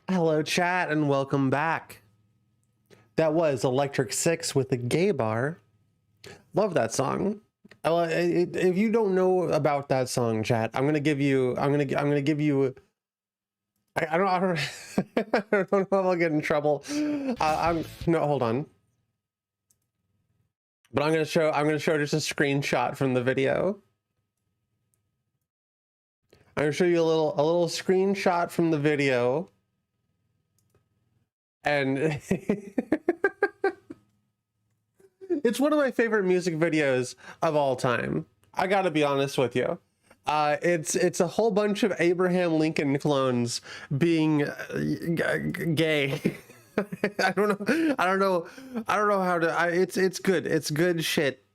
Hello, chat, and welcome back. That was Electric Six with the Gay Bar. Love that song. If you don't know about that song, chat, I'm gonna give you. I'm gonna give you. I don't. I don't know if I'll get in trouble. No. Hold on. But I'm gonna show. I'm gonna show just a screenshot from the video. I'm gonna show you a little screenshot from the video. And it's one of my favorite music videos of all time. I gotta be honest with you. It's a whole bunch of Abraham Lincoln clones being gay. I don't know how to. It's good. It's good shit.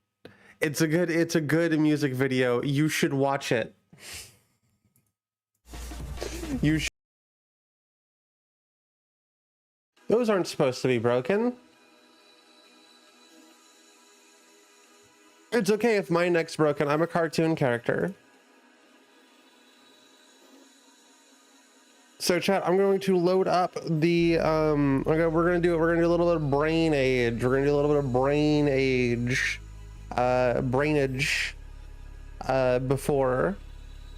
It's a good music video. You should watch it. You should. Those aren't supposed to be broken. It's okay if my neck's broken. I'm a cartoon character. So chat, I'm going to load up the we're gonna do a little bit of brain age. We're gonna do a little bit of brain age, brainage, before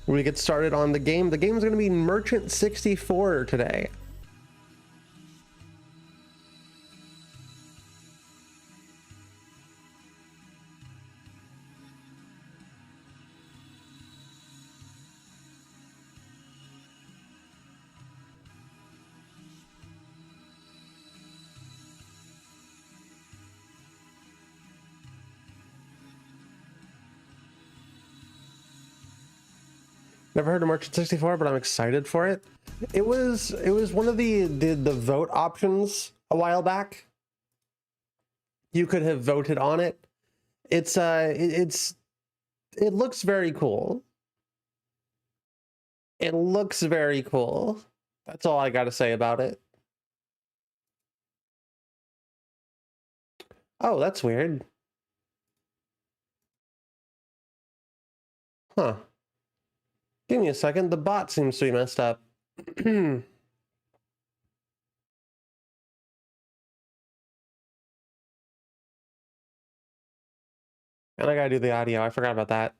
we get started on the game. The game's gonna be Merchant 64 today. Never heard of Merchant 64, but I'm excited for it. It was one of the vote options a while back. You could have voted on it. It looks very cool. It looks very cool. That's all I got to say about it. Oh, that's weird. Huh. Give me a second. The bot seems to be messed up. And I gotta do the audio. I forgot about that.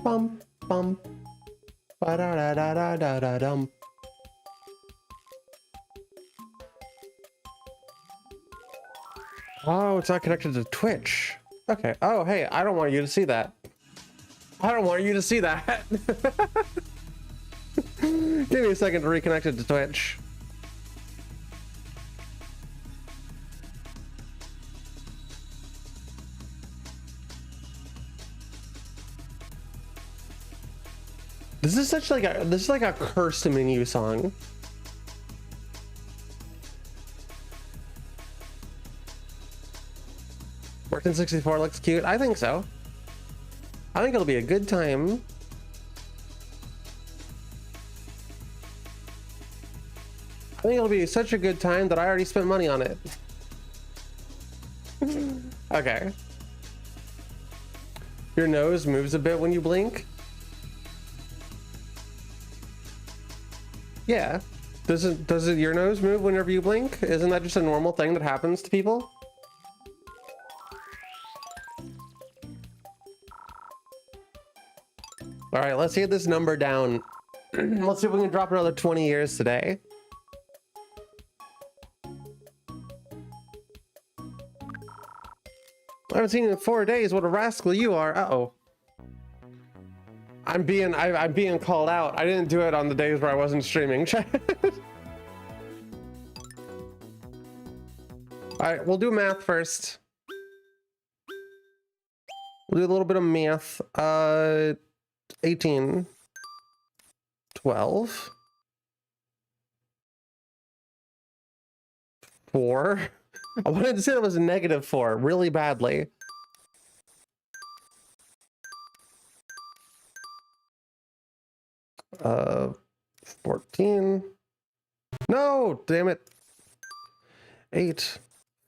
Bum bum. Ba da da da da da da dum. Oh, it's not connected to Twitch. Okay. Oh, hey, I don't want you to see that. I don't want you to see that. Give me a second to reconnect it to Twitch. This is like a cursed menu song. Merchant 64 looks cute. I think so. I think it'll be a good time. I think it'll be such a good time that I already spent money on it. Okay. Your nose moves a bit when you blink? Yeah. Does your nose move whenever you blink? Isn't that just a normal thing that happens to people? All right, let's get this number down. Let's see if we can drop another 20 years today. I haven't seen you in 4 days. What a rascal you are. Uh-oh. I'm being called out. I didn't do it on the days where I wasn't streaming. All right, we'll do math first. We'll do a little bit of math. 18, 12, 4. I wanted to say that was a -4 really badly. Uh, 14. No, damn it. 8,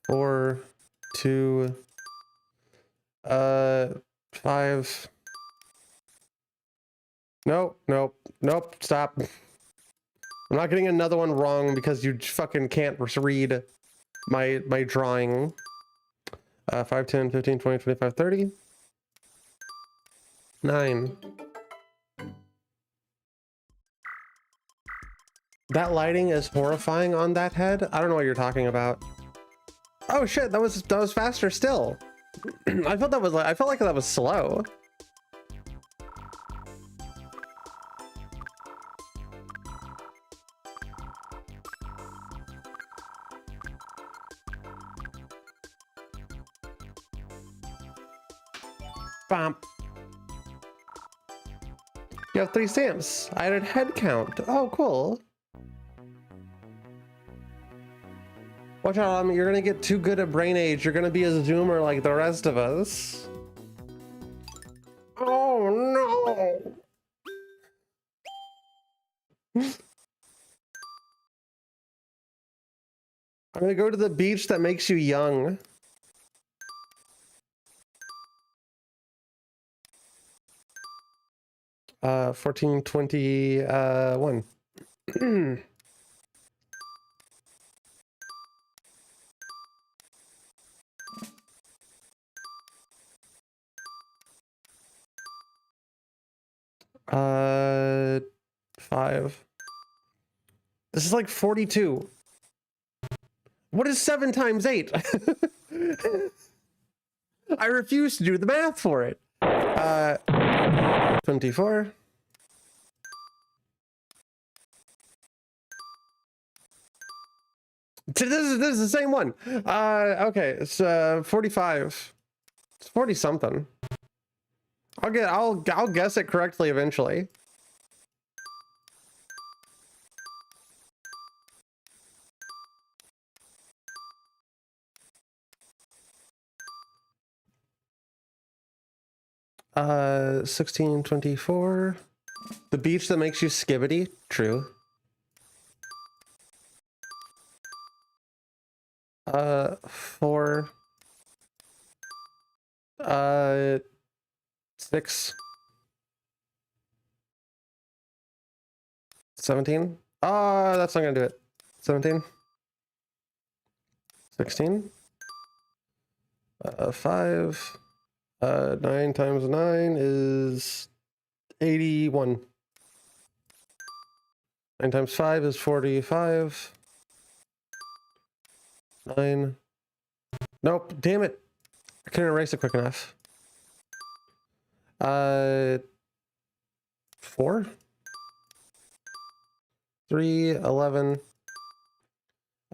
4, 2, 5. Nope, stop. I'm not getting another one wrong because you fucking can't read my drawing. 5, 10, 15, 20, 25, 30. 9. That lighting is horrifying on that head. I don't know what you're talking about. Oh shit, that was faster still. I felt like that was slow. Bump. You have 3 stamps. I added head count. Oh, cool. Watch out, you're gonna get too good at brain age. You're gonna be a zoomer like the rest of us. Oh no! I'm gonna go to the beach that makes you young. Uh, 1421. uh, 5. This is like 42. What is 7 times 8? I refuse to do the math for it. 24. This is the same one. Okay, it's 45. It's 40 something. I'll guess it correctly eventually. Uh, 1624. The beach that makes you skibbity. True. 4. 6. 17. Oh, that's not gonna do it. 17. 16. 5. 9 times 9 is 81. 9 times 5 is 45. 9. Nope, damn it. I couldn't erase it quick enough. 4. 3, 11.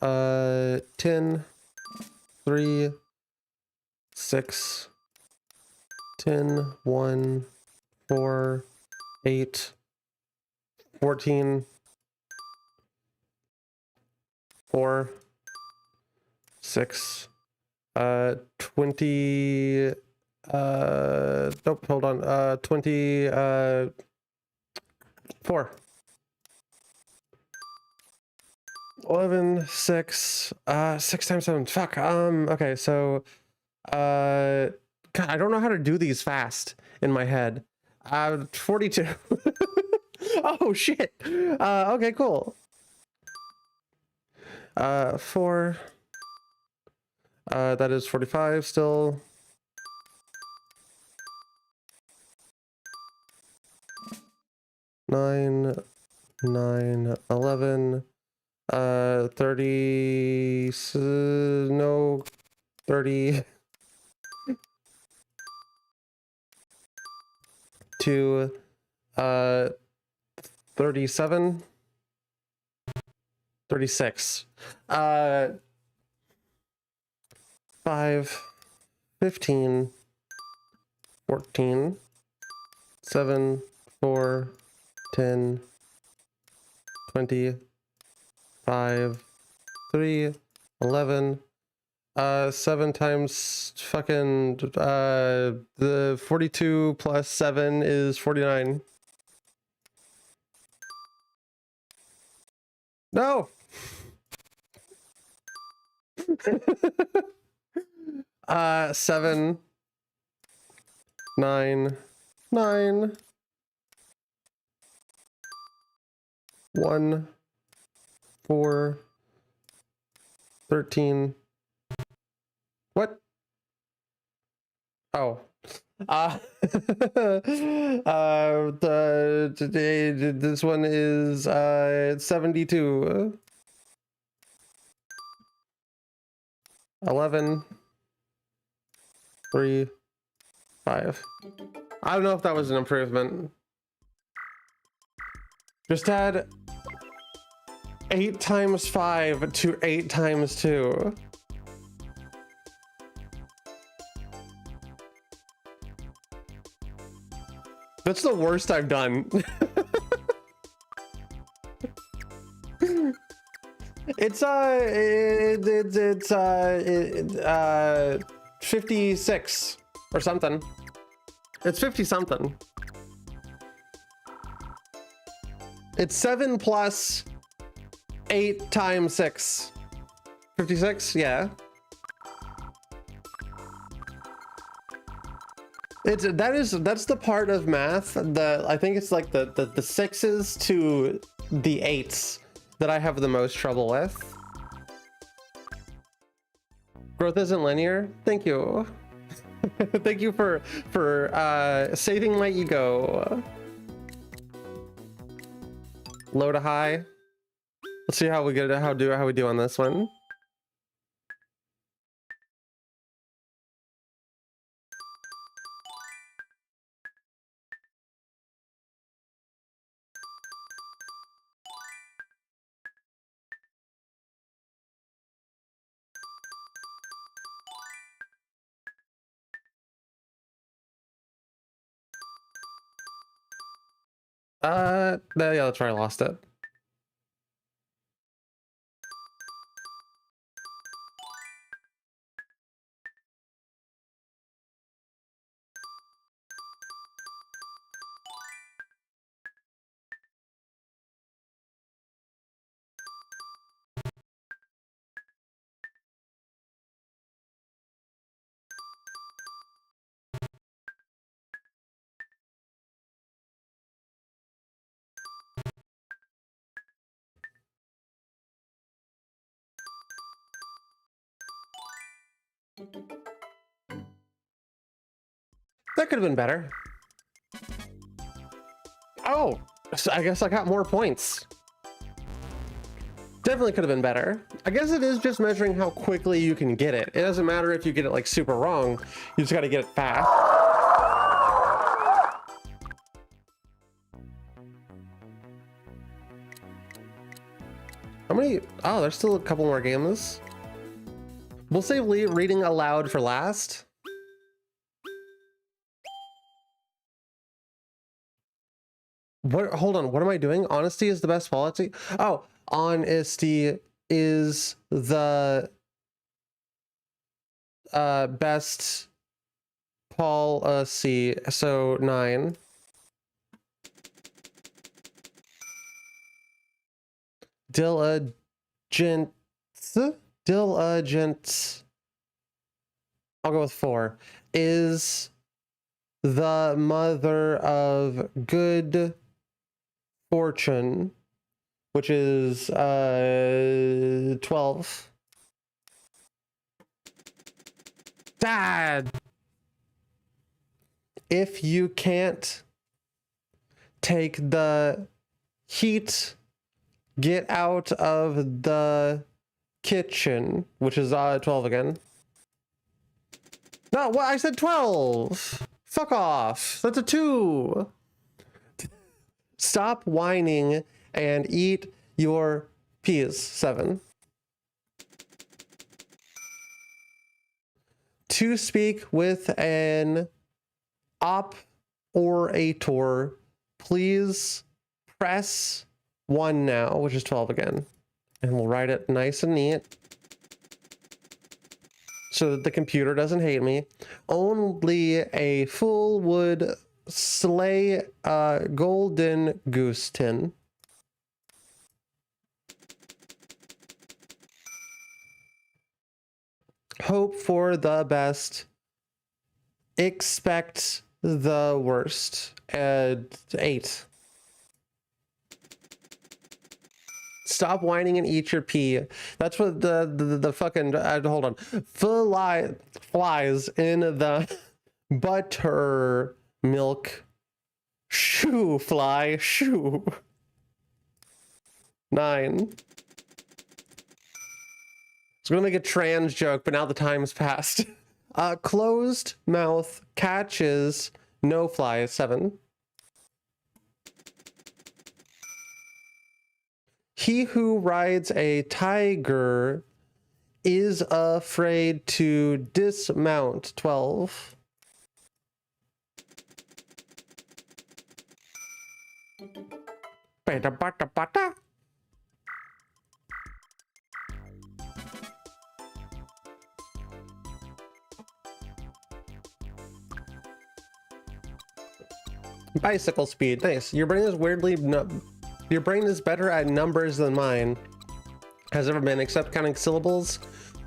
10. 3. 6. 10, 1, 4, 8, 14, 4, 6, 20, nope, hold on, 24, 11, 6, 6 times 7, fuck, okay, so, God, I don't know how to do these fast in my head. 42. Oh shit. Okay, cool. 4. That is 45 still. 9, 9, 11. 30. No, 30. 2, 37, 36, 5, 15, 14, 7, 4, 10, 20, 5, 3, 11, 7 times fucking, the 42 plus 7 is 49. No! 7, 9, 9, 1, 4, 13. What? Oh. This one is 72. 11, 3, 5. I don't know if that was an improvement. Just add 8 times 5 to 8 times 2. That's the worst I've done. It's 56 or something. It's 50 something. It's 7 plus 8 times 6. 56, yeah. That's the part of math that I think it's like the 6s to the 8s that I have the most trouble with. Growth isn't linear. Thank you. Thank you for saving my ego. Low to high. Let's see how we get how we do on this one. Yeah, that's where I lost it. That could have been better. Oh, so I guess I got more points. Definitely could have been better. I guess it is just measuring how quickly you can get it. It doesn't matter if you get it like super wrong. You just got to get it fast. How many? Oh, there's still a couple more games. We'll save reading aloud for last. What? Hold on. What am I doing? Honesty is the best policy. Oh, honesty is the best policy. So 9. Diligence. I'll go with 4. Is the mother of good fortune, which is 12. Dad, if you can't take the heat, get out of the kitchen, which is 12 again. No, what? I said 12. Fuck off. That's a 2. Stop whining and eat your peas. 7. To speak with an orator, please press 1 now, which is 12 again. And we'll write it nice and neat so that the computer doesn't hate me. Only a fool would slay a golden goose tin. Hope for the best. Expect the worst. 8. stop whining and eat your pee. That's what the fucking hold on. Flies in the buttermilk shoe fly shoe. 9. I was gonna make a trans joke, but now the time's passed. Closed mouth catches no fly. 7. He who rides a tiger is afraid to dismount. 12. Bada bada bada. Bicycle speed. Nice. Your brain is weirdly your brain is better at numbers than mine has ever been, except counting syllables,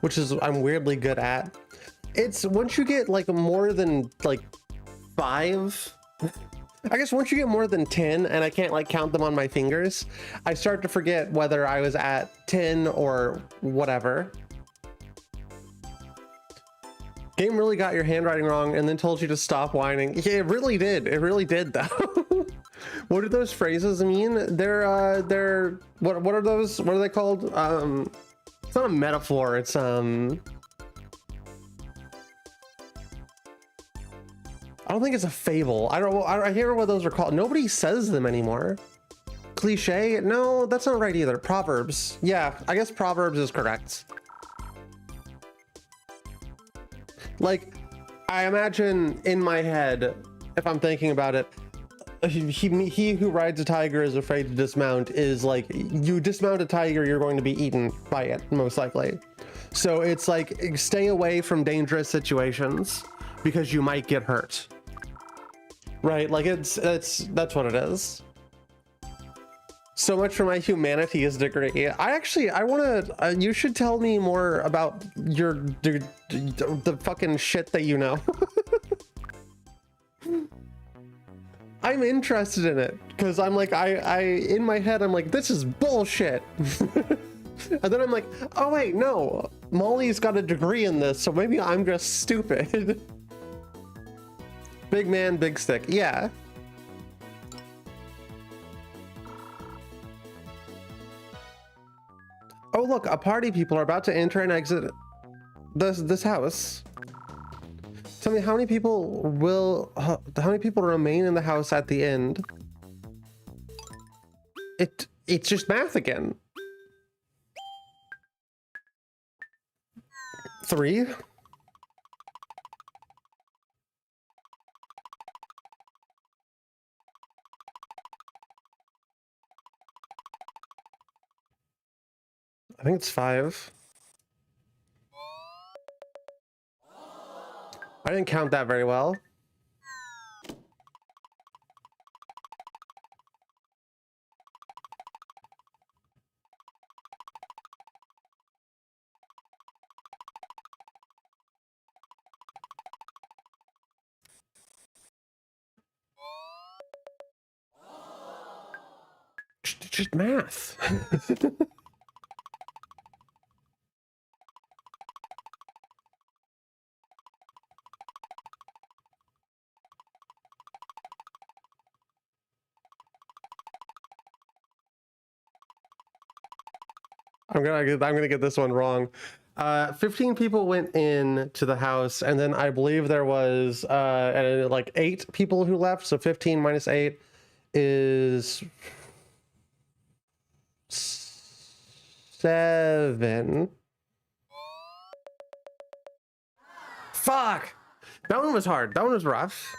which is I'm weirdly good at. It's once you get like more than like 5, I guess once you get more than 10 and I can't like count them on my fingers, I start to forget whether I was at 10 or whatever. Game really got your handwriting wrong and then told you to stop whining. Yeah, it really did. It really did though. What do those phrases mean? They're what are those? What are they called? It's not a metaphor. It's I don't think it's a fable. I can't remember what those are called. Nobody says them anymore. Cliche? No, that's not right either. Proverbs. Yeah, I guess proverbs is correct. Like, I imagine in my head, if I'm thinking about it, he who rides a tiger is afraid to dismount is like, you dismount a tiger, you're going to be eaten by it, most likely. So it's like, stay away from dangerous situations because you might get hurt. Right? Like that's what it is. So much for my humanities degree. I want to, you should tell me more about the fucking shit that you know. I'm interested in it because I'm like, in my head, I'm like, this is bullshit. And then I'm like, oh wait, no, Molly's got a degree in this, so maybe I'm just stupid. Big man, big stick. Yeah. Oh look, a party people are about to enter and exit this house. Tell me how many people remain in the house at the end? It's just math again. 3. I think it's 5. I didn't count that very well. Just math. I'm gonna get this one wrong. 15 people went in to the house, and then I believe there was like 8 people who left. So 15 minus 8 is 7. Fuck! That one was hard. That one was rough.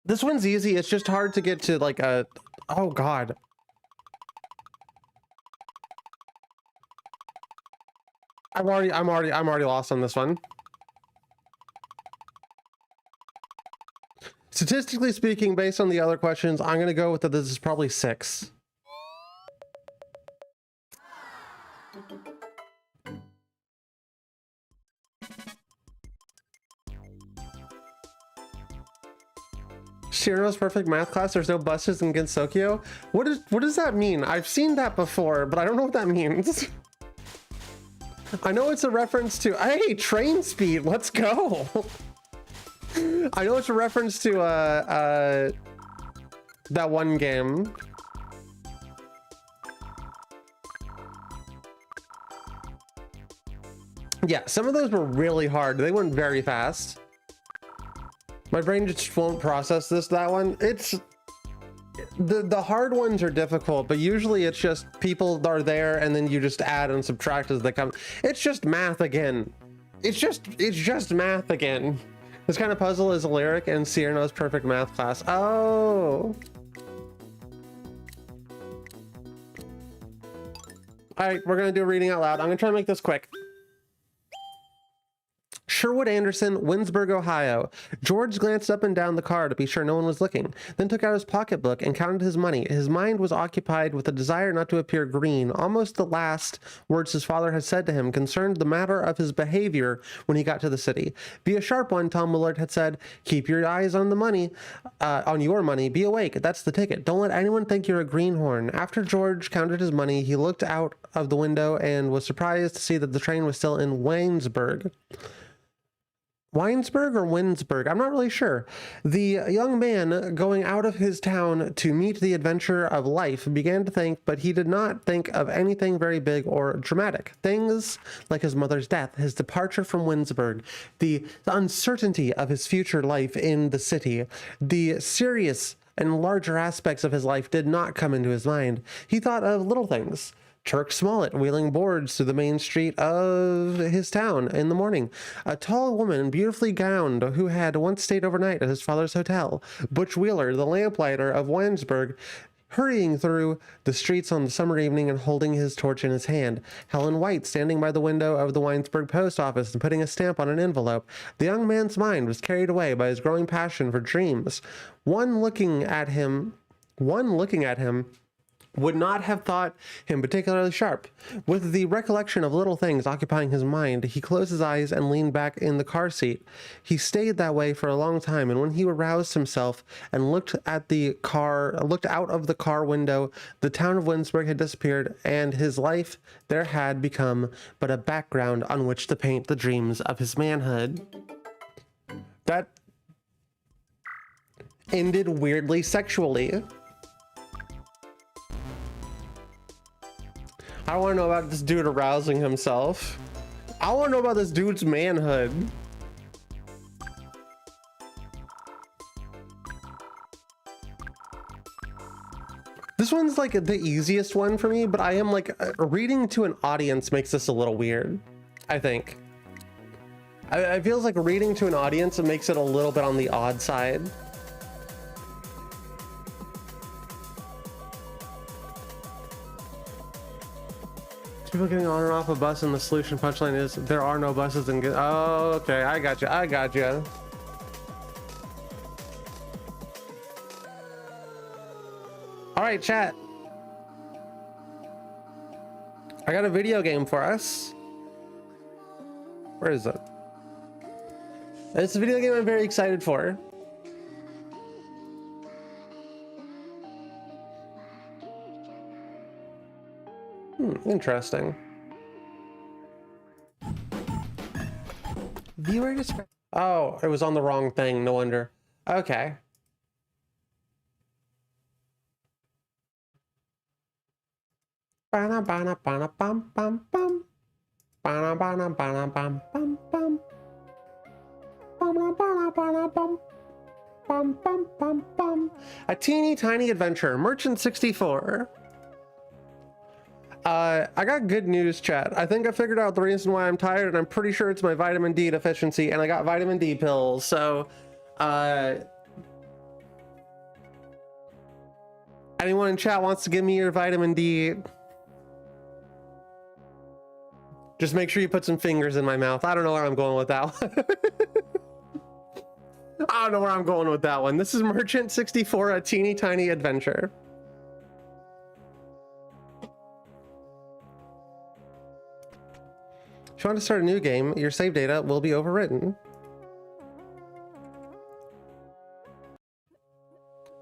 This one's easy. It's just hard to get to like a, oh God. I'm already lost on this one. Statistically speaking, based on the other questions, I'm going to go with that this is probably 6. Shiro's perfect math class, there's no buses in Gensokyo? What does that mean? I've seen that before, but I don't know what that means. I know it's a reference to, hey, train speed, let's go. I know it's a reference to that one game. Yeah, some of those were really hard. They went very fast. My brain just won't process that one. It's the hard ones are difficult, but usually it's just people are there and then you just add and subtract as they come. It's just math again. It's just math again. This kind of puzzle is a lyric in Cyrano's perfect math class. Oh. All right, we're gonna do a reading out loud. I'm gonna try to make this quick. Sherwood Anderson, Winsburg, Ohio. George glanced up and down the car to be sure no one was looking, then took out his pocketbook and counted his money. His mind was occupied with a desire not to appear green. Almost the last words his father had said to him concerned the matter of his behavior when he got to the city. Be a sharp one, Tom Willard had said. Keep your eyes on the money, on your money. Be awake. That's the ticket. Don't let anyone think you're a greenhorn. After George counted his money, he looked out of the window and was surprised to see that the train was still in Waynesburg. Weinsberg or Winsburg? I'm not really sure. The young man, going out of his town to meet the adventure of life, began to think, but he did not think of anything very big or dramatic. Things like his mother's death, his departure from Winsburg, the uncertainty of his future life in the city, the serious and larger aspects of his life did not come into his mind. He thought of little things. Turk Smollett wheeling boards through the main street of his town in the morning. A tall woman, beautifully gowned, who had once stayed overnight at his father's hotel. Butch Wheeler, the lamplighter of Winesburg, hurrying through the streets on the summer evening and holding his torch in his hand. Helen White standing by the window of the Winesburg post office and putting a stamp on an envelope. The young man's mind was carried away by his growing passion for dreams. One looking at him would not have thought him particularly sharp. With the recollection of little things occupying his mind, he closed his eyes and leaned back in the car seat. He stayed that way for a long time, and when he aroused himself and looked out of the car window, the town of Winsburg had disappeared, and his life there had become but a background on which to paint the dreams of his manhood. That ended weirdly sexually. I don't want to know about this dude arousing himself. I want to know about this dude's manhood. This one's like the easiest one for me, but I am like reading to an audience makes this a little weird, I think. I feels like reading to an audience, it makes it a little bit on the odd side. People getting on and off a bus, and the solution punchline is there are no buses in. Oh, okay, I got you. All right, chat. I got a video game for us. Where is it? It's a video game I'm very excited for. Interesting. Viewer description. Oh, it was on the wrong thing. No wonder. Okay. I'm A Teeny Tiny Adventure, Merchant 64. I got good news, chat. I think I figured out the reason why I'm tired, and I'm pretty sure it's my vitamin D deficiency, and I got vitamin D pills, so anyone in chat wants to give me your vitamin D, just make sure you put some fingers in my mouth. I don't know where I'm going with that one. I don't know where I'm going with that one. This is Merchant 64, a teeny tiny adventure. If you want to start a new game, your save data will be overwritten.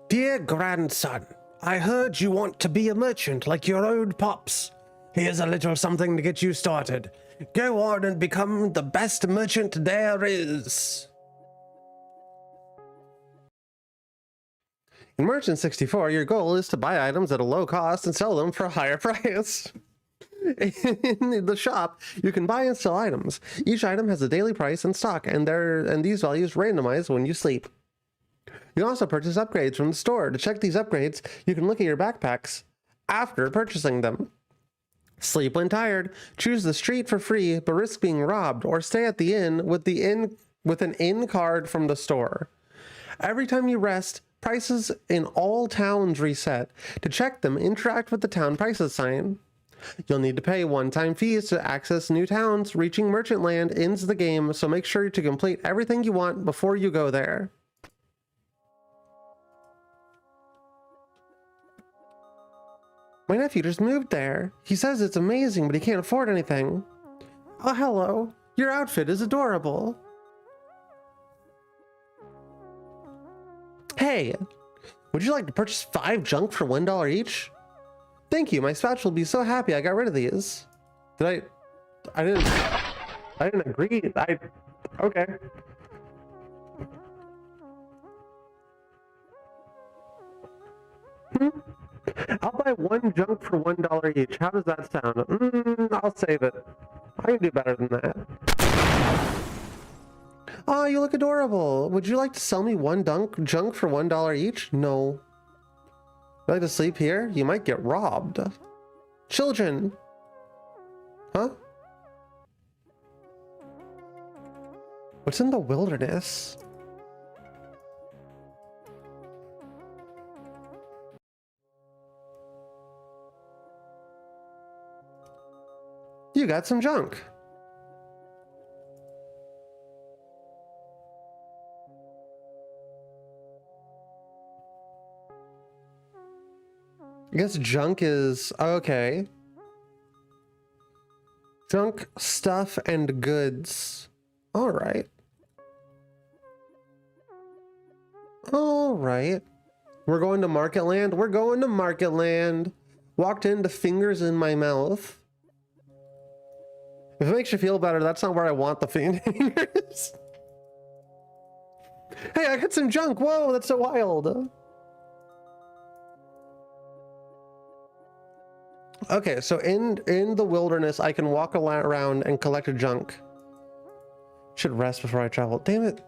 Dear grandson, I heard you want to be a merchant like your old pops. Here's a little something to get you started. Go on and become the best merchant there is. In Merchant 64, your goal is to buy items at a low cost and sell them for a higher price. In the shop, you can buy and sell items. Each item has a daily price and stock, and these values randomize when you sleep. You can also purchase upgrades from the store. To check these upgrades, you can look at your backpacks after purchasing them. Sleep when tired. Choose the street for free, but risk being robbed, or stay at the inn with an inn card from the store. Every time you rest, prices in all towns reset. To check them, interact with the town prices sign. You'll need to pay one-time fees to access new towns. Reaching Merchant Land ends the game, so make sure to complete everything you want before you go there. My nephew just moved there. He says it's amazing, but he can't afford anything. Oh, hello. Your outfit is adorable. Hey, would you like to purchase 5 junk for $1 each? Thank you. My spouse will be so happy I got rid of these. I didn't agree. Okay. I'll buy 1 junk for $1 each. How does that sound? I'll save it. I can do better than that. Oh, you look adorable. Would you like to sell me 1 junk for $1 each? No. Would you like to sleep here? You might get robbed. Children. Huh? What's in the wilderness? You got some junk. I guess junk is okay. Junk, stuff, and goods. All right. All right. We're going to Market Land. We're going to Market Land. Walked into fingers in my mouth. If it makes you feel better, that's not where I want the fingers. Hey, I got some junk. Whoa, that's so wild. Okay, so in the wilderness, I can walk around and collect a junk. Should rest before I travel. Damn it.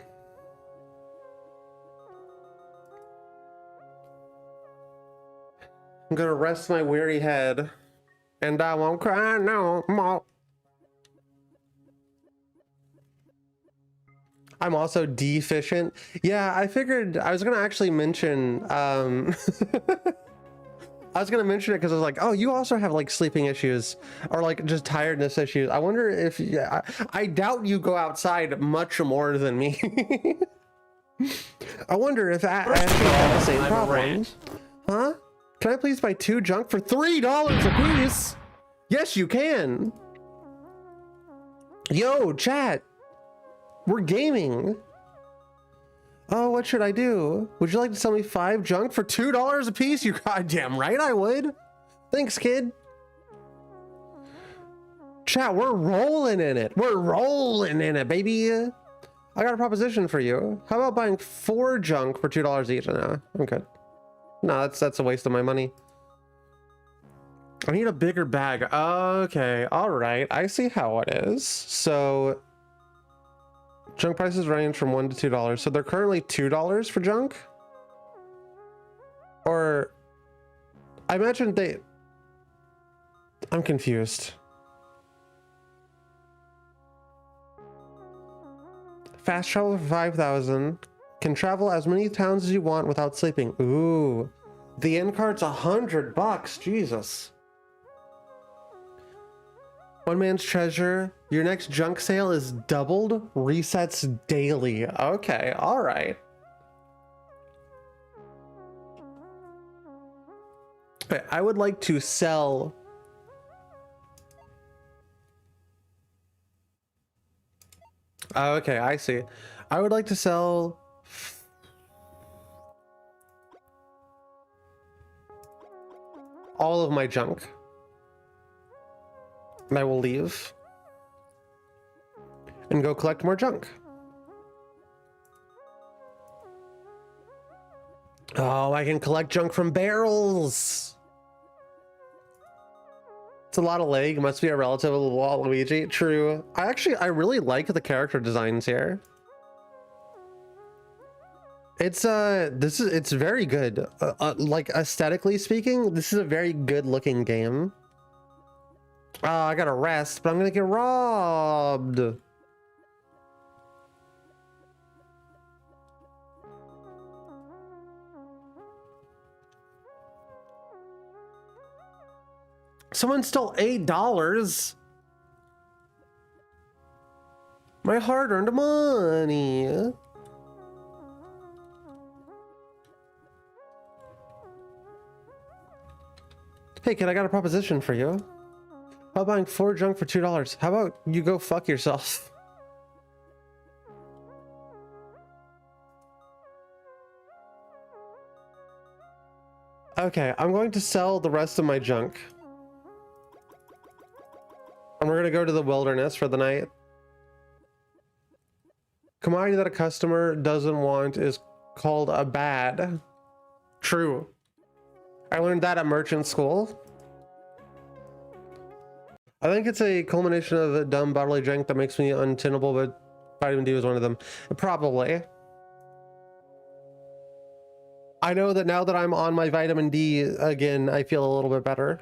I'm gonna rest my weary head, and I won't cry no more. I'm also deficient. Yeah, I figured I was gonna actually mention I was gonna mention it because I was like, oh, you also have like sleeping issues or like just tiredness issues. I wonder if I doubt you go outside much more than me. I wonder if Ashley had the same problem. Huh? Can I please buy 2 junk for $3 a piece? Yes, you can. Yo, chat. We're gaming. Oh, what should I do? Would you like to sell me 5 junk for $2 a piece? You're goddamn right I would. Thanks, kid. Chat, we're rolling in it. We're rolling in it, baby. I got a proposition for you. How about buying 4 junk for $2 each? No, I'm good. No, that's a waste of my money. I need a bigger bag. Okay, all right. I see how it is. So junk prices range from $1 to $2. So they're currently $2 for junk? Or I imagine I'm confused. Fast travel for 5,000. Can travel as many towns as you want without sleeping. Ooh. The end card's $100. Jesus. One man's treasure. Your next junk sale is doubled. Resets daily. Okay, all right. Okay, I would like to sell. Oh, okay, I see. I would like to sell all of my junk. And I will leave and go collect more junk. Oh, I can collect junk from barrels. It's a lot of leg. Must be a relative of Waluigi. True. I really like the character designs here. It's very good. Like aesthetically speaking, this is a very good looking game. I gotta rest, but I'm gonna get robbed. Someone stole $8. My hard-earned money. Hey kid, I got a proposition for you. How about buying 4 junk for $2? How about you go fuck yourself? Okay, I'm going to sell the rest of my junk. And we're gonna go to the wilderness for the night. Commodity that a customer doesn't want is called a bad. True. I learned that at merchant school. I think it's a culmination of a dumb bodily drink that makes me untenable, but vitamin D was one of them. Probably. I know that now that I'm on my vitamin D again, I feel a little bit better.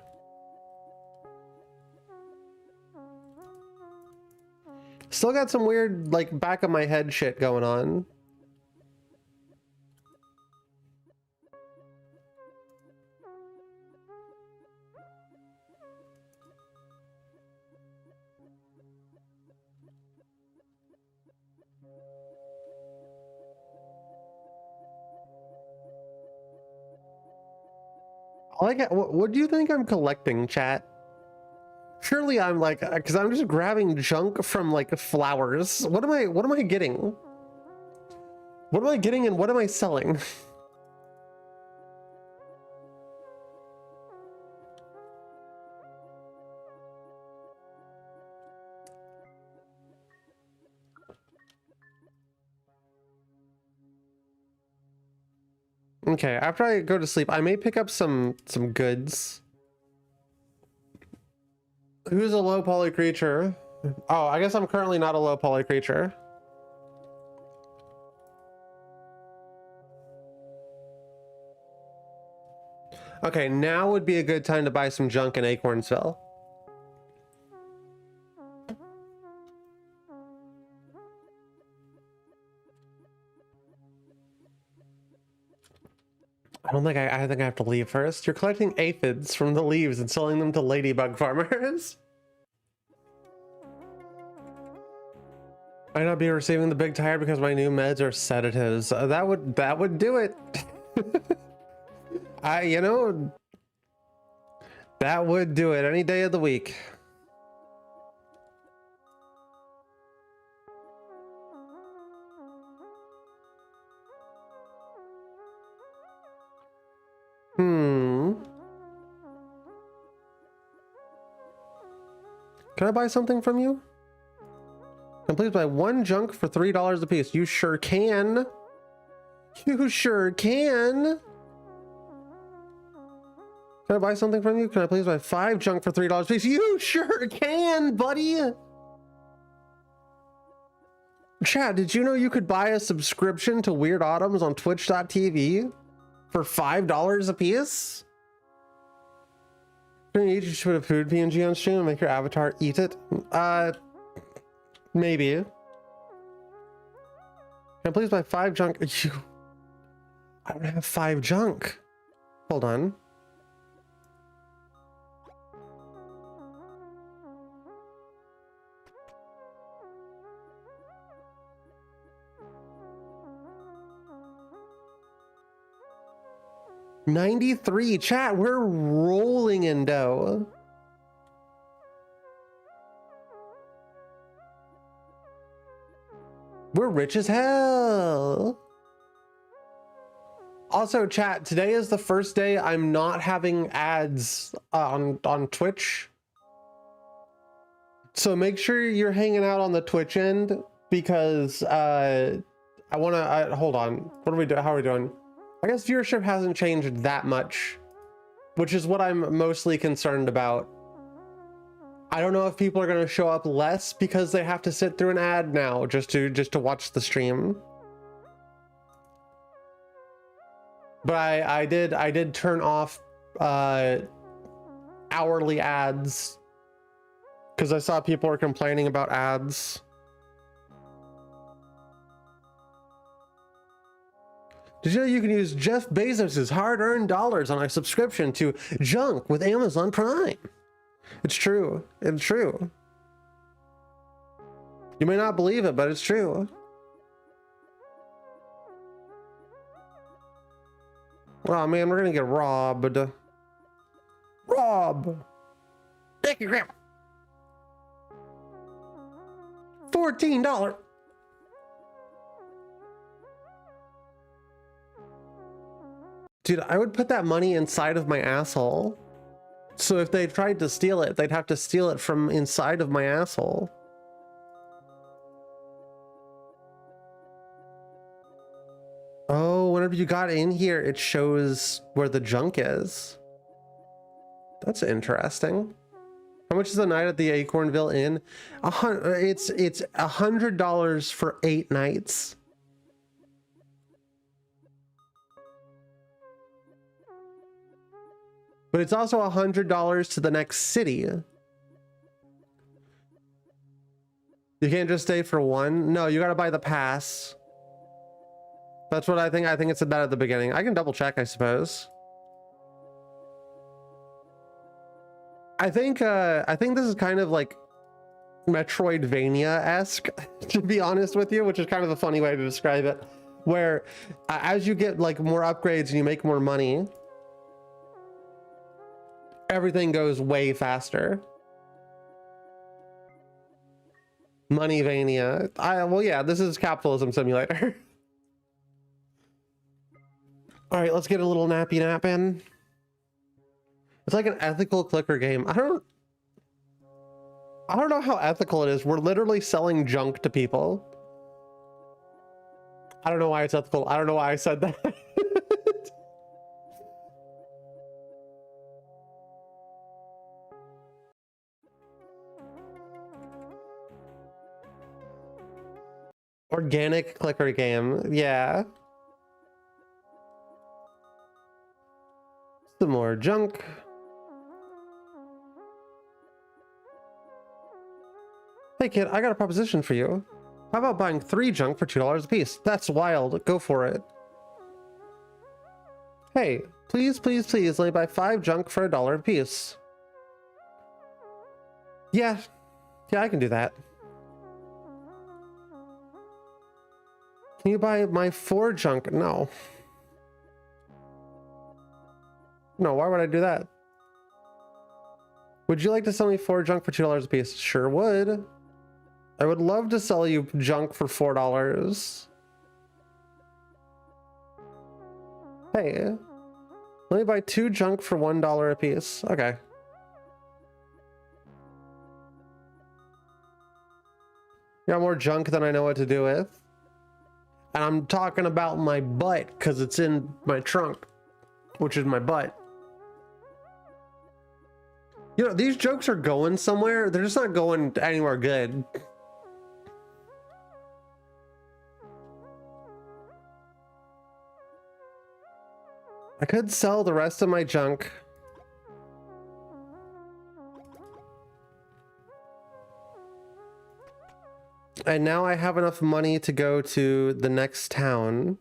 Still got some weird, like, back of my head shit going on. Like, what do you think I'm collecting, chat? Surely I'm like, because I'm just grabbing junk from like flowers. What am I getting? What am I getting and what am I selling? Okay, after I go to sleep, I may pick up some goods. Who's a low poly creature? Oh, I guess I'm currently not a low poly creature. Okay, now would be a good time to buy some junk in Acornsville. I think I have to leave first. You're collecting aphids from the leaves and selling them to ladybug farmers. Might not be receiving the big tire because my new meds are sedatives. That would do it. You know, that would do it any day of the week. Can I buy something from you? And please buy 1 junk for $3 a piece. You sure can. You sure can. Can I buy something from you? Can I please buy 5 junk for $3 a piece? You sure can, buddy. Chat, did you know you could buy a subscription to Weird Autumns on twitch.tv for $5 a piece? You should put a food PNG on stream and make your avatar eat it. Maybe. Can I please buy 5 junk? I don't have 5 junk. Hold on. 93. Chat, we're rolling in dough. We're rich as hell. Also, chat, today is the first day I'm not having ads on Twitch. So make sure you're hanging out on the Twitch end, because I want to hold on. What are we doing? How are we doing? I guess viewership hasn't changed that much, which is what I'm mostly concerned about. I don't know if people are going to show up less because they have to sit through an ad now just to watch the stream. But I did turn off hourly ads because I saw people were complaining about ads. Did you know you can use Jeff Bezos's hard-earned dollars on a subscription to junk with Amazon Prime? It's true. It's true. You may not believe it, but it's true. Oh man, we're gonna get robbed. Rob! Thank you, Grandma. $14. Dude, I would put that money inside of my asshole. So if they tried to steal it, they'd have to steal it from inside of my asshole. Oh, whenever you got in here, it shows where the junk is. That's interesting. How much is a night at the Acornville Inn? It's $100 for 8 nights. But it's also $100 to the next city. You can't just stay for one. No, you gotta buy the pass. That's what I think. I think it said that at the beginning. I can double check, I suppose. I think this is kind of like Metroidvania-esque, to be honest with you, which is kind of a funny way to describe it. Where as you get like more upgrades and you make more money, everything goes way faster. Moneyvania. Well, yeah, this is Capitalism Simulator. All right, let's get a little nappy nap in. It's like an ethical clicker game. I don't know how ethical it is. We're literally selling junk to people. I don't know why it's ethical. I don't know why I said that. Organic clicker game. Yeah. Some more junk. Hey kid, I got a proposition for you. How about buying 3 junk for $2 a piece? That's wild. Go for it. Hey, please, please, please let me buy 5 junk for $1 a piece. Yeah, I can do that. Can you buy my 4 junk? No. No, why would I do that? Would you like to sell me 4 junk for $2 a piece? Sure would. I would love to sell you junk for $4. Hey, let me buy 2 junk for $1 a piece. Okay. Got more junk than I know what to do with. And I'm talking about my butt because it's in my trunk, which is my butt. You know, these jokes are going somewhere. They're just not going anywhere good. I could sell the rest of my junk. And now I have enough money to go to the next town.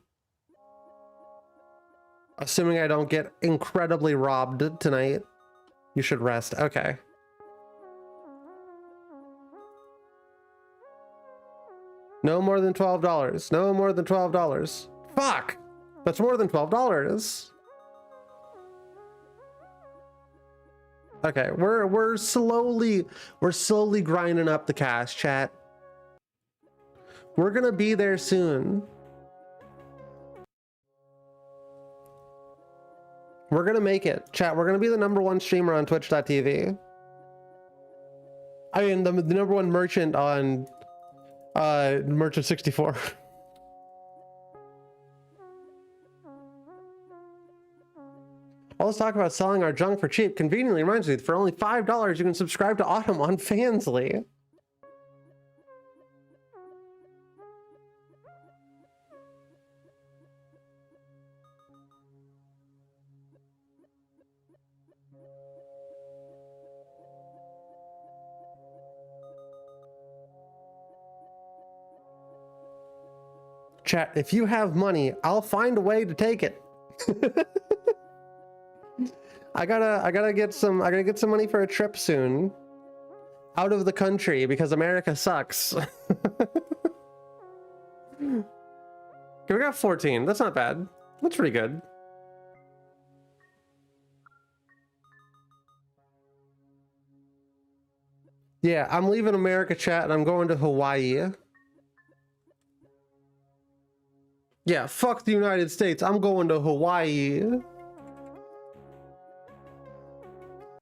Assuming I don't get incredibly robbed tonight. You should rest. Okay. No more than $12. No more than $12. Fuck! That's more than $12. Okay, we're slowly grinding up the cash, chat. We're gonna be there soon. We're gonna make it, chat. We're gonna be the #1 streamer on Twitch.tv. I mean, the #1 merchant on Merchant 64. All this talk about selling our junk for cheap conveniently reminds me that for only $5 you can subscribe to Autumn on Fansly. Chat, if you have money, I'll find a way to take it. I gotta get some money for a trip soon. Out of the country because America sucks. Okay, we got 14. That's not bad. That's pretty good. Yeah, I'm leaving America, chat, and I'm going to Hawaii. Yeah, fuck the United States. I'm going to Hawaii.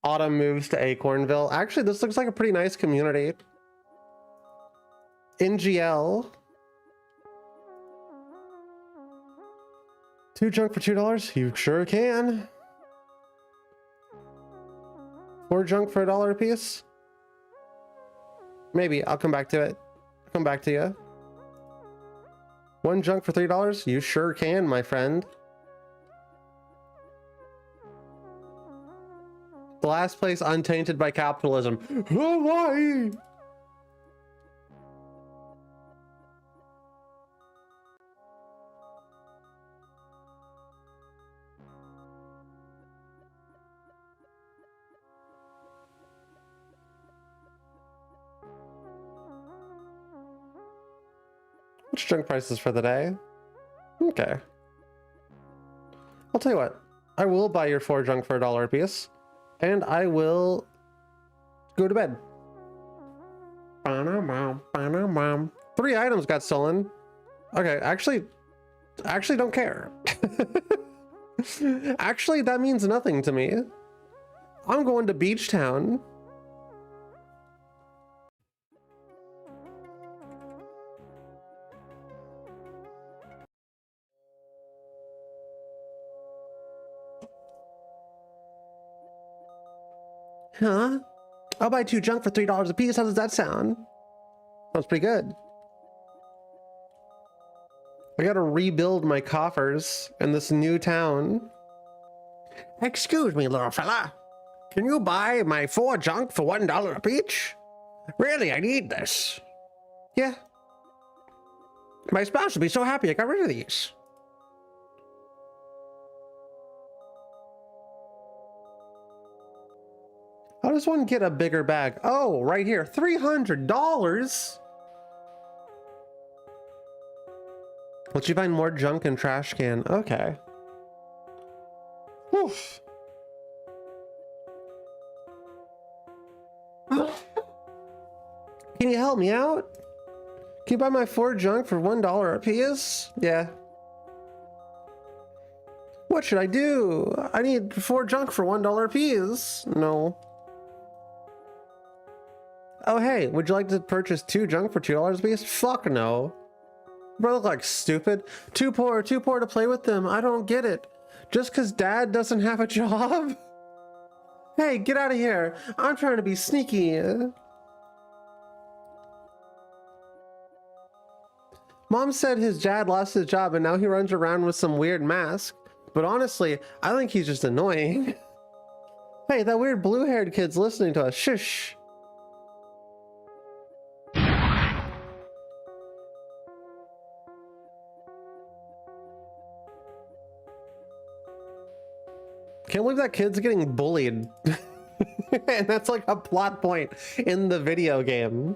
Autumn moves to Acornville. Actually, this looks like a pretty nice community. NGL. 2 junk for $2? You sure can. 4 junk for $1 a piece? Maybe. I'll come back to it. I'll come back to you. 1 junk for $3? You sure can, my friend. The last place untainted by capitalism. Hawaii! What's junk prices for the day? Okay. I'll tell you what. I will buy your 4 junk for $1 a piece. And I will go to bed. 3 items got stolen. Okay, actually don't care. Actually, that means nothing to me. I'm going to Beach Town. Huh? I'll buy 2 junk for $3 a piece. How does that sound? Sounds pretty good. I gotta rebuild my coffers in this new town. Excuse me, little fella. Can you buy my 4 junk for $1 a piece? Really, I need this. Yeah. My spouse will be so happy I got rid of these. How does one get a bigger bag? Oh, right here, $300. Let you find more junk and trash can. Okay. Oof. Can you help me out? Can you buy my 4 junk for $1 a piece? Yeah. What should I do? I need 4 junk for $1 a piece. No. Oh, hey, would you like to purchase 2 junk for $2 a piece? Fuck no. Bro, look like stupid. Too poor to play with them. I don't get it. Just because dad doesn't have a job? Hey, get out of here. I'm trying to be sneaky. Mom said his dad lost his job and now he runs around with some weird mask. But honestly, I think he's just annoying. Hey, that weird blue-haired kid's listening to us. Shush. Can't believe that kid's getting bullied. And that's like a plot point in the video game.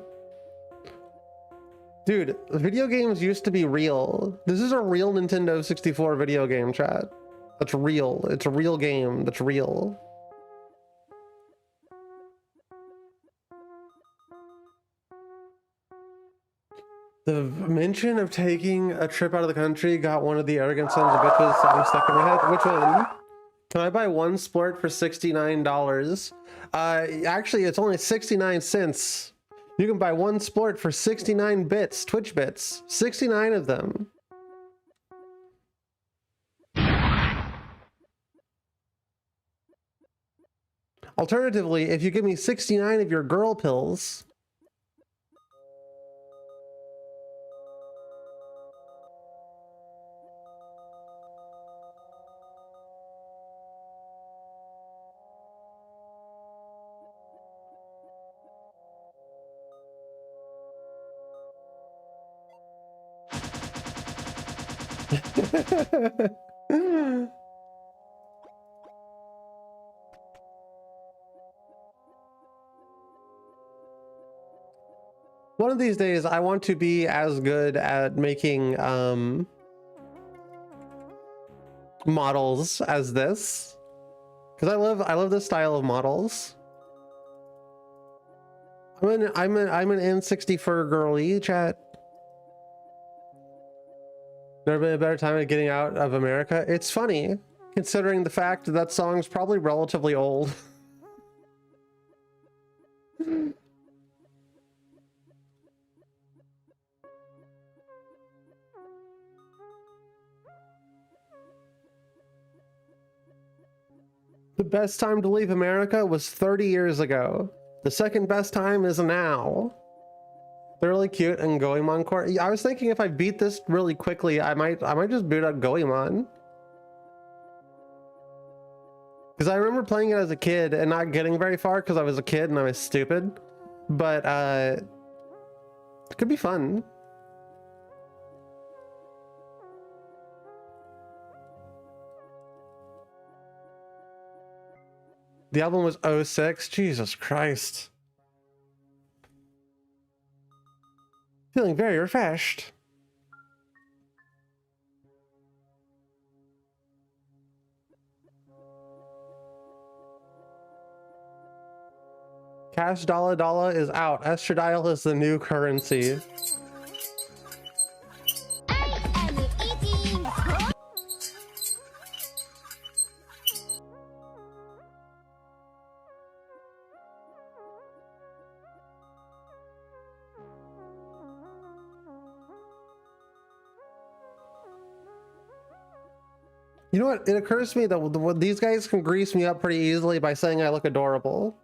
Dude, video games used to be real. This is a real Nintendo 64 video game, chat. That's real. It's a real game that's real. The mention of taking a trip out of the country got one of the arrogant sons of bitches song stuck in my head. Which one? Can I buy one splort for $69? Actually, it's only 69 cents. You can buy one splort for 69 bits, Twitch bits. 69 of them. Alternatively, if you give me 69 of your girl pills... One of these days, I want to be as good at making models as this, because I love this style of models. I'm an N60 fur girly, chat. Never been a better time at getting out of America. It's funny, considering the fact that that song's probably relatively old. The best time to leave America was 30 years ago. The second best time is now. They're really cute and Goemon core. I was thinking if I beat this really quickly, I might just boot up Goemon. Because I remember playing it as a kid and not getting very far because I was a kid and I was stupid. But it could be fun. The album was 06. Jesus Christ. Feeling very refreshed. Cash Dollar Dollar is out. Estradiol is the new currency. You know what? It occurs to me that these guys can grease me up pretty easily by saying I look adorable.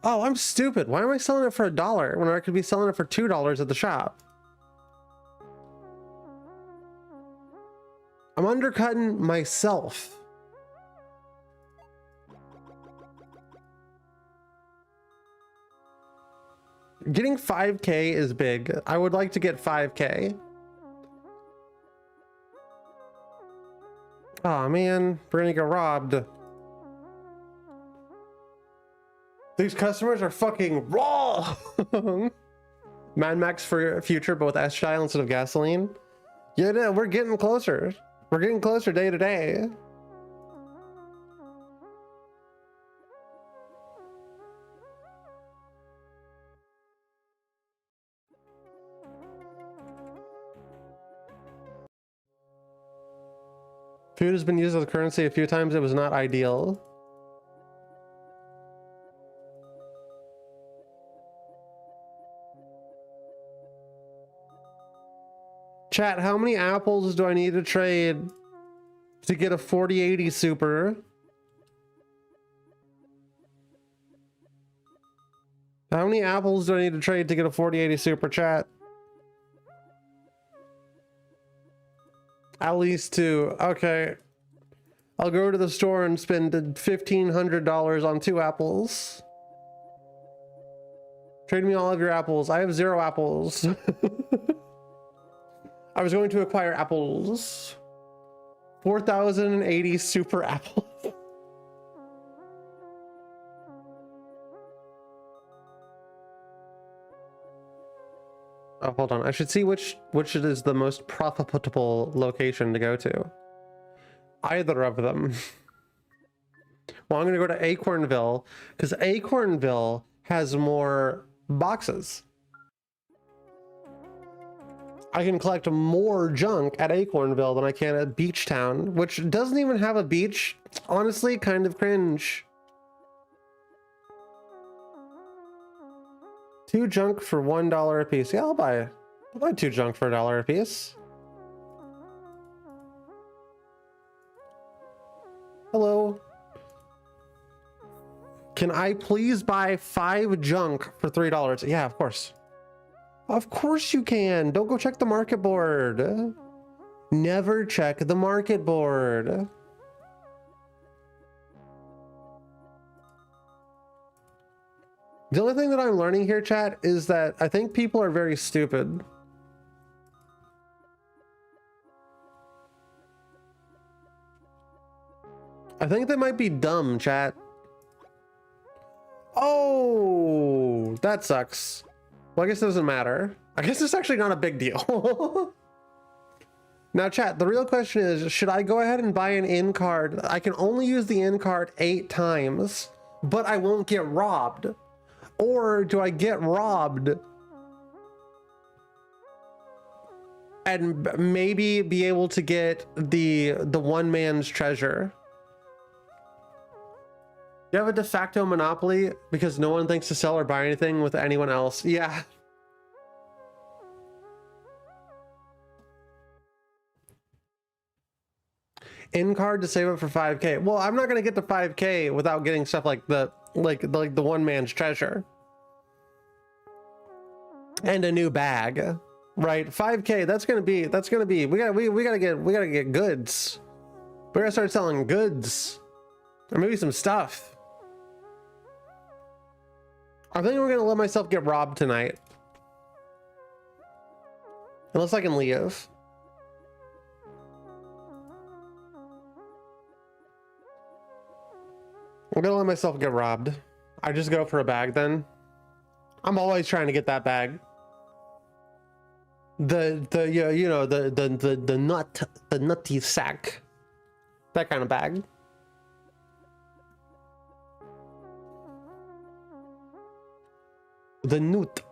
Oh, I'm stupid. Why am I selling it for $1 when I could be selling it for $2 at the shop? I'm undercutting myself. Getting 5K is big. I would like to get 5K. Oh man, we're gonna get robbed. These customers are fucking raw. Mad Max for future, but with estradiol instead of gasoline. Yeah, we're getting closer. We're getting closer day to day. Food has been used as a currency a few times. It was not ideal. Chat, how many apples do I need to trade to get a 4080 Super? How many apples do I need to trade to get a 4080 Super, chat? At least 2. Okay. I'll go to the store and spend $1,500 on 2 apples. Trade me all of your apples. I have 0 apples. I was going to acquire apples. 4,080 super apples. Oh, hold on. I should see which is the most profitable location to go to. Either of them. Well, I'm going to go to Acornville because Acornville has more boxes. I can collect more junk at Acornville than I can at Beach Town, which doesn't even have a beach. Honestly, kind of cringe. 2 junk for $1 a piece. Yeah, I'll buy 2 junk for $1 a piece. Hello. Can I please buy 5 junk for $3? Yeah, of course. Of course you can. Don't go check the market board. Never check the market board. The only thing that I'm learning here, chat, is that I think people are very stupid. I think they might be dumb, chat. Oh, that sucks. Well, I guess it doesn't matter. I guess it's actually not a big deal. Now, chat, the real question is, should I go ahead and buy an in card? I can only use the in card 8 times, but I won't get robbed. Or do I get robbed and maybe be able to get the one man's treasure? You have a de facto monopoly because no one thinks to sell or buy anything with anyone else. Yeah. In card to save it for 5K. Well, I'm not gonna get the 5K without getting stuff like the one man's treasure and a new bag, right? 5K. That's gonna be. We gotta get goods. We gotta start selling goods, or maybe some stuff. I think we're gonna let myself get robbed tonight, unless I can leave. I'm gonna let myself get robbed. I just go for a bag then. I'm always trying to get that bag. The nutty sack. That kind of bag. The newt.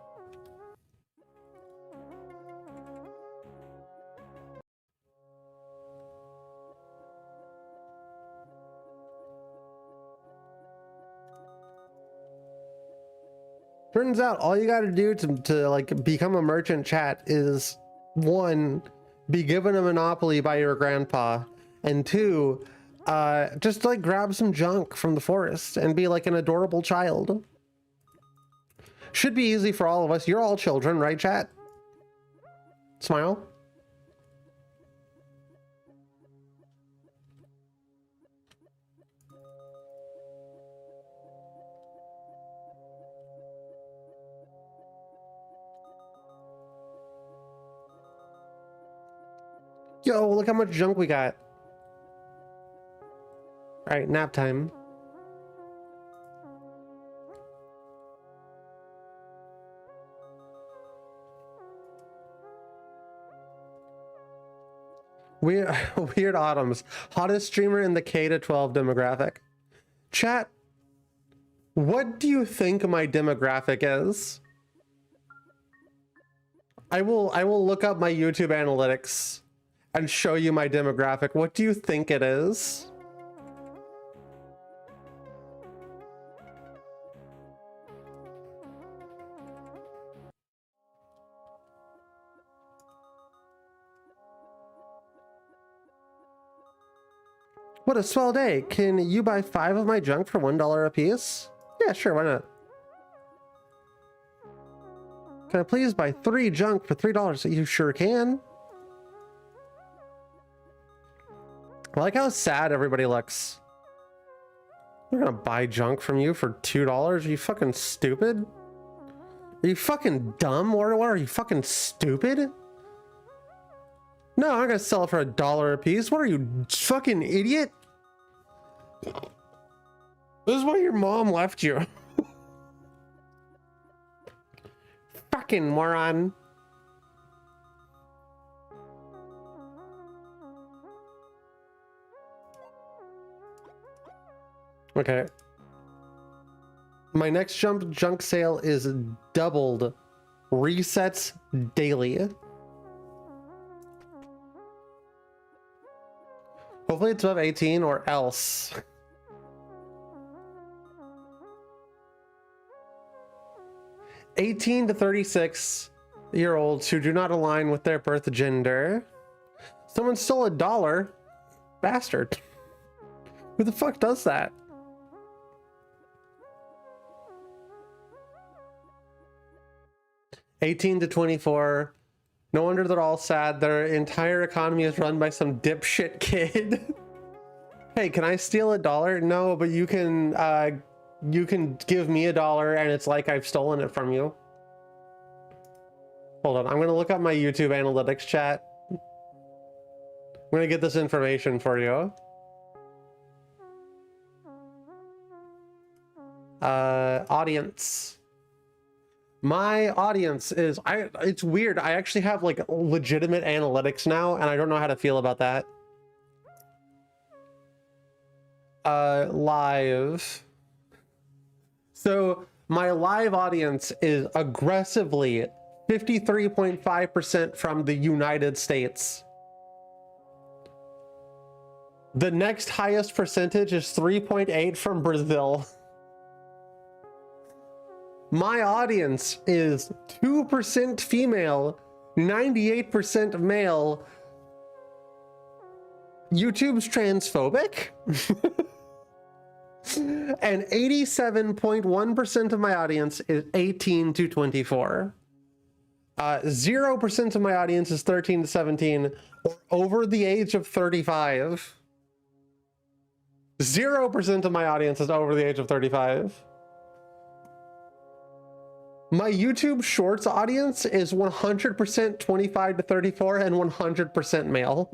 Turns out all you got to do to like become a merchant, chat, is 1, be given a monopoly by your grandpa, and 2, just like grab some junk from the forest and be like an adorable child. Should be easy for all of us. You're all children, right, chat? Smile. Yo, look how much junk we got. All right, nap time. Weird Autumns. Hottest streamer in the K to 12 demographic. Chat, what do you think my demographic is? I will look up my YouTube analytics and show you my demographic. What do you think it is? What a swell day. Can you buy 5 of my junk for $1 a piece? Yeah, sure, why not? Can I please buy 3 junk for $3? You sure can. I like how sad everybody looks. We're gonna buy junk from you for $2? Are you fucking stupid? Are you fucking dumb? What are you fucking stupid? No, I'm gonna sell it for $1 a piece. What are you, fucking idiot? This is why your mom left you. Fucking moron. Okay. My next junk sale is doubled resets daily. Hopefully it's above 18 or else. (18 to 36-year-olds who do not align with their birth gender. Someone stole $1. Bastard. Who the fuck does that? (18 to 24). No wonder they're all sad. Their entire economy is run by some dipshit kid. Hey, can I steal $1? No, but you can give me $1 and it's like I've stolen it from you. Hold on, I'm gonna look up my YouTube analytics chat. I'm gonna get this information for you. Audience. My audience is, it's weird. I actually have like legitimate analytics now and I don't know how to feel about that. Live. So my live audience is aggressively 53.5% from the United States. The next highest percentage is 3.8 from Brazil. My audience is 2% female, 98% male. YouTube's transphobic. And 87.1% of my audience is 18 to 24. 0% of my audience is 13 to 17 or over the age of 35. 0% of my audience is over the age of 35. My YouTube Shorts audience is 100% 25 to 34 and 100% male.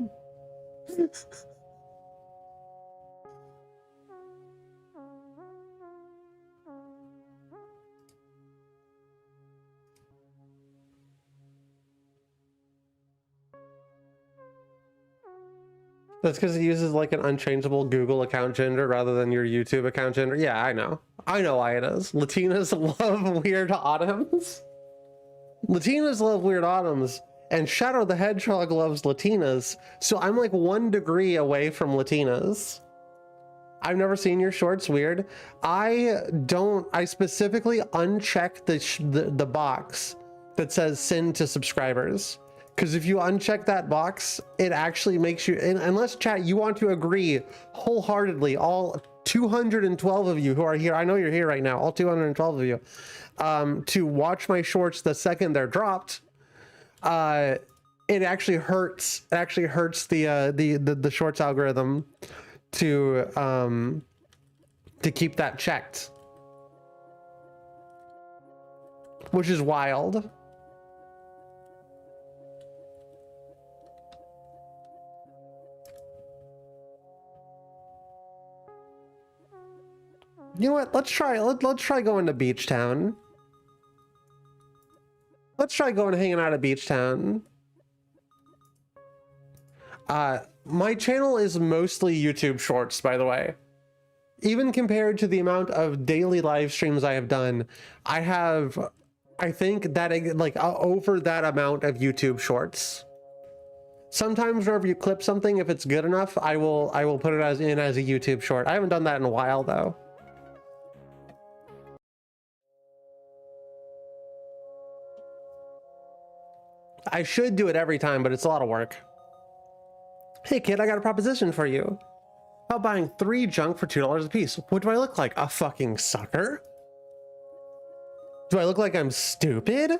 That's because it uses like an unchangeable Google account gender rather than your YouTube account gender. Yeah, I know. I know why it is. Latinas love weird autumns. Latinas love weird autumns, and Shadow the Hedgehog loves Latinas. So I'm like 1 degree away from Latinas. I've never seen your shorts. Weird. I specifically uncheck the box that says send to subscribers. Because if you uncheck that box, it actually makes you, unless chat, you want to agree wholeheartedly, all 212 of you who are here, I know you're here right now, all 212 of you, to watch my shorts the second they're dropped, it actually hurts. It actually hurts the shorts algorithm to keep that checked, which is wild. You know what? Let's try going to Beach Town. Let's try going and hanging out at Beach Town. My channel is mostly YouTube Shorts, by the way. Even compared to the amount of daily live streams I have done, I think that like over that amount of YouTube Shorts. Sometimes whenever you clip something, if it's good enough, I will put it as a YouTube short. I haven't done that in a while though. I should do it every time, but it's a lot of work. Hey kid, I got a proposition for you. How about buying 3 junk for $2 a piece? What do I look like? A fucking sucker? Do I look like I'm stupid?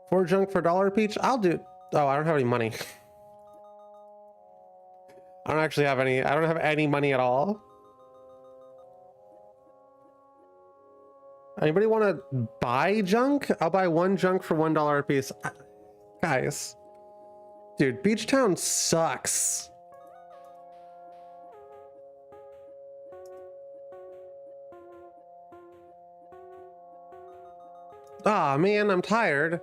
4 junk for $1 each? I'll do. Oh, I don't have any money. I don't actually have any. I don't have any money at all. Anybody want to buy junk? I'll buy 1 junk for $1 a piece. Guys, dude, Beach Town sucks. Ah, man, I'm tired.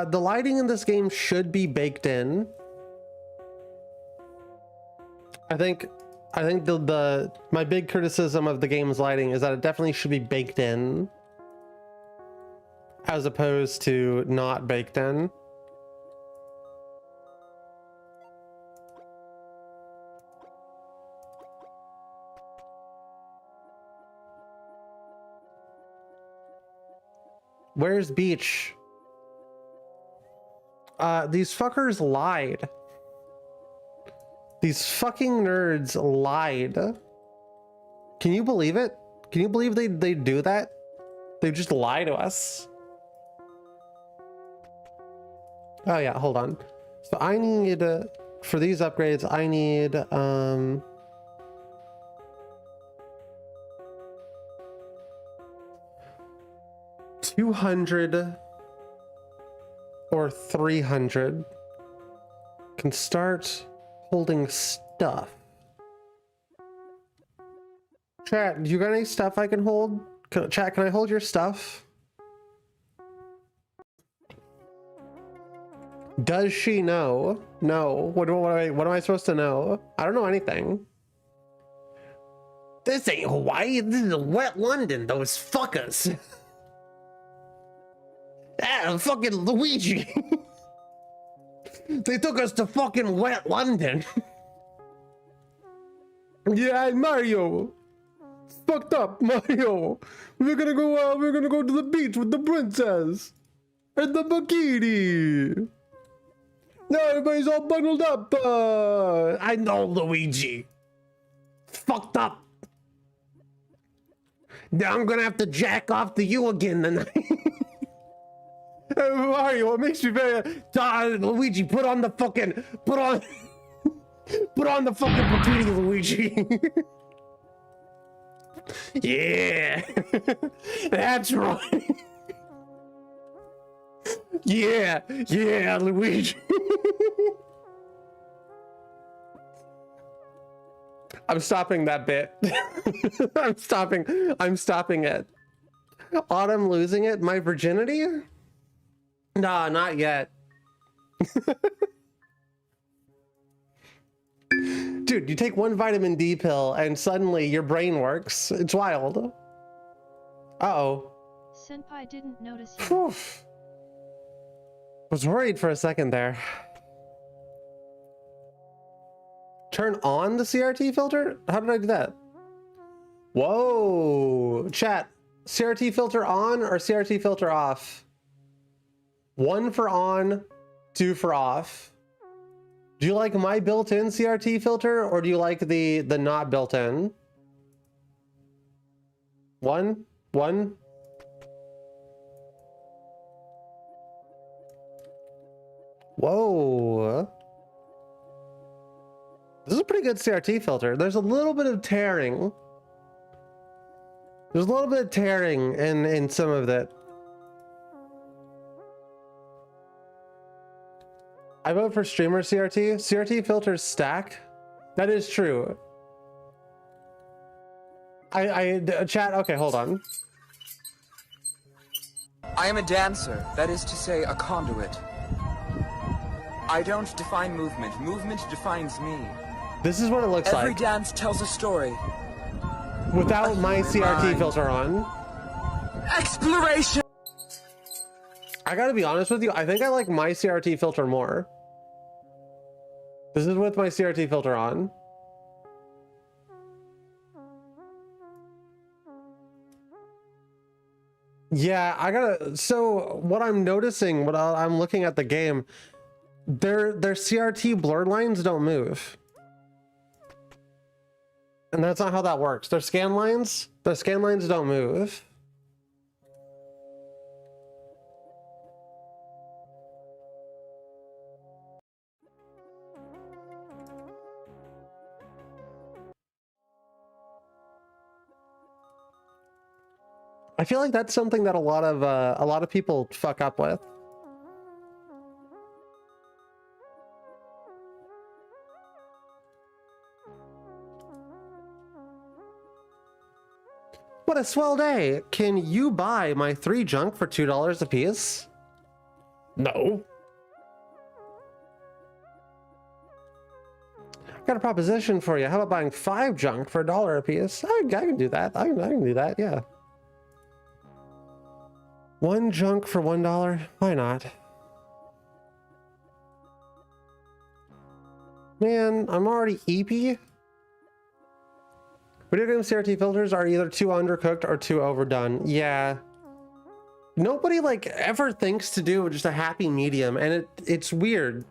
The lighting in this game should be baked in. I think my big criticism of the game's lighting is that it definitely should be baked in, as opposed to not baked in. Where's Beach? These fuckers lied. These fucking nerds lied. Can you believe it? Can you believe they do that? They just lie to us. Oh yeah, hold on. So I need, for these upgrades, I need, 200 or 300. Can start holding stuff. Chat, do you got any stuff I can hold? Chat, can I hold your stuff? Does she know? No. What am I supposed to know? I don't know anything. This ain't Hawaii. This is wet London. Those fuckers. Ah, fucking Luigi. They took us to fucking wet London. Yeah, Mario. It's fucked up, Mario. We're gonna go to the beach with the princess and the bikini. Now everybody's all bundled up. I know, Luigi. It's fucked up. Now I'm gonna have to jack off to you again tonight. Mario, it makes me very Luigi, put on the fucking bikini, Luigi. Yeah. That's right. Yeah, Luigi. I'm stopping that bit. I'm stopping it. Autumn losing it? My virginity? Nah, not yet. Dude, you take one vitamin D pill and suddenly your brain works. It's wild. Uh-oh. Senpai didn't notice you. Whew. Was worried for a second there. Turn on the CRT filter? How did I do that? Whoa. Chat, CRT filter on or CRT filter off? 1 for on, 2 for off. Do you like my built-in CRT filter or do you like the not built-in? 1. Whoa. This is a pretty good CRT filter. There's a little bit of tearing. There's a little bit of tearing in some of that. I vote for streamer CRT. CRT filters stack. That is true. Chat, okay, hold on. I am a dancer, that is to say, a conduit. I don't define movement. Movement defines me. This is what it looks like. Every dance tells a story. Without my CRT filter on. Exploration! I gotta be honest with you, I think I like my CRT filter more. This is with my CRT filter on. Yeah, I gotta, so what I'm noticing, what I'm looking at the game, their CRT blur lines don't move. And that's not how that works. Their scan lines don't move. I feel like that's something that a lot of people fuck up with. What a swell day! Can you buy my 3 junk for $2 a piece? No. Got a proposition for you. How about buying 5 junk for $1 a piece? I can do that. I can do that, yeah. 1 junk for $1? Why not? Man, I'm already EP. Video game CRT filters are either too undercooked or too overdone. Yeah. Nobody like ever thinks to do just a happy medium, and it's weird.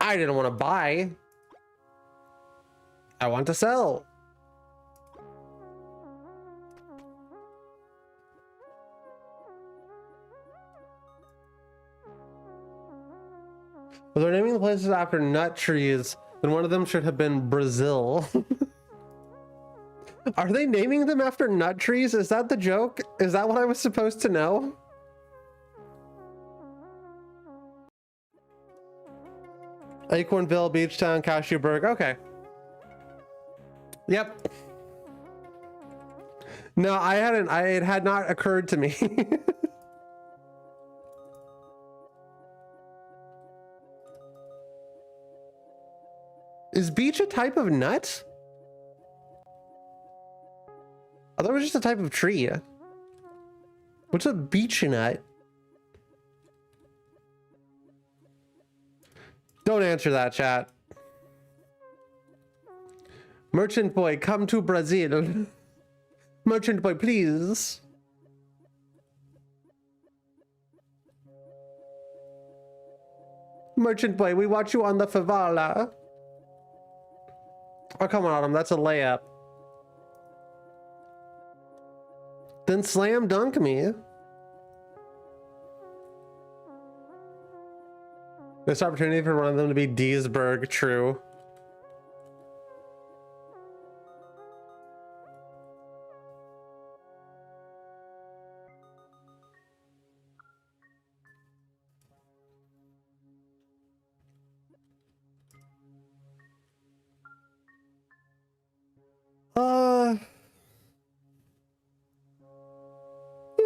I didn't want to buy. I want to sell. If they're naming the places after nut trees, then one of them should have been Brazil. Are they naming them after nut trees? Is that the joke? Is that what I was supposed to know? Acornville, Beachtown, Cashewburg. Okay. Yep. No, I hadn't. It had not occurred to me. Is beech a type of nut? I thought it was just a type of tree. What's a beech nut? Don't answer that, chat. Merchant boy, come to Brazil. Merchant boy, please. Merchant boy, we watch you on the favela. Oh, come on, Autumn, that's a layup. Then slam dunk me. This opportunity for one of them to be Deesburg, true.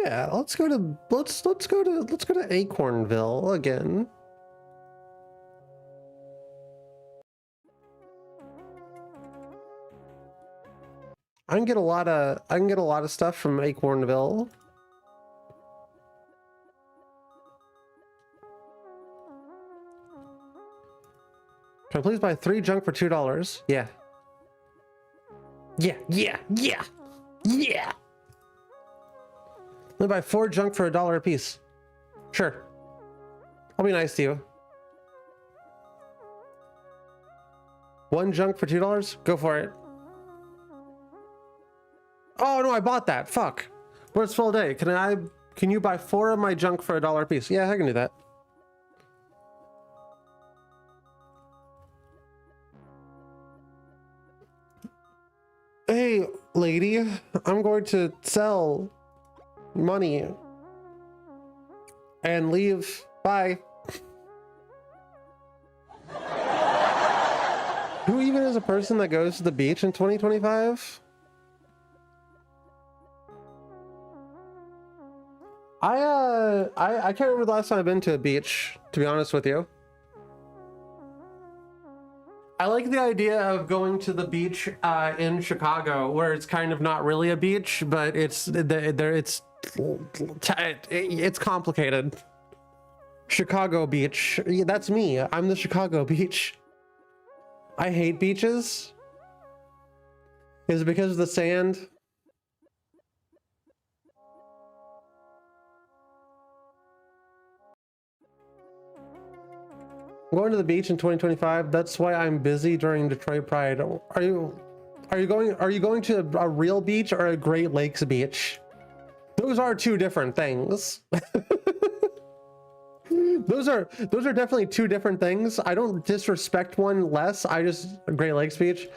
Yeah, let's go to Acornville again. I can get a lot of stuff from Acornville. Can I please buy 3 junk for $2? Yeah. Yeah. Let me buy 4 junk for $1 a piece. Sure. I'll be nice to you. 1 junk for $2? Go for it. Oh no, I bought that. Fuck. But it's full day. Can you buy 4 of my junk for $1 a piece? Yeah, I can do that. Hey, lady, I'm going to sell money and leave. Bye. Who even is a person that goes to the beach in 2025? I can't remember the last time I've been to a beach, to be honest with you. I like the idea of going to the beach in Chicago, where it's kind of not really a beach, but it's complicated. Chicago beach. Yeah, that's me. I'm the Chicago beach. I hate beaches. Is it because of the sand? I'm going to the beach in 2025. That's why I'm busy during Detroit Pride. Are you going to a real beach or a Great Lakes beach? Those are 2 different things. Those are definitely 2 different things. I don't disrespect one less. I just Great Lakes beach.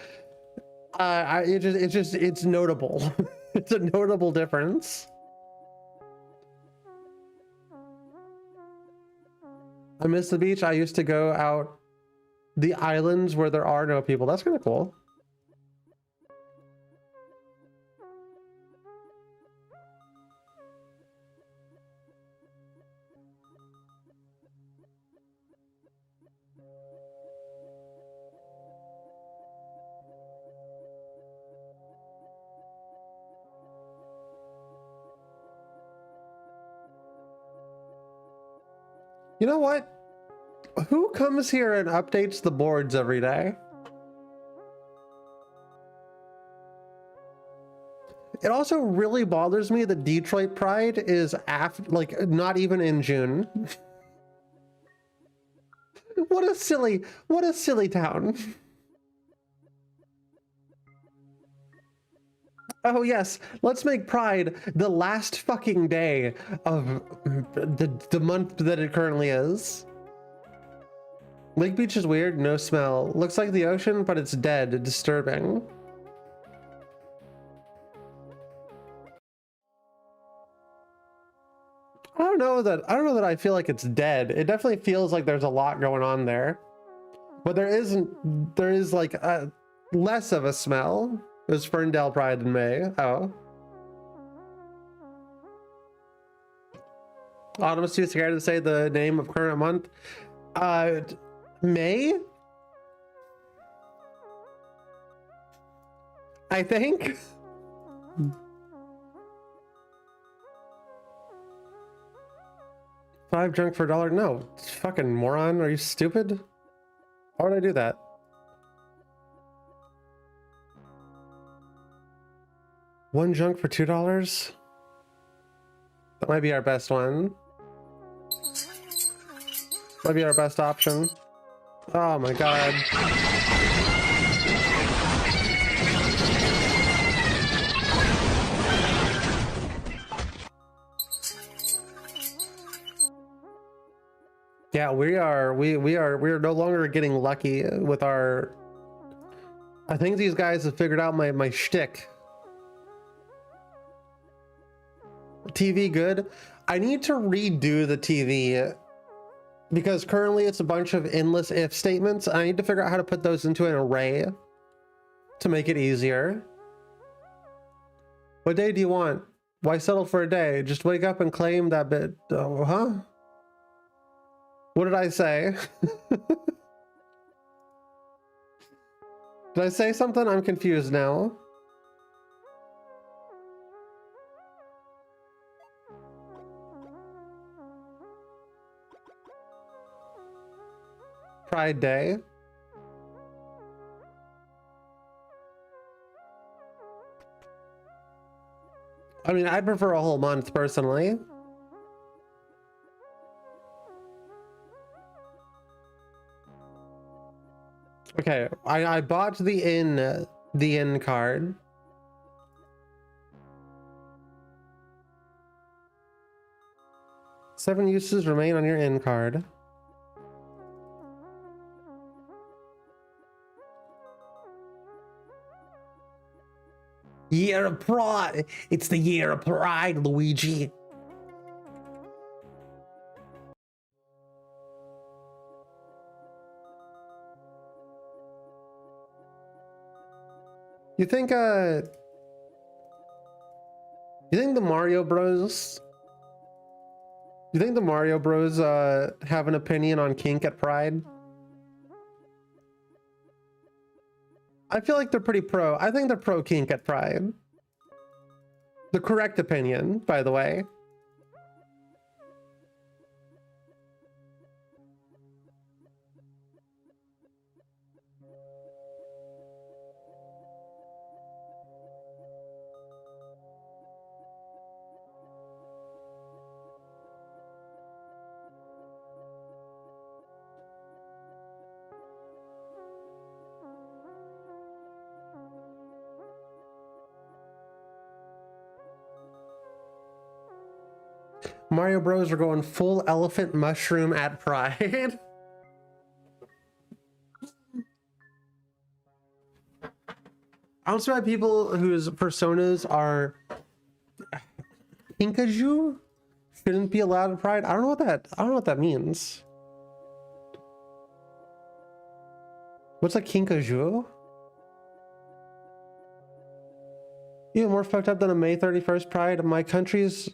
It's notable. It's a notable difference. I miss the beach. I used to go out the islands where there are no people. That's kind of cool. You know what? Who comes here and updates the boards every day? It also really bothers me that Detroit Pride is like not even in June. What a silly town. Oh yes, let's make Pride the last fucking day of the month that it currently is. Lake Beach is weird, no smell. Looks like the ocean, but it's dead, disturbing. I don't know that I feel like it's dead. It definitely feels like there's a lot going on there. But there is like a less of a smell. It was Ferndale Pride in May. Oh. Autumn is too scared to say the name of current month. May? I think. $5 drunk for $1? No, fucking moron. Are you stupid? Why would I do that? One junk for $2? That might be our best one. Might be our best option. Oh my god. Yeah, we are no longer getting lucky with our. I think these guys have figured out my shtick. TV good. I need to redo the TV because currently it's a bunch of endless if statements. I need to figure out how to put those into an array to make it easier. What day do you want? Why settle for a day? Just wake up and claim that bit. Huh? What did I say? Did I say something? I'm confused now. Pride Day. I mean, I prefer a whole month personally. Okay, I bought the in card. Seven uses remain on your in card. Year of Pride. It's the year of Pride, Luigi. You think the Mario Bros? You think the Mario Bros have an opinion on kink at Pride? I feel like they're pretty pro. I think they're pro kink at Pride. The correct opinion, by the way. Mario Bros are going full elephant mushroom at Pride. I don't see why people whose personas are Kinkajou shouldn't be allowed at Pride. I don't know what that means. What's a Kinkajou? Even more fucked up than a May 31st Pride. My county's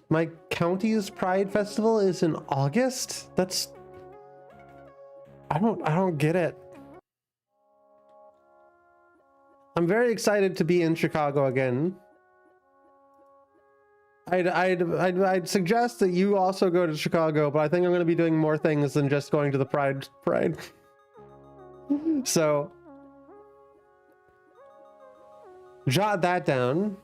Pride Festival is in August? That's... I don't get it. I'm very excited to be in Chicago again. I'd suggest that you also go to Chicago, but I think I'm going to be doing more things than just going to the Pride. So jot that down.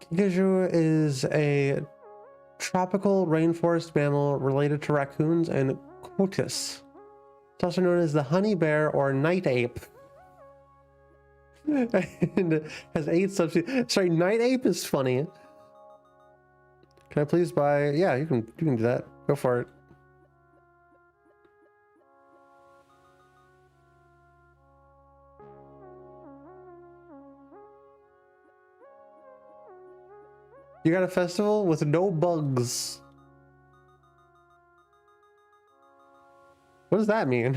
Kinkajou is a tropical rainforest mammal related to raccoons and Coatis. It's also known as the honey bear or night ape. And has 8 subspecies. Sorry, night ape is funny. Can I please buy? Yeah, you can do that. Go for it. You got a festival with no bugs. What does that mean?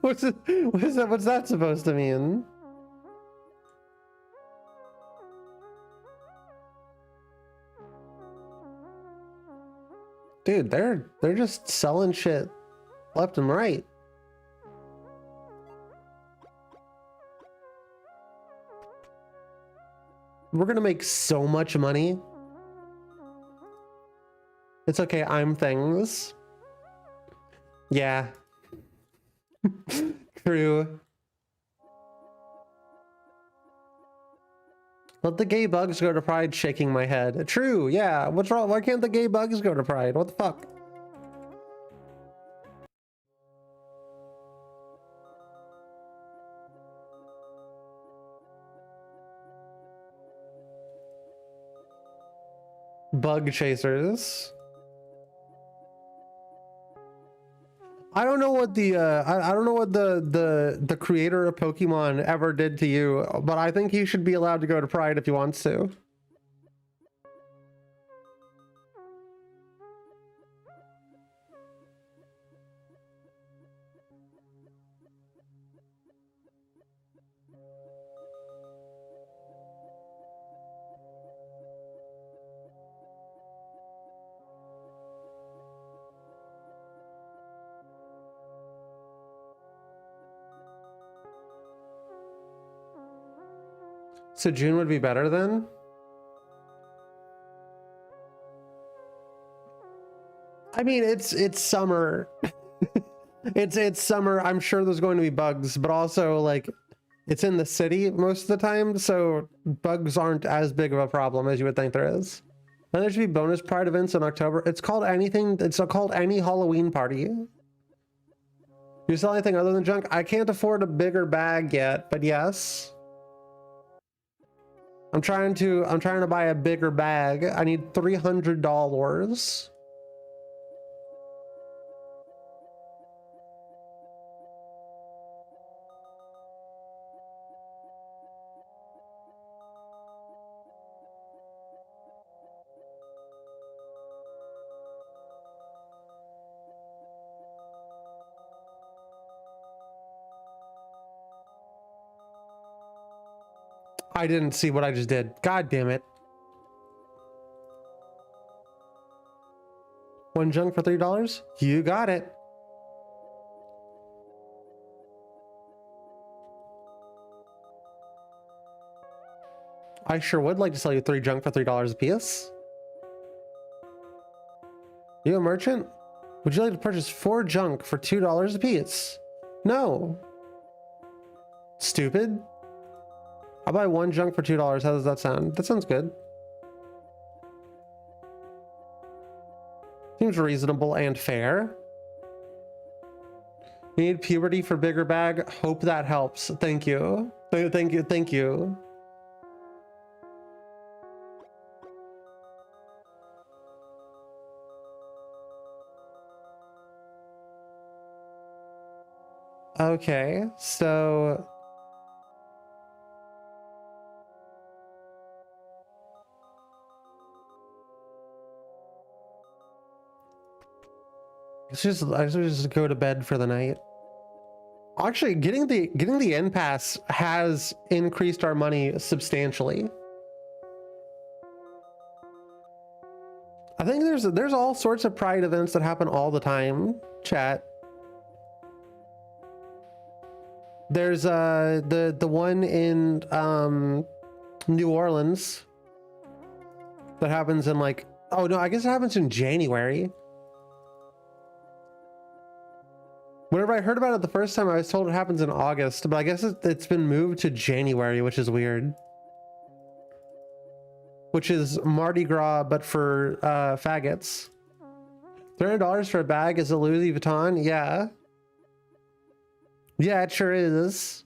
What's that supposed to mean? Dude, they're just selling shit left and right. We're gonna make so much money. It's okay, I'm things. Yeah. True. Let the gay bugs go to Pride, shaking my head. True, yeah. What's wrong? Why can't the gay bugs go to Pride? What the fuck? Bug chasers. I don't know what the I don't know what the creator of Pokemon ever did to you, but I think he should be allowed to go to Pride if he wants to. So June would be better then? I mean, it's summer. it's summer. I'm sure there's going to be bugs, but also like it's in the city most of the time, so bugs aren't as big of a problem as you would think there is. And there should be bonus Pride events in October. It's called anything. It's called any Halloween party. You sell anything other than junk? I can't afford a bigger bag yet, but yes. I'm trying to buy a bigger bag. I need $300. I didn't see what I just did. God damn it. One junk for $3? You got it. I sure would like to sell you 3 junk for $3 a piece. You a merchant? Would you like to purchase 4 junk for $2 a piece? No. Stupid. I'll buy 1 junk for $2. How does that sound? That sounds good. Seems reasonable and fair. You need puberty for bigger bag. Hope that helps. Thank you. Thank you. Thank you. Okay, so I should just go to bed for the night. Actually, getting the end pass has increased our money substantially. I think there's all sorts of Pride events that happen all the time, chat. There's the one in New Orleans That happens in like, oh no, I guess it happens in January. Whenever I heard about it the first time, I was told it happens in August, but I guess it's been moved to January, which is weird. Which is Mardi Gras, but for faggots. $300 for a bag is a Louis Vuitton? Yeah. Yeah, it sure is.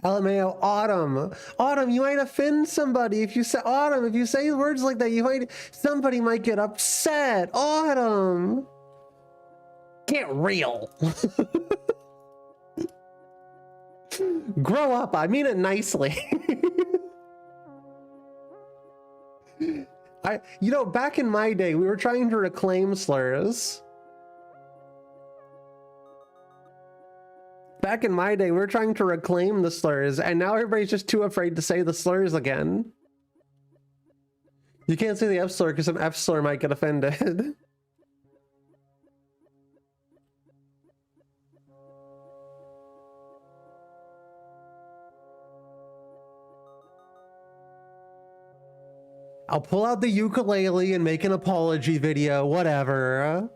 LMAO, Autumn, you might offend somebody if you say, Autumn, if you say words like that, somebody might get upset. Autumn, get real. Grow up, I mean it nicely. Back in my day, we were trying to reclaim slurs. Back in my day, we were trying to reclaim the slurs, and now everybody's just too afraid to say the slurs again. You can't say the F slur because an F slur might get offended. I'll pull out the ukulele and make an apology video, whatever.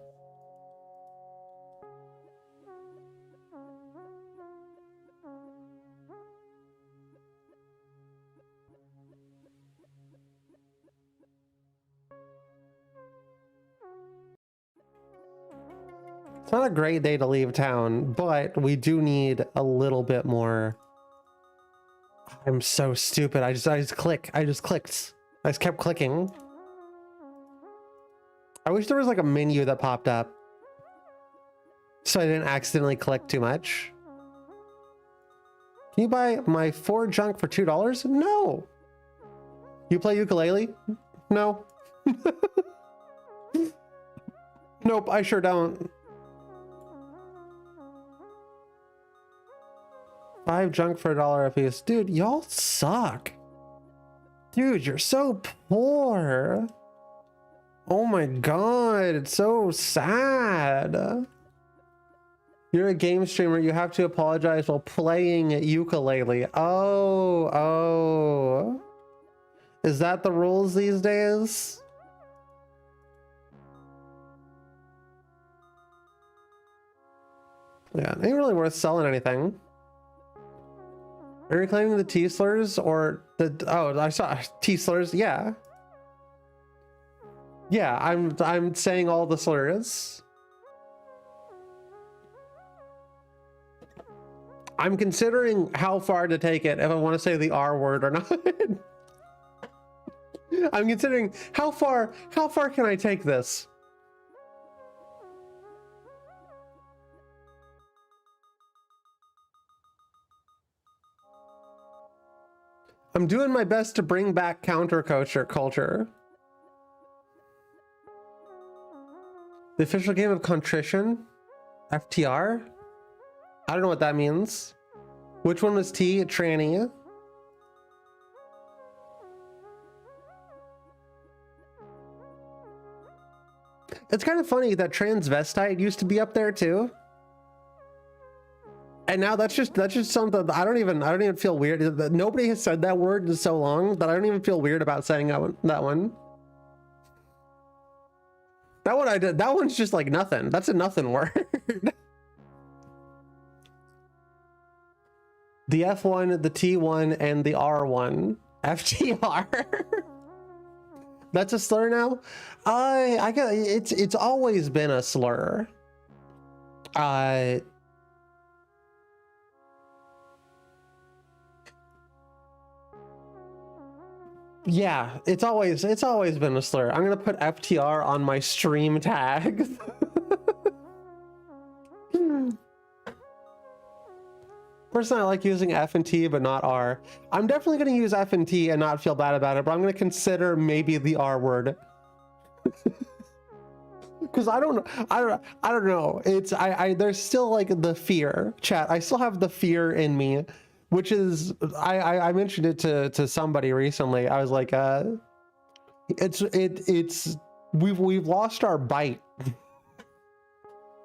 It's not a great day to leave town, but we do need a little bit more. I'm so stupid. I just clicked. I just kept clicking. I wish there was like a menu that popped up so I didn't accidentally click too much. Can you buy my 4 junk for $2? No. You play ukulele? No. Nope, I sure don't. 5 junk for $1 a piece. Dude, y'all suck. Dude, you're so poor. Oh my god, it's so sad. You're a game streamer, you have to apologize while playing ukulele. Oh. Is that the rules these days? Yeah, it ain't really worth selling anything. Are you reclaiming the T slurs or the, oh, I saw T slurs, yeah. Yeah, I'm saying all the slurs. I'm considering how far to take it if I want to say the R word or not. I'm considering how far can I take this? I'm doing my best to bring back counterculture. The official game of contrition? FTR? I don't know what that means. Which one was T? Tranny? It's kind of funny that transvestite used to be up there too. And now that's just something that I don't even feel weird. Nobody has said that word in so long that I don't even feel weird about saying that one. That one I did. That one's just like nothing. That's a nothing word. The F1, the T1, and the R1. FTR. That's a slur now? I got it's always been a slur. Yeah, it's always been a slur. I'm gonna put FTR on my stream tag. Personally, I like using F and T, but not R. I'm definitely gonna use F and T and not feel bad about it, but I'm gonna consider maybe the R word. Because I don't know. It's there's still like the fear, chat. I still have the fear in me, which is I mentioned it to somebody recently. I was like, we've lost our bite.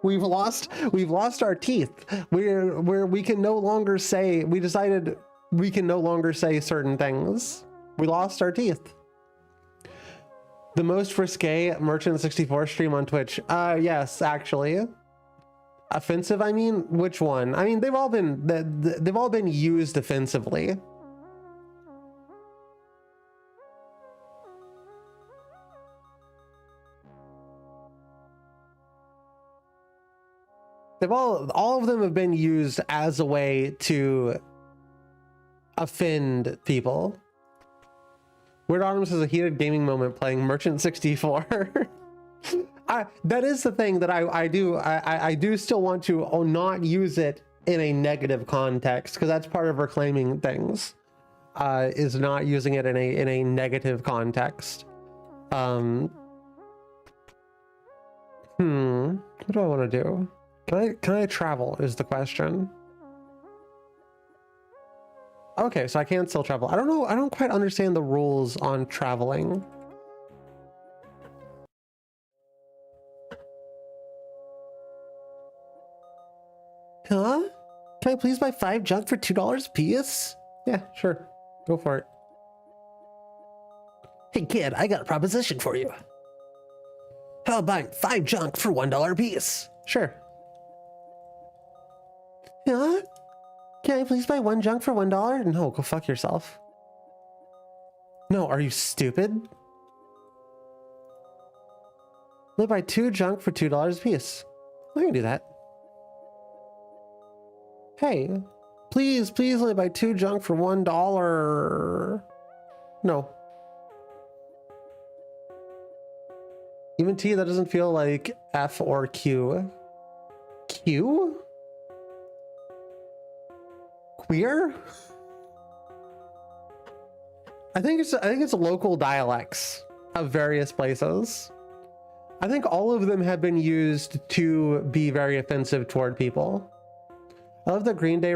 we've lost our teeth. We can no longer say, we decided we can no longer say certain things. We lost our teeth. The most risque Merchant 64 stream on Twitch. Yes, actually. Offensive, I mean, which one? I mean, they've all been used offensively. All of them have been used as a way to offend people. Weird Autumn says a heated gaming moment playing Merchant 64. That is the thing that I do still want to not use it in a negative context, because that's part of reclaiming things, is not using it in a negative context. What do I want to do? Can I travel is the question. Okay, so I can still travel. I don't know. I don't quite understand the rules on traveling. Huh? Can I please buy 5 junk for $2 a piece? Yeah, sure. Go for it. Hey kid, I got a proposition for you. How about buying 5 junk for $1 a piece? Sure. Huh? Can I please buy 1 junk for $1? No, go fuck yourself. No, are you stupid? Let me buy 2 junk for $2 a piece. I can do that. Hey, please let me buy 2 junk for $1. No. Even T, that doesn't feel like F or Q. Q? Queer? I think it's local dialects of various places. I think all of them have been used to be very offensive toward people. I love that Green Day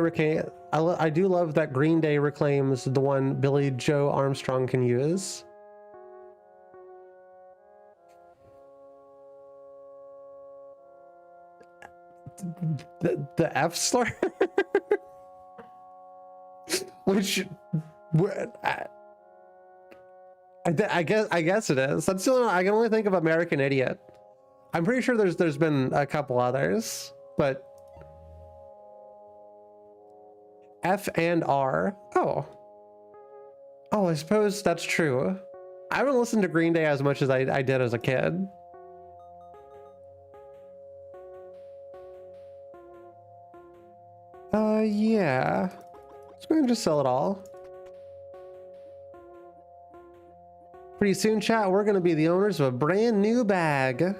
I do love that Green Day reclaims the one Billy Joe Armstrong can use. The F slur? Which I guess it is. That's still, I can only think of American Idiot. I'm pretty sure there's been a couple others, but F and R. Oh, I suppose that's true. I haven't listened to Green Day as much as I did as a kid. Yeah. Let's go ahead and just sell it all. Pretty soon, chat, we're going to be the owners of a brand new bag.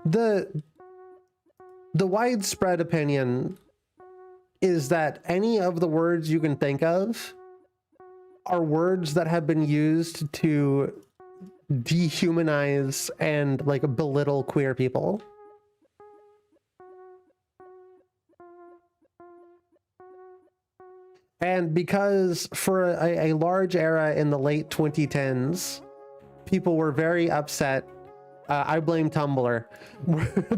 The widespread opinion is that any of the words you can think of are words that have been used to dehumanize and like belittle queer people. And because for a large era in the late 2010s, people were very upset. I blame Tumblr.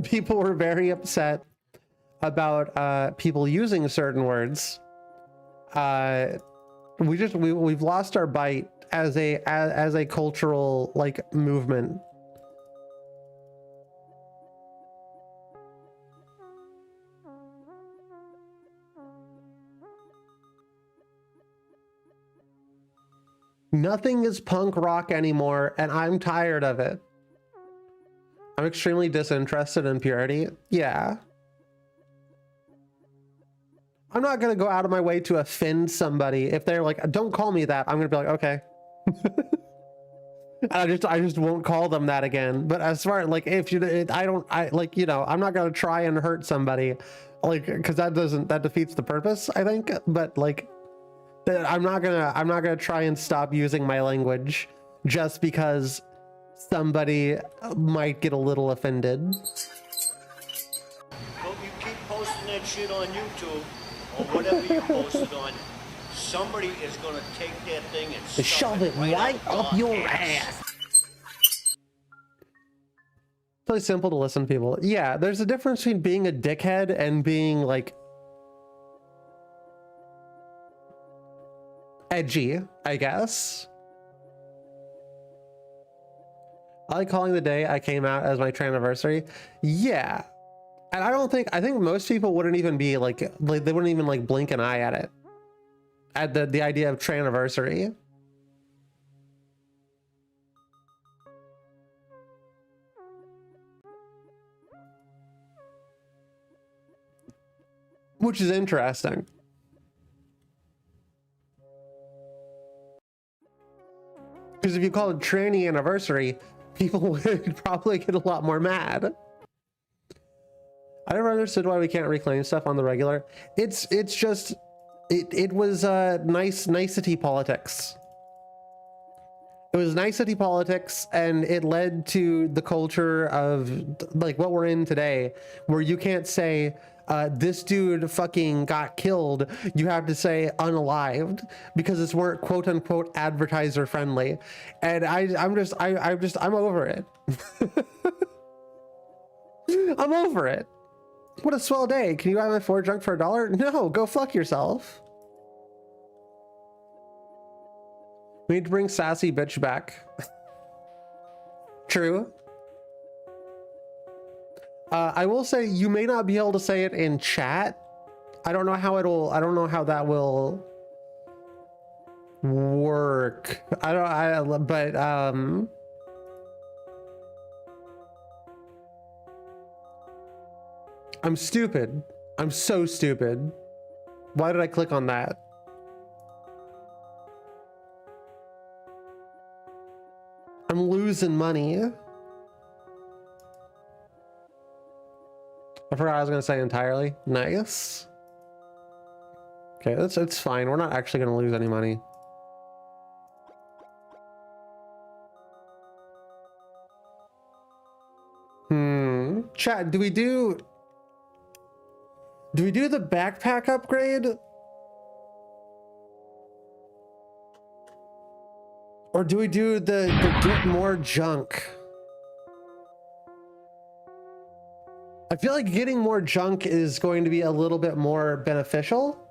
People were very upset about people using certain words. We've lost our bite as a cultural like movement. Nothing is punk rock anymore, and I'm tired of it. I'm extremely disinterested in purity. Yeah. I'm not gonna go out of my way to offend somebody. If they're like, don't call me that, I'm gonna be like, okay. I just won't call them that again. But as far like if you, like, you know, I'm not gonna try and hurt somebody, like, because that defeats the purpose, I think. But like, I'm not gonna try and stop using my language just because somebody might get a little offended. Hope you keep posting that shit on YouTube or whatever you post it on. somebody is going to take that thing and Shove it right up your ass. Really simple to listen to people. Yeah, there's a difference between being a dickhead and being like edgy, I guess. I like calling the day I came out as my anniversary. Yeah. And I think most people wouldn't even be like they wouldn't even like blink an eye at it. At the idea of anniversary. Which is interesting. Because if you call it tranny anniversary, people would probably get a lot more mad. I never understood why we can't reclaim stuff on the regular. It's just it was nicety politics. It was nicety politics, and it led to the culture of like what we're in today, where you can't say this dude fucking got killed. You have to say unalived because it's more quote unquote advertiser friendly. And I'm over it. I'm over it. What a swell day. Can you buy my Ford junk for $1? No, go fuck yourself. We need to bring sassy bitch back. True. I will say you may not be able to say it in chat. I don't know how that will work. But I'm stupid. I'm so stupid. Why did I click on that? I'm losing money. I forgot what I was gonna say entirely. Nice. Okay, it's fine. We're not actually gonna lose any money. Chat, do we do the backpack upgrade? Or do we do the get more junk? I feel like getting more junk is going to be a little bit more beneficial.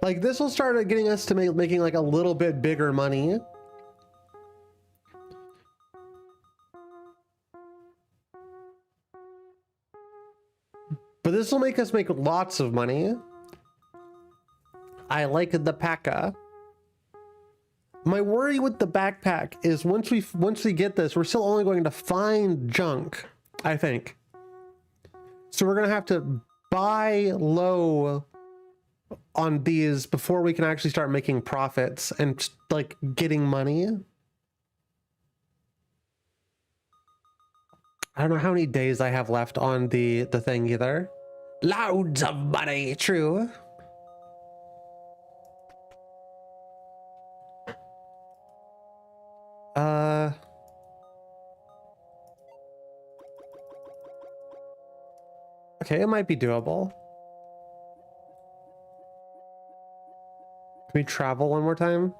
Like this will start getting us to making like a little bit bigger money. But this will make us make lots of money. I like the P.A.K.A. My worry with the backpack is once we get this, we're still only going to find junk, I think. So we're gonna have to buy low on these before we can actually start making profits and like getting money. I don't know how many days I have left on the thing either. Loads of money, true. Okay, it might be doable. Can we travel one more time?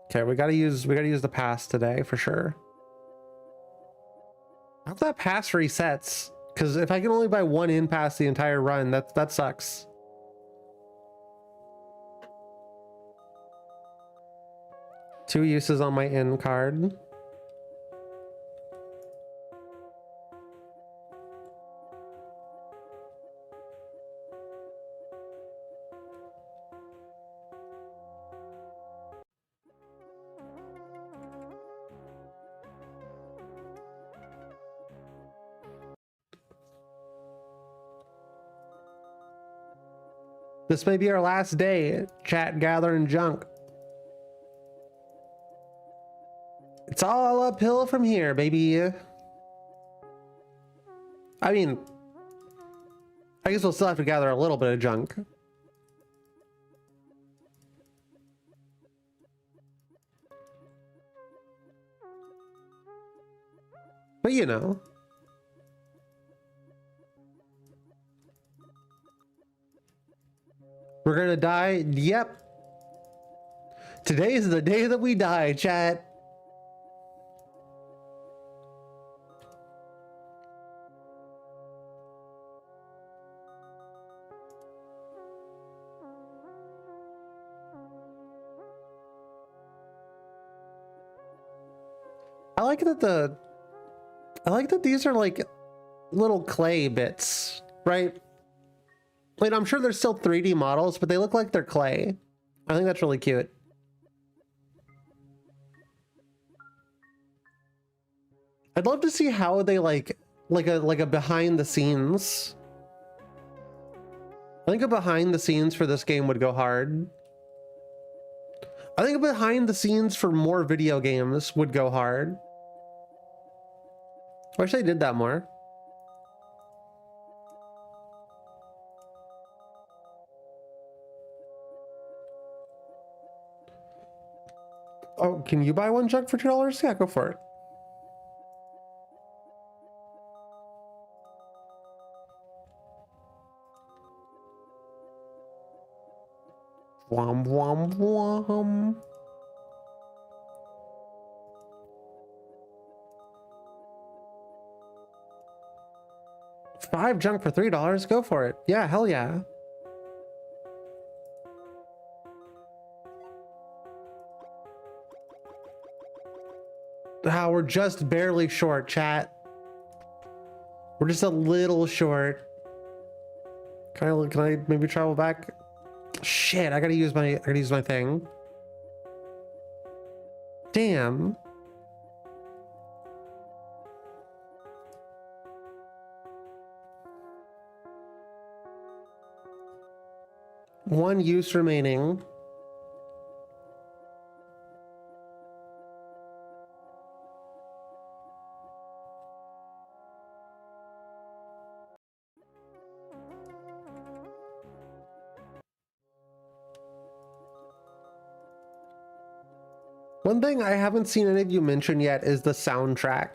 Okay, we gotta use the pass today for sure. I hope that pass resets, because if I can only buy one in pass the entire run, that sucks. Two uses on my in card. This may be our last day, chat gathering junk. It's all uphill from here, baby. I mean, I guess we'll still have to gather a little bit of junk. But you know. We're gonna die? Yep. Today is the day that we die, chat. I like that these are like little clay bits, right? Wait, I'm sure they're still 3D models, but they look like they're clay. I think that's really cute. I'd love to see how they like a behind the scenes. I think a behind the scenes for this game would go hard. I think a behind the scenes for more video games would go hard. I wish they did that more. Oh, can you buy one jug for $2? Yeah, go for it. Wham, wham, wham. $5 junk for $3. Go for it. Yeah, hell yeah. We're just barely short, chat. We're just a little short. Can I maybe travel back? Shit, I gotta use my thing. Damn. One use remaining. One thing I haven't seen any of you mention yet is the soundtrack.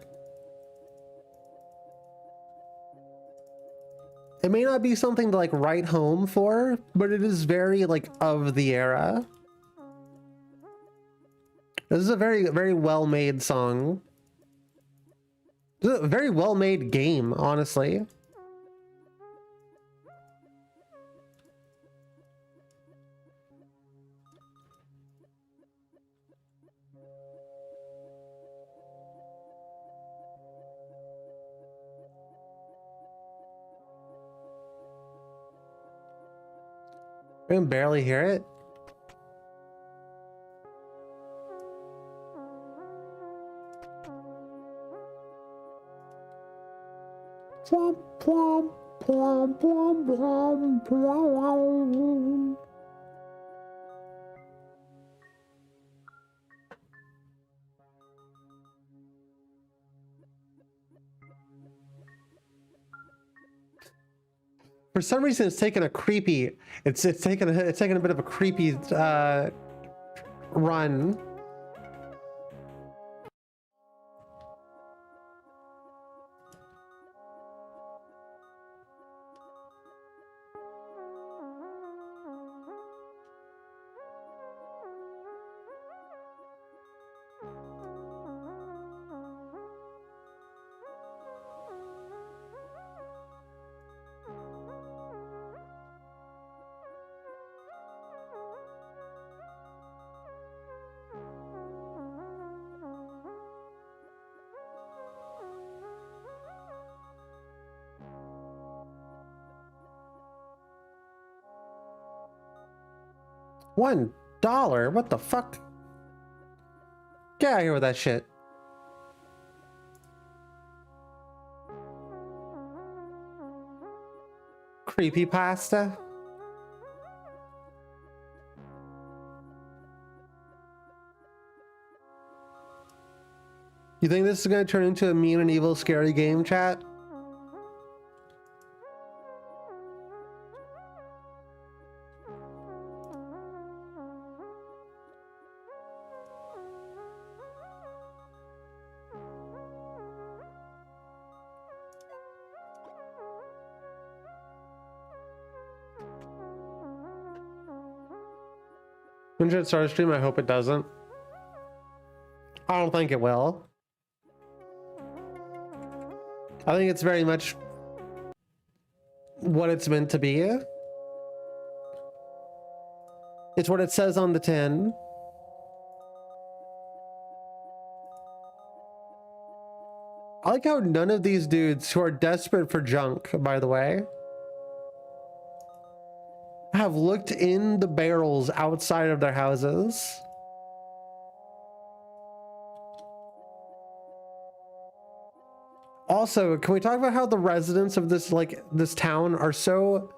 It may not be something to like write home for, but it is very like of the era. This is a very, very well-made song. This is a very well-made game, honestly. I can barely hear it. Plum, plum, plum, plum, plum, plum. For some reason, it's taken a creepy. It's taken a bit of a creepy run. $1? What the fuck? Get out of here with that shit. Creepypasta. You think this is going to turn into a mean and evil scary game, chat? When should it start a stream? I hope it doesn't. I don't think it will. I think it's very much what it's meant to be. It's what it says on the tin. I like how none of these dudes who are desperate for junk, by the way, have looked in the barrels outside of their houses. Also, can we talk about how the residents of this town are so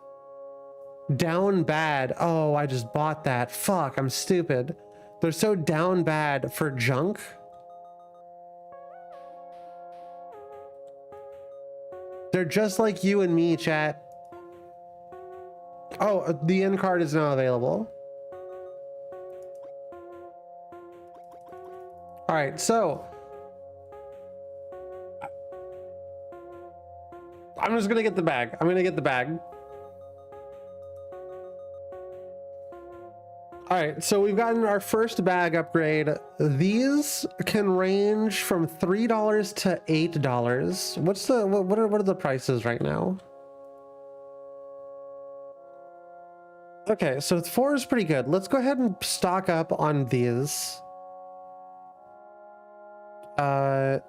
down bad? Oh, I just bought that. Fuck, I'm stupid. They're so down bad for junk. They're just like you and me, chat. Oh, the end card is now available. All right, so I'm just gonna get the bag. I'm gonna get the bag. All right, so we've gotten our first bag upgrade. These can range from $3 to $8. What are the prices right now? Okay, so 4 is pretty good. Let's go ahead and stock up on these. Buy.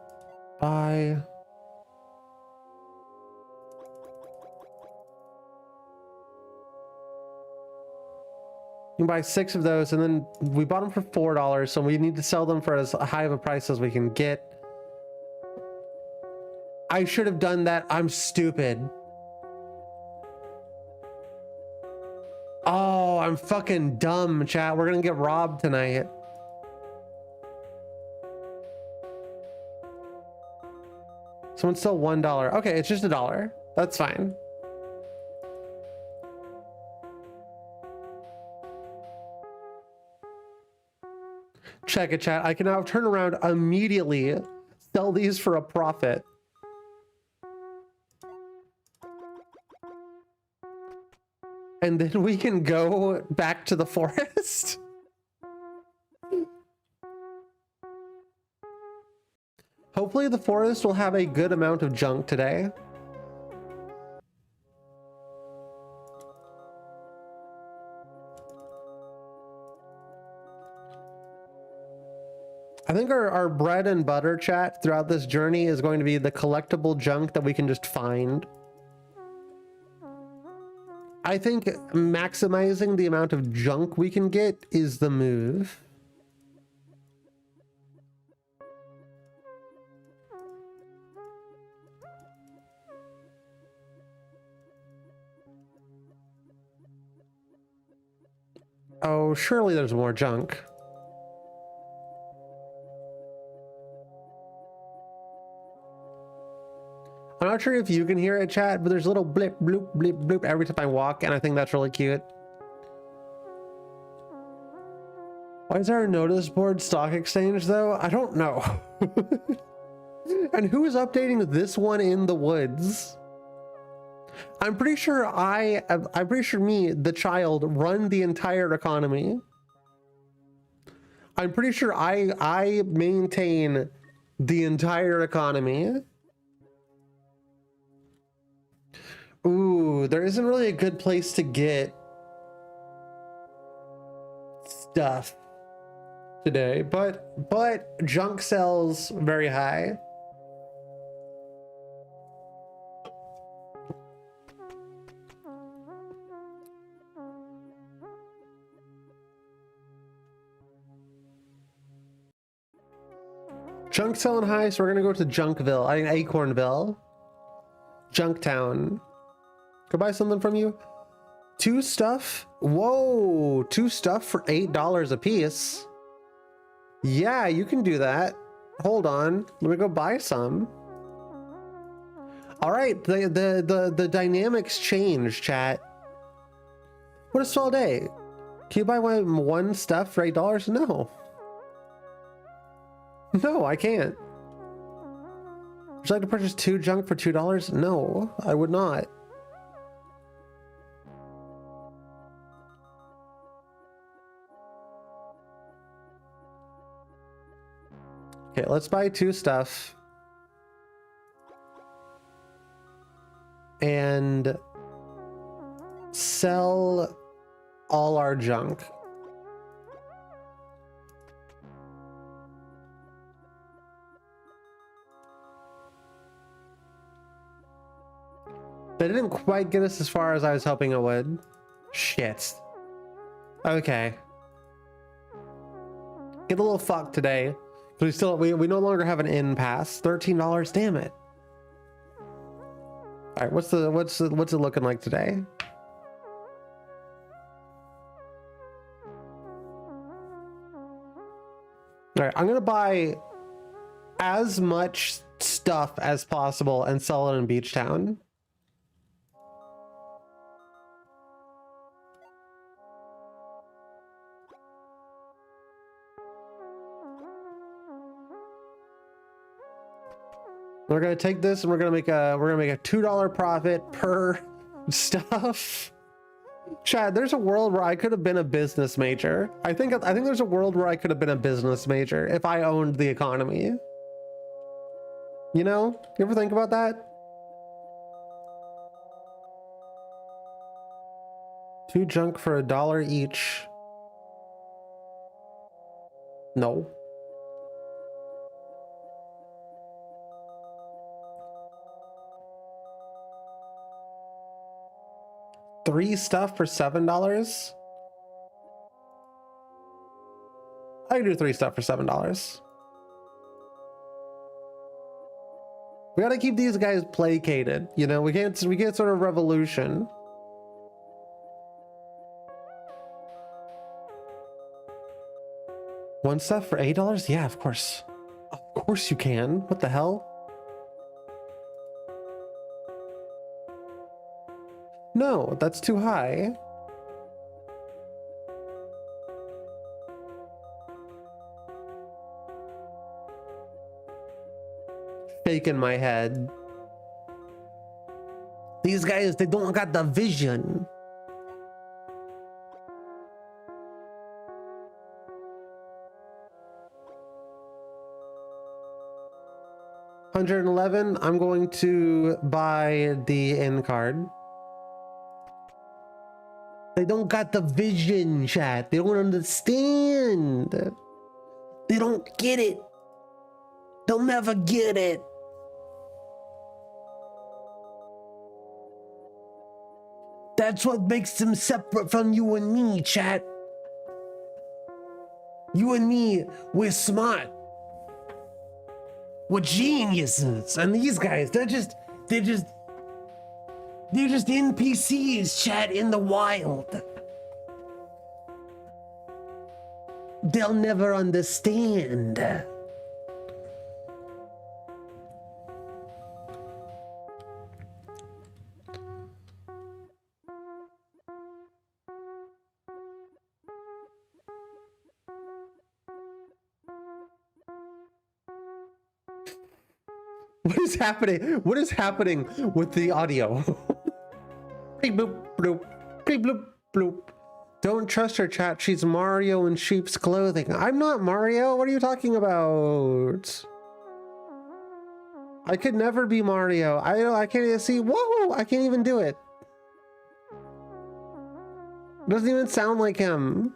You can buy 6 of those, and then we bought them for $4, so we need to sell them for as high of a price as we can get. I should have done that. I'm stupid. Oh, I'm fucking dumb, chat. We're gonna get robbed tonight. Someone's still $1. Okay, it's just $1. That's fine. Check it, chat. I can now turn around immediately, sell these for a profit. And then we can go back to the forest. Hopefully the forest will have a good amount of junk today. I think our bread and butter, chat, throughout this journey is going to be the collectible junk that we can just find. I think maximizing the amount of junk we can get is the move. Oh, surely there's more junk. I'm not sure if you can hear it, chat, but there's a little blip, bloop, blip, bloop every time I walk, and I think that's really cute. Why is there a notice board stock exchange, though? I don't know. And who is updating this one in the woods? I'm pretty sure me, the child, run the entire economy. I'm pretty sure I maintain the entire economy. Ooh, there isn't really a good place to get stuff today, but junk sells very high. Junk selling high, so we're gonna go to Junkville, Acornville, Junktown. Go buy something from you. 2 stuff. Whoa, 2 stuff for $8 a piece. Yeah, you can do that. Hold on, let me go buy some. All right, the dynamics change, chat. What a swell day. Can you buy one stuff for $8? No. No, I can't. Would you like to purchase 2 junk for $2? No, I would not. Okay, let's buy 2 stuff. And sell all our junk. They didn't quite get us as far as I was hoping it would. Shit. Okay. Get a little fucked today. We no longer have an in pass. $13, damn it. All right, what's it looking like today? All right, I'm gonna buy as much stuff as possible and sell it in Beach Town. We're gonna take this and we're gonna make a $2 profit per stuff. Chad, there's a world where I could have been a business major. I think there's a world where I could have been a business major if I owned the economy. You know? You ever think about that? 2 junk for $1 each. No. $3 stuff for $7? I can do 3 stuff for $7. We gotta keep these guys placated, you know. We can't sort of revolution. One stuff for $8? Yeah, of course. Of course you can. What the hell? No, that's too high. Fake in my head. These guys, they don't got the vision. $111. I'm going to buy the end card. They don't got the vision, chat. They don't understand. They don't get it. They'll never get it. That's what makes them separate from you and me, chat. You and me, we're smart. We're geniuses. And these guys, they're just NPCs, chat, in the wild. They'll never understand. What is happening? What is happening with the audio? Beep bloop bloop. Beep bloop bloop. Don't trust her, chat. She's Mario in sheep's clothing. I'm not Mario. What are you talking about? I could never be Mario. I can't even see. Whoa! I can't even do it. Doesn't even sound like him.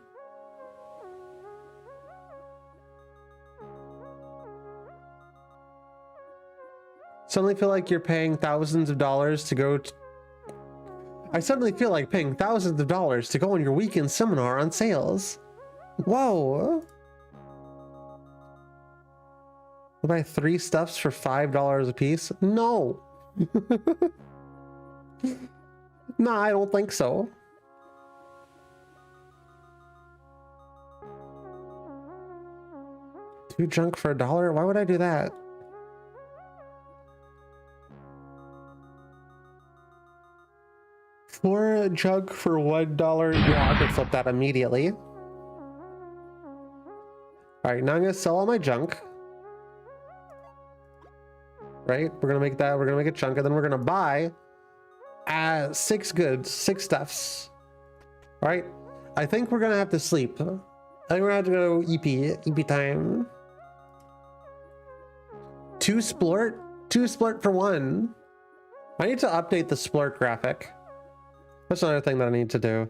Suddenly feel like you're paying thousands of dollars to go I suddenly feel like paying thousands of dollars to go on your weekend seminar on sales. Whoa. I'll buy 3 stuffs for $5 a piece? No. No, I don't think so. $2 junk for $1? Why would I do that? $4 junk for $1. Yeah, I could flip that immediately. All right, now I'm gonna sell all my junk. Right, we're gonna make a chunk, and then we're gonna buy 6 goods, 6 stuffs. All right, I think we're gonna have to sleep. I think we're gonna have to go EP time. Two splurt for one. I need to update the splurt graphic. That's another thing that I need to do.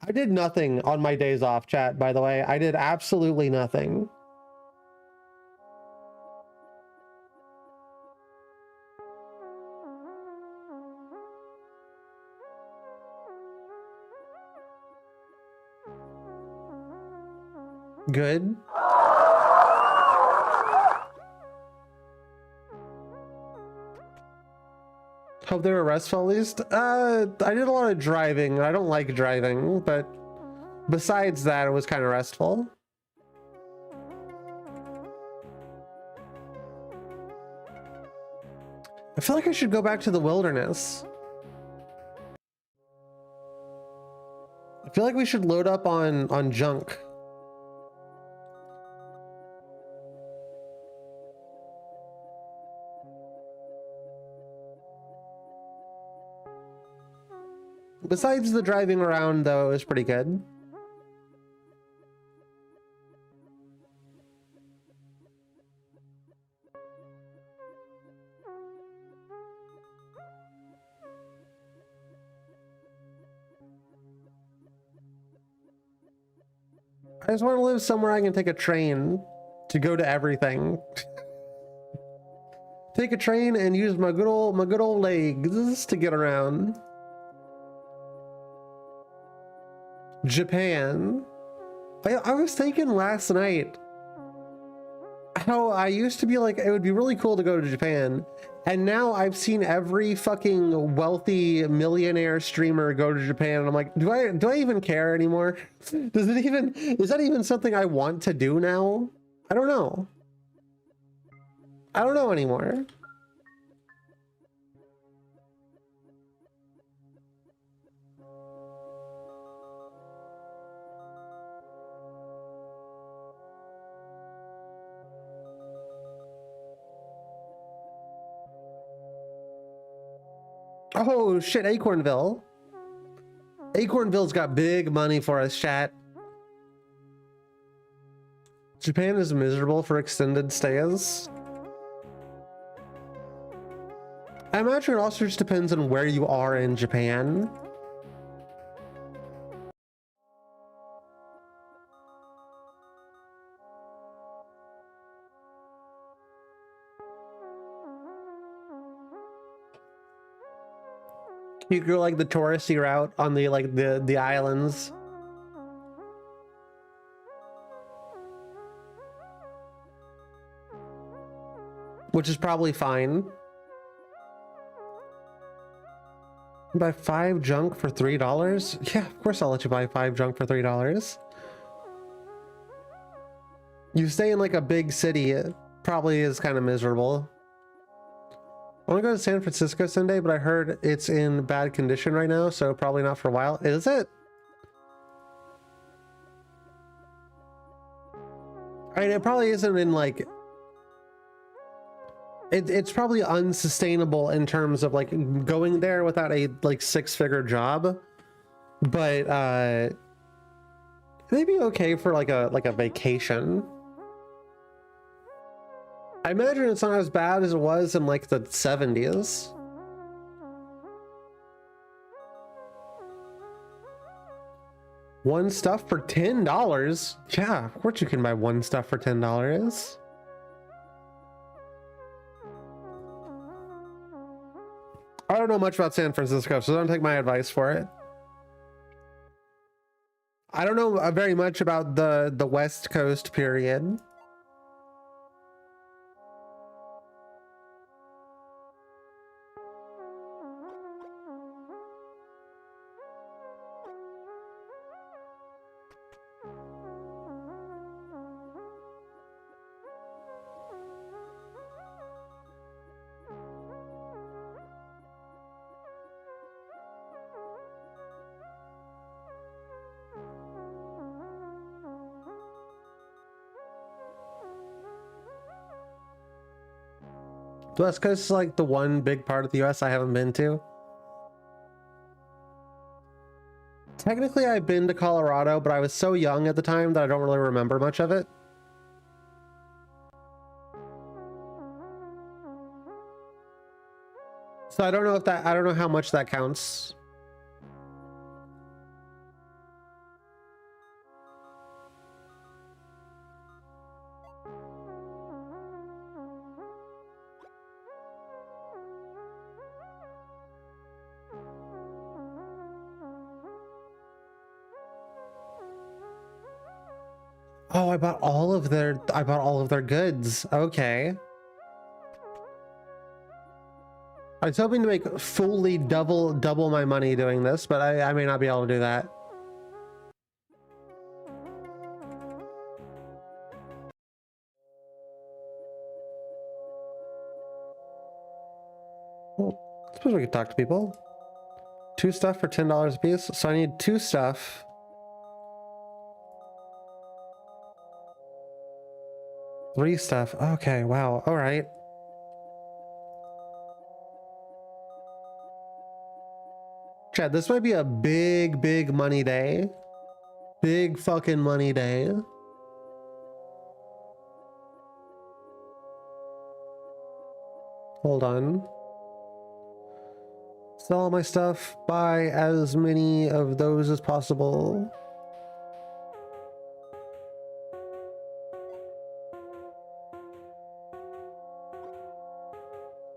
I did nothing on my days off, chat, by the way. I did absolutely nothing. Good. Hope they were restful at least. I did a lot of driving. I don't like driving, but besides that, it was kind of restful. I feel like I should go back to the wilderness. I feel like we should load up on junk. Besides the driving around, though, it was pretty good. I just want to live somewhere I can take a train to go to everything. Take a train and use my good old legs to get around. Japan. I was thinking last night how I used to be like, it would be really cool to go to Japan, and now I've seen every fucking wealthy millionaire streamer go to Japan, and I'm like, do I even care anymore? Is that even something I want to do now? I don't know. I don't know anymore. Oh shit, Acornville. Acornville's got big money for us, chat. Japan is miserable for extended stays. I imagine it also just depends on where you are in Japan. You go like the touristy route on the the islands. Which is probably fine. Buy 5 junk for $3? Yeah, of course I'll let you buy 5 junk for $3. You stay in like a big city, it probably is kind of miserable. I want to go to San Francisco someday, but I heard it's in bad condition right now, so probably not for a while. Is it? I mean, it probably isn't in like... It's probably unsustainable in terms of like going there without a like 6-figure job, but maybe okay for like a vacation. I imagine it's not as bad as it was in like the 70s. One stuff for $10? Yeah, of course you can buy one stuff for $10. I don't know much about San Francisco, so don't take my advice for it. I don't know very much about the West Coast period. The West Coast is like the one big part of the US I haven't been to. Technically, I've been to Colorado, but I was so young at the time that I don't really remember much of it. So I don't know if that, I don't know how much that counts. Oh, I bought all of their goods. Okay. I was hoping to make fully double my money doing this, but I may not be able to do that. Well, I suppose we could talk to people. 2 stuff for $10 a piece. So I need 2 stuff. Three stuff. Okay, wow. All right. Chad, this might be a big money day. Big fucking money day. Hold on. Sell all my stuff. Buy as many of those as possible.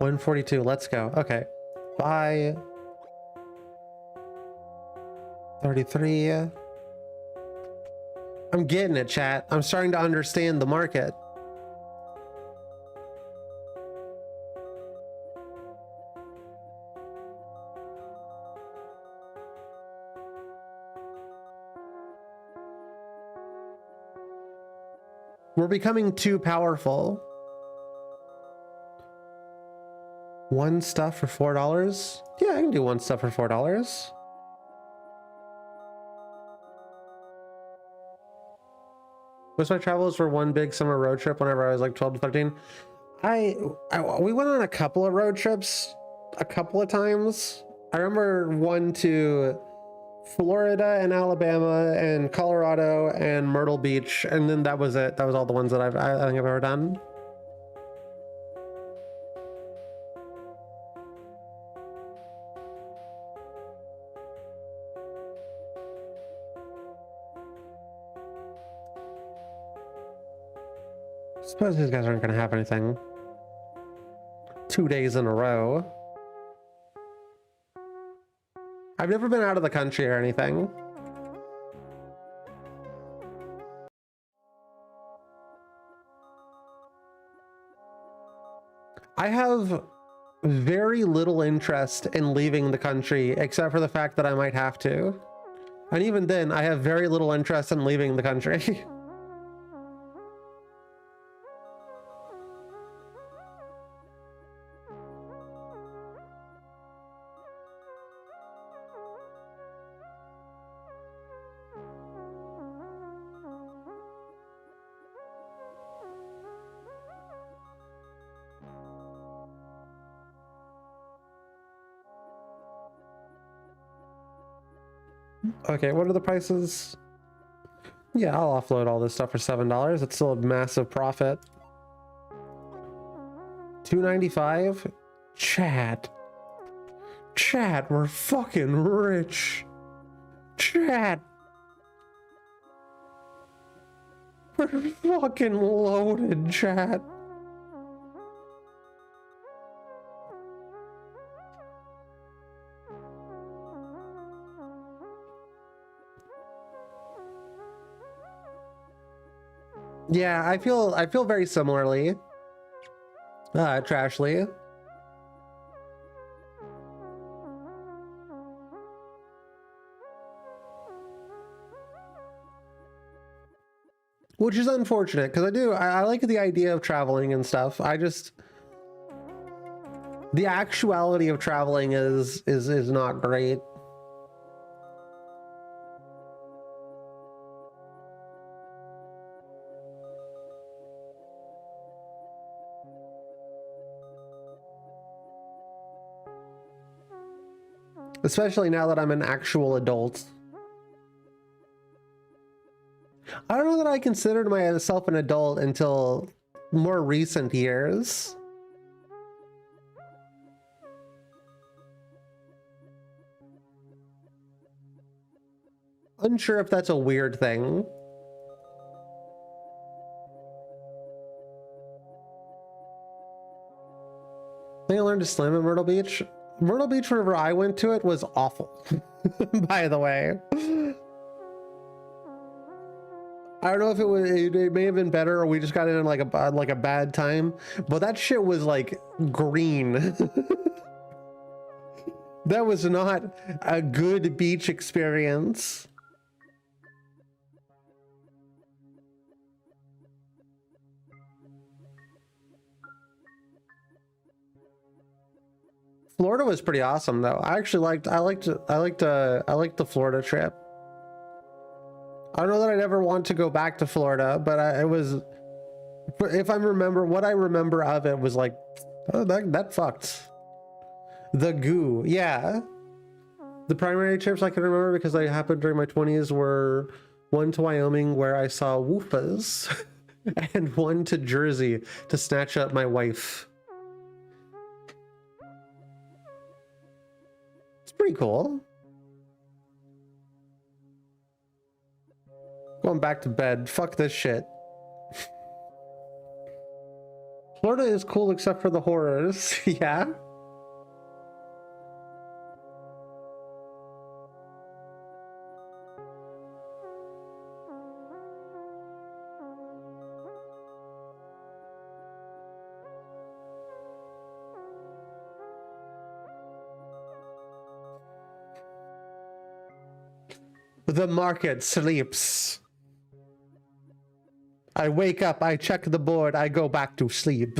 $142. Let's go. Okay. Buy 33. I'm getting it, chat. I'm starting to understand the market. We're becoming too powerful. 1 stuff for $4? Yeah, I can do 1 stuff for $4. Most of my travels were one big summer road trip whenever I was like 12 to 13. We went on a couple of road trips a couple of times. I remember one to Florida and Alabama and Colorado and Myrtle Beach, and then that was it. That was all the ones that I think I've ever done. Suppose these guys aren't going to have anything 2 days in a row. I've never been out of the country or anything. I have very little interest in leaving the country, except for the fact that I might have to. And even then, I have very little interest in leaving the country. Okay, what are the prices? Yeah, I'll offload all this stuff for $7. It's still a massive profit. $2.95? Chat, we're fucking rich. Chat, we're fucking loaded, chat. Yeah, I feel very similarly. Trashly. Which is unfortunate, because I like the idea of traveling and stuff. The actuality of traveling is not great. Especially now that I'm an actual adult. I don't know that I considered myself an adult until more recent years. Unsure if that's a weird thing. I think I learned to swim at Myrtle Beach. Myrtle Beach, whenever I went to it, was awful. By the way. I don't know if it may have been better or we just got in like a bad time, but that shit was like green. That was not a good beach experience. Florida was pretty awesome though. I liked the Florida trip. I don't know that I'd ever want to go back to Florida, but if I remember what I remember of it was like, oh, that fucked. The goo, yeah. The primary trips I can remember because they happened during my 20s were one to Wyoming where I saw woofas and one to Jersey to snatch up my wife. It's pretty cool. Going back to bed. Fuck this shit. Florida is cool except for the horrors. Yeah. The market sleeps. I wake up, I check the board, I go back to sleep.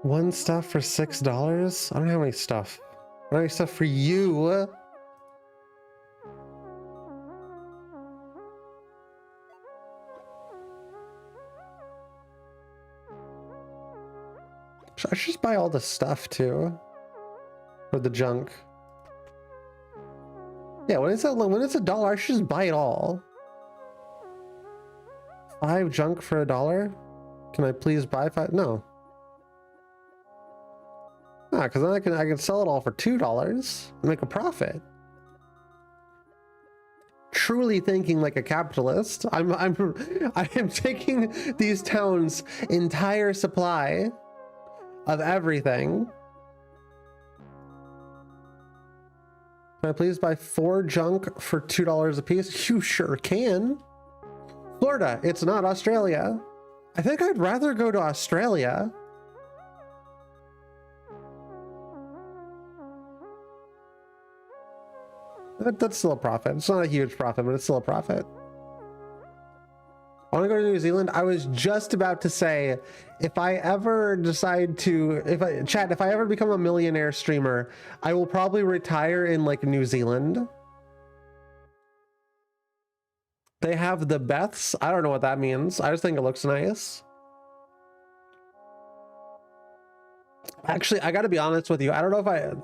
One stuff for $6? I don't have any stuff. I don't have any stuff for you. I should just buy all the stuff too, or the junk. Yeah, when it's $1, I should just buy it all. 5 junk for $1? Can I please buy 5? No. Ah, because then I can sell it all for $2 and make a profit. Truly thinking like a capitalist. I am taking these towns' entire supply of everything. Can I please buy 4 junk for $2 a piece? You sure can. Florida, it's not Australia. I think I'd rather go to Australia. That's still a profit. It's not a huge profit, but it's still a profit. I want to go to New Zealand. I was just about to say, if I ever decide to, if I ever become a millionaire streamer, I will probably retire in like New Zealand. They have the Beths. I don't know what that means. I just think it looks nice. Actually, I got to be honest with you. I don't know if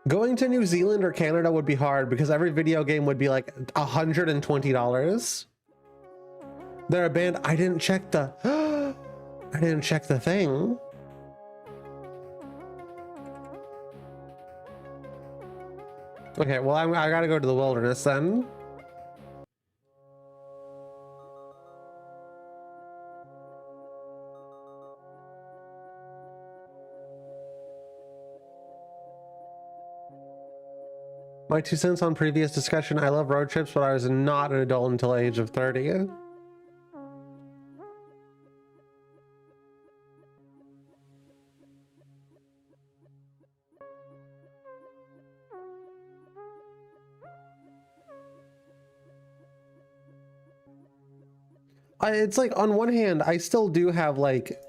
going to New Zealand or Canada would be hard because every video game would be like $120. They're a band. I didn't check the I didn't check the thing. Okay, well I gotta go to the wilderness then. My 2 cents on previous discussion. I love road trips, but I was not an adult until the age of 30. It's like, on one hand, I still do have like,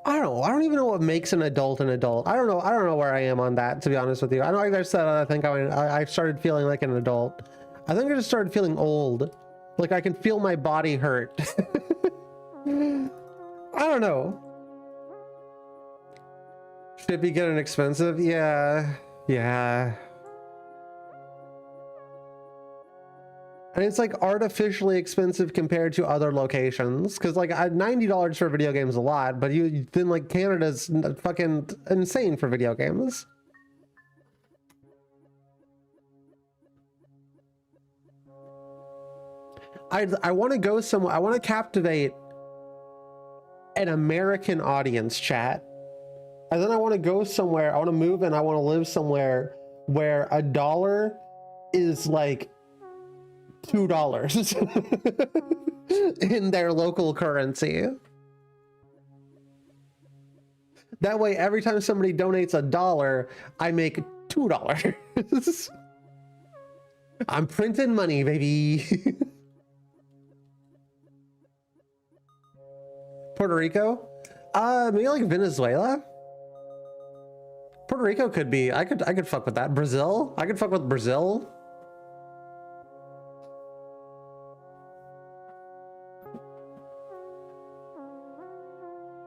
I don't even know what makes an adult an adult. I don't know where I am on that, to be honest with you. I know I said I think I started feeling like an adult. I think I just started feeling old. Like I can feel my body hurt. I don't know. Should be getting expensive. Yeah. Yeah. And it's like artificially expensive compared to other locations. Because like $90 for video games is a lot, but you then like Canada's fucking insane for video games. I want to go somewhere. I want to captivate an American audience, chat. And then I want to go somewhere. I want to move and I want to live somewhere where $1 is like $2 in their local currency. That way, every time somebody donates $1, I make $2. I'm printing money, baby. Puerto Rico? Maybe like Venezuela? Puerto Rico could be. I could fuck with that. Brazil? I could fuck with Brazil.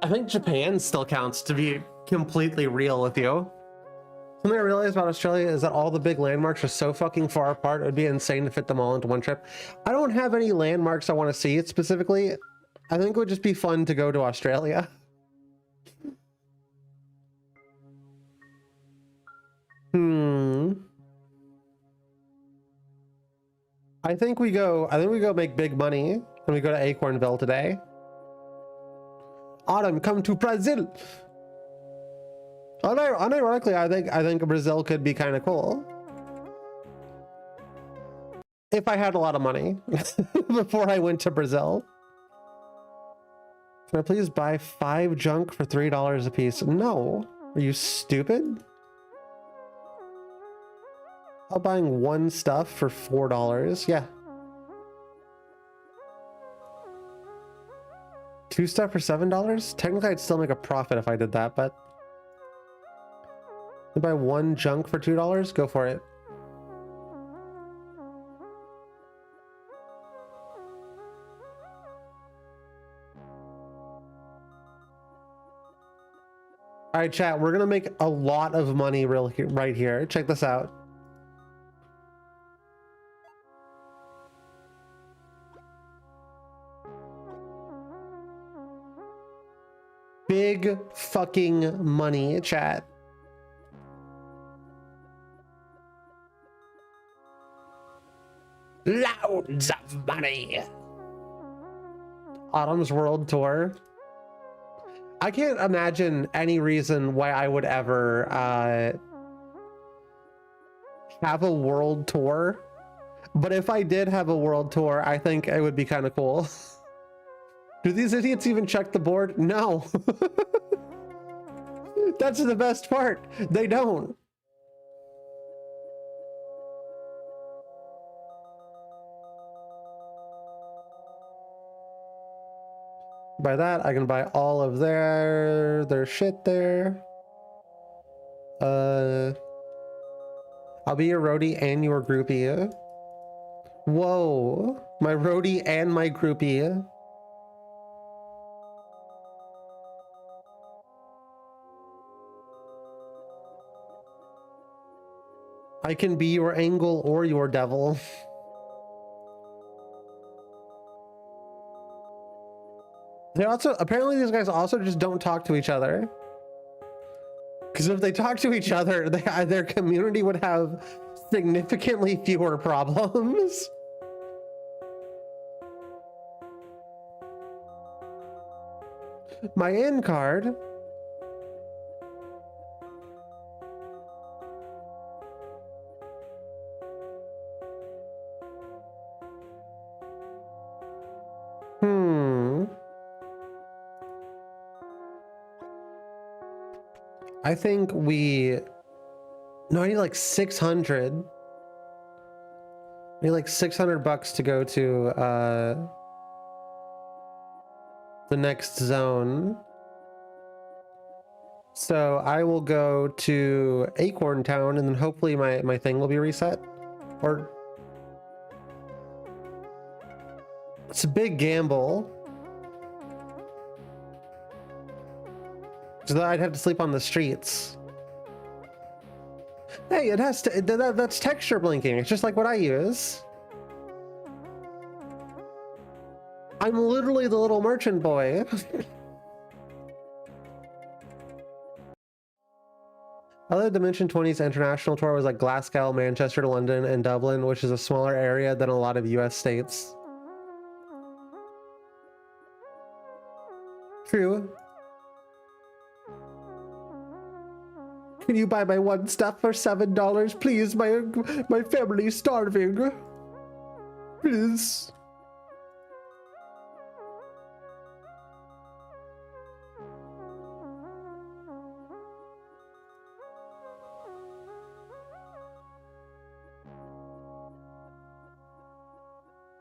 I think Japan still counts, to be completely real with you. Something I realized about Australia is that all the big landmarks are so fucking far apart, it would be insane to fit them all into one trip. I don't have any landmarks I want to see specifically. I think it would just be fun to go to Australia. I think we go make big money and we go to Acornville today. Autumn, come to Brazil. Unironically, I think Brazil could be kind of cool. If I had a lot of money before I went to Brazil. Can I please buy 5 junk for $3 a piece? No. Are you stupid? I'm buying 1 stuff for $4. Yeah. 2 stuff for $7? Technically, I'd still make a profit if I did that, but... I buy 1 junk for $2? Go for it. All right, chat, we're gonna make a lot of money right here. Check this out. Big fucking money, chat. Loads of money. Autumn's World Tour. I can't imagine any reason why I would ever have a world tour. But if I did have a world tour, I think it would be kind of cool. Do these idiots even check the board? No. That's the best part. They don't. By that, I can buy all of their shit there. I'll be your roadie and your groupie. Whoa, my roadie and my groupie. I can be your angel or your devil. They also, apparently these guys also just don't talk to each other. Because if they talk to each other, their community would have significantly fewer problems. My end card. I think I need like 600. I need like $600 to go to the next zone. So I will go to Acorn Town and then hopefully my thing will be reset. Or it's a big gamble. So that I'd have to sleep on the streets. Hey, it has to, that's texture blinking. It's just like what I use. I'm literally the little merchant boy. Other Dimension 20's international tour was like Glasgow, Manchester, London, and Dublin, which is a smaller area than a lot of US states. True. Can you buy my one stuff for $7, please? My family's starving. Please.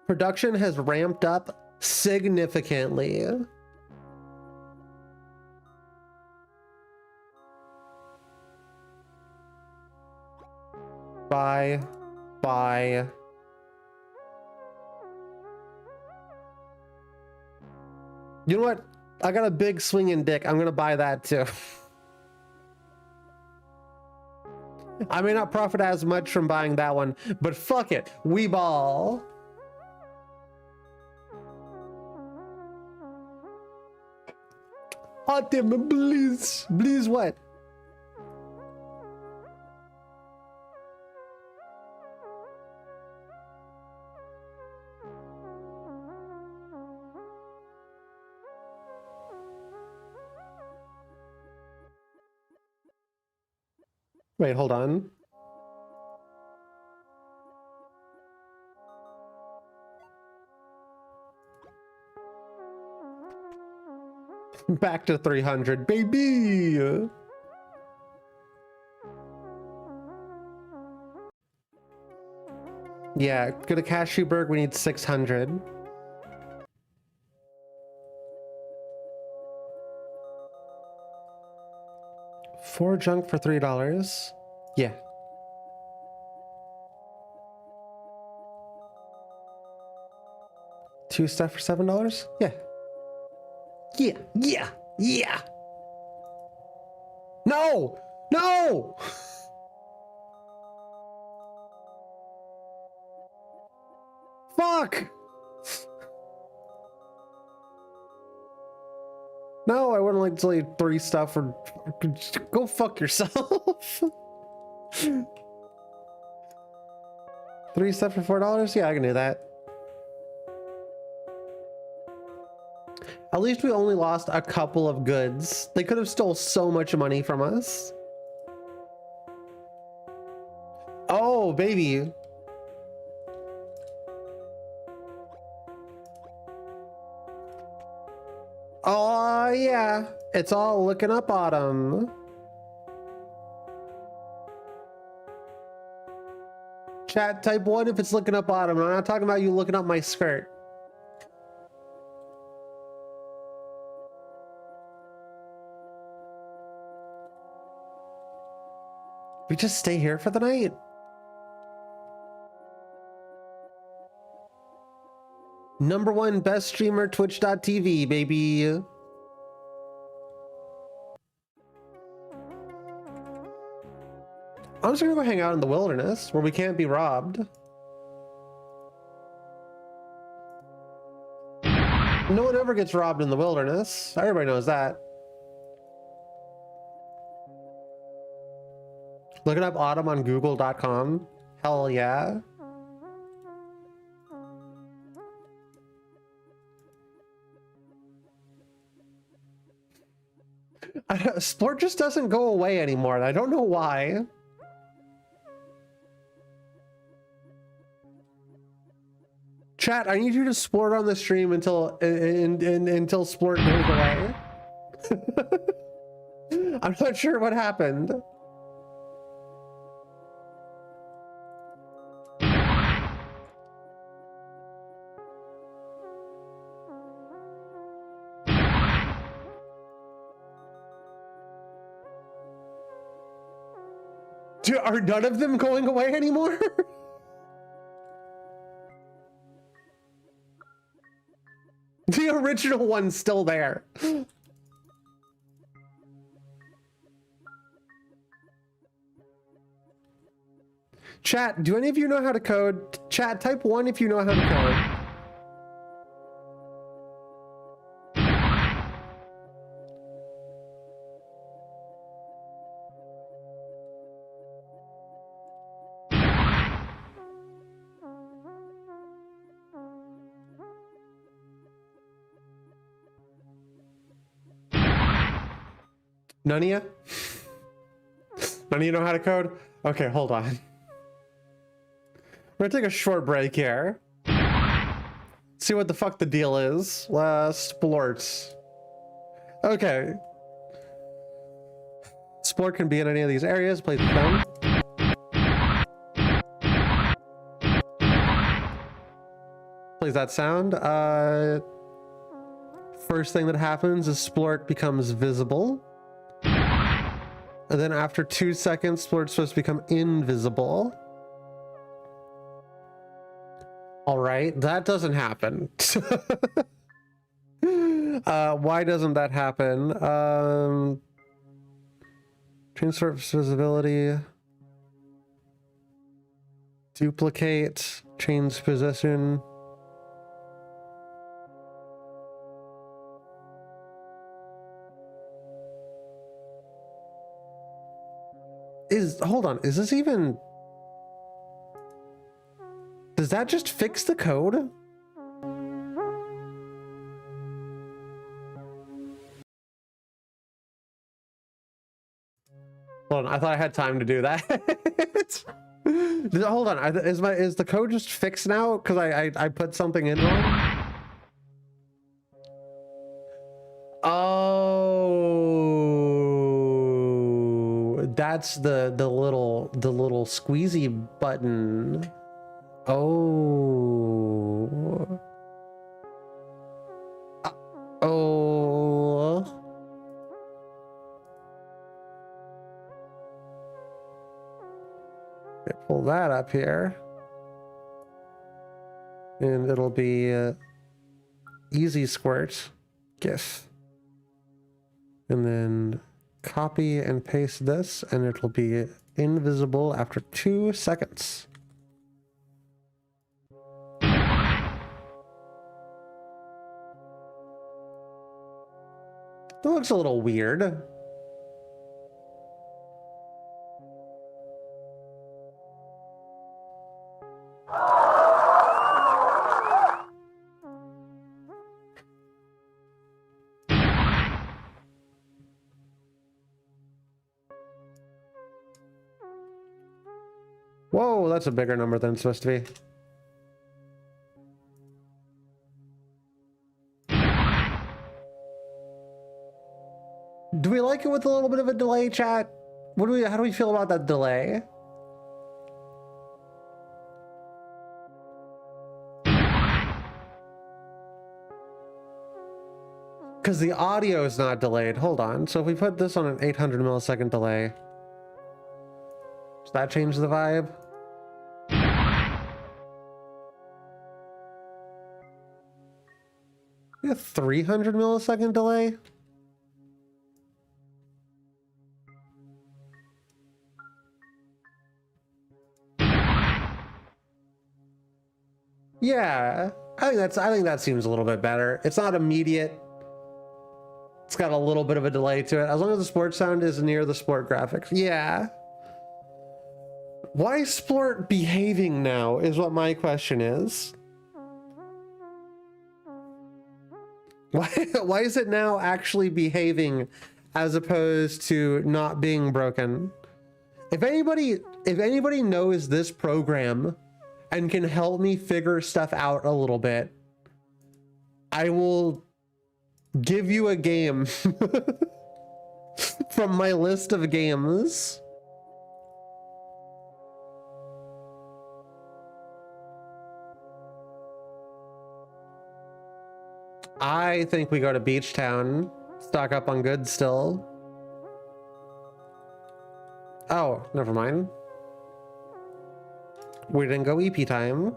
Production has ramped up significantly. Bye. You know what? I got a big swinging dick. I'm gonna buy that too. I may not profit as much from buying that one, but fuck it. We ball. Oh, damn, please. Please what? Wait, hold on. Back to 300, baby. Yeah, go to Cashewburg, we need 600. Four junk for $3. Yeah. Two stuff for $7? Yeah. Yeah. No! Fuck! No, I wouldn't like to leave 3 stuff for... Go fuck yourself. 3 stuff for $4? Yeah, I can do that. At least we only lost a couple of goods. They could have stole so much money from us. Oh, baby. Oh, yeah. It's all looking up autumn. Chat, type 1 if it's looking up autumn. I'm not talking about you looking up my skirt. We just stay here for the night? #1 best streamer, twitch.tv, baby. I'm just gonna go hang out in the wilderness where we can't be robbed. No one ever gets robbed in the wilderness. Everybody knows that. Looking up autumn on google.com. Hell yeah. Sport just doesn't go away anymore. And I don't know why. Chat, I need you to sport on the stream until until sport goes away. I'm not sure what happened. Are none of them going away anymore? The original one's still there. Chat, do any of you know how to code? Chat, type 1 if you know how to code. None of you? None of you know how to code? Okay, hold on. We're gonna take a short break here. See what the fuck the deal is. Splorts. Okay. Splort can be in any of these areas. Play the phone. Plays that sound. First thing that happens is Splort becomes visible. And then after 2 seconds, Splort's supposed to become invisible. All right, that doesn't happen. Why doesn't that happen? Change surface visibility. Duplicate. Change position. Hold on, is this even... Does that just fix the code? Hold on, I thought I had time to do that. Hold on, is the code just fixed now? Because I put something in wrong? Oh, that's the little squeezy button. Oh. Oh. Pull that up here. And it'll be easy squirt GIF. And then copy and paste this, and it'll be invisible after 2 seconds. It looks a little weird. Whoa, that's a bigger number than it's supposed to be. Do we like it with a little bit of a delay, chat? How do we feel about that delay? Because the audio is not delayed. Hold on. So if we put this on an 800 millisecond delay, does that change the vibe? A 300 millisecond delay? Yeah, I think that seems a little bit better. It's not immediate. It's got a little bit of a delay to it. As long as the sport sound is near the sport graphics. Yeah. Why is Splort behaving now is what my question is. Why is it now actually behaving as opposed to not being broken? If anybody knows this program and can help me figure stuff out a little bit, I will give you a game from my list of games. I think we go to Beach Town, stock up on goods still. Oh, never mind. We didn't go EP time.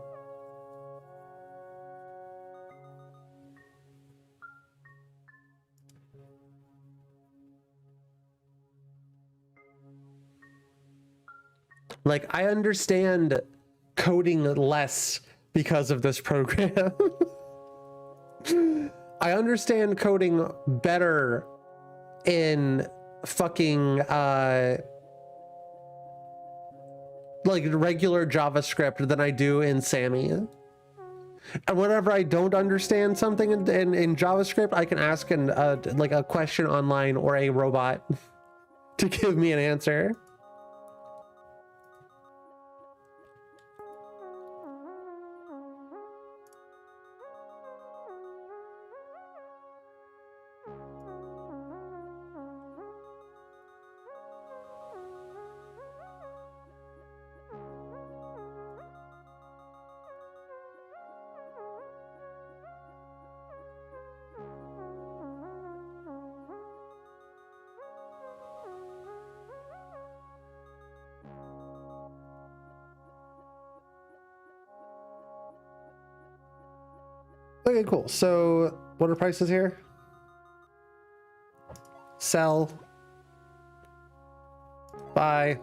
Like, I understand coding less because of this program. I understand coding better in fucking like regular JavaScript than I do in Sammy. And whenever I don't understand something in JavaScript, I can ask like a question online or a robot to give me an answer. Okay, cool. So what are prices here? Sell. Buy.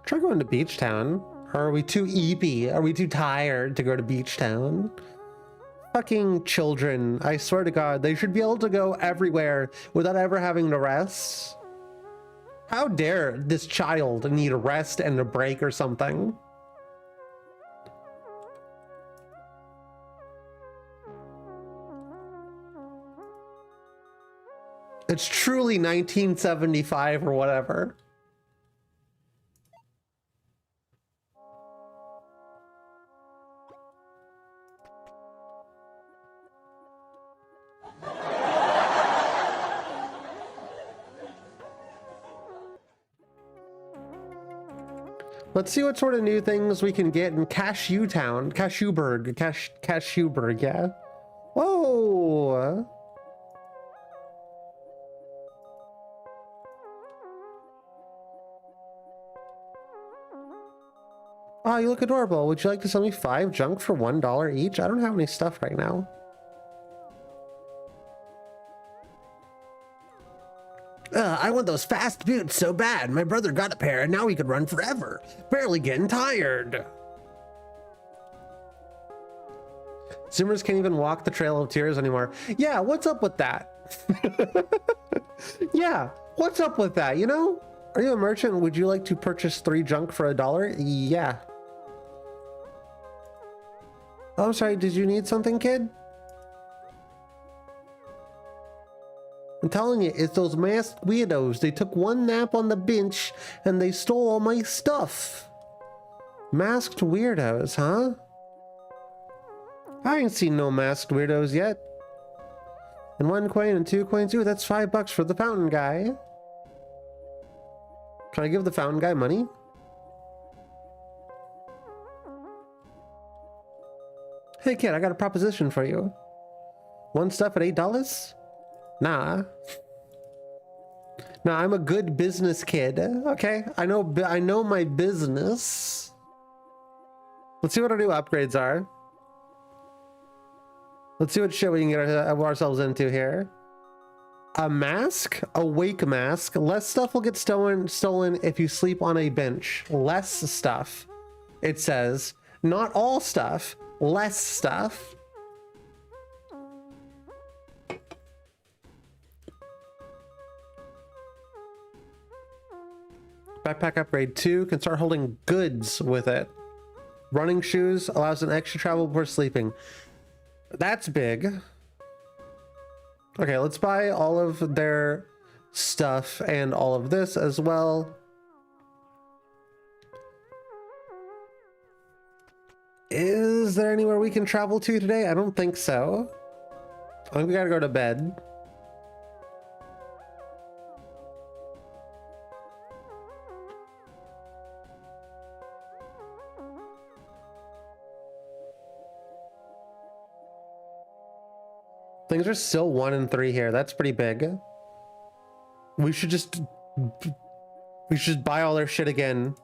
Try going to Beach Town. Or are we too eepy? Are we too tired to go to Beach Town? Fucking children, I swear to God, they should be able to go everywhere without ever having to rest. How dare this child need a rest and a break or something? It's truly 1975 or whatever. Let's see what sort of new things we can get in Cashew Town. Cashewburg. Cashewburg, yeah. Whoa! Oh, you look adorable. Would you like to sell me 5 junk for $1 each? I don't have any stuff right now. I want those fast boots so bad. My brother got a pair and now he could run forever. Barely getting tired. Zoomers can't even walk the Trail of Tears anymore. Yeah, what's up with that? Yeah, what's up with that, you know? Are you a merchant? Would you like to purchase 3 junk for $1? Yeah. Oh, I'm sorry, did you need something, kid? I'm telling you, it's those masked weirdos. They took one nap on the bench and they stole all my stuff. Masked weirdos, huh? I ain't seen no masked weirdos yet. And 1 coin and 2 coins. Ooh, that's $5 for the fountain guy. Can I give the fountain guy money? Hey kid, I got a proposition for you. 1 stuff at $8? Nah. Nah, I'm a good business kid. Okay, I know my business. Let's see what our new upgrades are. Let's see what shit we can get ourselves into here. A mask, a wake mask. Less stuff will get stolen if you sleep on a bench. Less stuff, it says. Not all stuff, less stuff. Backpack upgrade 2 can start holding goods with it. Running shoes allows an extra travel before sleeping. That's big. Okay, let's buy all of their stuff and all of this as well. Is there anywhere we can travel to today? I don't think so. I think we gotta go to bed. Things are still 1 and 3 here. That's pretty big. We should just buy all their shit again.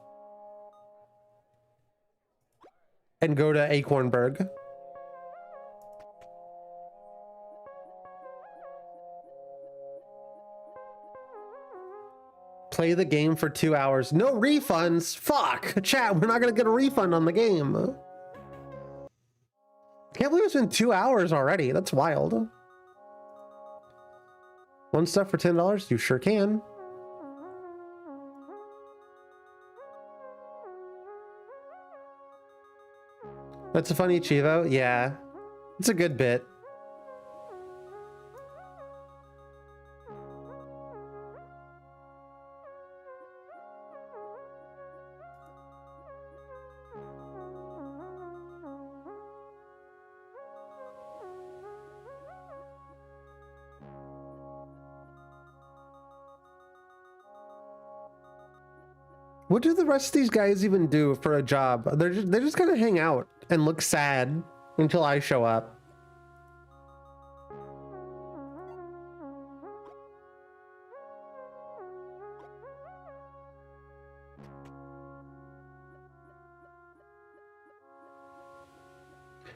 and go to Acornburg. Play the game for 2 hours. No refunds. Fuck. Chat, we're not gonna get a refund on the game. Can't believe it's been 2 hours already. That's wild. One stuff for $10? You sure can. That's a funny Chivo. Yeah. It's a good bit. What do the rest of these guys even do for a job? They just kind of hang out and look sad until I show up.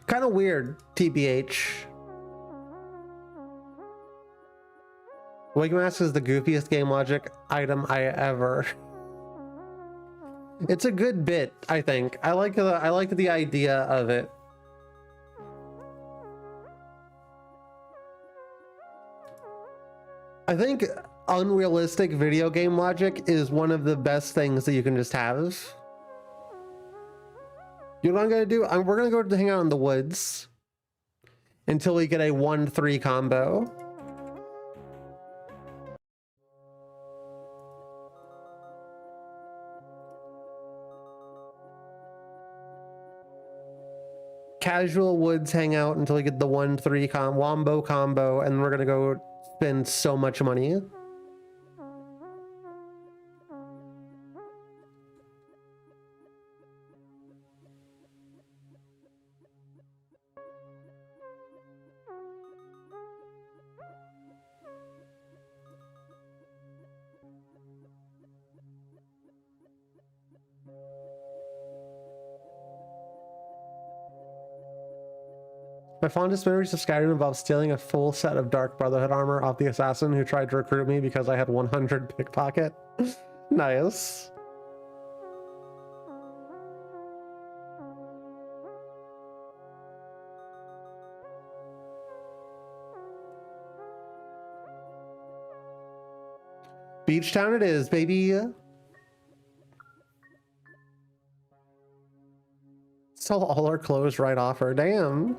Kind of weird, TBH. Wake Mask is the goofiest game logic item I ever. It's a good bit, I think. I like the idea of it. I think unrealistic video game logic is one of the best things that you can just have. You know what I'm gonna do? We're gonna go hang out in the woods until we get a 1-3 combo. Casual woods hangout until we get the 1-3 wombo combo, and we're gonna go spend so much money. My fondest memories of Skyrim involve stealing a full set of Dark Brotherhood armor off the assassin who tried to recruit me because I had 100 pickpocket. Nice. Beach town it is, baby. Sell all our clothes right off her. Damn.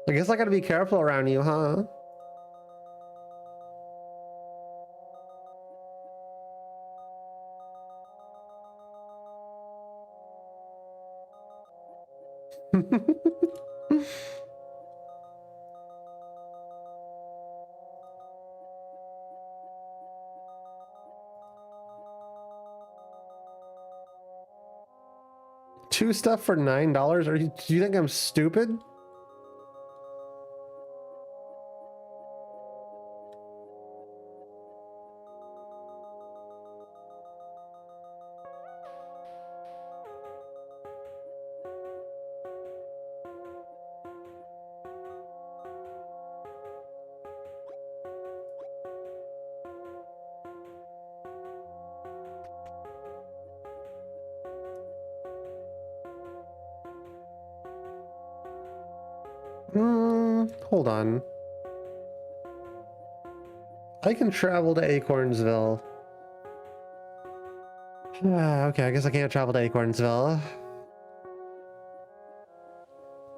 I guess I gotta be careful around you, huh? Two stuff for $9? Do you think I'm stupid? Hold on. I can travel to Acornsville. Okay, I guess I can't travel to Acornsville.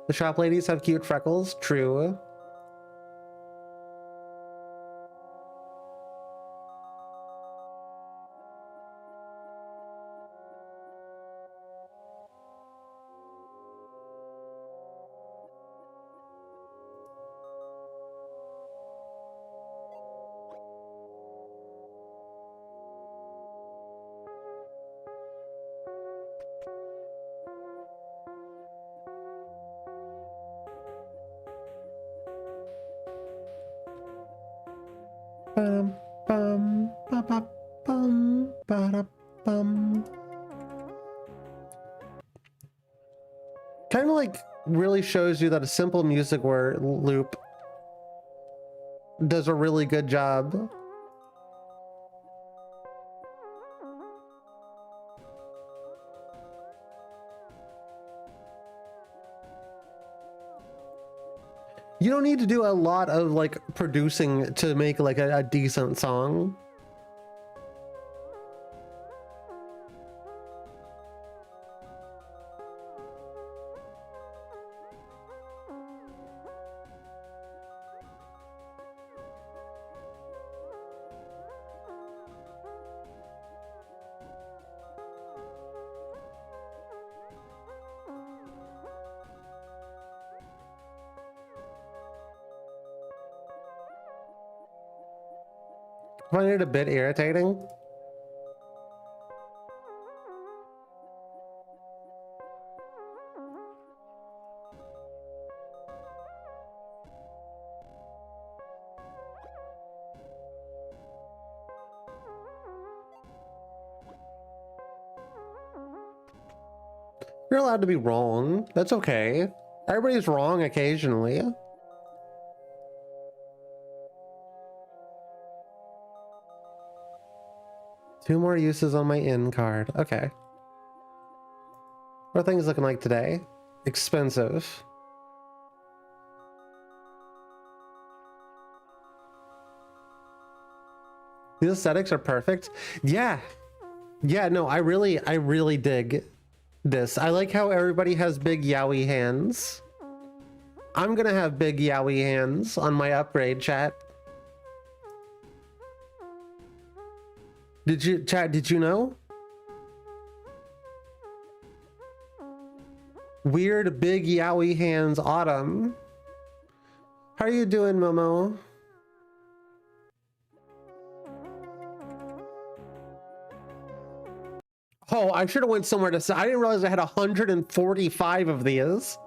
The shop ladies have cute freckles. True. Bum, bum, ba, ba, bum, ba, da, bum. Kind of like really shows you that a simple music loop does a really good job. You don't need to do a lot of like producing to make like a decent song. I find it a bit irritating. You're allowed to be wrong. That's okay. Everybody's wrong occasionally. Two more uses on my in card. Okay. What are things looking like today? Expensive. These aesthetics are perfect. Yeah. Yeah, no, I really dig this. I like how everybody has big yaoi hands. I'm gonna have big yaoi hands on my upgrade, chat. Did you know? Weird big yaoi hands autumn. How are you doing, Momo? Oh, I should have went somewhere to say. I didn't realize I had 145 of these.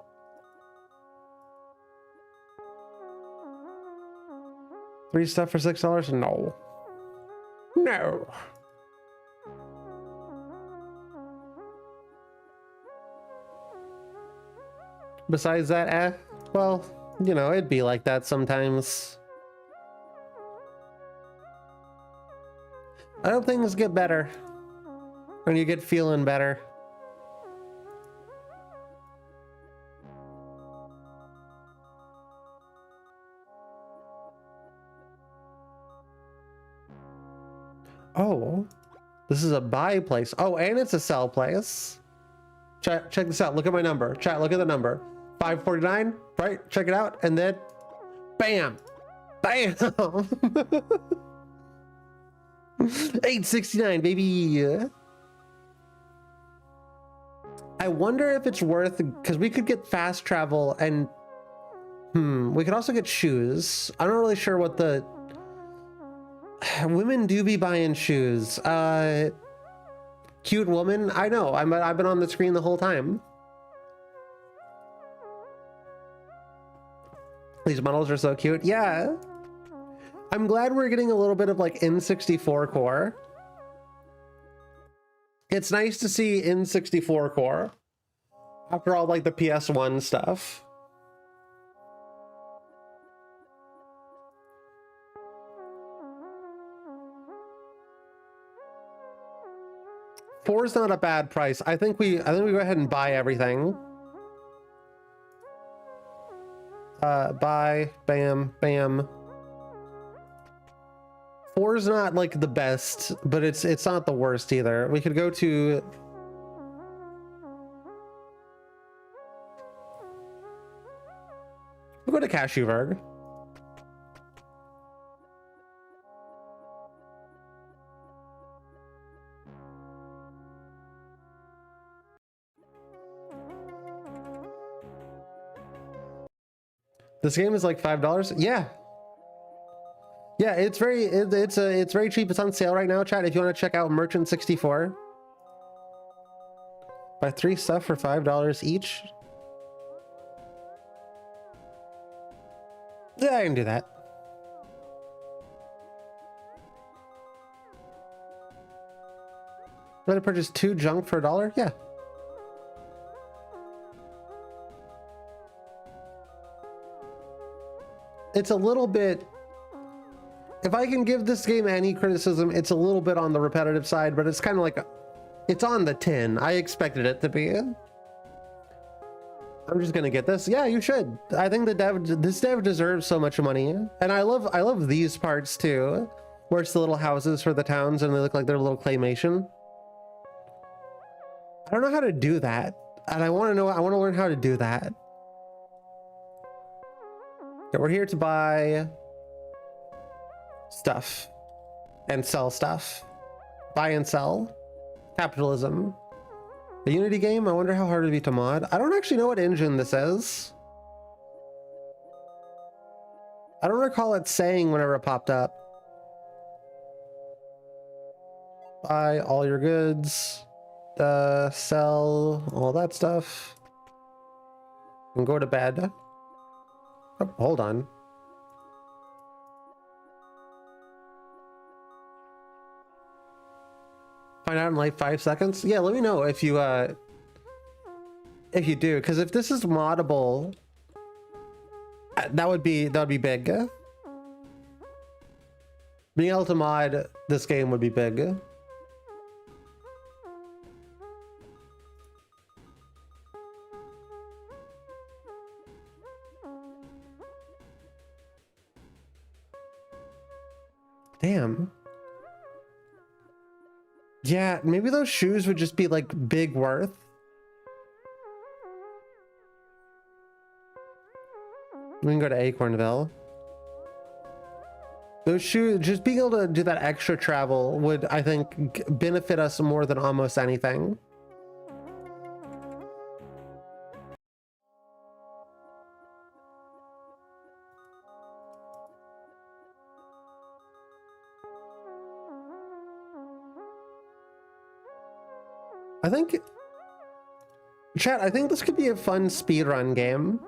Three stuff for $6? No. No. Besides that, well, you know, it'd be like that sometimes. I hope things get better. When you get feeling better. Oh, this is a buy place. Oh, and it's a sell place. Check this out. Look at my number. Chat, look at the number. 549, right? Check it out. And then, bam, bam. 869, baby. I wonder if it's worth, because we could get fast travel and we could also get shoes. I'm not really sure what the women do be buying shoes. Cute woman. I know. I've been on the screen the whole time. These models are so cute. Yeah. I'm glad we're getting a little bit of like N64 core. It's nice to see N64 core after all like the PS1 stuff. Four's not a bad price. I think we go ahead and buy everything. Buy, bam, bam. Four's not like the best, but it's not the worst either. We could go to Cashewberg. This game is like $5. Yeah. Yeah, it's very cheap. It's on sale right now, chat. If you want to check out Merchant 64. Buy 3 stuff for $5 each. Yeah, I can do that. Let it purchase 2 junk for $1? Yeah. It's a little bit... If I can give this game any criticism, it's a little bit on the repetitive side, but it's kind of like... It's on the tin. I expected it to be. I'm just gonna get this. Yeah, you should. I think this dev deserves so much money. And I love these parts too, where it's the little houses for the towns and they look like they're a little claymation. I don't know how to do that. And I want to learn how to do that. Okay, we're here to buy stuff and sell stuff. Buy and sell. Capitalism. A Unity game? I wonder how hard it'd be to mod. I don't actually know what engine this is. I don't recall it saying whenever it popped up. Buy all your goods. Sell all that stuff. And go to bed. Oh, hold on. Find out in like 5 seconds. Yeah, let me know if you do, because if this is moddable, that would be big. Being able to mod this game would be big. Damn. Yeah, maybe those shoes would just be like big worth. We can go to Acornville. Those shoes, just being able to do that extra travel would, I think, benefit us more than almost anything. I think, chat, I think this could be a fun speedrun game.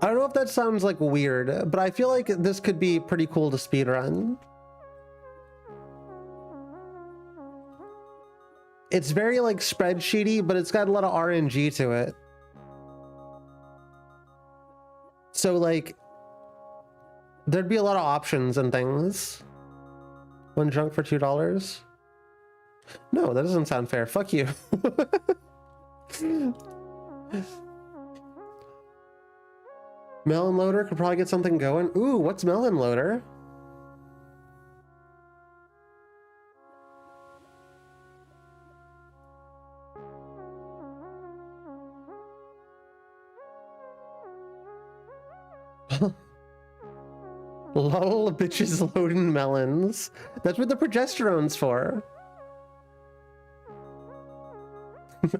I don't know if that sounds like weird, but I feel like this could be pretty cool to speedrun. It's very like spreadsheety, but it's got a lot of RNG to it. So like, there'd be a lot of options and things. 1 junk for $2? No, that doesn't sound fair. Fuck you. Melon Loader could probably get something going. Ooh, what's Melon Loader? Lol, bitches loading melons. That's what the progesterone's for.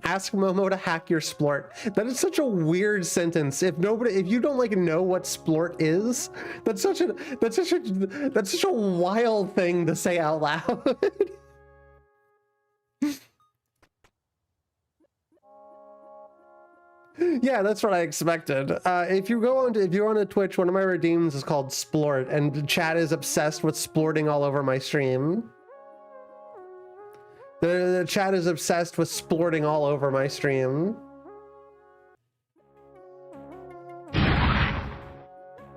Ask Momo to hack your splort. That is such a weird sentence. If you don't like know what splort is, that's such a wild thing to say out loud. Yeah, that's what I expected. If you're on a Twitch, one of my redeems is called Splort, and chat is obsessed with splorting all over my stream. The chat is obsessed with splorting all over my stream.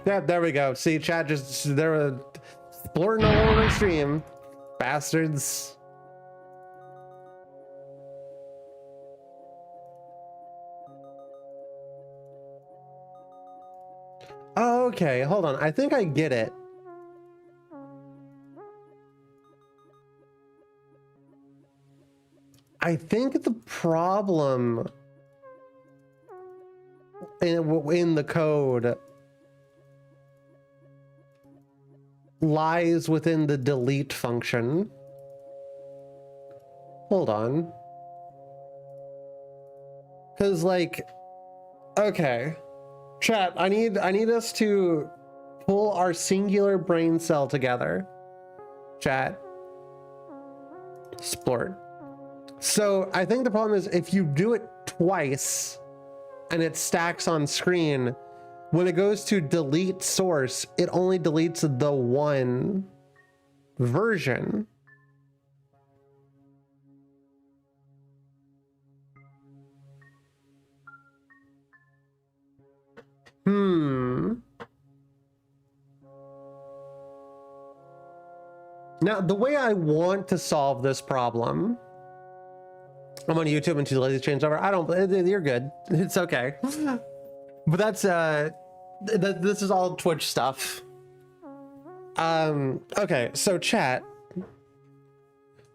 Yeah, there we go. See, chat they're splorting all over my stream. Bastards. Oh, okay, hold on. I think I get it. I think the problem in the code lies within the delete function. Hold on. Because, like, okay. Chat, I need us to pull our singular brain cell together. Chat. Splort. So I think the problem is if you do it twice and it stacks on screen, when it goes to delete source, it only deletes the one version. Now, the way I want to solve this problem, I'm on YouTube and too lazy to change over. I don't, you're good. It's okay. But that's, this is all Twitch stuff. Okay, so chat.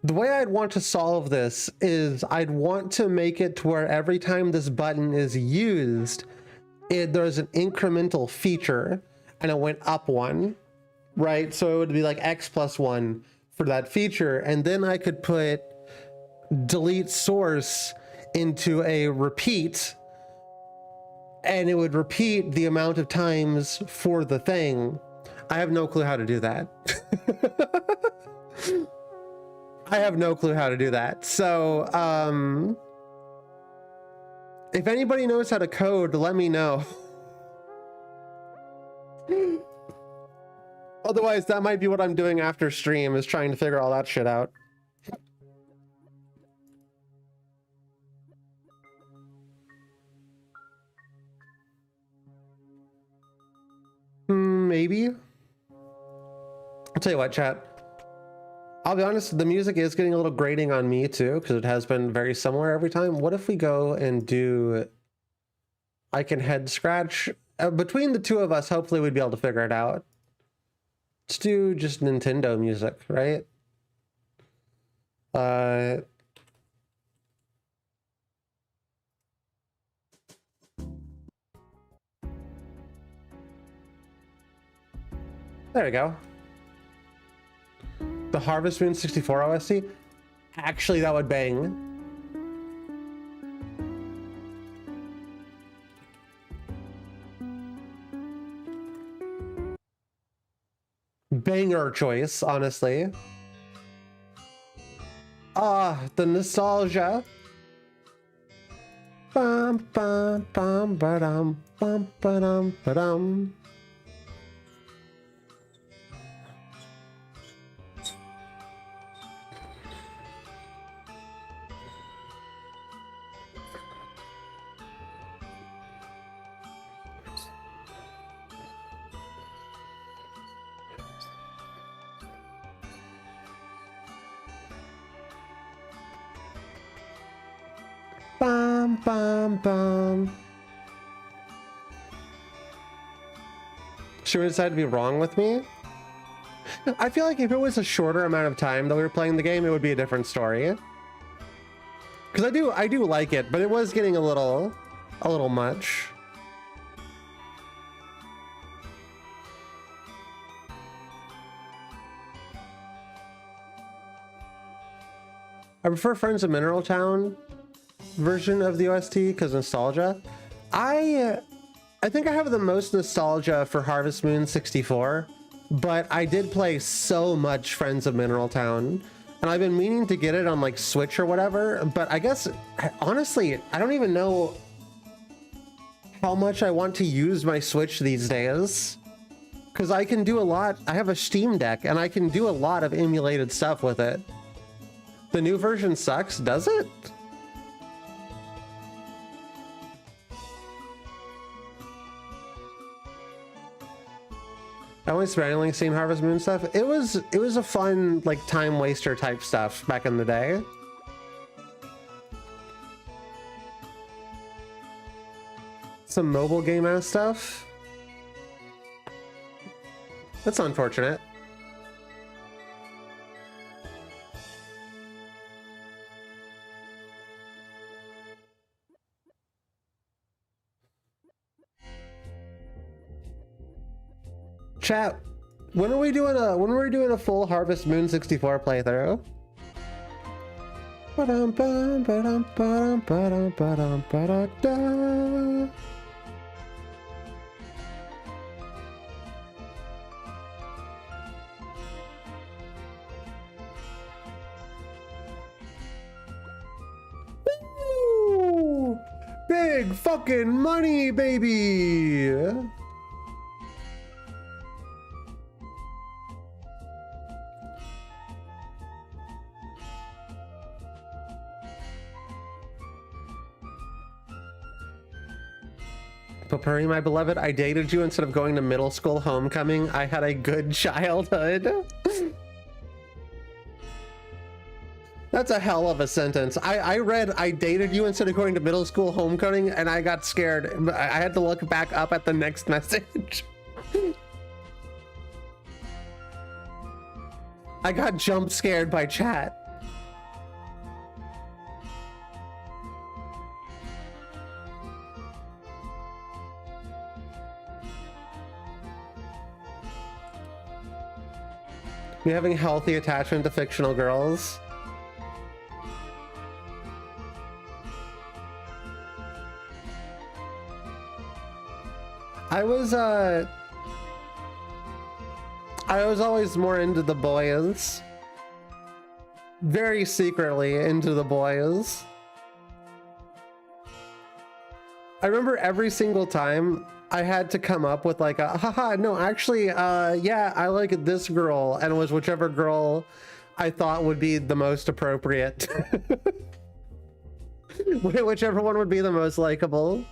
The way I'd want to solve this is I'd want to make it to where every time this button is used, there's an incremental feature and it went up one, right? So it would be like X plus 1 for that feature. And then I could put delete source into a repeat and it would repeat the amount of times for the thing. I have no clue how to do that. I have no clue how to do that. So, if anybody knows how to code, let me know. Otherwise, that might be what I'm doing after stream, is trying to figure all that shit out. Maybe. I'll tell you what, chat. I'll be honest, the music is getting a little grating on me too, because it has been very similar every time. What if we go and do... I can head scratch? Between the two of us, hopefully we'd be able to figure it out. Let's do just Nintendo music, right? There we go. The Harvest Moon 64 OST? Actually, that would bang. Banger choice, honestly. Ah, the nostalgia. Bum bum bum ba-dum bum ba-dum ba-dum. Bum, bum, bum. Should we decide to be wrong with me? I feel like if it was a shorter amount of time that we were playing the game, it would be a different story. Because I do like it, but it was getting a little much. I prefer Friends of Mineral Town version of the OST because nostalgia. I think I have the most nostalgia for Harvest Moon 64, but I did play so much Friends of Mineral Town, and I've been meaning to get it on like Switch or whatever, but I guess honestly I don't even know how much I want to use my Switch these days, because I can do a lot. I have a Steam Deck and I can do a lot of emulated stuff with it. The new version sucks, does it? I only randomly seen Harvest Moon stuff. It was a fun like time waster type stuff back in the day. Some mobile game ass stuff. That's unfortunate. Chat, when are we doing a full Harvest Moon 64 playthrough? Ba-dum, ba-dum, ba-dum, ba-dum, ba-dum, ba-dum, ba-da-da. Woo! Big fucking money, baby! Potpourri, my beloved, I dated you instead of going to middle school homecoming. I had a good childhood. That's a hell of a sentence. I read I dated you instead of going to middle school homecoming, and I got scared. I had to look back up at the next message. I got jump scared by chat. You having healthy attachment to fictional girls? I was always more into the boys. Very secretly into the boys. I remember every single time I had to come up with like a, haha, no, actually, yeah, I like this girl, and it was whichever girl I thought would be the most appropriate. Whichever one would be the most likable.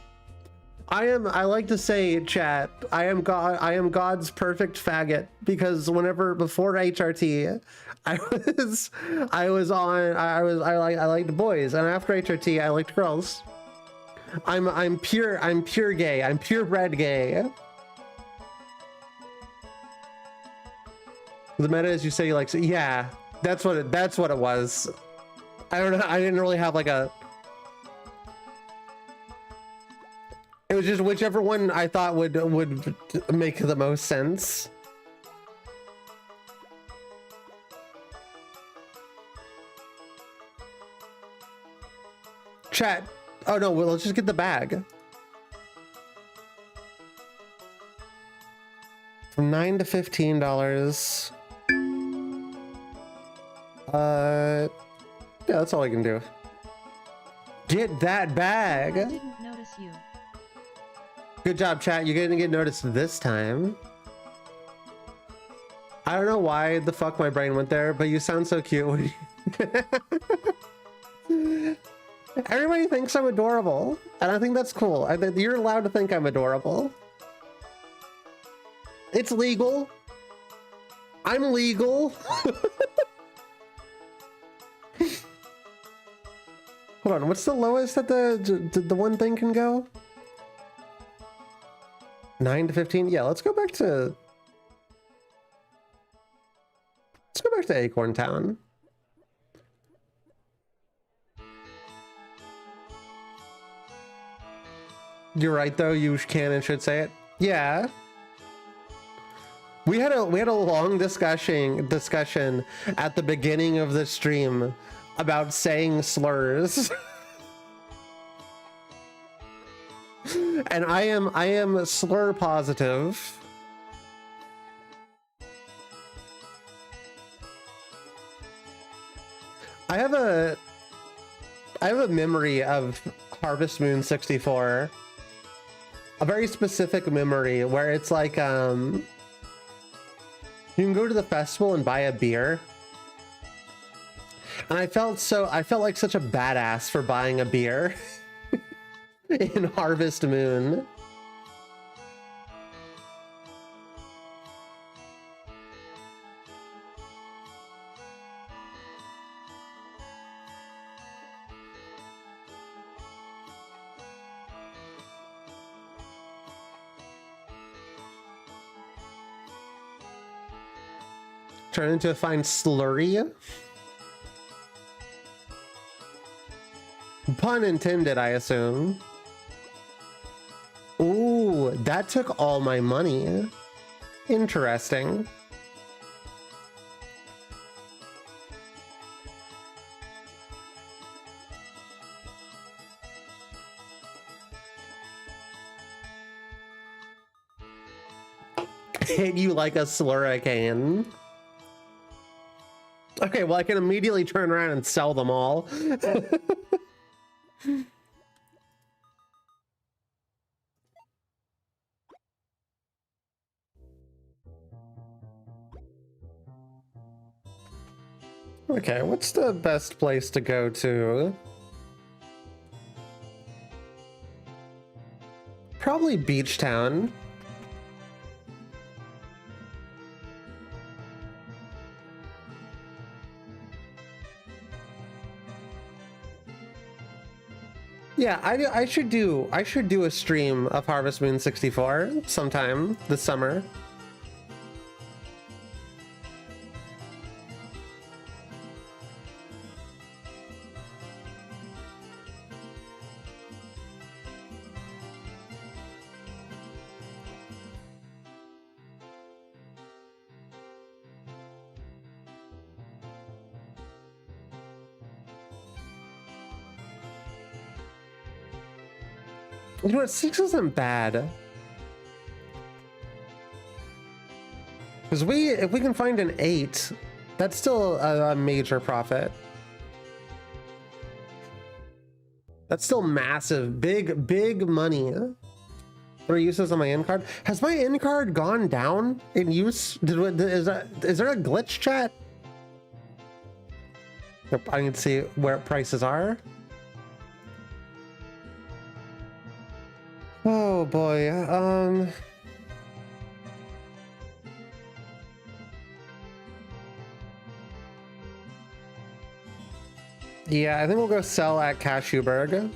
I like to say, chat, I am God's perfect faggot, because before HRT, I liked boys, and after HRT I liked girls. I'm pure gay. I'm purebred gay. The meta is you say you like, yeah, that's what it was. I don't know, I didn't really have like a, it was just whichever one I thought would make the most sense. Chat. Oh no, well, let's just get the bag. From $9 to $15. Yeah, that's all I can do. Get that bag. I didn't notice you. Good job, chat. You're gonna get noticed this time. I don't know why the fuck my brain went there, but you sound so cute. Everybody thinks I'm adorable, and I think that's cool. You're allowed to think I'm adorable. It's legal. I'm legal. Hold on, what's the lowest that the one thing can go? 9 to 15? Yeah, let's go back to Acorn Town. You're right though, you can and should say it. Yeah. We had a long discussion at the beginning of the stream about saying slurs. And I am slur positive. I have a memory of Harvest Moon 64. A very specific memory where it's like you can go to the festival and buy a beer. And I felt like such a badass for buying a beer in Harvest Moon. Turn into a fine slurry. Pun intended, I assume. Ooh, that took all my money. Interesting. Hit you like a slurricane. Okay, well, I can immediately turn around and sell them all. Okay, what's the best place to go to? Probably Probably Beach Town. Yeah, I should do a stream of Harvest Moon 64 sometime this summer. You know what? 6 isn't bad. Because if we can find an 8, that's still a major profit. That's still massive, big money. What are uses on my end card? Has my end card gone down in use? Is there a glitch, chat? I need to see where prices are. Oh boy, yeah, I think we'll go sell at Cashewburg.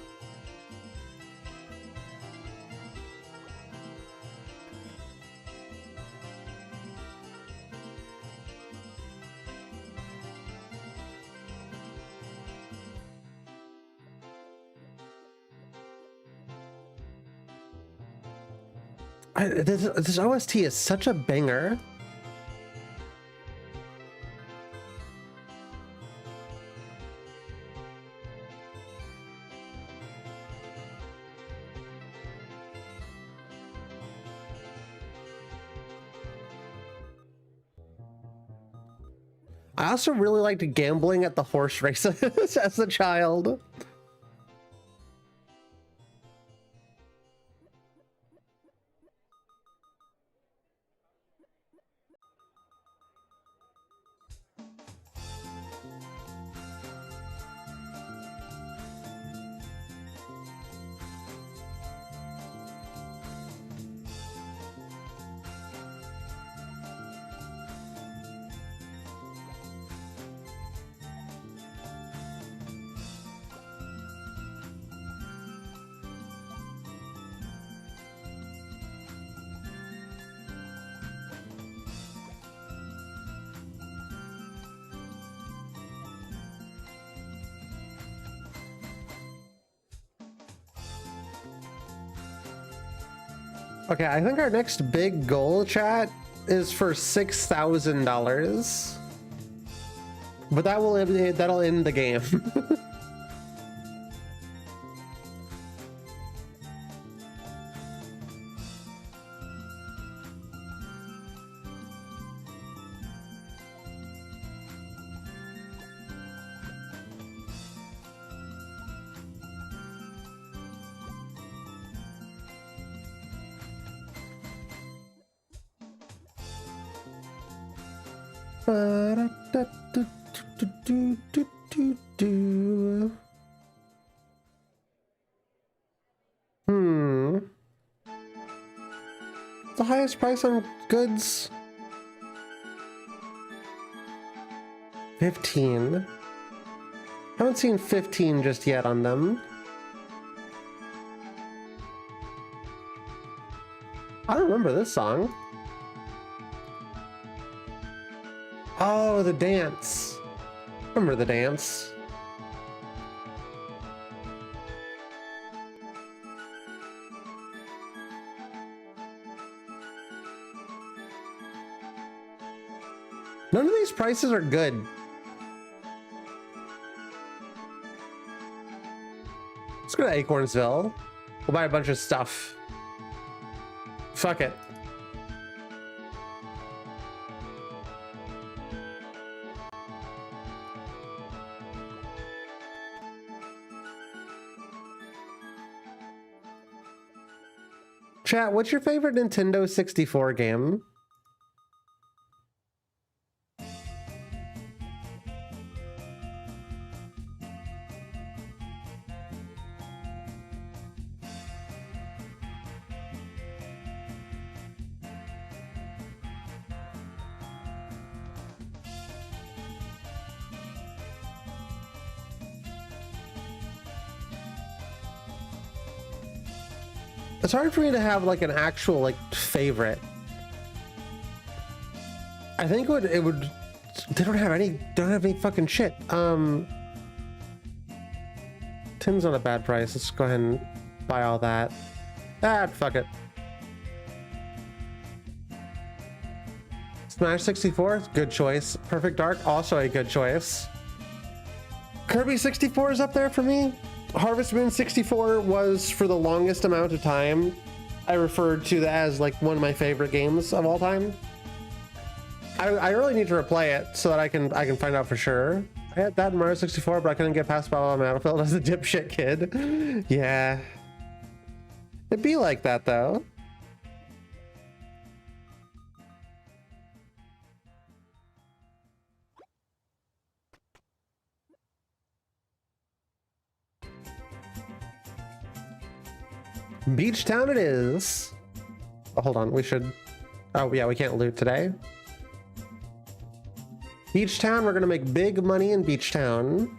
This OST is such a banger. I also really liked gambling at the horse races as a child. Okay, I think our next big goal, chat, is for $6,000, but that'll end the game. The highest price on goods? 15. Haven't seen 15 just yet on them. I remember this song. Oh, the dance. Remember the dance. None of these prices are good. Let's go to Acornsville. We'll buy a bunch of stuff. Fuck it. Chat, what's your favorite Nintendo 64 game? It's hard for me to have like an actual like favorite. I think it would they don't have any fucking shit. Tin's not a bad price. Let's go ahead and buy all that. Fuck it. Smash 64, good choice. Perfect Dark, also a good choice. Kirby 64 is up there for me. Harvest Moon 64 was, for the longest amount of time, I referred to that as like one of my favorite games of all time. I really need to replay it so that I can find out for sure. I had that in Mario 64, but I couldn't get past Battle on Battlefield as a dipshit kid. Yeah. It'd be like that though. Beach Town it is. Oh, hold on, we should... Oh yeah, we can't loot today. Beach Town, we're gonna make big money in Beach Town.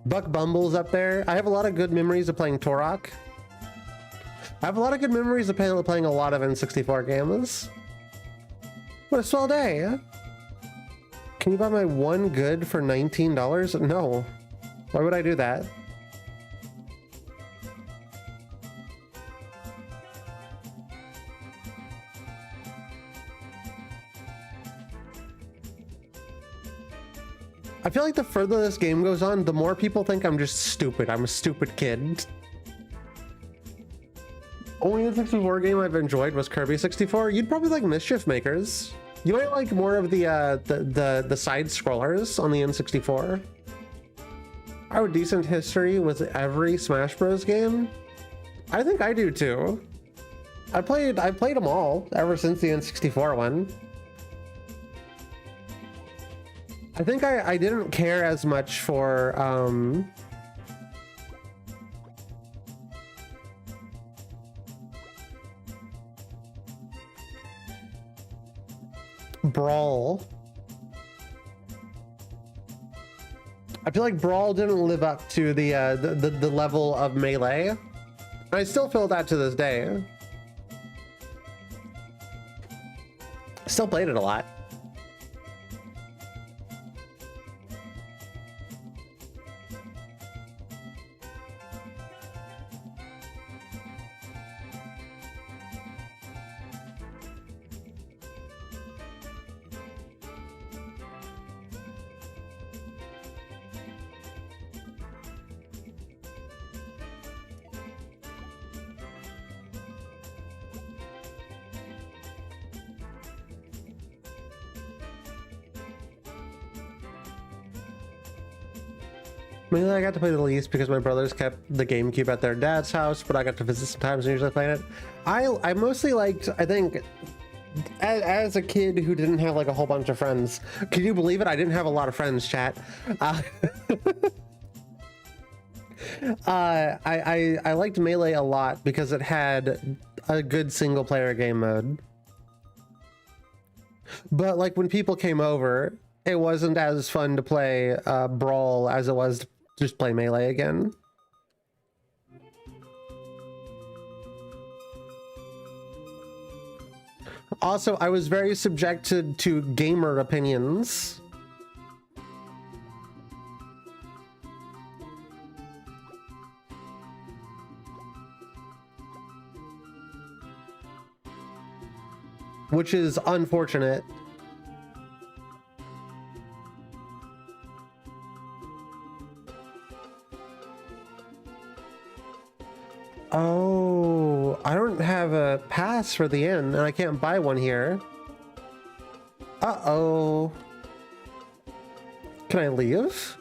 Buck Bumble's up there. I have a lot of good memories of playing Turok. I have a lot of good memories of playing a lot of N64 games. What a swell day. Can you buy my one good for $19? No. Why would I do that? I feel like the further this game goes on, the more people think I'm just stupid. I'm a stupid kid. Only N64 game I've enjoyed was Kirby 64. You'd probably like Mischief Makers. You might like more of the side scrollers on the N64. I have a decent history with every Smash Bros. Game. I think I do too. I played them all ever since the N64 one. I think I didn't care as much for Brawl. I feel like Brawl didn't live up to the level of Melee. I still feel that to this day. Still played it a lot. Mainly I got to play the least because my brothers kept the GameCube at their dad's house, but I got to visit sometimes and usually playing it. I mostly liked, I think, as a kid who didn't have like a whole bunch of friends. Can you believe it? I didn't have a lot of friends, chat. I liked Melee a lot because it had a good single player game mode. But like when people came over, it wasn't as fun to play Brawl as it was to just play Melee again. Also, I was very subjected to gamer opinions. Which is unfortunate. Oh, I don't have a pass for the inn, and I can't buy one here. Uh-oh. Can I leave?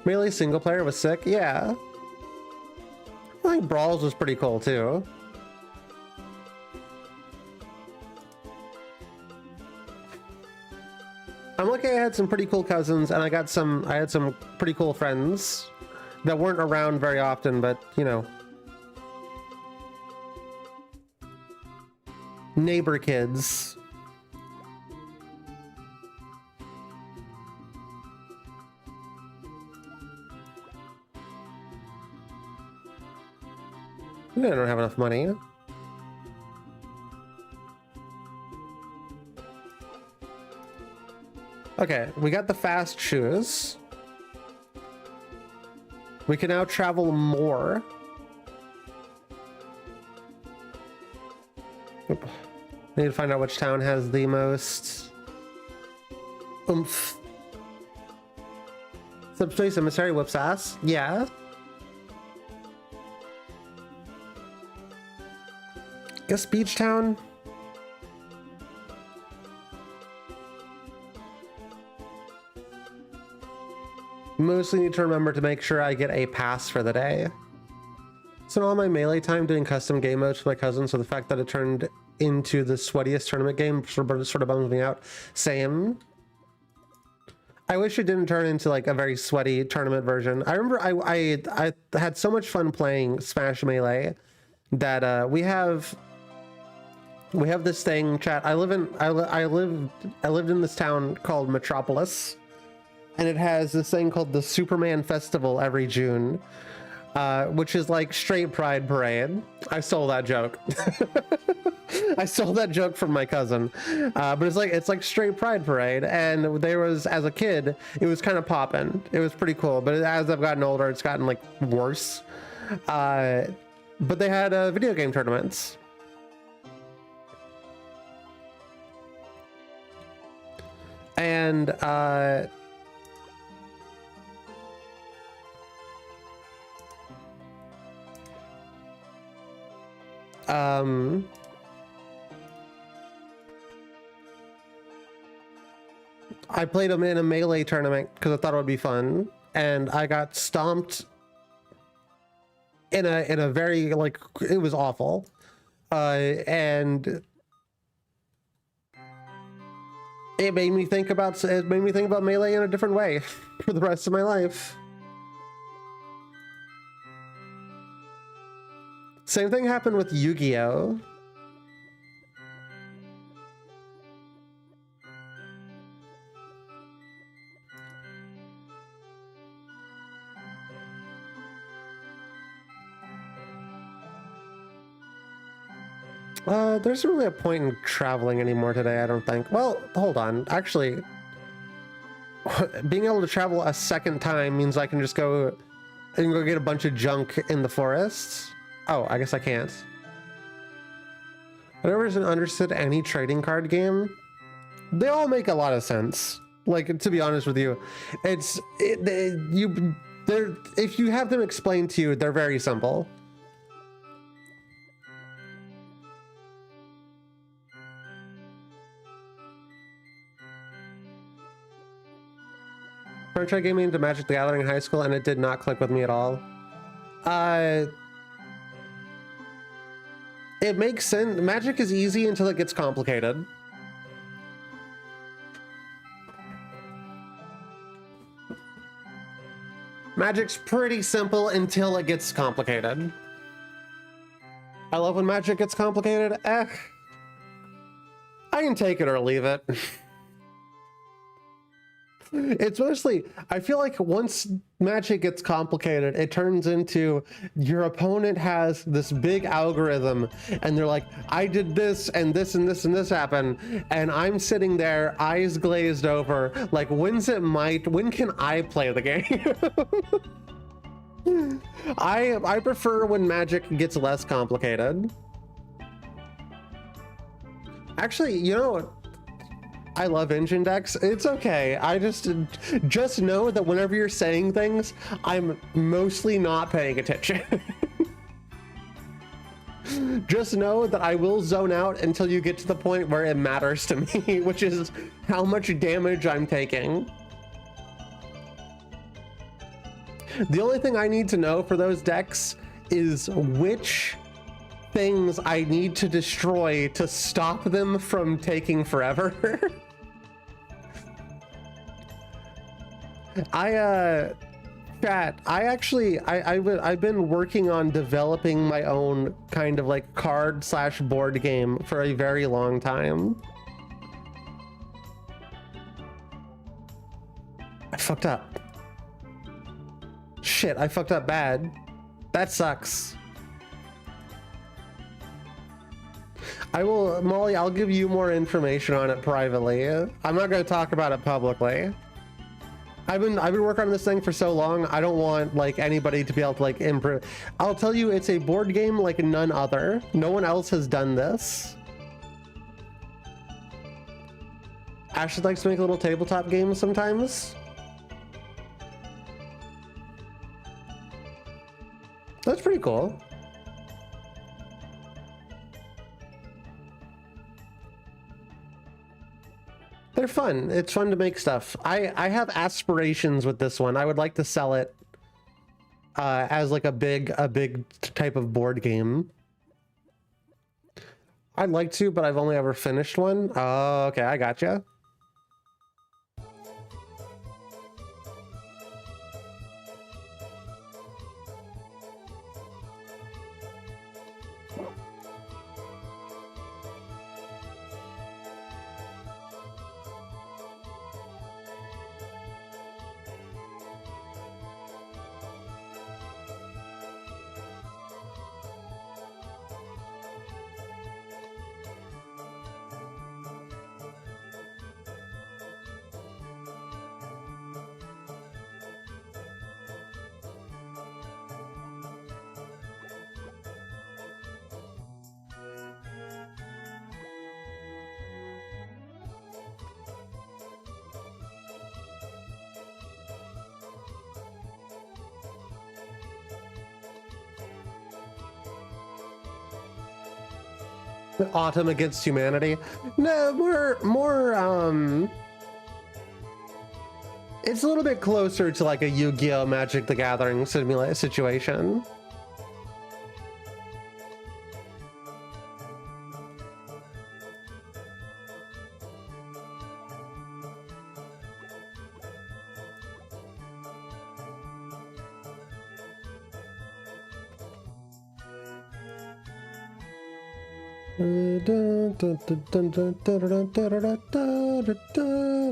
Melee single player was sick? Yeah. I think Brawls was pretty cool, too. I'm lucky I had some pretty cool cousins, and I had some pretty cool friends that weren't around very often, but, you know. Neighbor kids. I don't have enough money. Okay, we got the fast shoes. We can now travel more. Oop. I need to find out which town has the most oomph. Subspace emissary whoops ass. Yeah. Guess Beach Town. Mostly need to remember to make sure I get a pass for the day. So all my melee time doing custom game modes with my cousin, so the fact that it turned into the sweatiest tournament game sort of bums me out. Same. I wish it didn't turn into like a very sweaty tournament version. I remember I had so much fun playing Smash Melee that we have this thing, chat. I lived in this town called Metropolis, and it has this thing called the Superman Festival every June, which is like straight pride parade. I stole that joke. I stole that joke from my cousin, but it's like straight pride parade, and there was, as a kid, it was kind of popping. It was pretty cool, but as I've gotten older, it's gotten like worse. But they had video game tournaments. And I played them in a melee tournament because I thought it would be fun, and I got stomped in a very, like, it was awful, and it made me think about melee in a different way for the rest of my life. Same thing happened with Yu-Gi-Oh! There isn't really a point in traveling anymore today, I don't think. Well, hold on. Actually, being able to travel a second time means I can just go and go get a bunch of junk in the forests. Oh, I guess I can't. I never understood any trading card game. They all make a lot of sense. Like, to be honest with you, if you have them explained to you, they're very simple. I tried gaming into Magic the Gathering in high school, and it did not click with me at all. It makes sense. Magic is easy until it gets complicated. Magic's pretty simple until it gets complicated. I love when Magic gets complicated. I can take it or leave it. It's mostly, I feel like once Magic gets complicated, it turns into your opponent has this big algorithm, and they're like, I did this and this and this and this happened, and I'm sitting there eyes glazed over like, when can I play the game? I prefer when Magic gets less complicated. Actually, you know what? I love engine decks. It's okay. I just know that whenever you're saying things, I'm mostly not paying attention. Just know that I will zone out until you get to the point where it matters to me, which is how much damage I'm taking. The only thing I need to know for those decks is which things I need to destroy to stop them from taking forever. I've been working on developing my own kind of like card/board game for a very long time. I fucked up. Shit, I fucked up bad. That sucks. I will, Molly, I'll give you more information on it privately. I'm not going to talk about it publicly. I've been working on this thing for so long. I don't want like anybody to be able to like improve. I'll tell you, it's a board game like none other. No one else has done this. Ashley likes to make little tabletop games sometimes. That's pretty cool. They're fun. It's fun to make stuff. I have aspirations with this one. I would like to sell it as like a big type of board game. I'd like to, but I've only ever finished one. Oh, okay, I gotcha. Autumn Against Humanity. No, more it's a little bit closer to like a Yu-Gi-Oh! Magic the Gathering situation.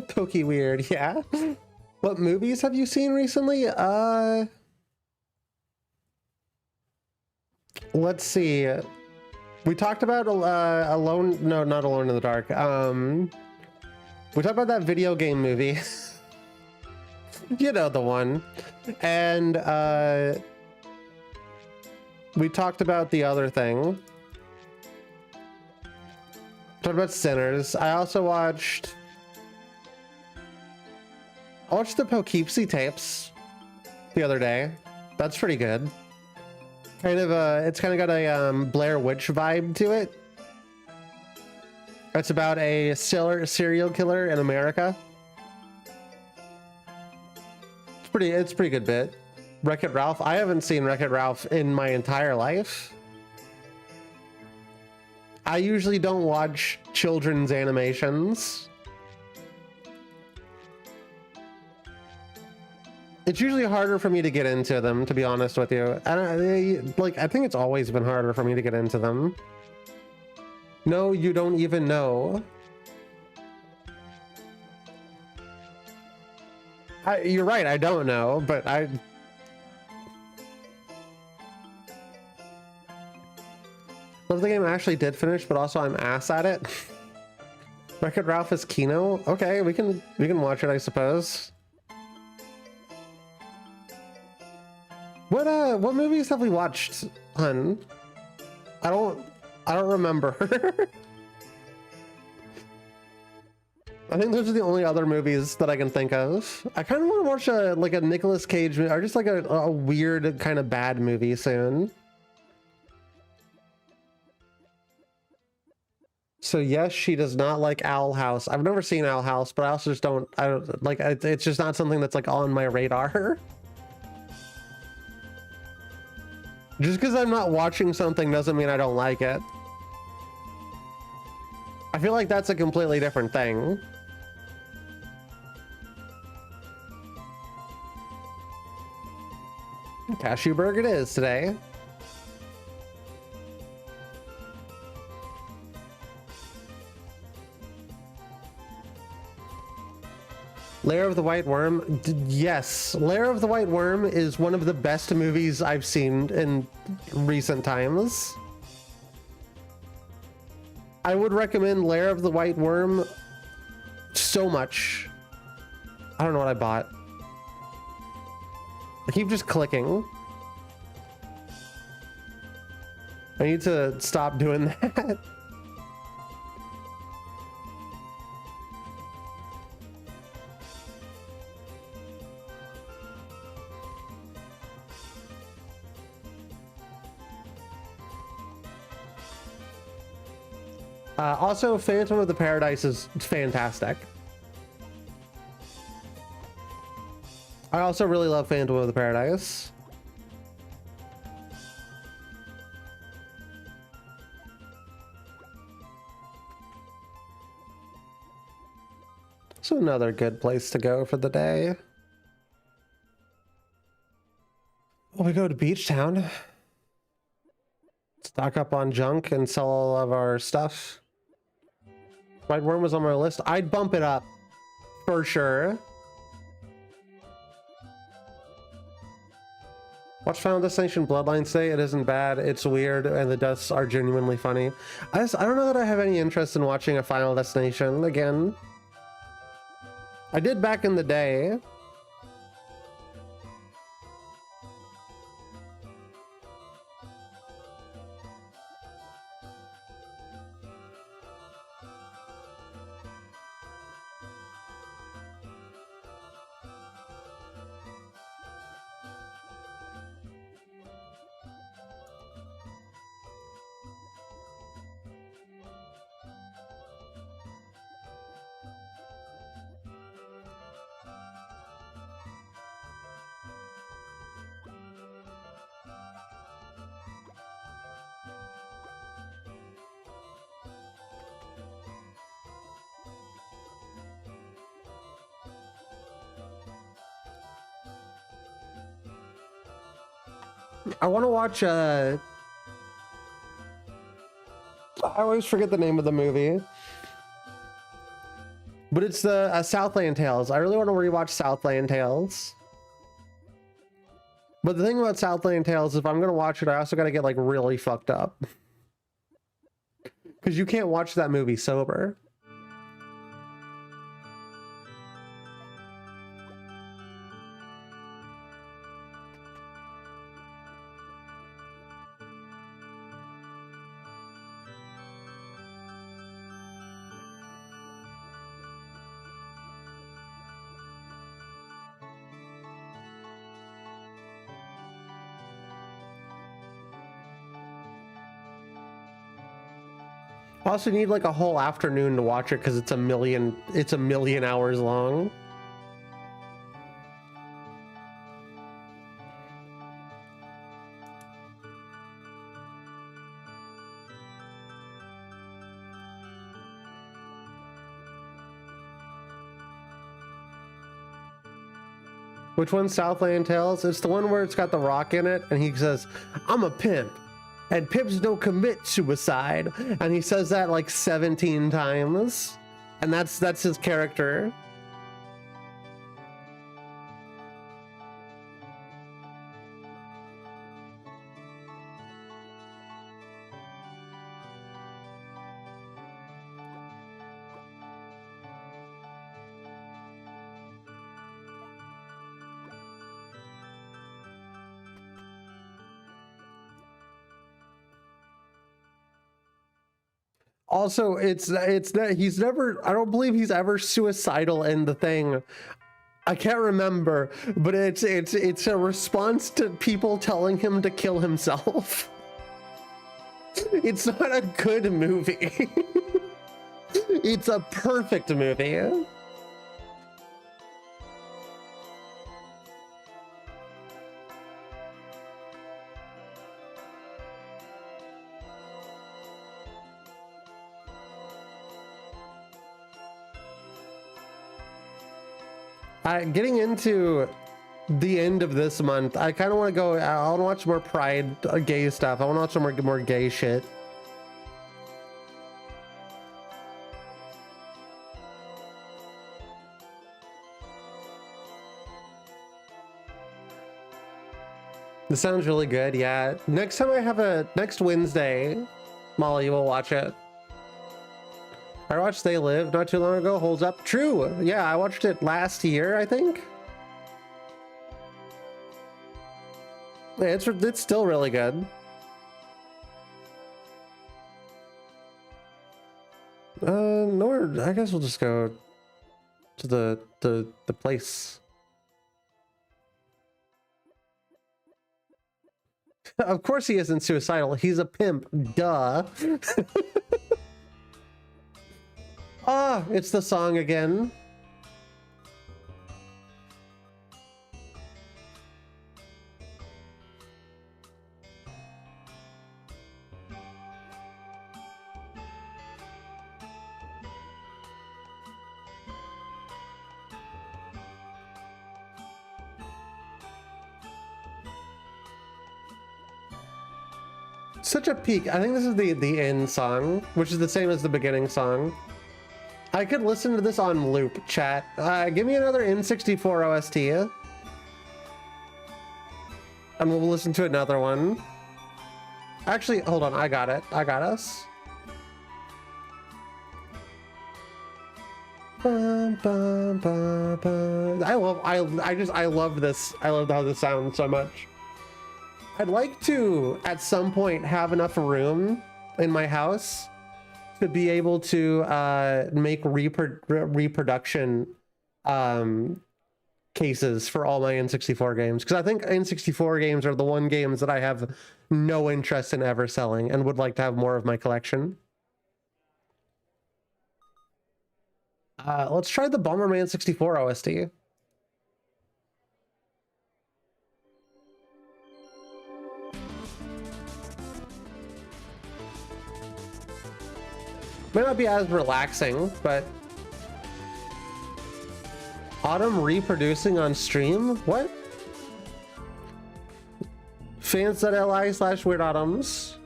Pokey weird, yeah. What movies have you seen recently? Let's see. We talked about Alone. No, not Alone in the Dark. We talked about that video game movie. You know the one. And we talked about the other thing. Talked about Sinners. I also watched the Poughkeepsie tapes the other day. That's pretty good. Kind of it's kind of got a Blair Witch vibe to it. It's about a serial killer in America. It's a pretty good bit. Wreck-It Ralph. I haven't seen Wreck-It Ralph in my entire life. I usually don't watch children's animations. It's usually harder for me to get into them, to be honest with you. I think it's always been harder for me to get into them. No, you don't even know. You're right, I don't know, but I love the game I actually did finish, but also I'm ass at it. Wreck-It Ralph is Kino. Okay, we can watch it, I suppose. What movies have we watched, hun? I don't remember. I think those are the only other movies that I can think of. I kind of want to watch a Nicolas Cage movie, or just like a weird kind of bad movie soon. So yes, she does not like Owl House. I've never seen Owl House, but I also just don't like it's just not something that's like on my radar. Just because I'm not watching something doesn't mean I don't like it. I feel like that's a completely different thing. Cashewburg it is today. Lair of the White Worm. Yes, Lair of the White Worm is one of the best movies I've seen in recent times. I would recommend Lair of the White Worm so much. I don't know what I bought. I keep just clicking. I need to stop doing that. Also, Phantom of the Paradise is fantastic. I also really love Phantom of the Paradise. So another good place to go for the day. Well, we go to Beach Town. Stock up on junk and sell all of our stuff. White Worm was on my list. I'd bump it up for sure. Watch Final Destination Bloodlines today. It isn't bad. It's weird, and the deaths are genuinely funny. I don't know that I have any interest in watching a Final Destination again. I did back in the day. I want to watch I always forget the name of the movie, but it's the Southland Tales. I really want to rewatch Southland Tales. But the thing about Southland Tales, if I'm gonna watch it, I also gotta get like really fucked up, because you can't watch that movie sober. I also need like a whole afternoon to watch it because it's a million hours long. Which one's Southland Tales? It's the one where it's got The Rock in it and he says, "I'm a pimp. And pimps don't commit suicide," and he says that like 17 times, and that's his character. Also, he's never, I don't believe he's ever suicidal in the thing. I can't remember, but it's a response to people telling him to kill himself. It's not a good movie. It's a perfect movie. Getting into the end of this month, I kind of want to go. I want to watch more Pride gay stuff. I want to watch some more gay shit. This sounds really good. Yeah. Next time I have next Wednesday, Molly will watch it. I watched They Live not too long ago. Holds up. True. Yeah, I watched it last year, I think. Yeah, it's still really good. Nor I guess we'll just go to the place. Of course he isn't suicidal. He's a pimp. Duh. Ah, it's the song again. Such a peak. I think this is the end song, which is the same as the beginning song. I could listen to this on loop, chat. Give me another N64 OST. And we'll listen to another one. Actually, hold on. I got it. I got us. Bum, bum, bum, bum. I love this. I love how this sounds so much. I'd like to, at some point, have enough room in my house to be able to make reproduction cases for all my N64 games. Because I think N64 games are the one games that I have no interest in ever selling and would like to have more of my collection. Let's try the Bomberman 64 OST. May not be as relaxing, but Autumn reproducing on stream? What? Fans.li/Weird Autumns.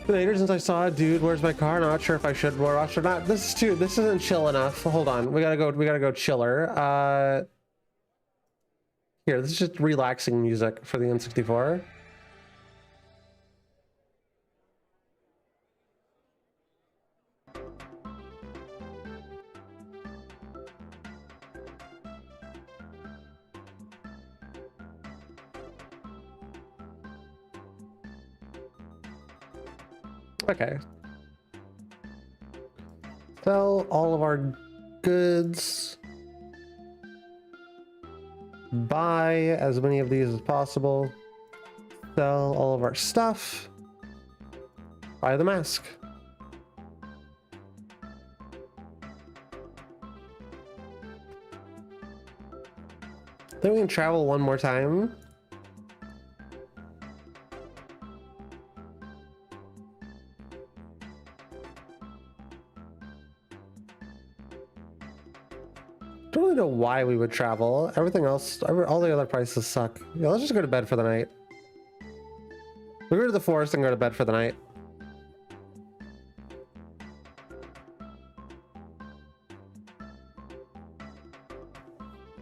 Later, since I saw a dude, where's my car? Not sure if I should watch or not. This isn't chill enough. Hold on. We gotta go chiller. Here, this is just relaxing music for the N64. Okay. Sell all of our goods. Buy as many of these as possible. Sell all of our stuff. Buy the mask. Then we can travel one more time. Don't really know why we would travel. Everything else, all the other prices suck. Yeah, let's just go to bed for the night. We go to the forest and go to bed for the night.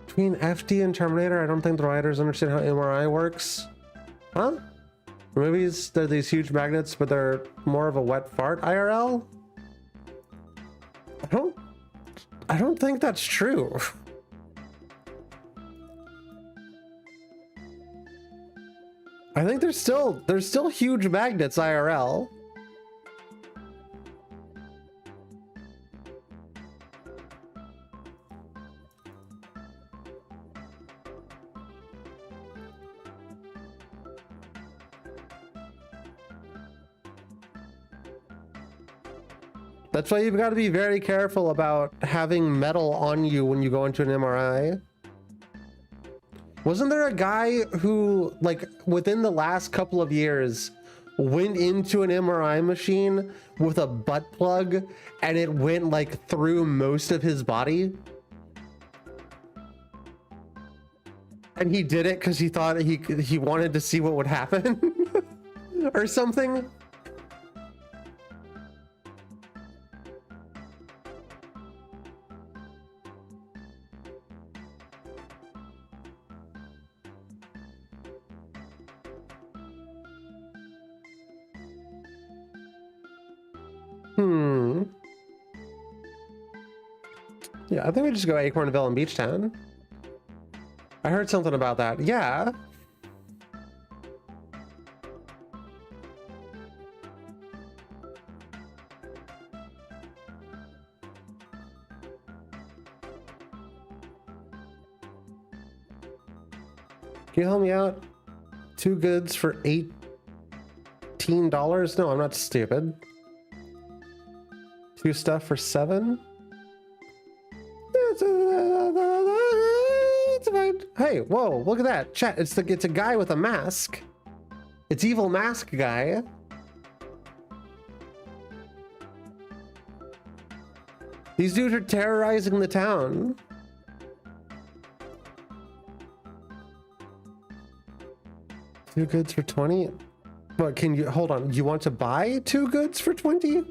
Between FD and Terminator, I don't think the writers understand how MRI works. Huh? Movies, they're these huge magnets, but they're more of a wet fart IRL? I don't think that's true. I think there's still huge magnets IRL. That's why you've got to be very careful about having metal on you when you go into an MRI. Wasn't there a guy who, like, within the last couple of years, went into an MRI machine with a butt plug and it went, like, through most of his body? And he did it because he thought he wanted to see what would happen? Or something? Hmm. Yeah, I think we just go Acornville and Beachtown. I heard something about that. Yeah. Can you help me out? 2 goods for $18? No, I'm not stupid. 2 stuff for 7? It's fine. Hey, whoa, look at that. Chat, it's a guy with a mask. It's Evil Mask Guy. These dudes are terrorizing the town. Two goods for 20? But can you, hold on, you want to buy 2 goods for 20?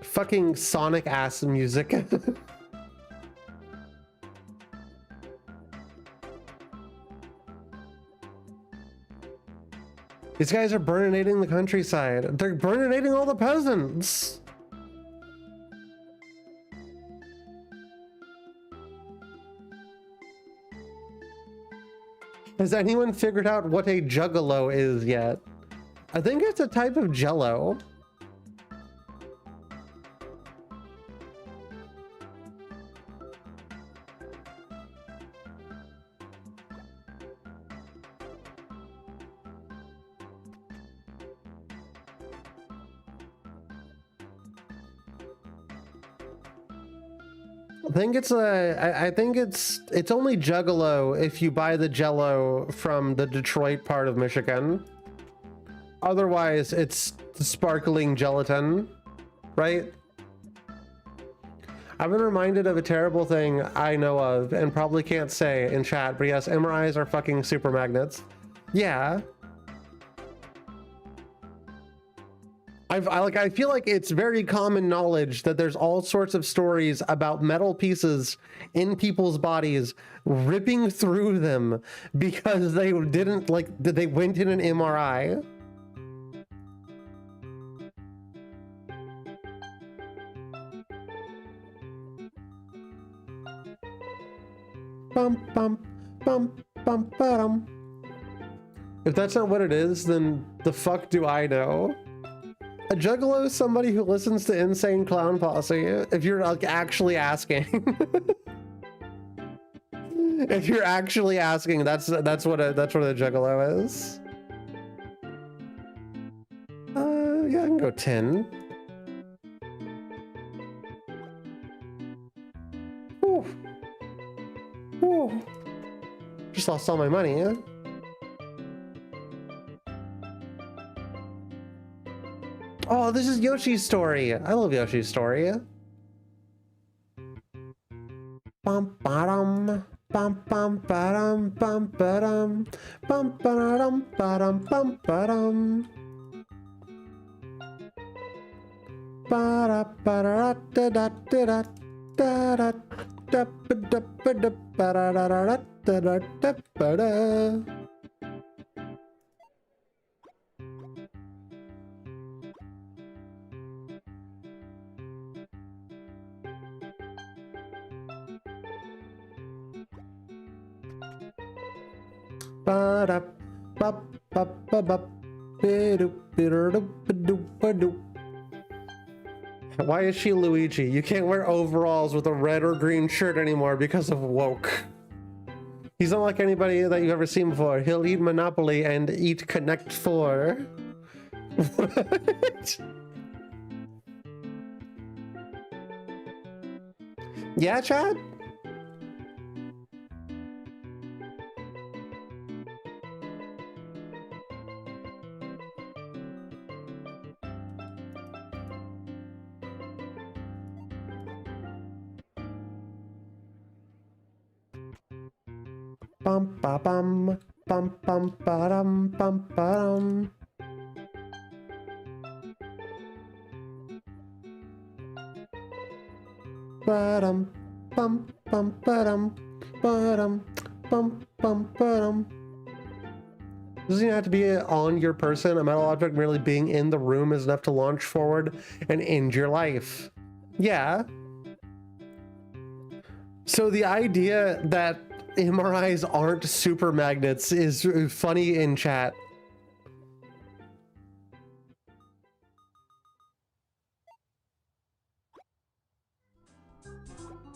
Fucking Sonic ass music. These guys are burninating the countryside. They're burninating all the peasants. Has anyone figured out what a juggalo is yet? I think it's a type of jello. I think it's I think it's only Juggalo if you buy the Jello from the Detroit part of Michigan. Otherwise, it's sparkling gelatin, right? I've been reminded of a terrible thing I know of and probably can't say in chat, but yes, MRIs are fucking super magnets. Yeah. I feel like it's very common knowledge that there's all sorts of stories about metal pieces in people's bodies ripping through them because they didn't they went in an MRI. Bum bum bum bum bum. If that's not what it is, then the fuck do I know? A juggalo is somebody who listens to Insane Clown Posse, if you're like actually asking. If you're actually asking, that's what a juggalo is. Yeah, I can go 10. Whew. Whew. Just lost all my money, yeah? Oh, this is Yoshi's Story. I love Yoshi's Story. Bum ba-dum, bum bum ba-dum, bum ba-dum, bum ba-dum, ba-dum, bum ba-dum. Ba-da-ba-da-da-da-da-da-da-da-da-da-da-da-da-da-da. Why is she Luigi? You can't wear overalls with a red or green shirt anymore because of woke. He's not like anybody that you've ever seen before. He'll eat Monopoly and eat Connect 4. What? Yeah, Chad? Bum ba bum bum bum ba dum bum ba dum. Ba-dum, bum, bum, ba-dum, ba-dum, bum, bum, ba-dum. Doesn't even have to be on your person. A metal object merely being in the room is enough to launch forward and end your life. Yeah. So the idea that MRIs aren't super magnets is funny in chat.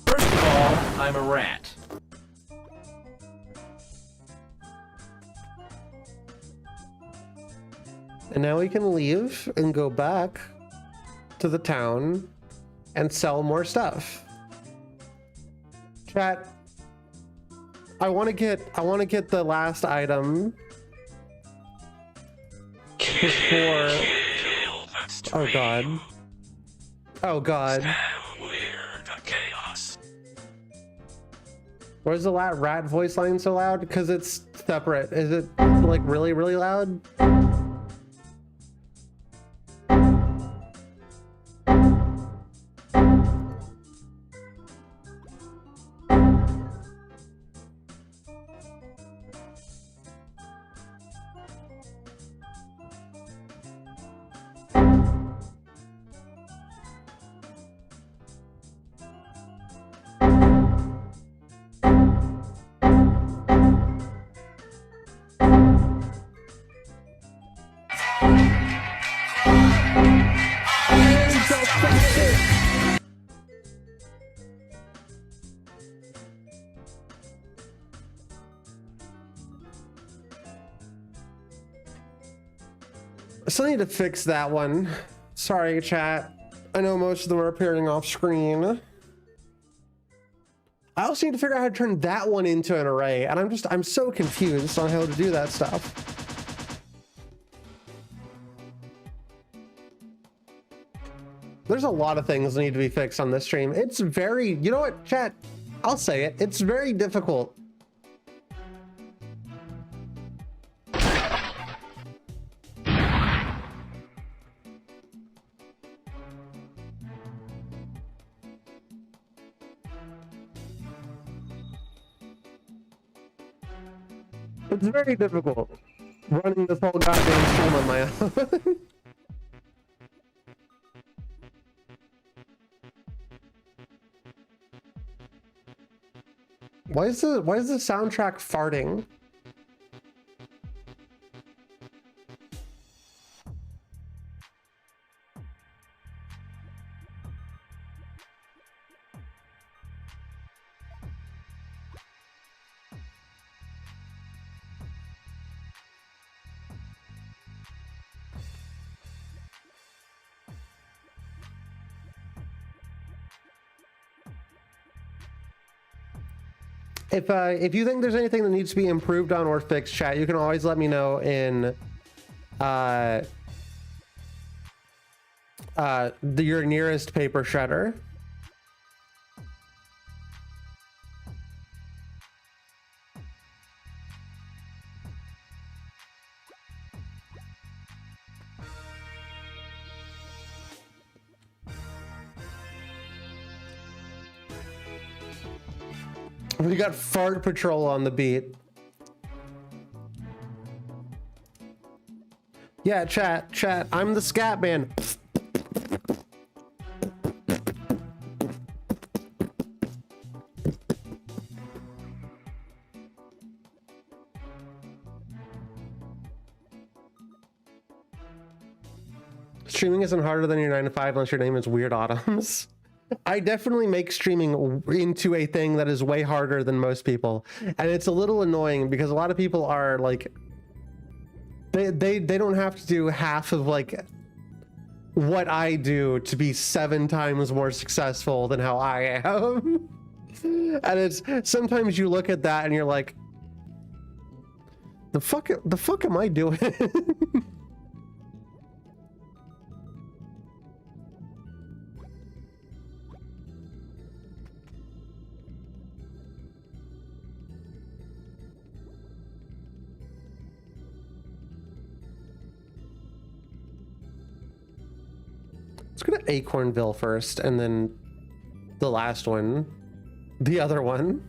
First of all, I'm a rat. And now we can leave and go back to the town and sell more stuff. Chat, I want to get the last item before. Oh god. Oh god. Why is the rat voice line so loud? Because it's separate. Is it like really, really loud? So I need to fix that one. Sorry, chat. I know most of them are appearing off screen. I also need to figure out how to turn that one into an array, and I'm so confused on how to do that stuff. There's a lot of things that need to be fixed on this stream. It's very, you know what, chat? I'll say it. It's very difficult. It's very difficult running this whole goddamn stream on my own. Why is the soundtrack farting? If you think there's anything that needs to be improved on or fixed, chat, you can always let me know in your nearest paper shredder. We got Fart Patrol on the beat. Yeah, chat, I'm the scat man. Streaming isn't harder than your 9 to 5 unless your name is Weird Autumns. I definitely make streaming into a thing that is way harder than most people, and it's a little annoying because a lot of people are like, they don't have to do half of like what I do to be 7 times more successful than how I am. And it's sometimes you look at that and you're like, the fuck am I doing? Let's go to Acornville first, and then the last one. The other one.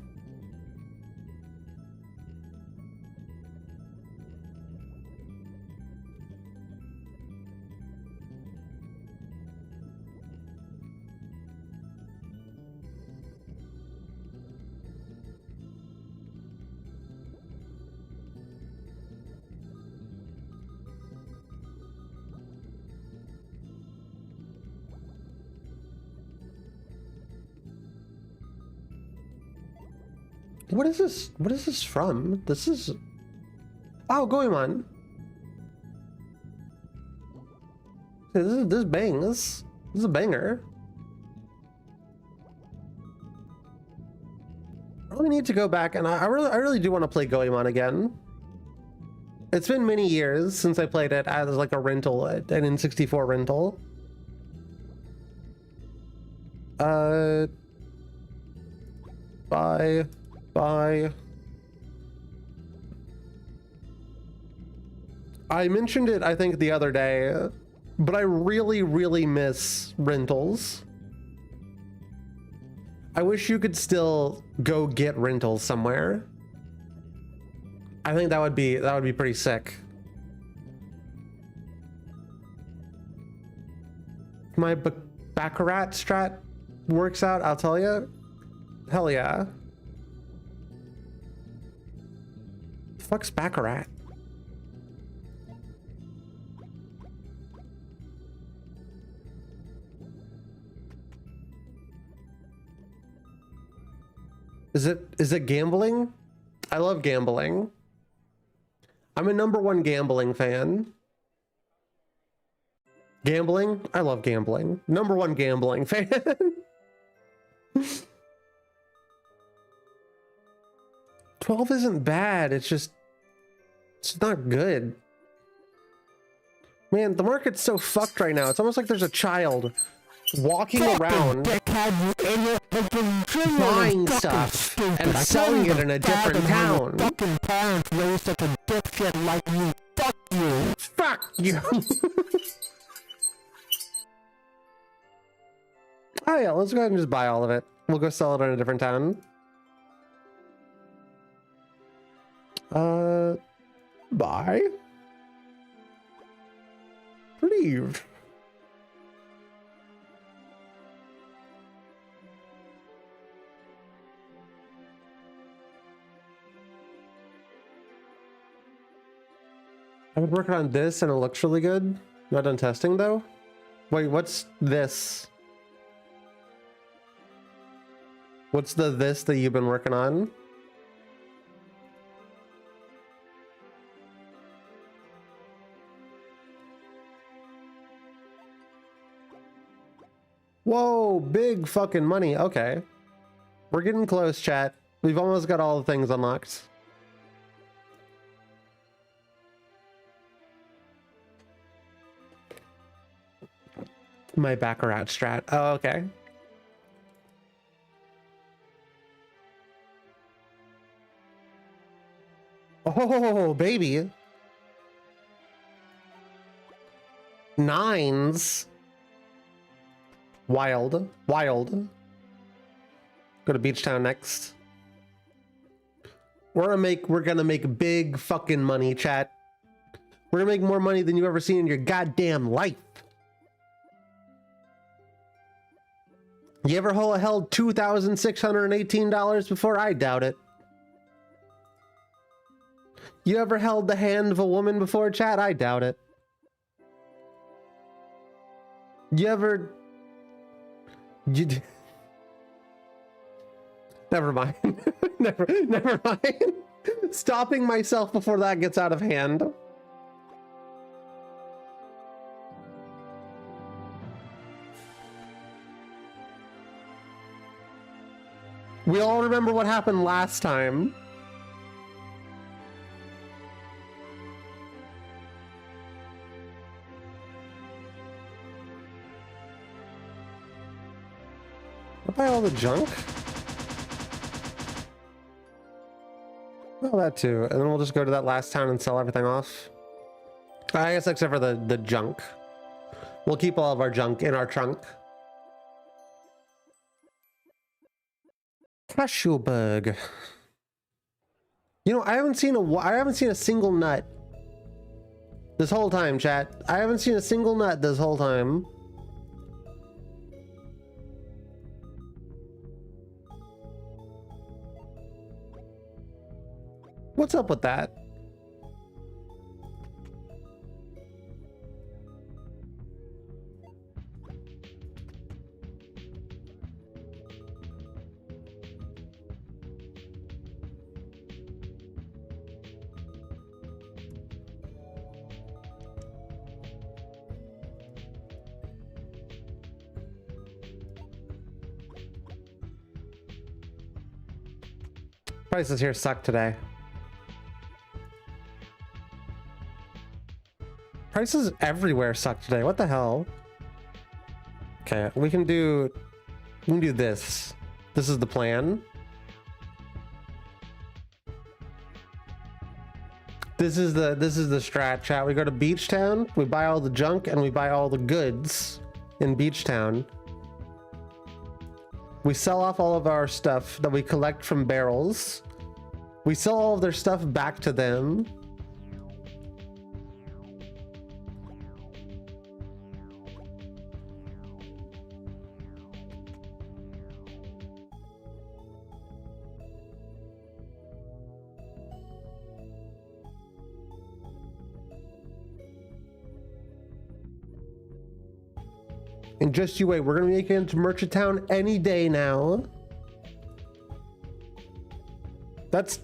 What is this? What is this from? This is... Oh, Goemon. This bangs. This is a banger. I really need to go back, and I really do want to play Goemon again. It's been many years since I played it as like a rental, an N64 rental. Bye. I mentioned it, I think, the other day, but I really miss rentals. I wish you could still go get rentals somewhere. I think that would be pretty sick. My Baccarat strat works out, I'll tell you. Hell yeah. Fuck's Baccarat? Is it gambling? I love gambling. I'm a #1 gambling fan. Gambling? I love gambling. #1 gambling fan. 12 isn't bad, it's not good. Man, the market's so fucked right now. It's almost like there's a child walking around buying stuff and selling it in a different town. Fucking parents raised such a dipshit like you. Fuck you. Fuck you. Oh yeah, let's go ahead and just buy all of it. We'll go sell it in a different town. Buy. Leave. I've been working on this and it looks really good. Not done testing though. Wait, what's this? What's this that you've been working on? Whoa, big fucking money. Okay. We're getting close, chat. We've almost got all the things unlocked. My Baccarat strat. Oh, okay. Oh, baby. 9s. Wild. Go to Beach Town next. We're gonna make big fucking money, chat. We're gonna make more money than you've ever seen in your goddamn life. You ever held $2,618 before? I doubt it. You ever held the hand of a woman before, chat? I doubt it. You ever... Never mind. never mind. Stopping myself before that gets out of hand. We all remember what happened last time. I'll buy all the junk. Well, that too. And then we'll just go to that last town and sell everything off. I guess except for the junk. We'll keep all of our junk in our trunk. Cashewburg. You know, I haven't seen a single nut this whole time, chat. I haven't seen a single nut this whole time. What's up with that? Prices here suck today. Prices everywhere suck today. What the hell? Okay, we can do this. This is the plan. This is the strat, chat. We go to Beach Town, we buy all the junk, and we buy all the goods in Beach Town. We sell off all of our stuff that we collect from barrels. We sell all of their stuff back to them. And just you wait, we're gonna make it into Merchant Town any day now. That's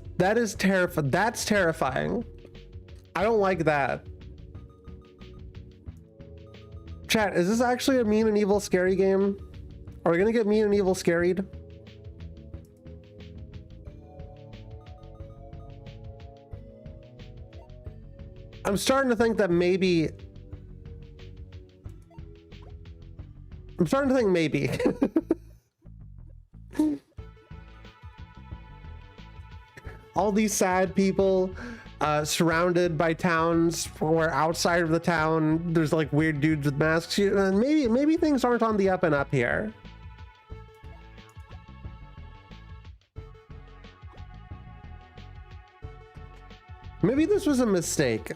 terrifying. I don't like that. Chat, is this actually a mean and evil scary game? Are we gonna get mean and evil scaried? I'm starting to think that maybe. I'm starting to think maybe. All these sad people surrounded by towns where outside of the town there's like weird dudes with masks. Maybe things aren't on the up and up here. Maybe this was a mistake.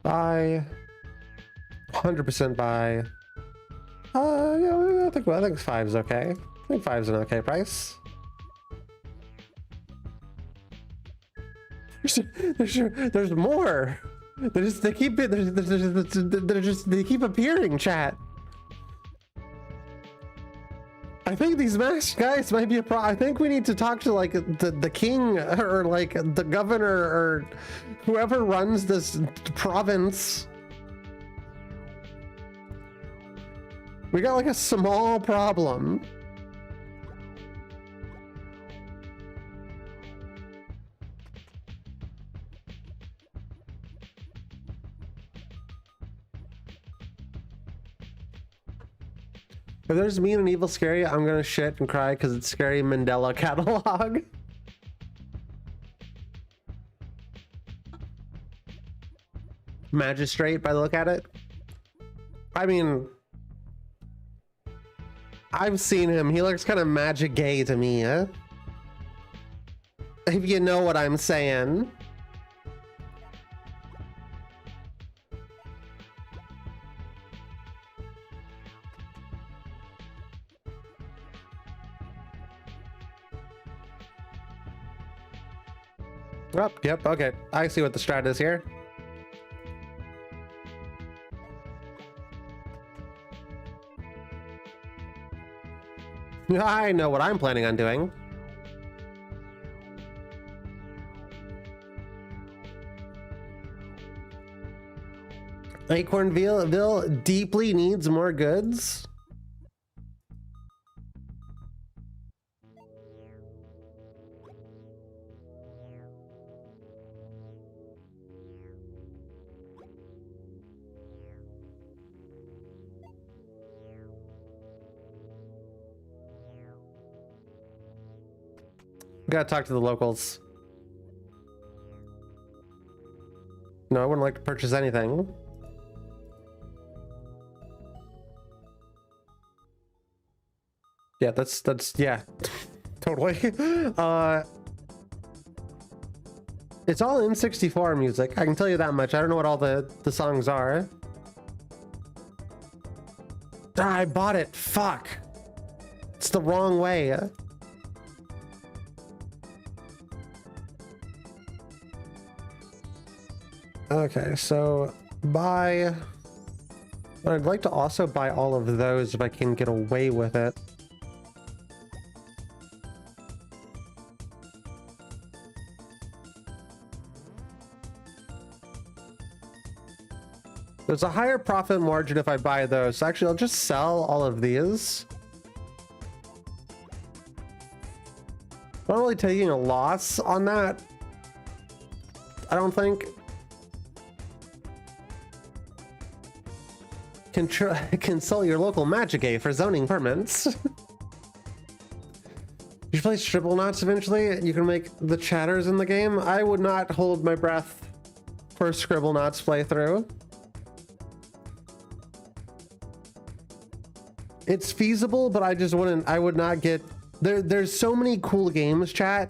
Buy. 100% buy. Yeah, I think 5's okay. I think 5's an okay price. There's more. They keep appearing, chat. I think these masked guys might be a problem. I think we need to talk to like the king or like the governor or whoever runs this province. We got like a small problem. If there's mean and evil scary, I'm gonna shit and cry because it's Scary Mandela catalog. Magistrate, by the look at it. I mean, I've seen him. He looks kind of magic gay to me, huh? If you know what I'm saying. Oh, yep, okay. I see what the strat is here. I know what I'm planning on doing. Acornville deeply needs more goods. Gotta talk to the locals. No, I wouldn't like to purchase anything. Yeah, that's yeah, totally. It's all N64 music. I can tell you that much. I don't know what all the songs are. Ah, I bought it. Fuck. It's the wrong way. Okay, so buy. But I'd like to also buy all of those if I can get away with it. There's a higher profit margin if I buy those. So actually, I'll just sell all of these. I'm not really taking a loss on that. I don't think. Consult your local Magic for zoning permits. You play Scribblenauts eventually. You can make the chatters in the game. I would not hold my breath for a Scribblenauts playthrough. It's feasible, but I just wouldn't. I would not get there. There's so many cool games, chat.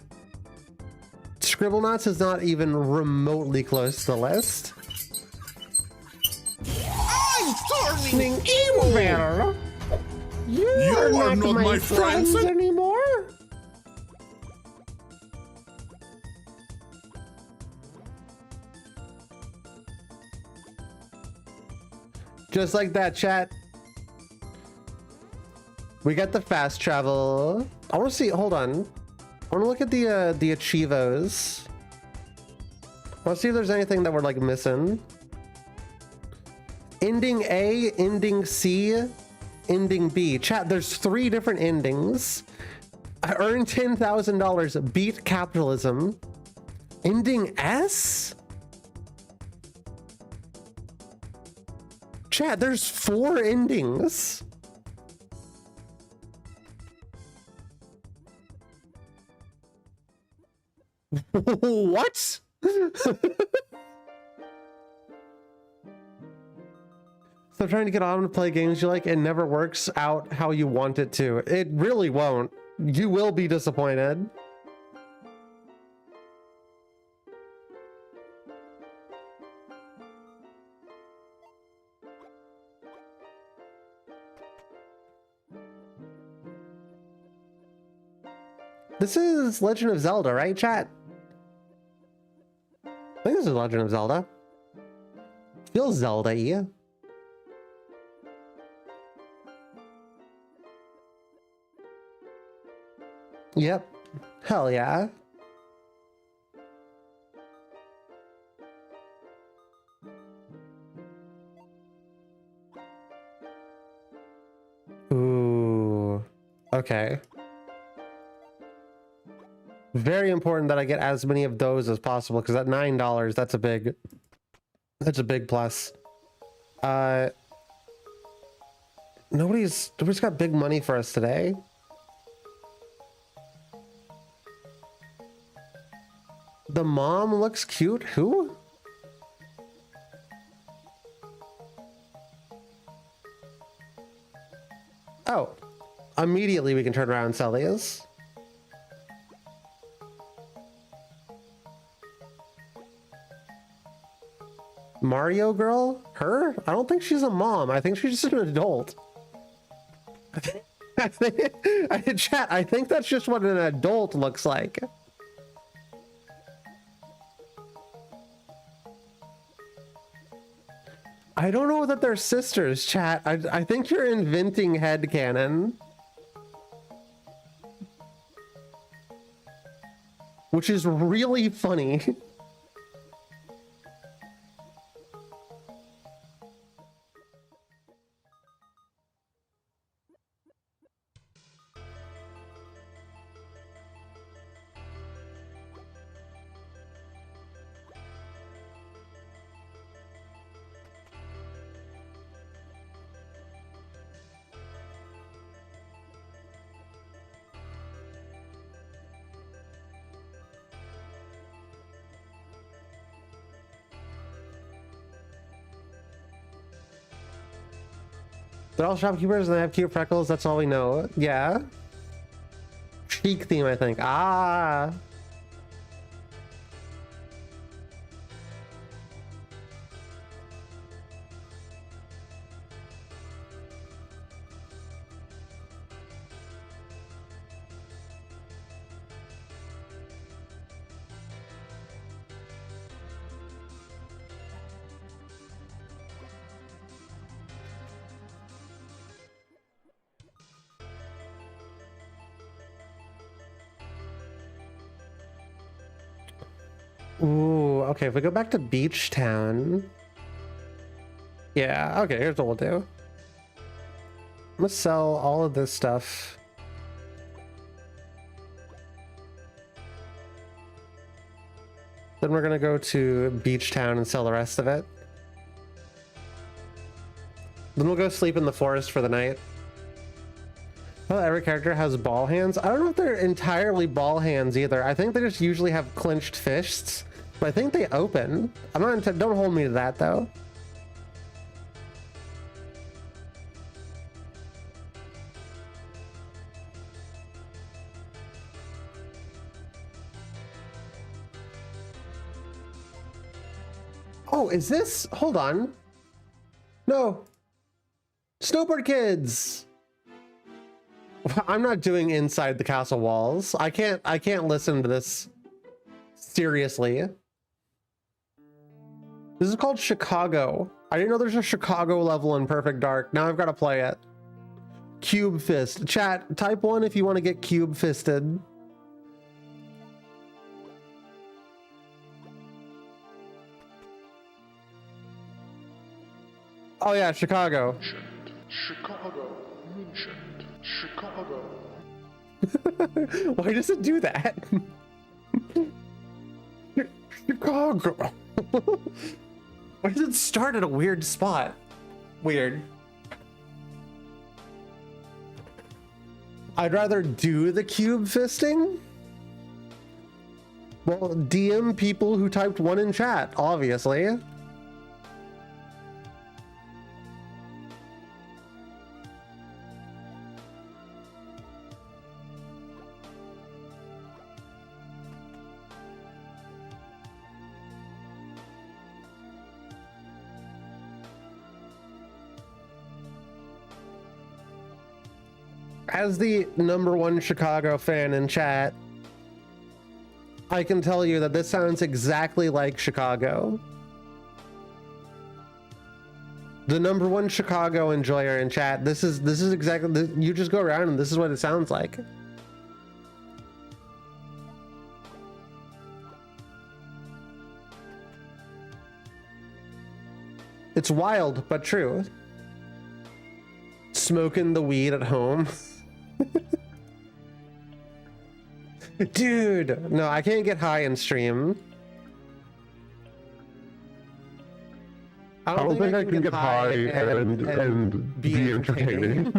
Scribblenauts is not even remotely close to the list. I'm turning evil! You are not my friends anymore. Just like that, chat. We got the fast travel. I want to see. Hold on. I want to look at the Achievos. I want to see if there's anything that we're like missing. Ending A, ending C, ending B. Chat, there's 3 different endings. I earned $10,000. Beat capitalism. Ending S? Chat, there's 4 endings. What? So trying to get on to play games you like, it never works out how you want it to. It really won't. You will be disappointed. This is Legend of Zelda, right, chat? I think this is Legend of Zelda. Feels Zelda-y. Yep. Hell yeah. Ooh. Okay. Very important that I get as many of those as possible, because at $9, that's a big plus. Nobody's got big money for us today. The mom looks cute. Who? Oh, immediately we can turn around and sell these. Mario girl? Her? I don't think she's a mom. I think she's just an adult. Chat, I think that's just what an adult looks like. I don't know that they're sisters, chat. I think you're inventing headcanon. Which is really funny. They're all shopkeepers and they have cute freckles. That's all we know. Yeah. Chic theme, I think. Ah. Ooh, okay, if we go back to Beach Town. Yeah, okay, here's what we'll do. I'm gonna sell all of this stuff. Then we're gonna go to Beach Town and sell the rest of it. Then we'll go sleep in the forest for the night. Well, every character has ball hands. I don't know if they're entirely ball hands either. I think they just usually have clenched fists, but I think they open. I'm not. Don't hold me to that though. Oh, is this? Hold on. No. Snowboard Kids. I'm not doing inside the castle walls. I can't listen to this seriously. This is called Chicago. I didn't know there's a Chicago level in Perfect Dark. Now I've got to play it. Cube Fist. Chat, type 1 if you want to get cube fisted. Oh yeah, Chicago. Chicago. Mentioned. Chicago. Why does it do that? Chicago. Why does it start at a weird spot? Weird. I'd rather do the cube fisting. Well, DM people who typed 1 in chat, obviously. As the #1 Chicago fan in chat, I can tell you that this sounds exactly like Chicago. The #1 Chicago enjoyer in chat, this is exactly, you just go around and this is what it sounds like. It's wild, but true. Smoking the weed at home. Dude, no, I can't get high and stream. I don't think I can get high and be entertaining.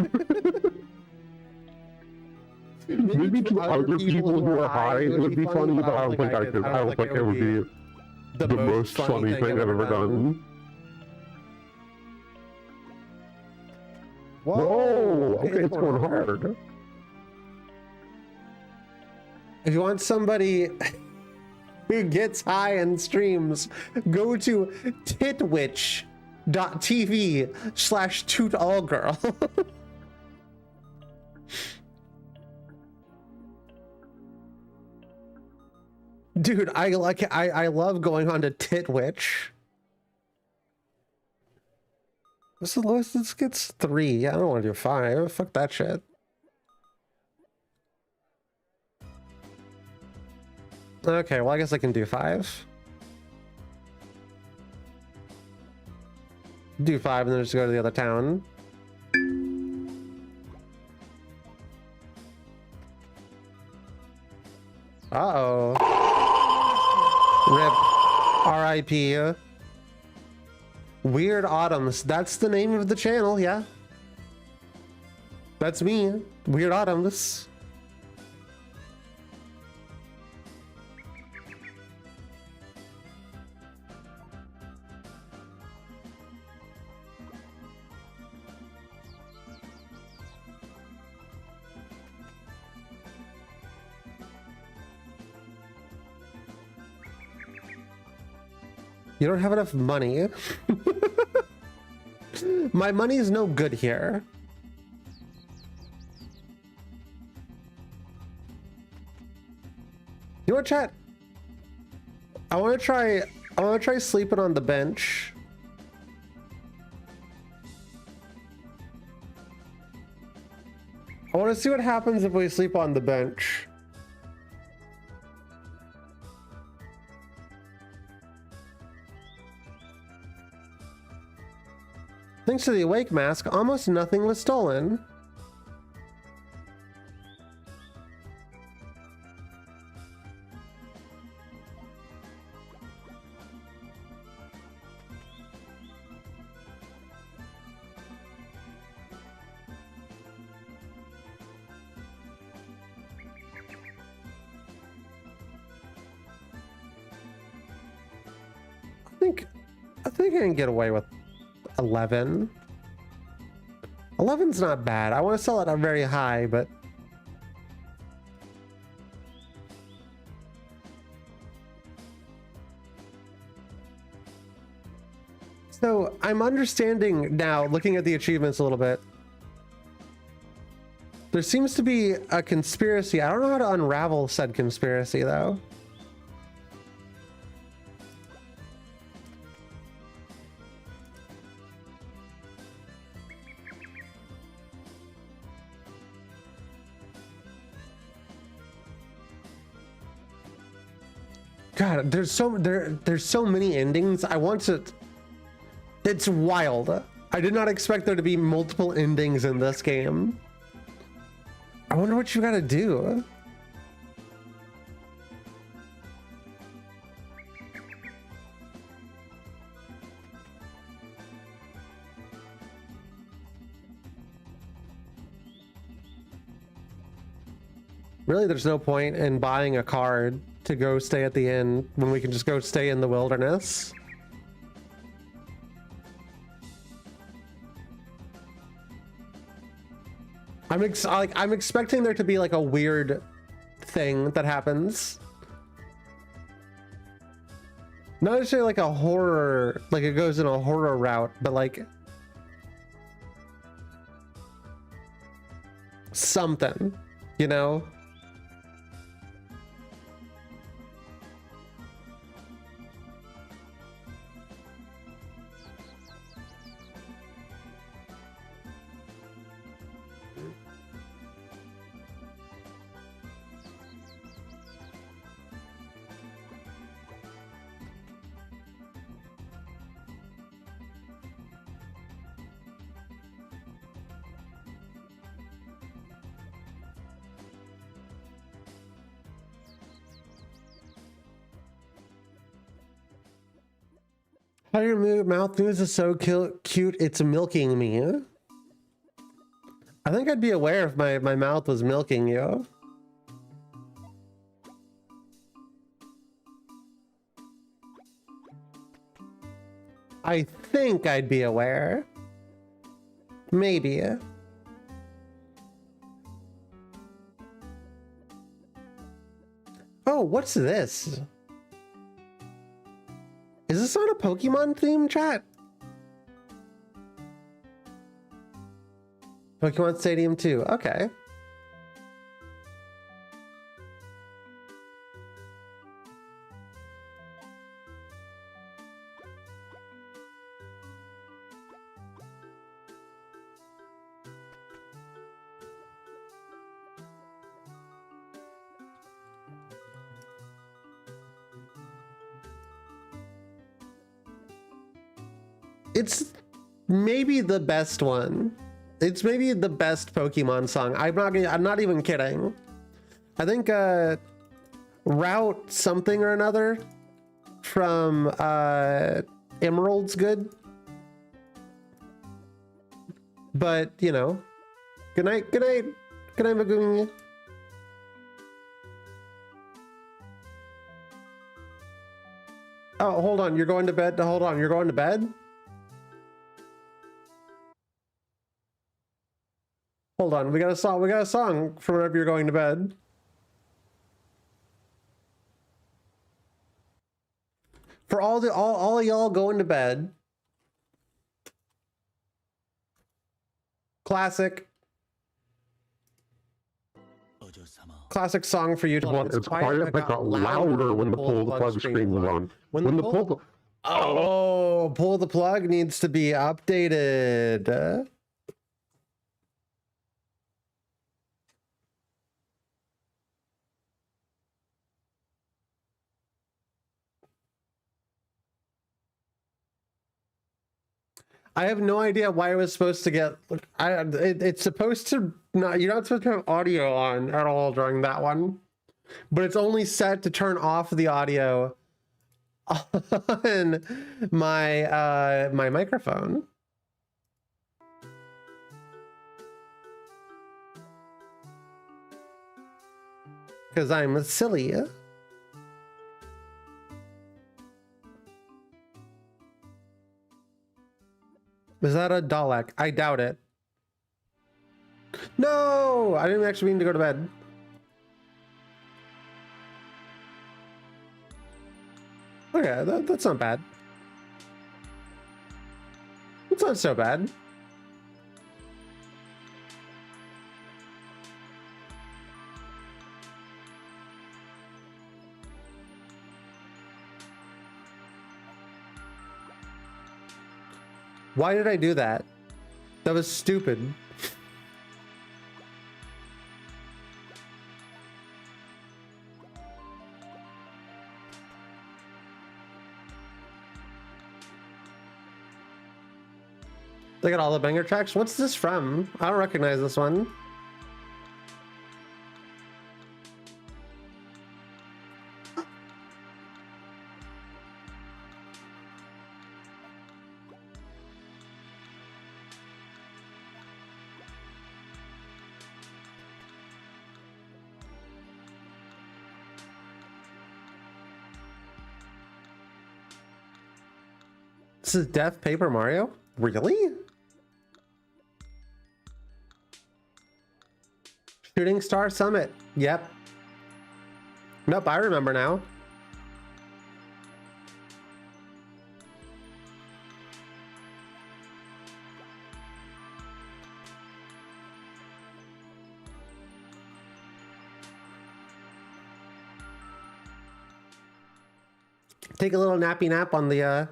Maybe to other people who are high it would be funny, but I don't think I could. I don't think it would be the most funny thing I've ever done. Whoa! Okay, it's going hard. If you want somebody who gets high and streams, go to titwitch.tv/tootallgirl. Dude, I love going on to Titwitch. What's the lowest this gets? 3. I don't want to do 5. Fuck that shit. Okay, well, I guess I can do 5. Do 5 and then just go to the other town. Uh-oh. RIP. Weird Autumns. That's the name of the channel, yeah. That's me. Weird Autumns. You don't have enough money. My money is no good here. You know what, chat? I want to try sleeping on the bench. I want to see what happens if we sleep on the bench. Thanks to the awake mask, almost nothing was stolen. I think I can get away with 11. 11's not bad. I want to sell it at very high, but so I'm understanding now, looking at the achievements a little bit. There seems to be a conspiracy. I don't know how to unravel said conspiracy though. God, there's so many endings. I want to. It's wild. I did not expect there to be multiple endings in this game. I wonder what you gotta do. Really, there's no point in buying a card to go stay at the inn when we can just go stay in the wilderness. I'm expecting there to be like a weird thing that happens. Not necessarily like a horror, like it goes in a horror route, but like something, you know? How your mouth moves is so cute, it's milking me. I think I'd be aware if my mouth was milking you. I think I'd be aware. Maybe. Oh, what's this? Is this on a Pokemon theme, chat? Pokemon Stadium 2, okay. It's maybe the best one. It's maybe the best Pokemon song. I'm not even kidding. I think Route something or another from Emerald's good. But, you know. Good night, Magoon. Oh, hold on, you're going to bed? Hold on, you're going to bed? Hold on, we got a song for whenever you're going to bed. For for all y'all going to bed. Classic song for you to want. It's quiet but got louder when the pull the plug screen was on. When the pull the... Oh, pull the plug needs to be updated. I have no idea why it was supposed to get. It's supposed to not. You're not supposed to have audio on at all during that one, but it's only set to turn off the audio on my my microphone. Because I'm silly. Is that a Dalek? I doubt it. No! I didn't actually mean to go to bed. Okay, that's not bad. It's not so bad. Why did I do that? That was stupid. Look at all the banger tracks. What's this from? I don't recognize this one. This is Death Paper Mario? Really? Shooting Star Summit. Yep. Nope, I remember now. Take a little nappy nap on the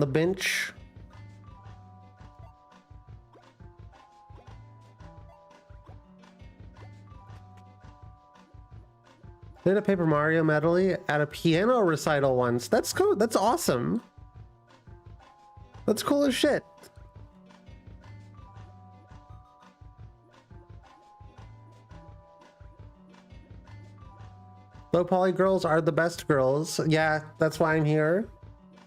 bench. Did a Paper Mario medley at a piano recital once. That's cool. That's awesome. That's cool as shit. Low poly girls are the best girls. Yeah, that's why I'm here.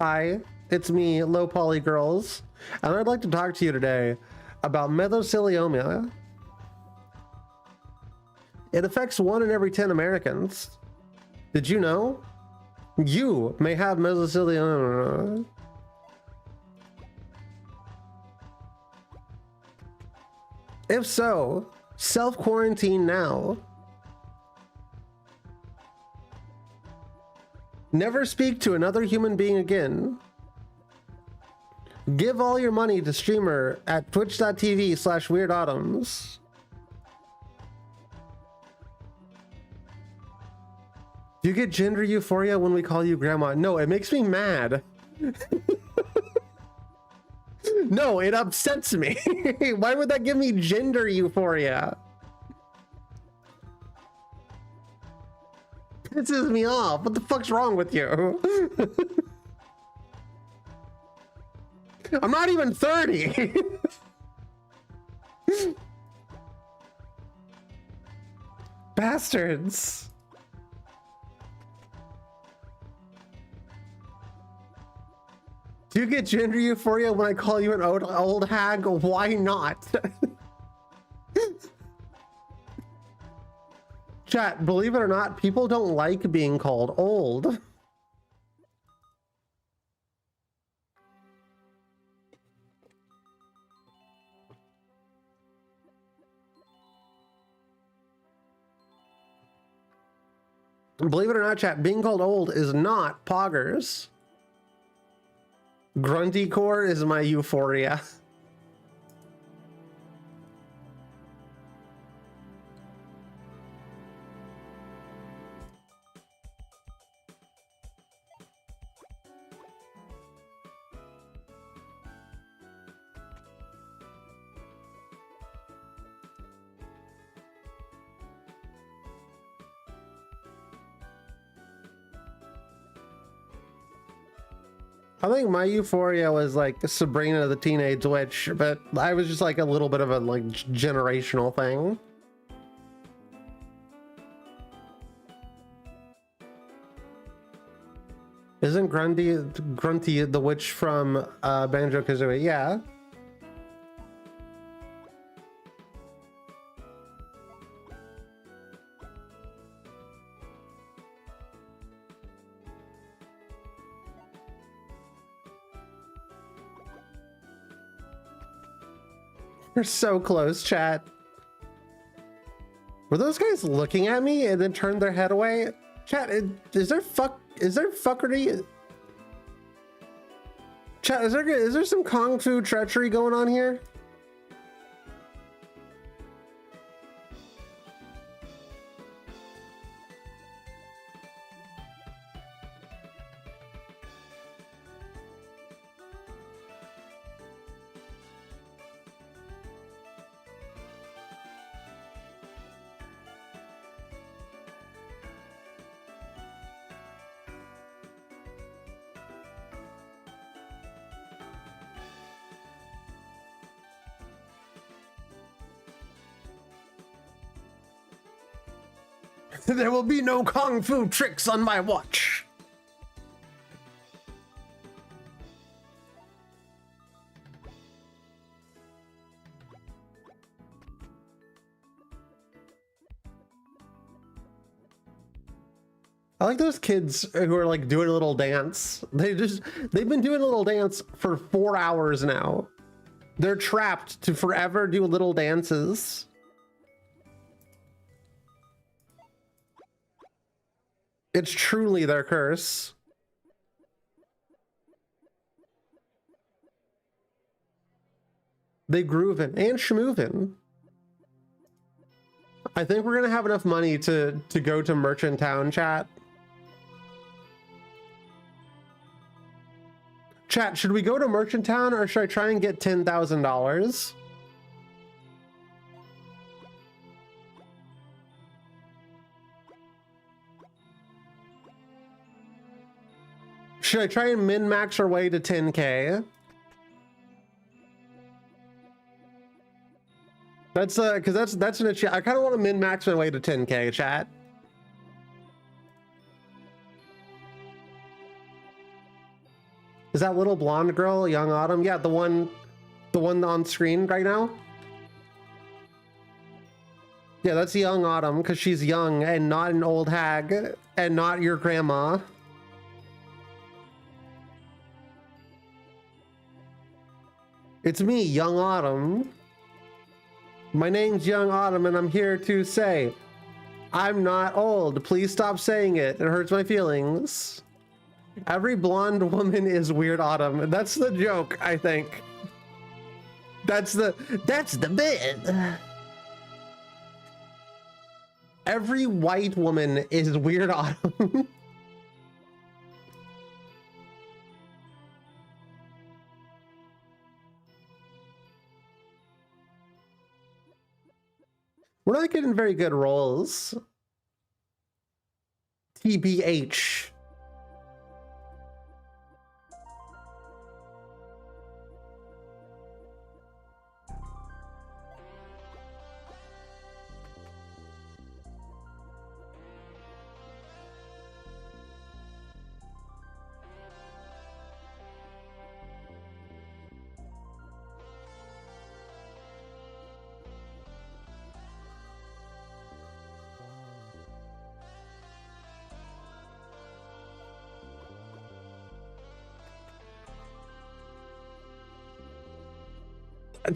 Hi. It's me, Low Poly Girls, and I'd like to talk to you today about mesothelioma. It affects 1 in every 10 Americans. Did you know? You may have mesothelioma. If so, self-quarantine now. Never speak to another human being again. Give all your money to streamer at twitch.tv/weirdautumns. Do you get gender euphoria when we call you grandma? No, it makes me mad. No, it upsets me. Why would that give me gender euphoria? Pisses me off. What the fuck's wrong with you? I'm not even 30. Bastards. Do you get gender euphoria when I call you an old hag? Why not? Chat, believe it or not, people don't like being called old. Believe it or not, chat, being called old is not poggers. Grunty core is my euphoria. I think my euphoria was like Sabrina the Teenage Witch, but I was just like a little bit of a like generational thing. Isn't Grunty the witch from Banjo-Kazooie? Yeah. We're so close, chat. Were those guys looking at me and then turned their head away? Chat, is there fuckery? Chat, is there some Kung Fu treachery going on here? There will be no Kung Fu tricks on my watch. I like those kids who are like doing a little dance. They've been doing a little dance for 4 hours now. They're trapped to forever do little dances. It's truly their curse. They groovin' and schmoovin'. I think we're gonna have enough money to go to Merchant Town, chat. Chat, should we go to Merchant Town or should I try and get $10,000? Should I try and min-max our way to 10K? That's because that's an achievement. I kind of want to min-max my way to 10K, chat. Is that little blonde girl, Young Autumn? Yeah, the one on screen right now. Yeah, that's Young Autumn because she's young and not an old hag and not your grandma. It's me, Young Autumn. My name's Young Autumn, and I'm here to say, I'm not old. Please stop saying it. It hurts my feelings. Every blonde woman is Weird Autumn. That's the joke, I think. That's the bit. Every white woman is Weird Autumn. We're not getting very good rolls. TBH.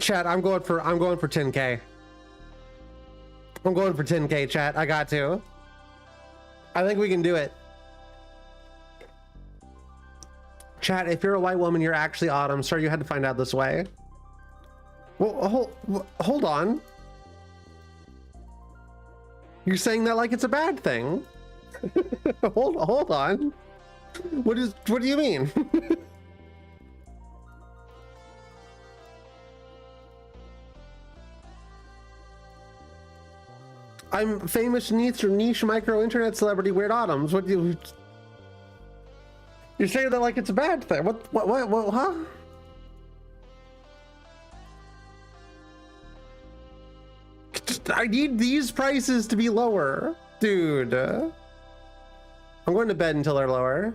Chat, I'm going for 10K. I'm going for 10K, chat. I got to. I think we can do it. Chat, if you're a white woman, you're actually Autumn. Sorry you had to find out this way. Well, hold on. You're saying that like it's a bad thing. hold on. What do you mean? I'm famous niche micro internet celebrity Weird Autumns. What do you? You're saying that like it's a bad thing. What, huh? I need these prices to be lower. Dude. I'm going to bed until they're lower.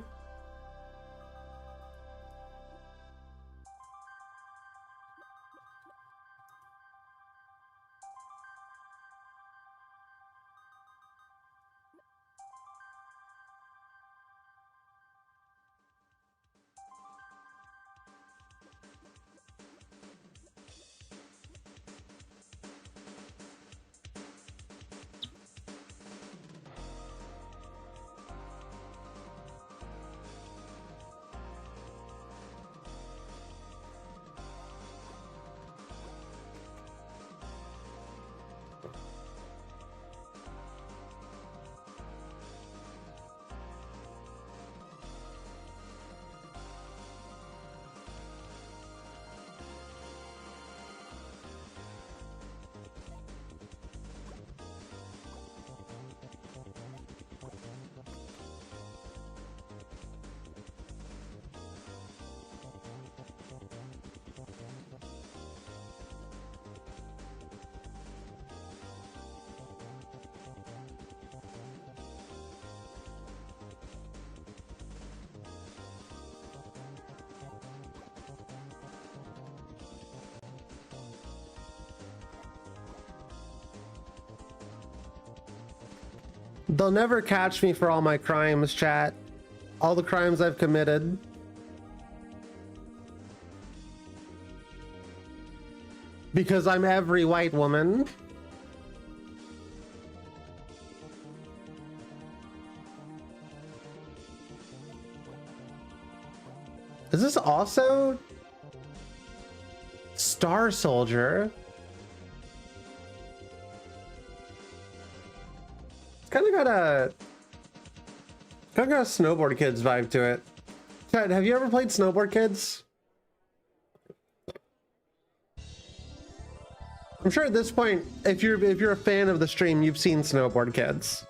They'll never catch me for all my crimes, chat. All the crimes I've committed. Because I'm every white woman. Is this also Star Soldier? Kind of got a Snowboard Kids vibe to it. Chat, have you ever played Snowboard Kids? I'm sure at this point, if you're a fan of the stream, you've seen Snowboard Kids.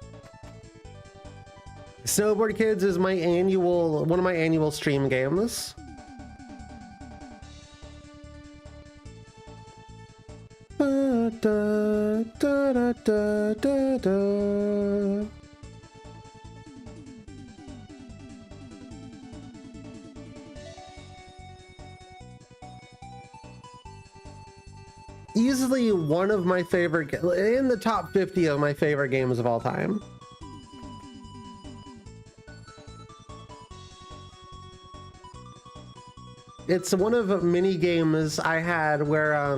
Snowboard Kids is one of my annual stream games. Da, da, da, da, da, da. Easily one of my favorite, in the top 50 of my favorite games of all time. It's one of many games I had where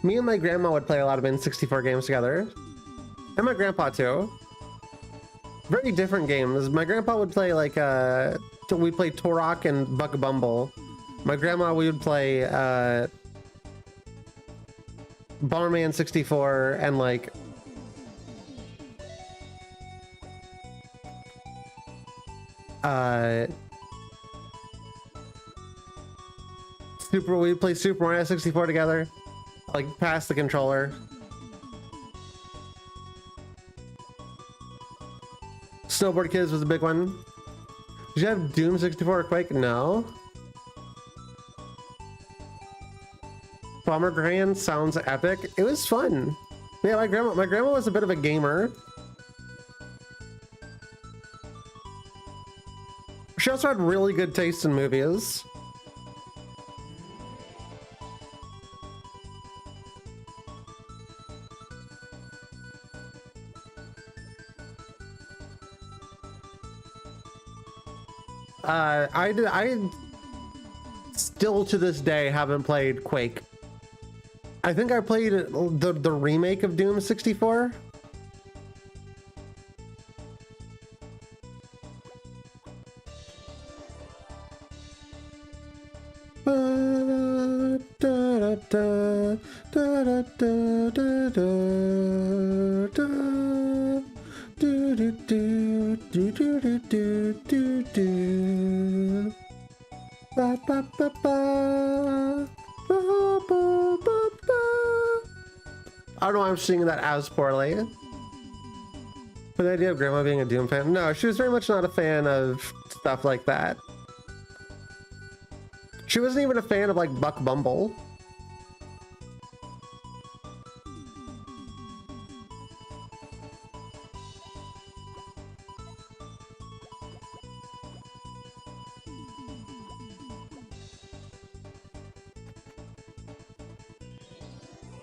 me and my grandma would play a lot of N64 games together. And my grandpa too. Very different games. My grandpa would play like we played Turok and Buck Bumble. My grandma, we would play Bomberman 64 and like we'd play Super Mario 64 together. Like pass the controller. Snowboard Kids was a big one. Did you have Doom 64 or Quake? No. Bomberman sounds epic. It was fun. Yeah, my grandma was a bit of a gamer. She also had really good taste in movies. I still to this day haven't played Quake. I think I played the remake of Doom 64. da, da, da, da, da, da, da. Do, do, do, do, do, do, do, do, do. Ba, ba, ba, ba. Ba, ba, ba, ba. I don't know why I'm singing that as poorly. But the idea of Grandma being a Doom fan, no, she was very much not a fan of stuff like that. She wasn't even a fan of like Buck Bumble.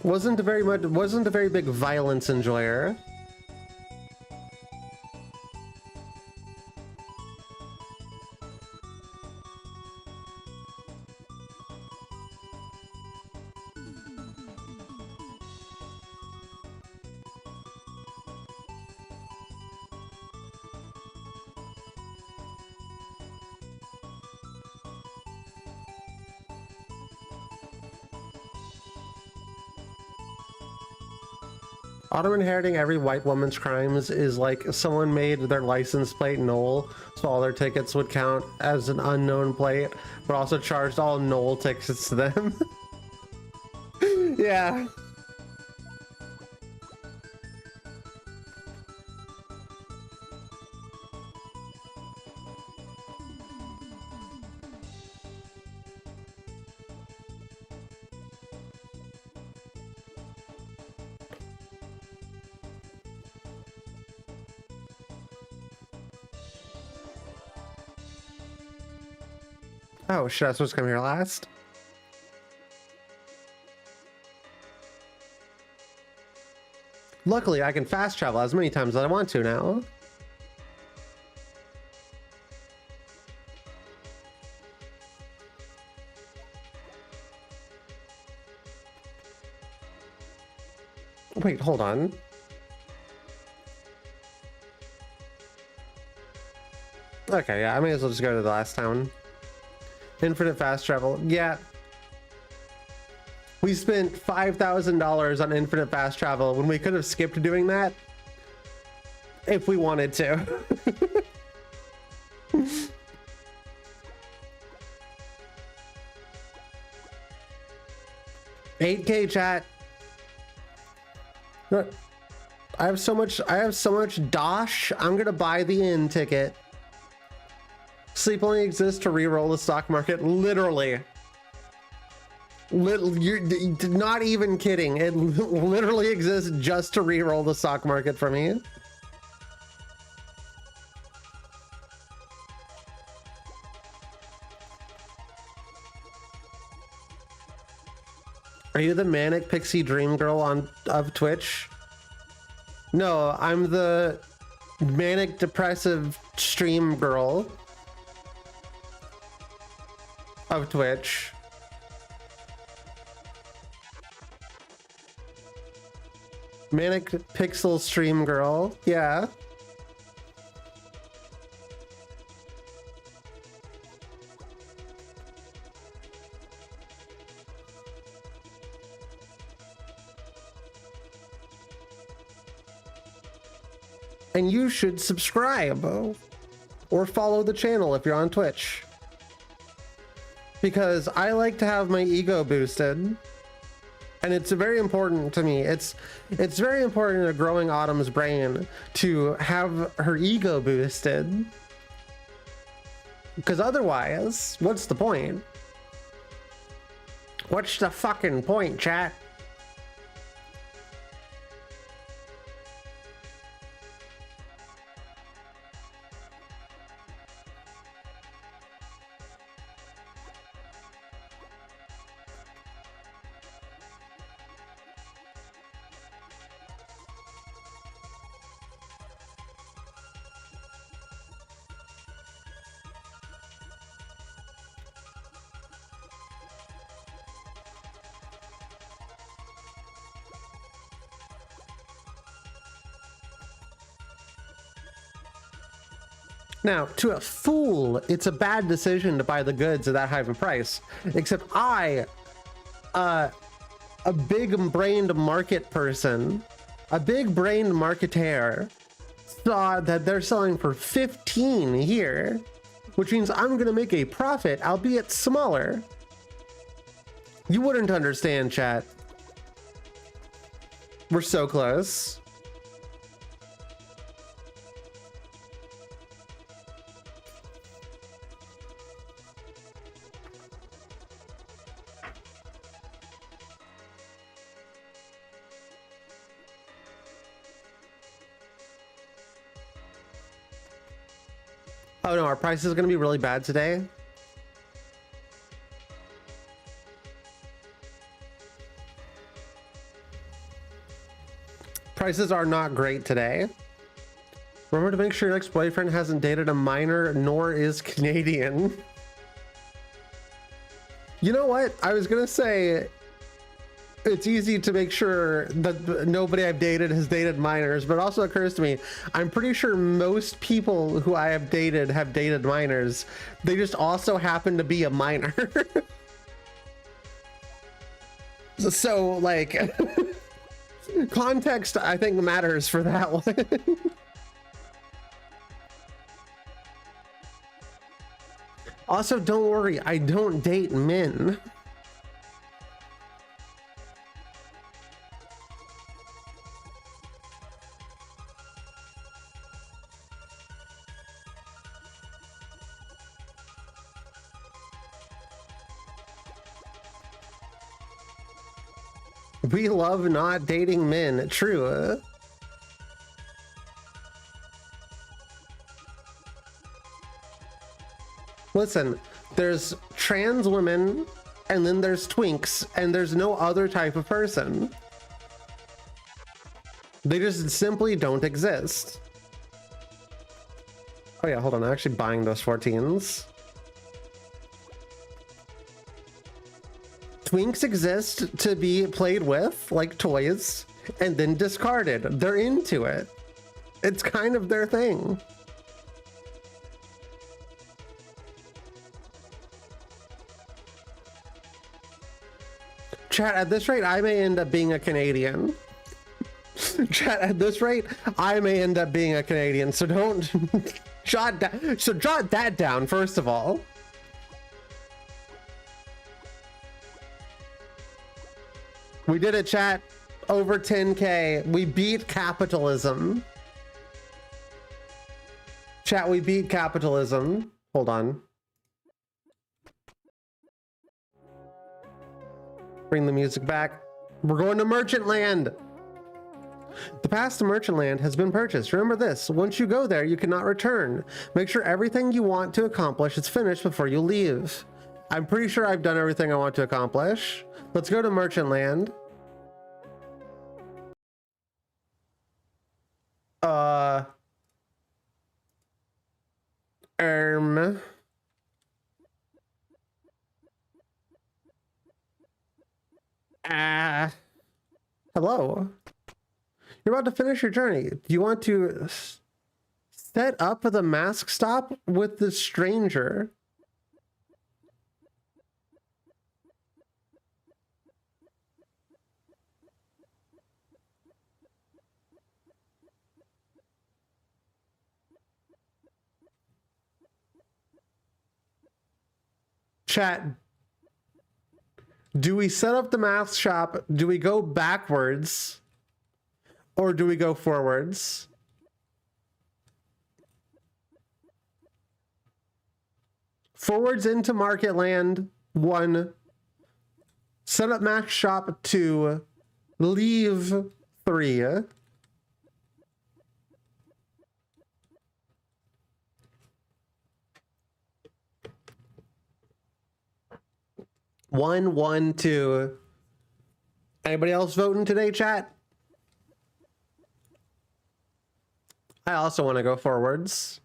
Wasn't a very big violence enjoyer. Auto inheriting every white woman's crimes is like someone made their license plate null, so all their tickets would count as an unknown plate, but also charged all null tickets to them. Yeah. Oh shit, I was supposed to come here last? Luckily, I can fast travel as many times as I want to now. Wait, hold on. Okay, yeah, I may as well just go to the last town. Infinite fast travel. Yeah. We spent $5,000 on infinite fast travel when we could have skipped doing that if we wanted to. $8K chat. I have so much dosh. I'm gonna buy the inn ticket. Sleep only exists to re-roll the stock market. Literally. You're not even kidding. It literally exists just to re-roll the stock market for me. Are you the manic pixie dream girl of Twitch? No, I'm the manic depressive stream girl of Twitch. Manic pixel stream girl, yeah. And you should subscribe or follow the channel if you're on Twitch. Because I like to have my ego boosted. And it's very important to me. It's very important in a growing Autumn's brain to have her ego boosted. Because otherwise, what's the point? What's the fucking point, chat? Now, to a fool, it's a bad decision to buy the goods at that high of a price. Except I a big-brained market person, a big-brained marketeer, saw that they're selling for 15 here, which means I'm gonna make a profit, albeit smaller. You wouldn't understand, chat. We're so close. Oh no, our price is gonna be really bad today. Prices are not great today. Remember to make sure your ex-boyfriend hasn't dated a minor nor is Canadian. You know what? I was gonna say it's easy to make sure that nobody I've dated has dated minors, but it also occurs to me, I'm pretty sure most people who I have dated minors. They just also happen to be a minor. So like, context I think matters for that one. Also, don't worry, I don't date men. We love not dating men. True. Listen, there's trans women, and then there's twinks, and there's no other type of person. They just simply don't exist. Oh yeah, hold on. I'm actually buying those 14s. Twinks exist to be played with like toys and then discarded. They're into it. It's kind of their thing. Chat, at this rate, I may end up being a Canadian. Chat, at this rate, I may end up being a Canadian. So don't jot that down, first of all. We did it, chat. Over 10K. We beat capitalism. Chat, we beat capitalism. Hold on. Bring the music back. We're going to Merchant Land. The pass to Merchant Land has been purchased. Remember this, once you go there, you cannot return. Make sure everything you want to accomplish is finished before you leave. I'm pretty sure I've done everything I want to accomplish. Let's go to Merchant Land. Hello. You're about to finish your journey. Do you want to set up the mask stop with the stranger? Chat. Do we set up the mask shop? Do we go backwards? Or do we go forwards? Forwards into Market Land 1. Set up mask shop 2. Leave 3. One, 1, 2. Anybody else voting today, chat? I also want to go forwards.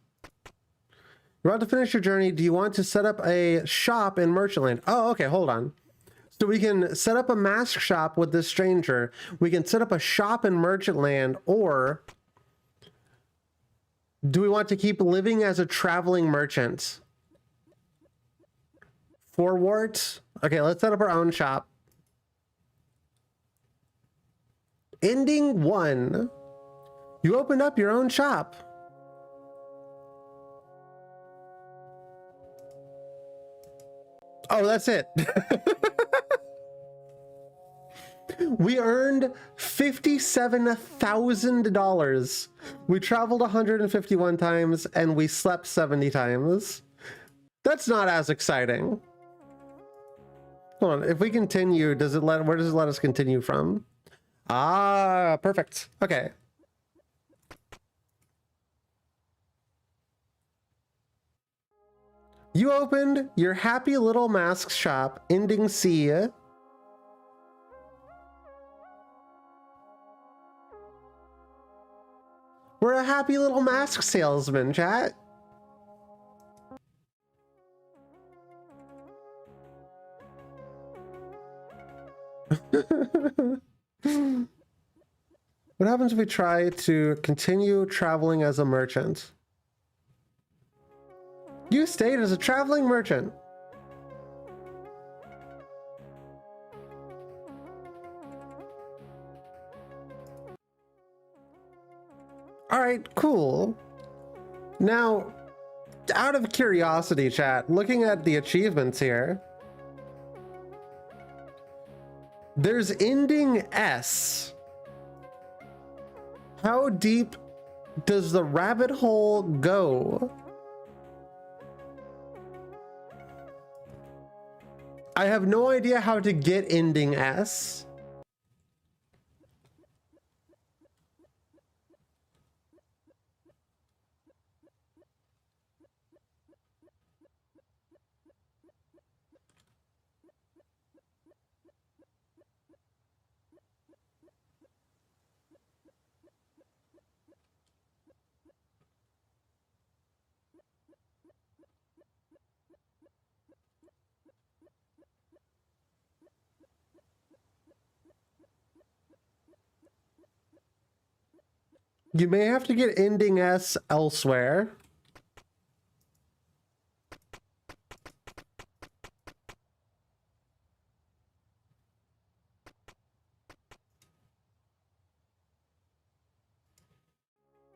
You're about to finish your journey. Do you want to set up a shop in Merchant Land? Oh, okay, hold on. So we can set up a mask shop with this stranger. We can set up a shop in Merchant Land, or do we want to keep living as a traveling merchant? Forward. Okay, let's set up our own shop. Ending 1. You opened up your own shop. Oh, that's it. We earned $57,000. We traveled 151 times and we slept 70 times. That's not as exciting. Hold on, if we continue, where does it let us continue from? Ah, perfect. Okay. You opened your happy little mask shop, ending C. We're a happy little mask salesman, chat. What happens if we try to continue traveling as a merchant? You stayed as a traveling merchant. All right, cool. Now, out of curiosity, chat, looking at the achievements here, there's ending S. How deep does the rabbit hole go? I have no idea how to get ending S. You may have to get ending S elsewhere.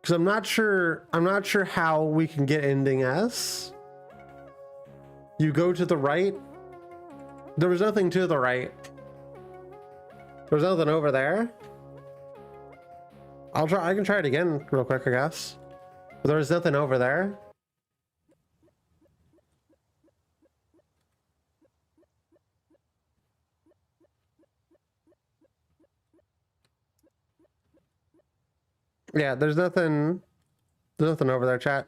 Because I'm not sure how we can get ending S. You go to the right. There was nothing to the right. There was nothing over there. I can try it again real quick, I guess. But there was nothing over there. Yeah, there's nothing over there, chat.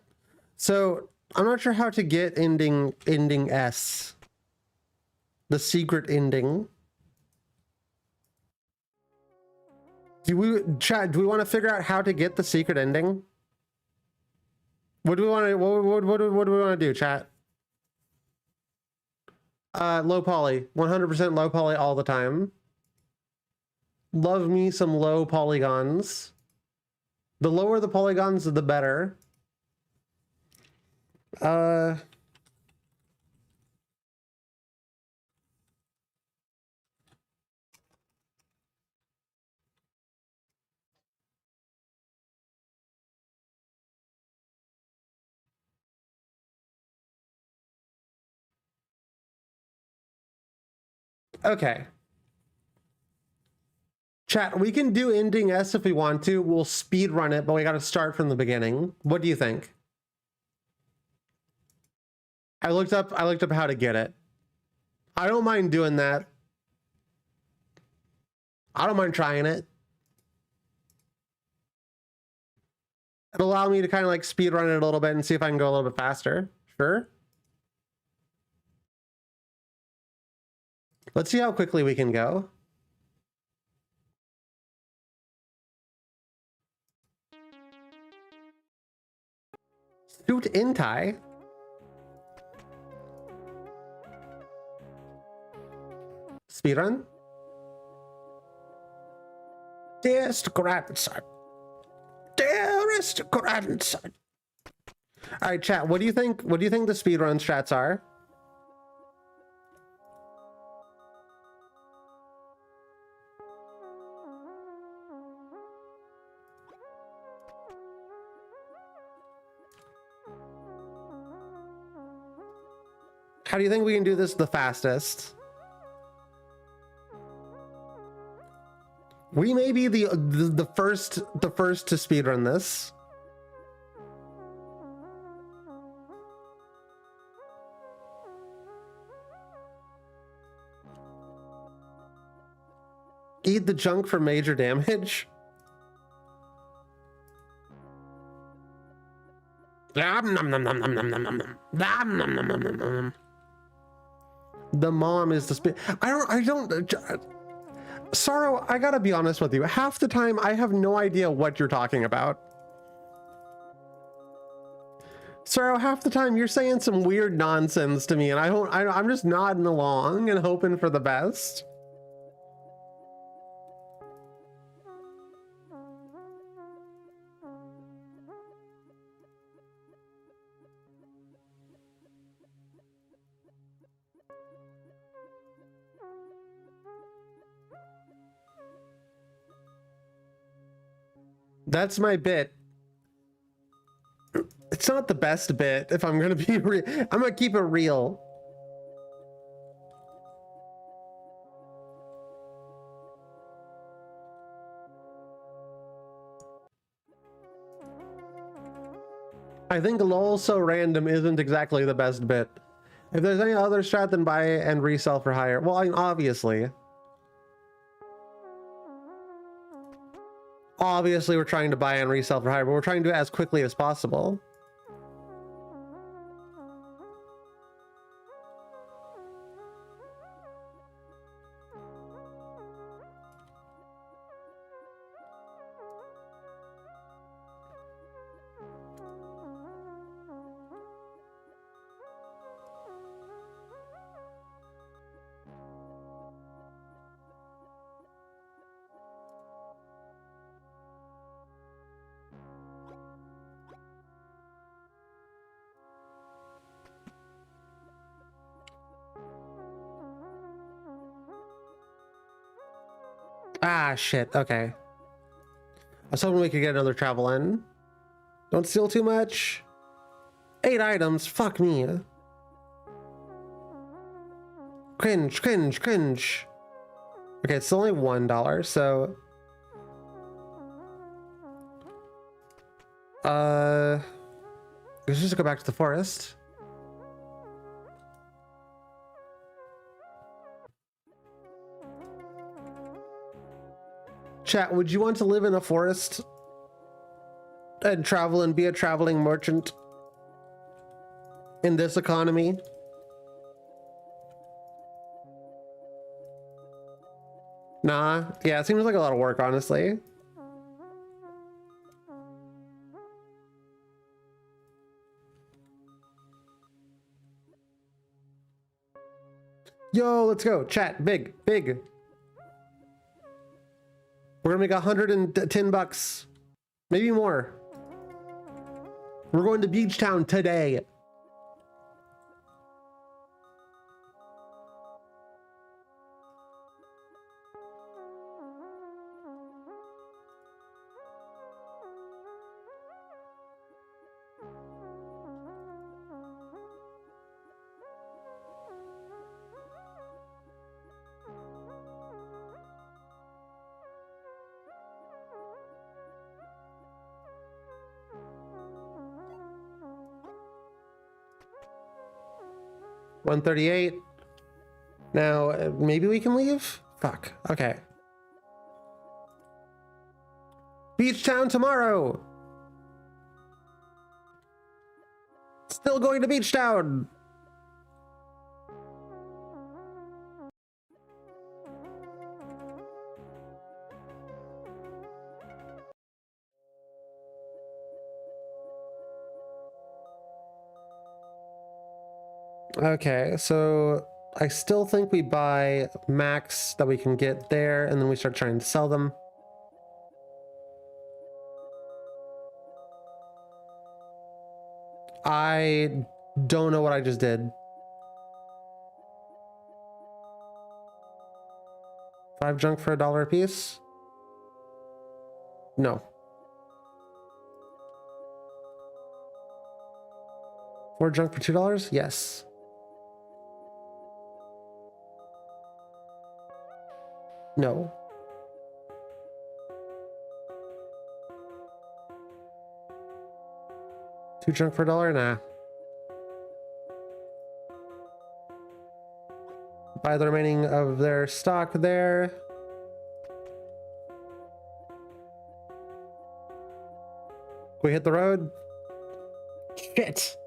So I'm not sure how to get ending S. The secret ending. Do we want to figure out how to get the secret ending? What do we want to do, chat? Low poly. 100% low poly all the time. Love me some low polygons. The lower the polygons, the better. Okay. Chat, we can do ending S if we want to. We'll speed run it, but we got to start from the beginning. What do you think? I looked up how to get it. I don't mind doing that. I don't mind trying it. It'll allow me to kind of like speed run it a little bit and see if I can go a little bit faster. Sure. Let's see how quickly we can go. Suit Intai. Speedrun. Dearest grandson. Dearest grandson. All right, chat. What do you think? What do you think the speedrun strats are? How do you think we can do this the fastest? We may be the first to speedrun this. Eat the junk for major damage. The mom is the speed. I don't. Sorrow, I gotta be honest with you. Half the time, I have no idea what you're talking about. Sorrow, half the time you're saying some weird nonsense to me, and I'm just nodding along and hoping for the best. That's my bit. It's not the best bit, if I'm gonna be real. I'm gonna keep it real. I think lol so random isn't exactly the best bit. If there's any other strat than buy and resell for higher, well, I mean, obviously we're trying to buy and resell for higher, but we're trying to do it as quickly as possible. Ah, shit. Okay. I was hoping we could get another travel in. Don't steal too much. 8 items. Fuck me. Cringe, cringe, cringe. Okay, it's only $1, so... let's just go back to the forest. Chat, would you want to live in a forest and travel and be a traveling merchant in this economy? Nah. Yeah, it seems like a lot of work, honestly. Yo, let's go. Chat, big, big. We're gonna make $110, maybe more. We're going to Beach Town today. $138. Now, maybe we can leave? Fuck. Okay. Beach Town tomorrow. Still going to Beach Town. Okay, so I still think we buy max that we can get there, and then we start trying to sell them. I don't know what I just did. 5 junk for $1 a piece? No. 4 junk for $2? Yes. No. Too junk for $1? Nah. Buy the remaining of their stock there. We hit the road. Shit.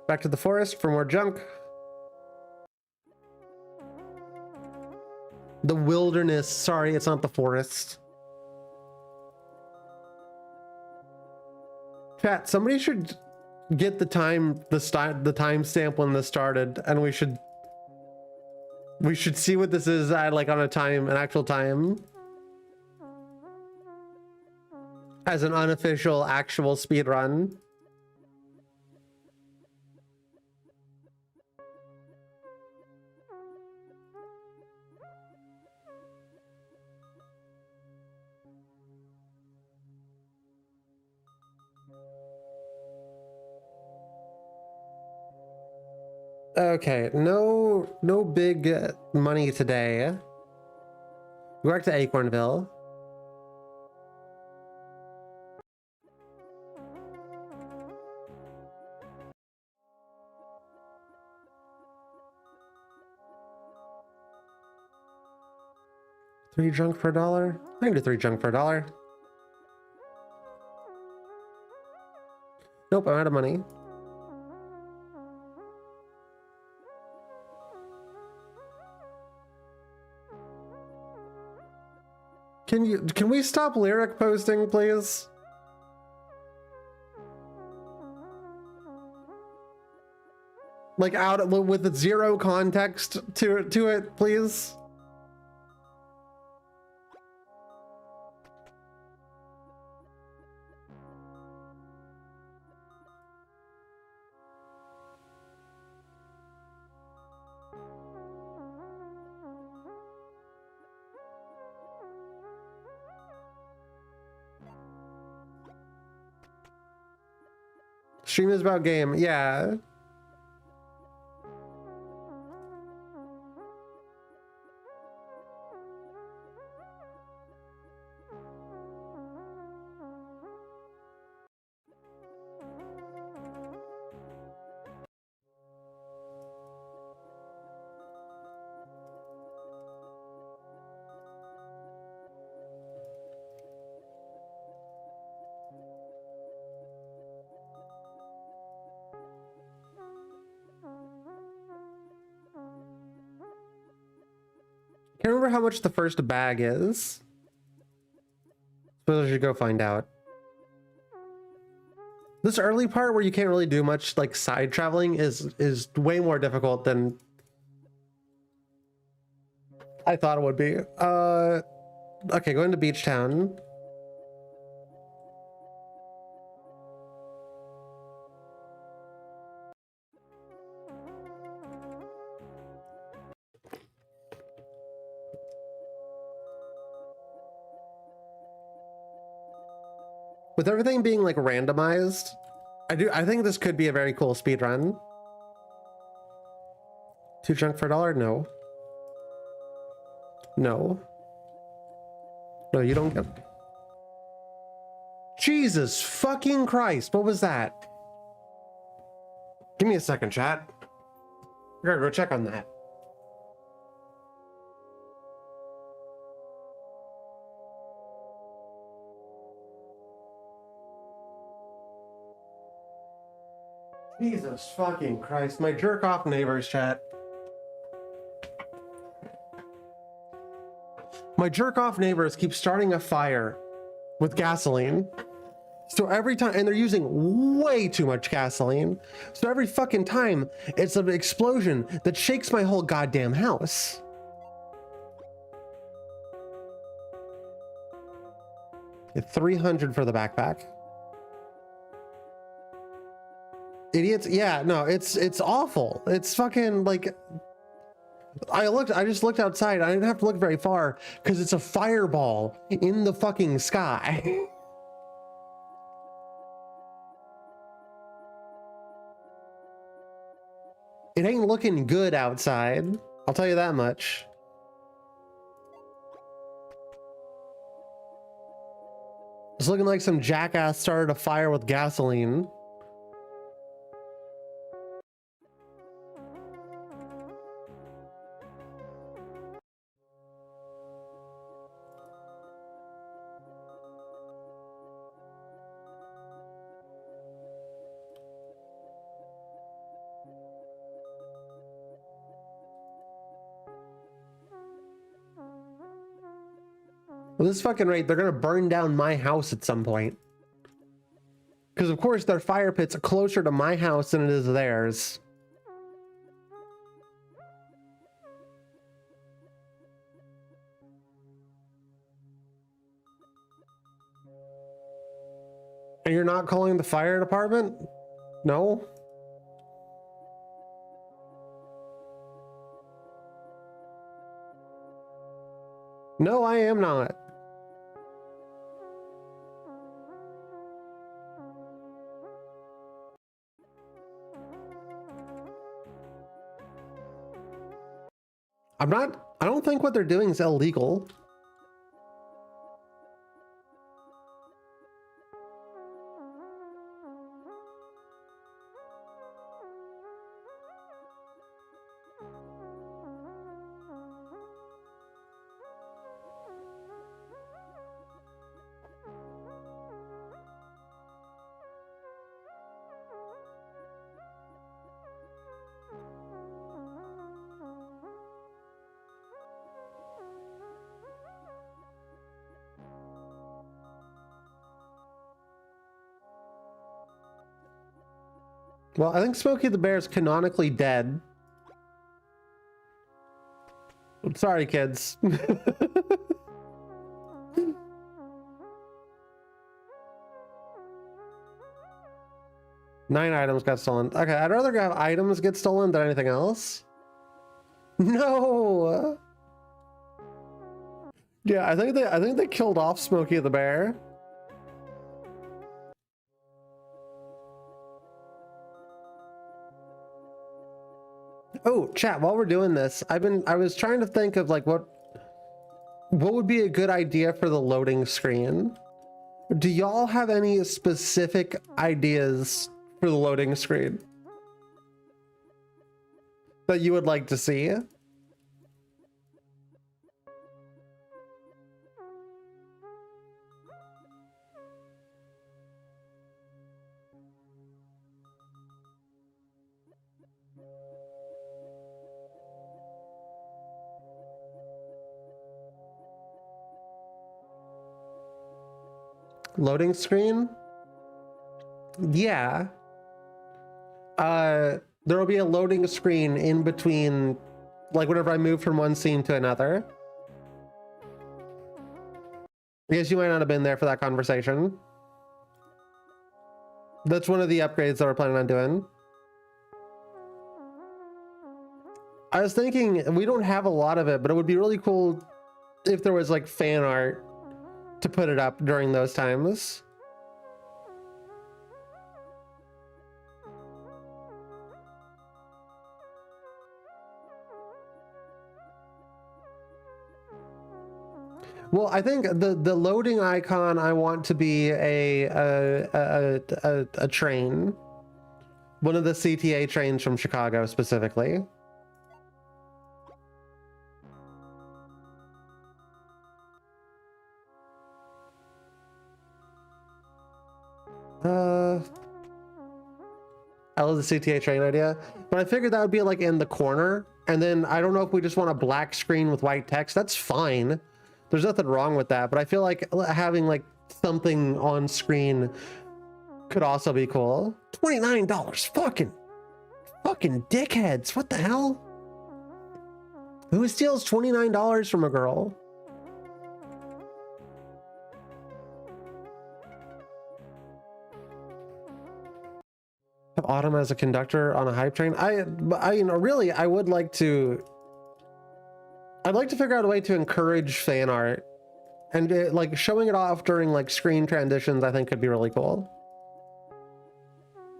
Back to the forest for more junk. The wilderness. Sorry, it's not the forest. Chat, somebody should get the timestamp when this started, and we should see what this is at, like, on an actual time, as an unofficial actual speed run. Okay, no big money today. Go back to Acornville. Three junk for $1? I can do 3 junk for $1. Nope, I'm out of money. Can we stop lyric posting, please? Like, out with zero context to it, please. Stream is about game, yeah. Can't remember how much the first bag is. Suppose I should go find out. This early part where you can't really do much like side traveling is way more difficult than I thought it would be. Okay, going to Beach Town. With everything being like randomized, I think this could be a very cool speed run. 2 junk for $1? No. No. No, you don't get. Jesus fucking Christ, what was that? Give me a second, chat. I gotta go check on that. Jesus fucking Christ, my jerk off neighbors, chat. My jerk off neighbors keep starting a fire with gasoline. So every time, and they're using way too much gasoline. So every fucking time, it's an explosion that shakes my whole goddamn house. At 300 for the backpack. Idiots. Yeah, no, it's awful. It's fucking like, I just looked outside. I didn't have to look very far because it's a fireball in the fucking sky. It ain't looking good outside. I'll tell you that much. It's looking like some jackass started a fire with gasoline. Well, this fucking rate, they're gonna burn down my house at some point. Because of course their fire pit's closer to my house than it is theirs. And you're not calling the fire department? No? No, I am not. I don't think what they're doing is illegal. Well, I think Smokey the Bear is canonically dead. I'm sorry, kids. 9 items got stolen. Okay, I'd rather have items get stolen than anything else. No. Yeah, I think they killed off Smokey the Bear. Oh, chat, while we're doing this, I was trying to think of like what would be a good idea for the loading screen. Do y'all have any specific ideas for the loading screen that you would like to see? Loading screen? Yeah. There will be a loading screen in between, like whenever I move from one scene to another. I guess you might not have been there for that conversation. That's one of the upgrades that we're planning on doing. I was thinking, we don't have a lot of it, but it would be really cool if there was like fan art to put it up during those times. Well, I think the loading icon I want to be a train, one of the CTA trains from Chicago specifically. I love the CTA train idea, but I figured that would be like in the corner, and then I don't know if we just want a black screen with white text. That's fine. There's nothing wrong with that, but I feel like having like something on screen could also be cool. $29, fucking dickheads. What the hell? Who steals $29 from a girl? Have Autumn as a conductor on a hype train. I you know, really, I would like to. I'd like to figure out a way to encourage fan art, and like showing it off during like screen transitions. I think could be really cool.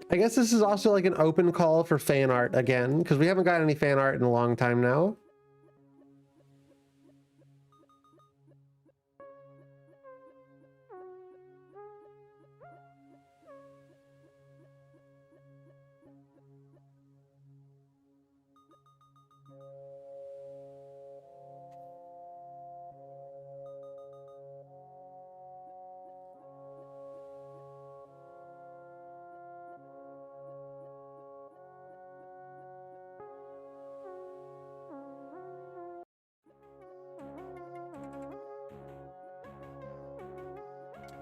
I guess this is also like an open call for fan art again, because we haven't got any fan art in a long time now.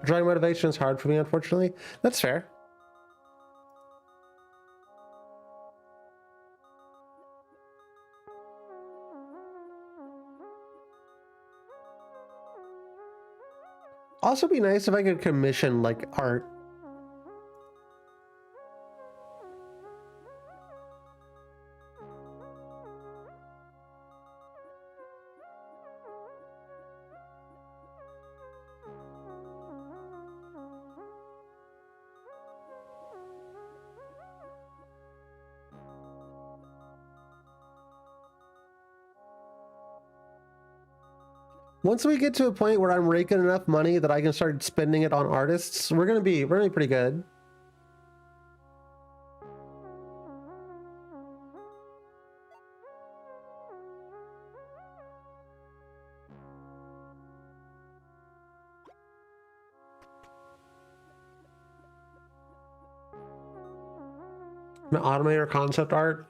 Drawing motivation is hard for me, unfortunately. That's fair. Also be nice if I could commission like art. Once we get to a point where I'm raking enough money that I can start spending it on artists, we're gonna be pretty good. An automator concept art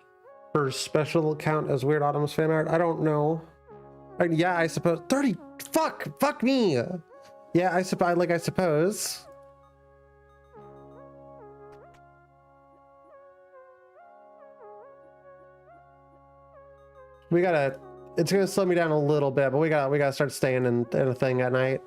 for special account as Weird Autumn's fan art. I don't know. Yeah, I suppose 30. Fuck me. Yeah, I suppose. We gotta. It's gonna slow me down a little bit, but we gotta start staying in a thing at night.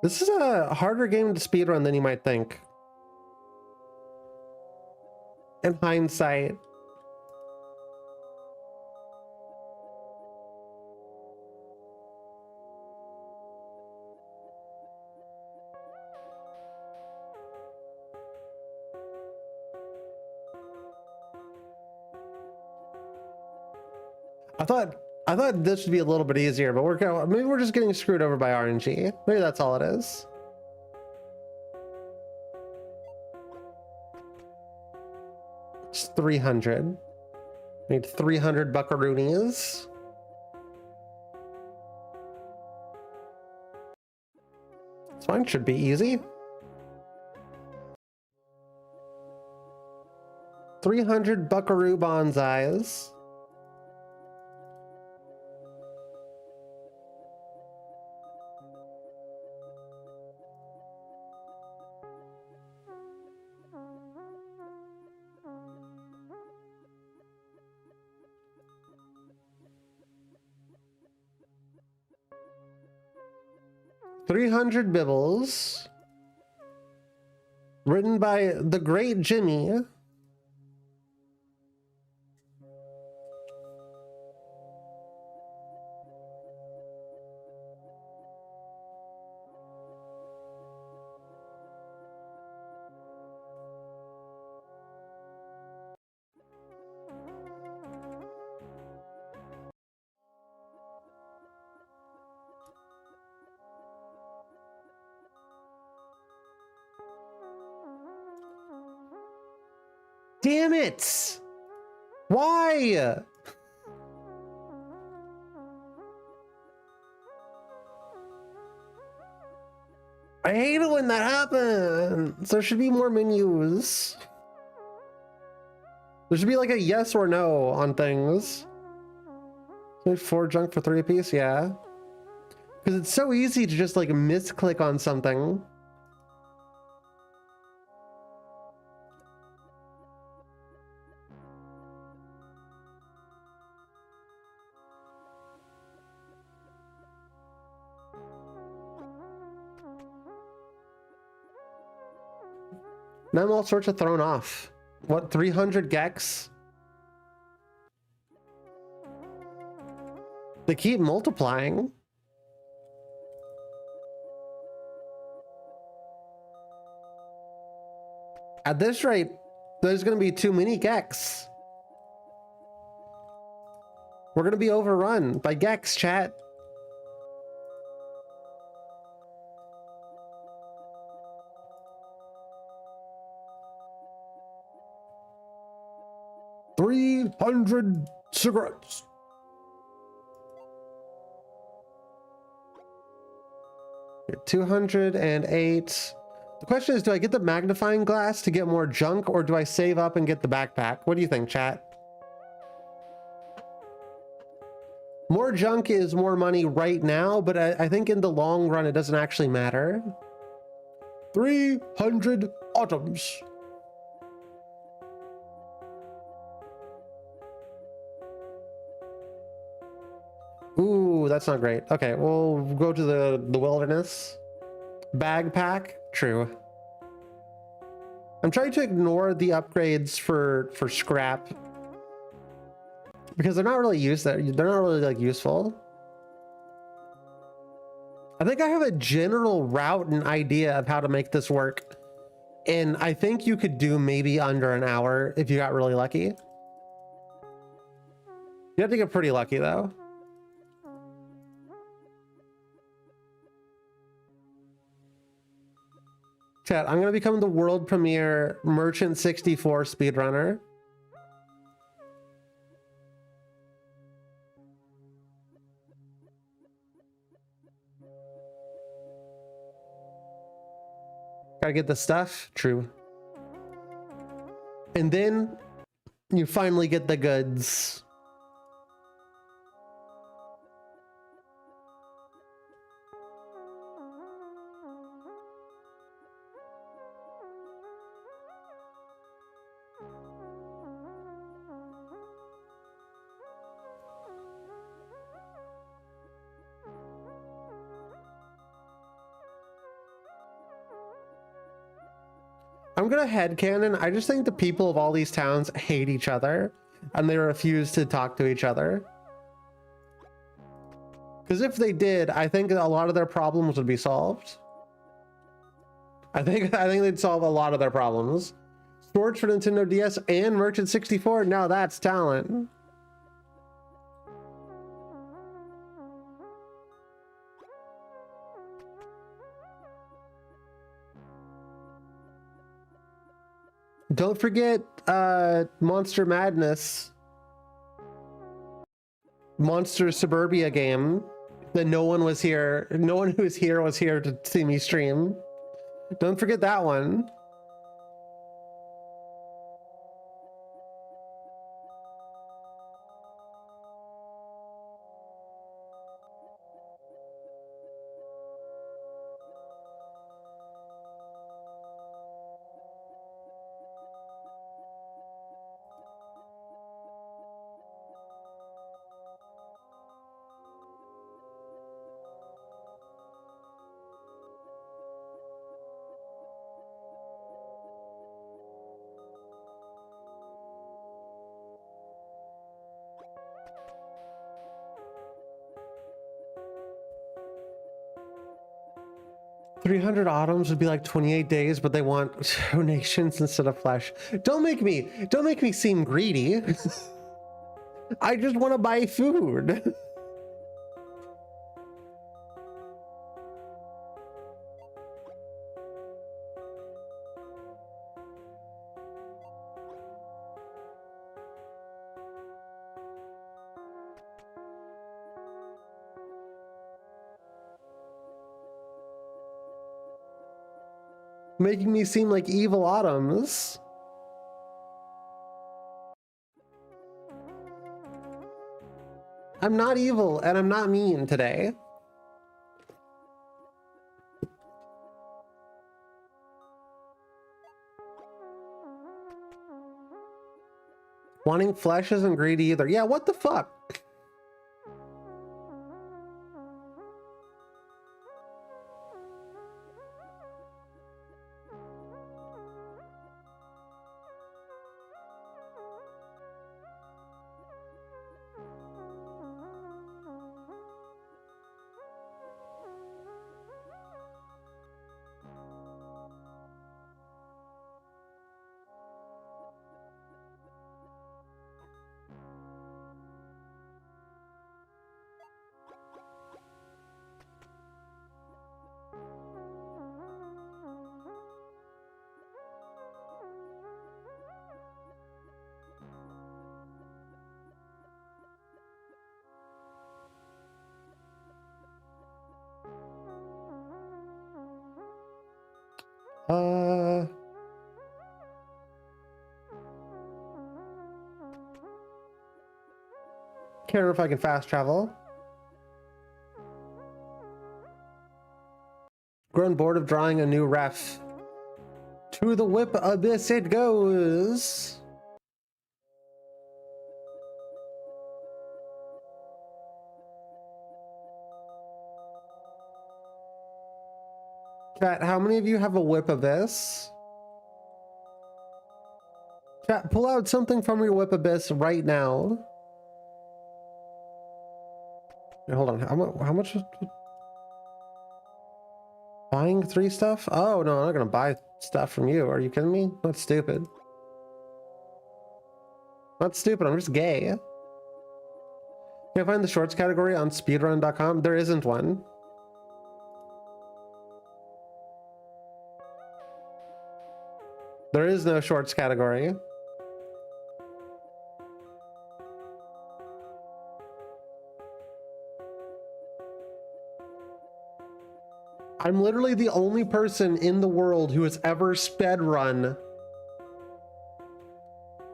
This is a harder game to speedrun than you might think. In hindsight. I thought this would be a little bit easier, but maybe we're just getting screwed over by RNG. Maybe that's all it is. It's 300. Need 300 buckaroonies. This one should be easy. 300 buckaroo bonsais. $300 bibbles, written by the great Jimmy. Damn it! Why? I hate it when that happens. There should be more menus. There should be like a yes or no on things. 4 junk for 3 apiece, yeah. Because it's so easy to just like misclick on something. Now I'm all sorts of thrown off. What, 300 gex? They keep multiplying. At this rate, there's going to be too many gex. We're going to be overrun by gex, chat. $300 cigarettes. Okay, 208. The question is, do I get the magnifying glass to get more junk, or do I save up and get the backpack? What do you think, chat? More junk is more money right now, but I think in the long run, it doesn't actually matter. 300 items. Ooh, that's not great. Okay, we'll go to the wilderness. Bag pack, true. I'm trying to ignore the upgrades for scrap because they're not really they're not really like useful. I think I have a general route and idea of how to make this work, and I think you could do maybe under an hour if you got really lucky. You have to get pretty lucky though. Chat, I'm gonna become the world premiere Merchant 64 speedrunner. Gotta get the stuff, true. And then you finally get the goods. I'm gonna headcanon. I just think the people of all these towns hate each other and they refuse to talk to each other. Because if they did, I think a lot of their problems would be solved. I think they'd solve a lot of their problems. Storage for Nintendo DS and Merchant 64. Now that's talent. Don't forget Monster Madness. Monster Suburbia game that no one was here. No one who was here to see me stream. Don't forget that one. $300 autumns would be like 28 days, but they want donations instead of flesh. Don't make me seem greedy. I just want to buy food. Making me seem like evil autumns. I'm not evil and I'm not mean today. Wanting flesh isn't greedy either. Yeah, what the fuck? Care if I can fast travel. Grown bored of drawing a new ref. To the whip abyss it goes. Chat, how many of you have a whip abyss? Chat, pull out something from your whip abyss right now. Wait, hold on, how much? Buying 3 stuff? Oh no, I'm not gonna buy stuff from you. Are you kidding me? That's stupid. Not stupid, I'm just gay. Can I find the shorts category on speedrun.com? There isn't one. There is no shorts category. I'm literally the only person in the world who has ever sped run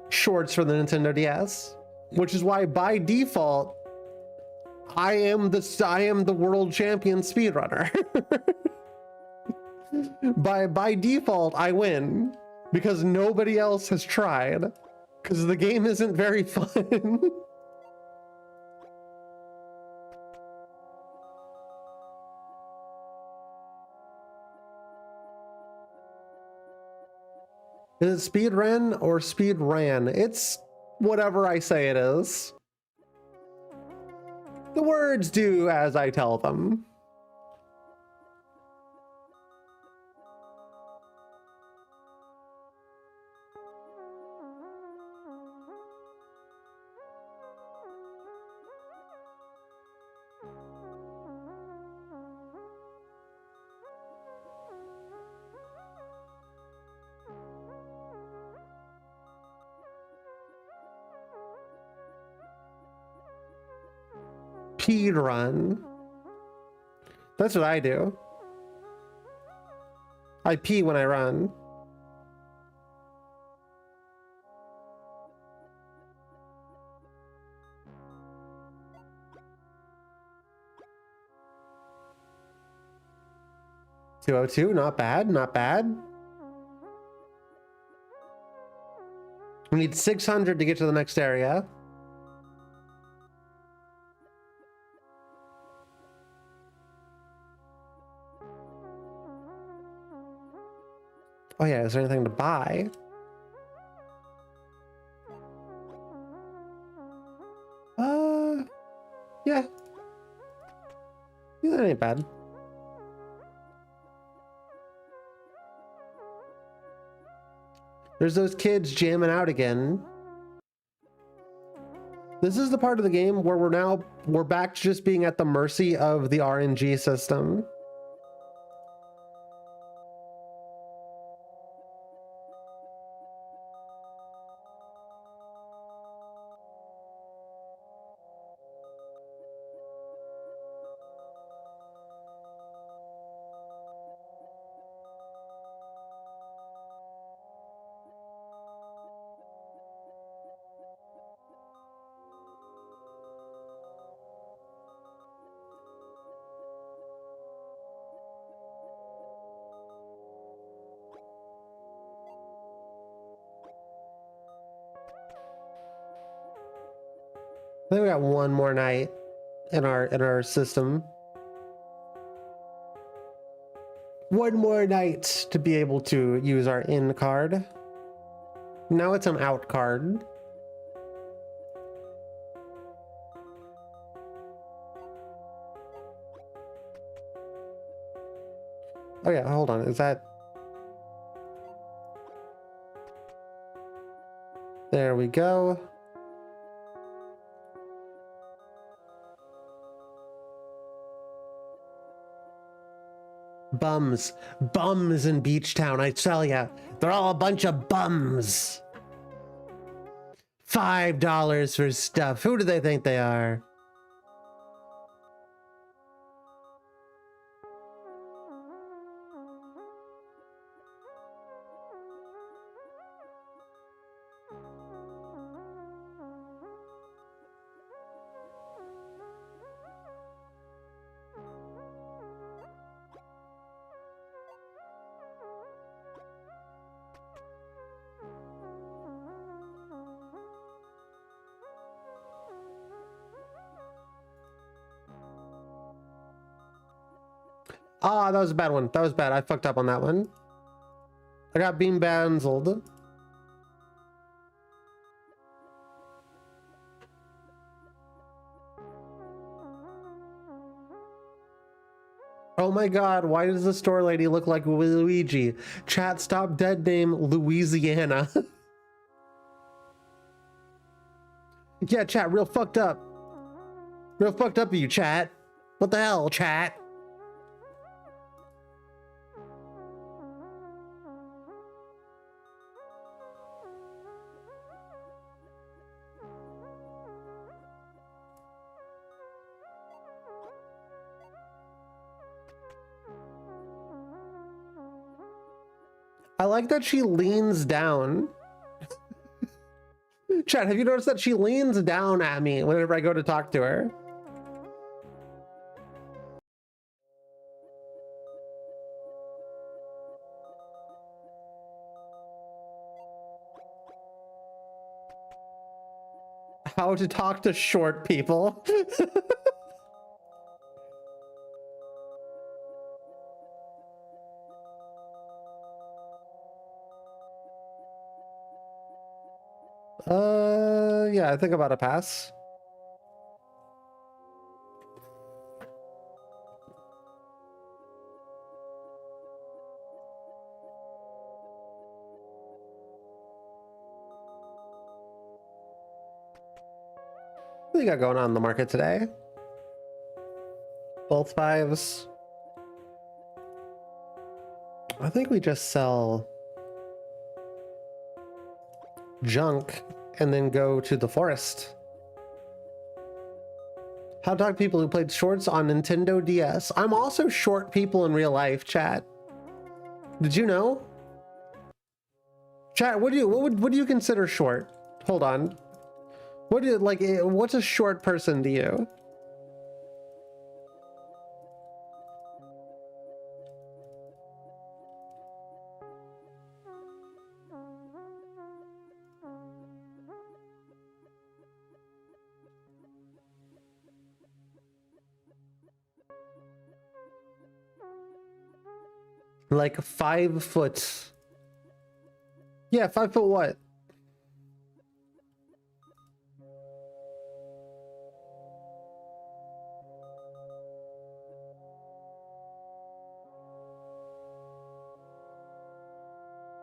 shorts for the Nintendo DS, which is why by default I am the world champion speedrunner. by default I win because nobody else has tried, because the game isn't very fun. Is it speed ran or speed ran? It's whatever I say it is. The words do as I tell them. Speed run. That's what I do. I pee when I run. $202, not bad, not bad. We need 600 to get to the next area. Oh yeah, is there anything to buy? Yeah. Yeah, that ain't bad. There's those kids jamming out again. This is the part of the game where we're back to just being at the mercy of the RNG system. I think we got one more night in our system. One more night to be able to use our in card. Now it's an out card. Oh yeah, hold on. Is that... There we go. Bums. Bums in Beach Town, I tell ya. They're all a bunch of bums. $5 for stuff. Who do they think they are? Ah, that was a bad one. That was bad. I fucked up on that one. I got bean banzled. Oh my god, why does the store lady look like Luigi? Chat, stop dead name Louisiana. Yeah, chat, real fucked up. Real fucked up of you, chat. What the hell, chat? I like that she leans down. Chat, have you noticed that she leans down at me whenever I go to talk to her? How to talk to short people. Yeah, I think about a pass. What do you got going on in the market today? Both fives. I think we just sell junk and then go to the forest. How to talk to people who played shorts on Nintendo DS. I'm also short people in real life, chat. Did you know? Chat, what do you consider short? Hold on. What do you like, what's a short person to you? Like 5 foot. Yeah, 5 foot what?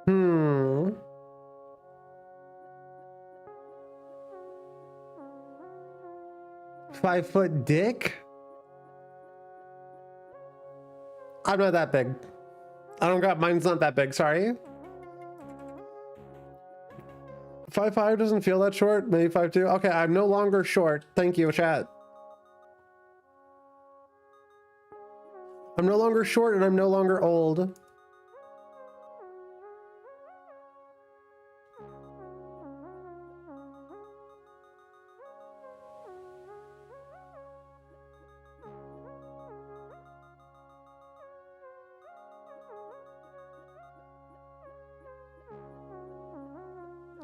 Hmm. Five-foot dick? I'm not that big. I don't got, mine's not that big, sorry. 5'5" doesn't feel that short, maybe 5'2". Okay, I'm no longer short. Thank you, chat. I'm no longer short and I'm no longer old.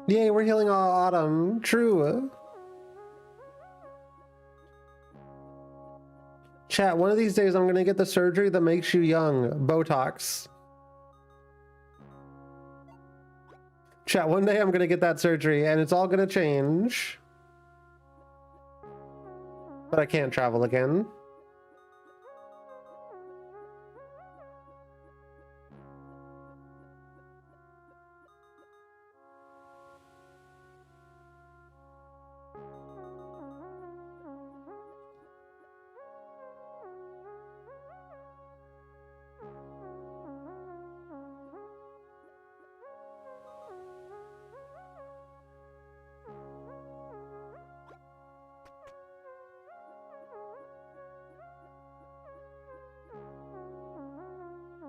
Yay, we're healing all autumn. True. Chat, one of these days I'm gonna get the surgery that makes you young. Botox. Chat, one day I'm gonna get that surgery and it's all gonna change. But I can't travel again.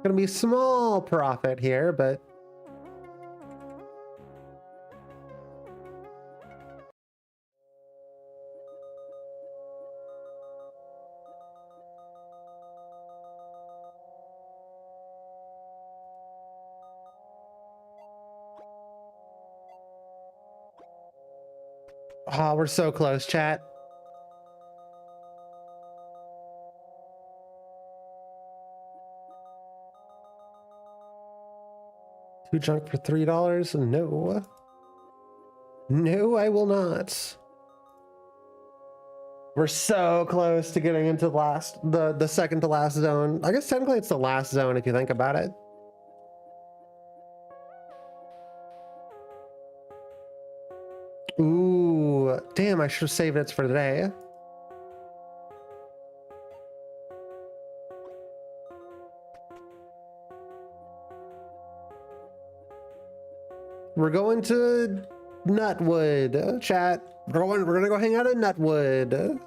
Gonna be small profit here, but oh, we're so close, chat. Two junk for $3? No. No, I will not. We're so close to getting into the second to last zone. I guess technically it's the last zone if you think about it. Ooh, damn, I should have saved it for today. We're going to Nutwood, chat. We're gonna go hang out at Nutwood.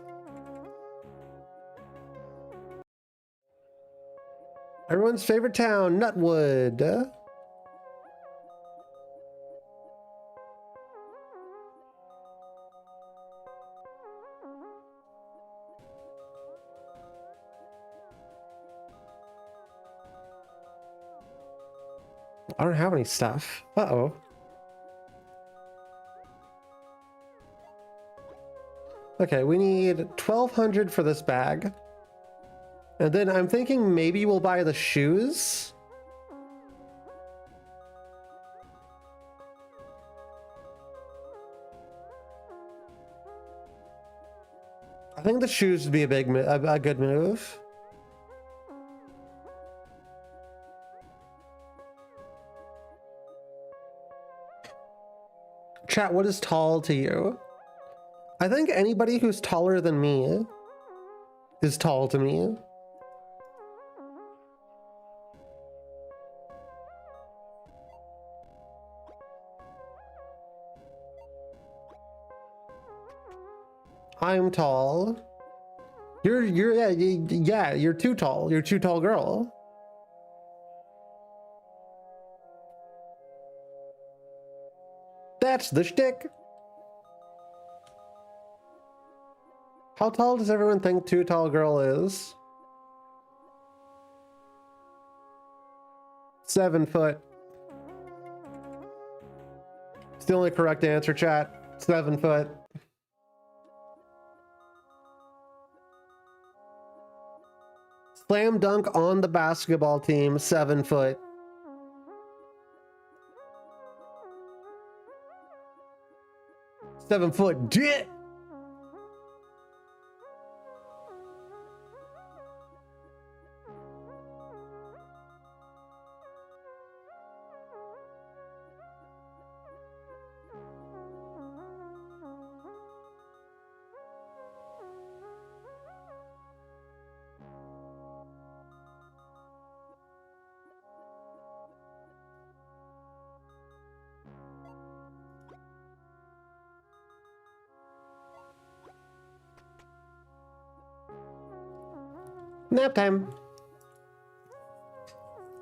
Everyone's favorite town, Nutwood. I don't have any stuff. Uh-oh. Okay, we need 1,200 for this bag. And then I'm thinking maybe we'll buy the shoes. I think the shoes would be a good move. Chat, what is tall to you? I think anybody who's taller than me is tall to me. I'm tall. You're you're too tall. You're too tall, girl. That's the shtick. How tall does everyone think too tall girl is? 7 foot. It's the only correct answer, chat. 7 foot. Slam dunk on the basketball team, 7 foot. Seven foot dick. Nap time.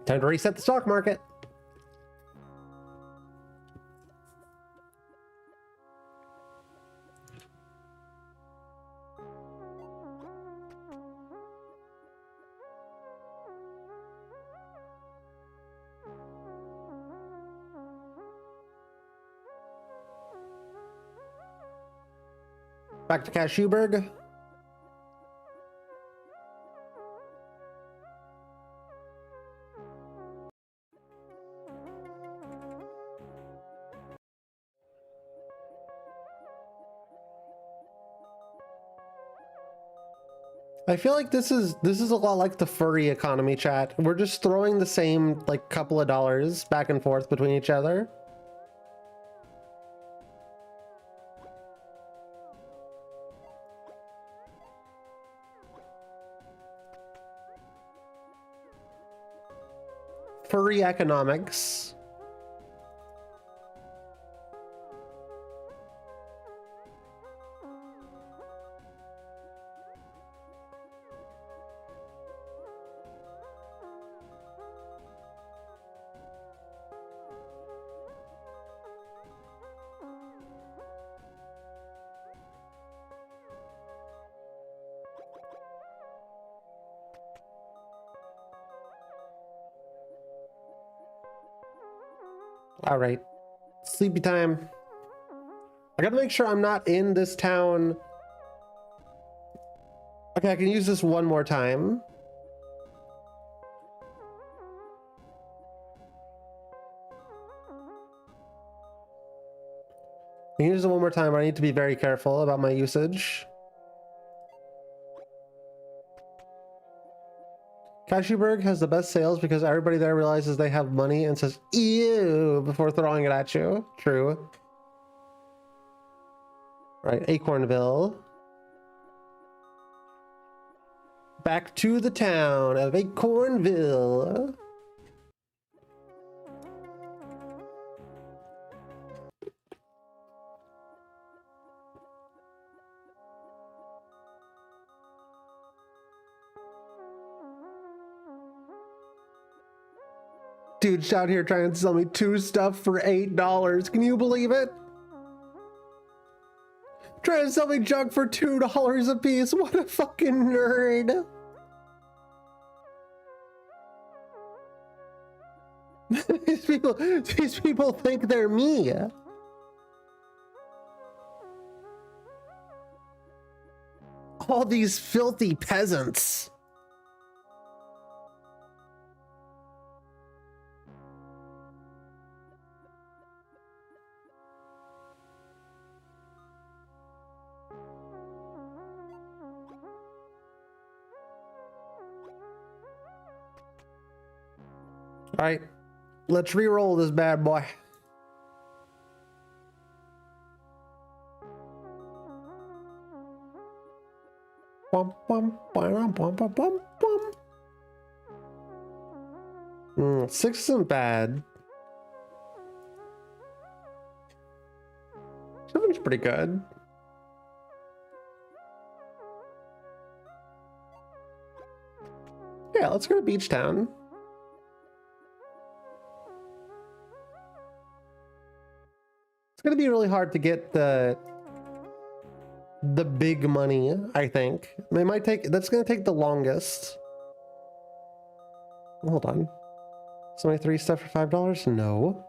Time to reset the stock market. Back to Cashewburg. I feel like this is a lot like the furry economy, chat. We're just throwing the same like couple of dollars back and forth between each other. Furry economics. All right, sleepy time. I gotta make sure I'm not in this town. Okay, I can use this one more time. I can use it one more time, but I need to be very careful about my usage. Cashewburg has the best sales because everybody there realizes they have money and says ew before throwing it at you. True. Right, Acornville. Back to the town of Acornville. Dude's out here trying to sell me 2 stuff for $8. Can you believe it? Trying to sell me junk for $2 a piece. What a fucking nerd. These people think they're me. All these filthy peasants. All right, let's re-roll this bad boy. Bum, bum, bum, bum, bum, bum, bum. 6 isn't bad. 7's pretty good. Yeah, let's go to Beach Town. It's gonna be really hard to get the big money, I think. They might take, that's gonna take the longest. Hold on. So my 3 stuff for $5? No.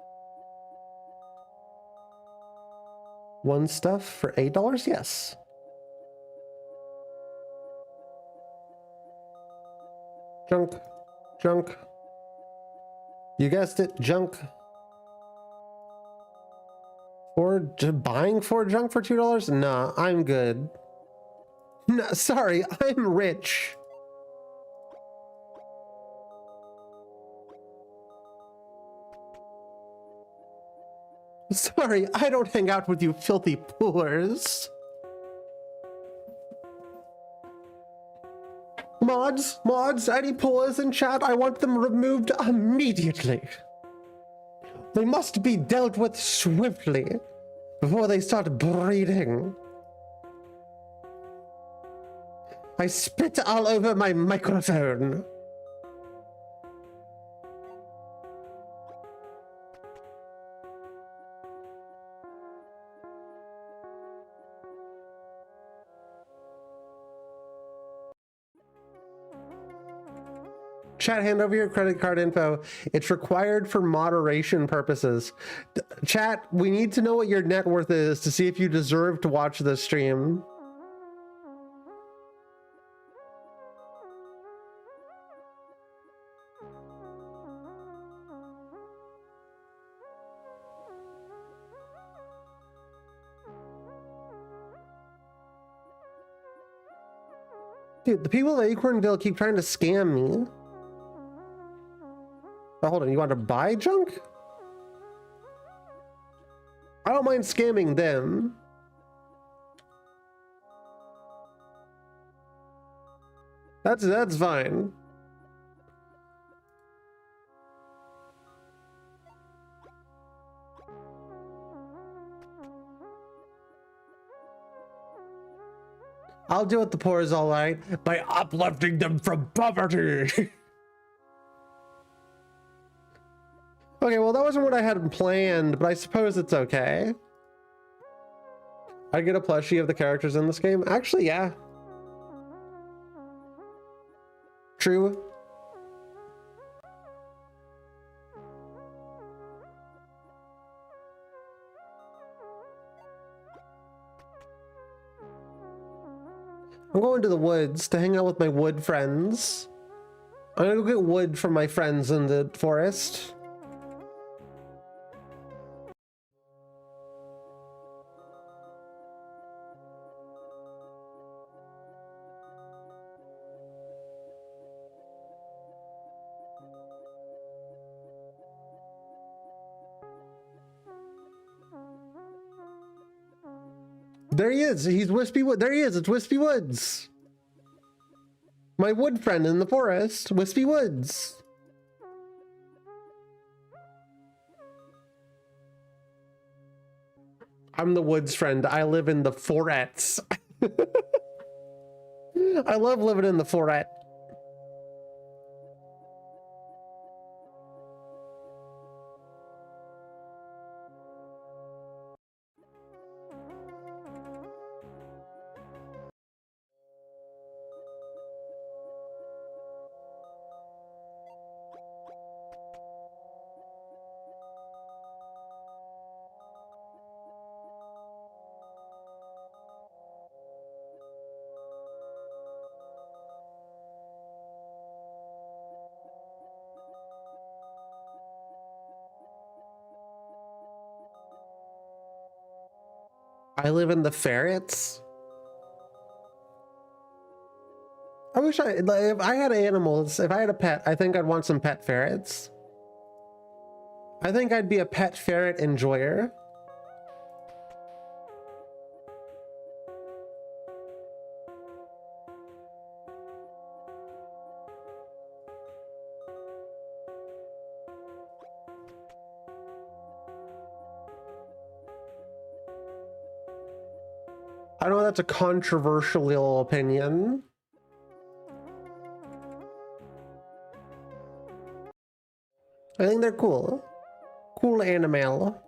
1 stuff for $8? Yes. Junk. Junk. You guessed it, junk. Or buying 4 junk for $2? Nah, I'm good. No, sorry, I'm rich. Sorry, I don't hang out with you filthy poors. Mods, any poors in chat? I want them removed immediately. They must be dealt with swiftly before they start breeding. I spit all over my microphone. Chat, hand over your credit card info. It's required for moderation purposes. Chat, we need to know what your net worth is to see if you deserve to watch this stream. Dude, the people of Acornville keep trying to scam me. Oh, hold on, you want to buy junk? I don't mind scamming them. That's fine. I'll do what the poor is all right by uplifting them from poverty. Okay, well, that wasn't what I had planned, but I suppose it's okay. I get a plushie of the characters in this game. Actually, yeah. True. I'm going to the woods to hang out with my wood friends. I'm gonna go get wood from my friends in the forest. There he is. He's Wispy Wood. There he is. It's Wispy Woods. My wood friend in the forest, Wispy Woods. I'm the woods friend. I live in the forets. I love living in the foret. I live in the ferrets. I wish if I had animals, if I had a pet, I think I'd want some pet ferrets. I think I'd be a pet ferret enjoyer. I know that's a controversial opinion. I think they're cool. Cool animal.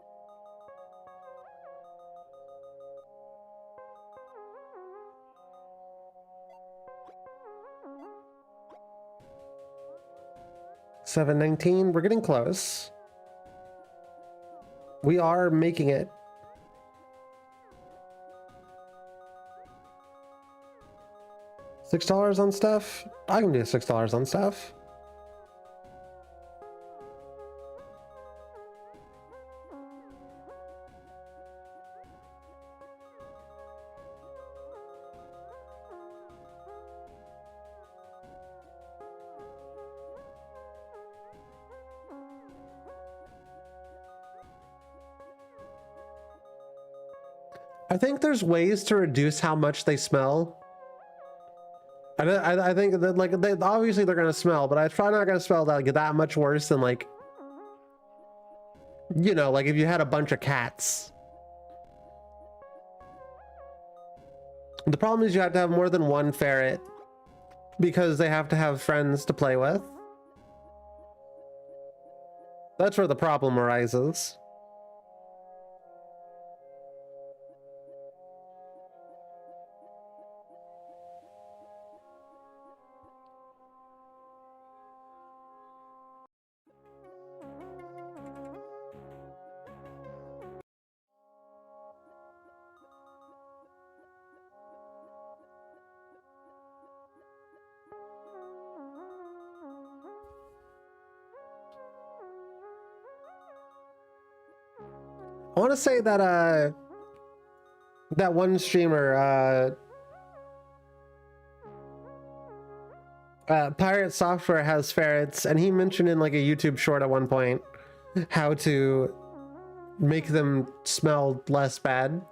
$7.19. We're getting close. We are making it. $6 on stuff? I can do $6 on stuff. I think there's ways to reduce how much they smell. I think that like obviously they're gonna smell, but it's probably not gonna smell that much worse than like, you know, like if you had a bunch of cats. The problem is you have to have more than one ferret because they have to have friends to play with. That's where the problem arises. I want to say that that one streamer Pirate Software has ferrets, and he mentioned in like a YouTube short at one point how to make them smell less bad.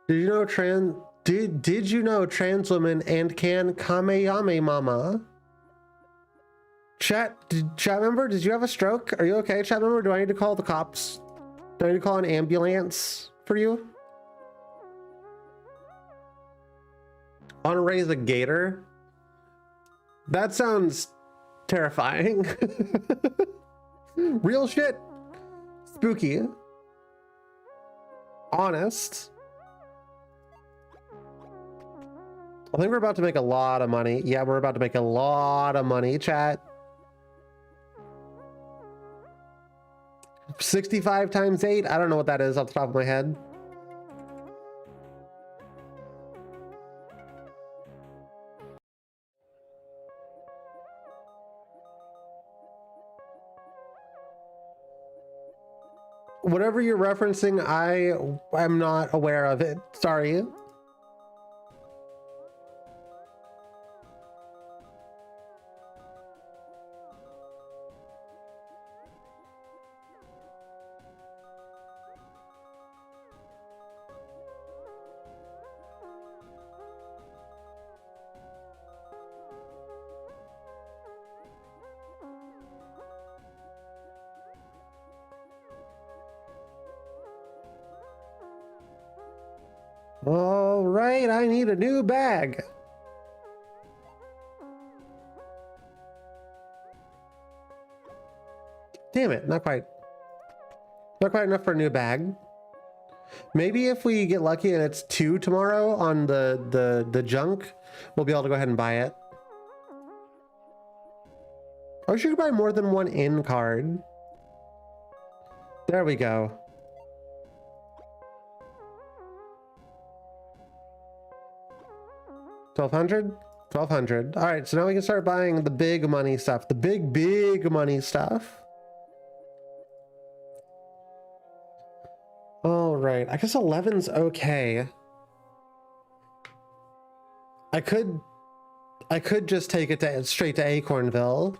Did you know did you know trans women and can kameyame mama? Chat member, did you have a stroke? Are you okay, chat member? Do I need to call the cops? Do I need to call an ambulance for you? I want to raise a gator? That sounds terrifying. Real shit. Spooky. Honest. I think we're about to make a lot of money. Yeah, we're about to make a lot of money, chat. 65 times 8? I don't know what that is off the top of my head. Whatever you're referencing, I'm not aware of it. Sorry. All right, I need a new bag. Damn it, not quite. Not quite enough for a new bag. Maybe if we get lucky and it's 2 tomorrow on the junk, we'll be able to go ahead and buy it. Or we should buy more than one in card. There we go. $1,200. All right, so now we can start buying the big money stuff, the big money stuff. All right, I guess 11's okay. I could just take it straight to Acornville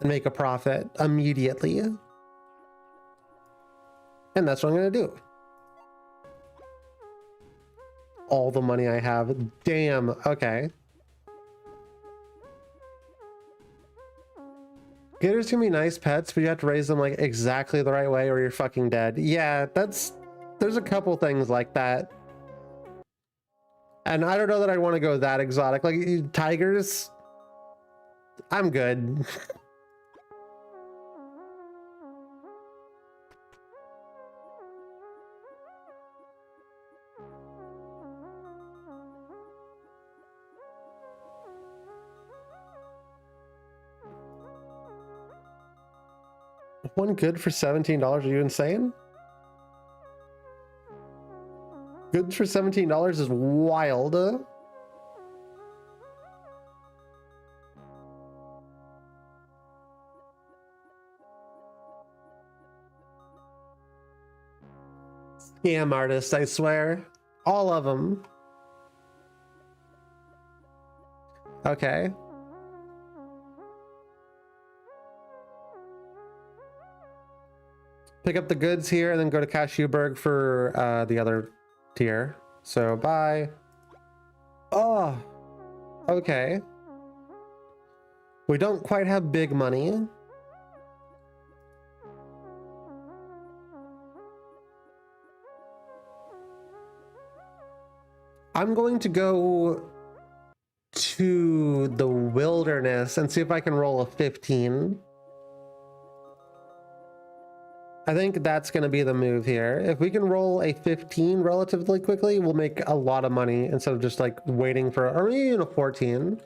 and make a profit immediately, and that's what I'm gonna do. All the money I have. Damn. Okay. Gators can be nice pets, but you have to raise them like exactly the right way or you're fucking dead. Yeah, there's a couple things like that. And I don't know that I want to go that exotic. Like tigers, I'm good. One good for $17? Are you insane? Goods for $17 is wild. Scam artists, I swear. All of them. Okay. Pick up the goods here and then go to Cashewburg for the other tier. So bye. Oh, okay. We don't quite have big money. I'm going to go to the wilderness and see if I can roll a 15. I think that's going to be the move here. If we can roll a 15 relatively quickly, we'll make a lot of money instead of just like waiting for, or maybe even a 14.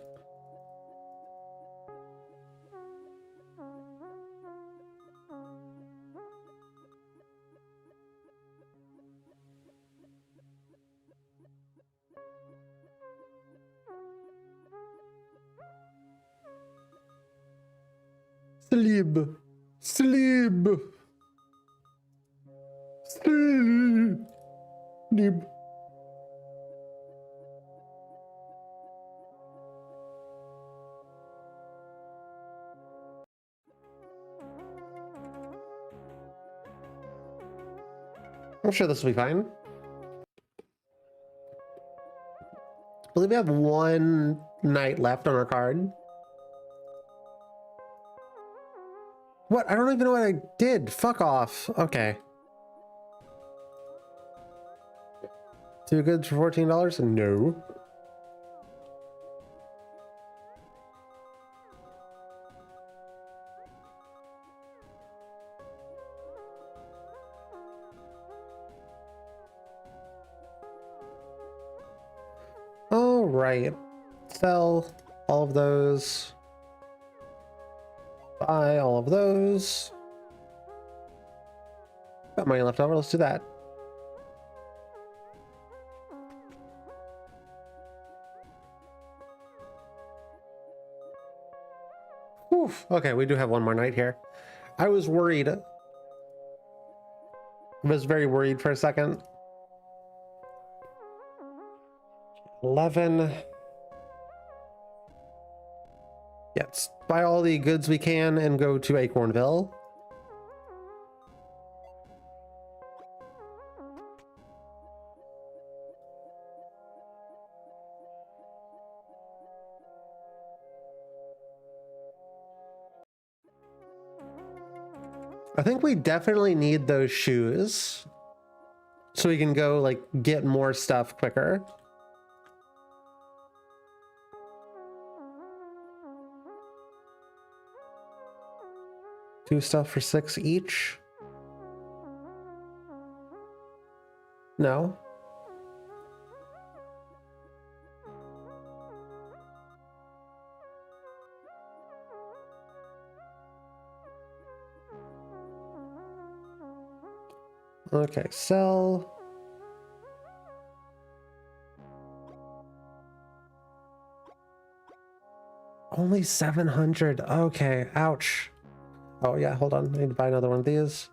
Sleep. Sleep. Sleep. I'm sure this will be fine. I believe we have one night left on our card. What? I don't even know what I did. Fuck off. Okay. 2 goods for $14? No. All right. Sell all of those. Buy all of those. Got money left over. Let's do that. Oof. Okay, we do have one more night here. I was worried. I was very worried for a second. 11. Yes, buy all the goods we can and go to Acornville. I think we definitely need those shoes so we can go like get more stuff quicker. Two stuff for 6 each. No. Okay, sell. Only 700. Okay, ouch. Oh yeah, hold on. I need to buy another one of these.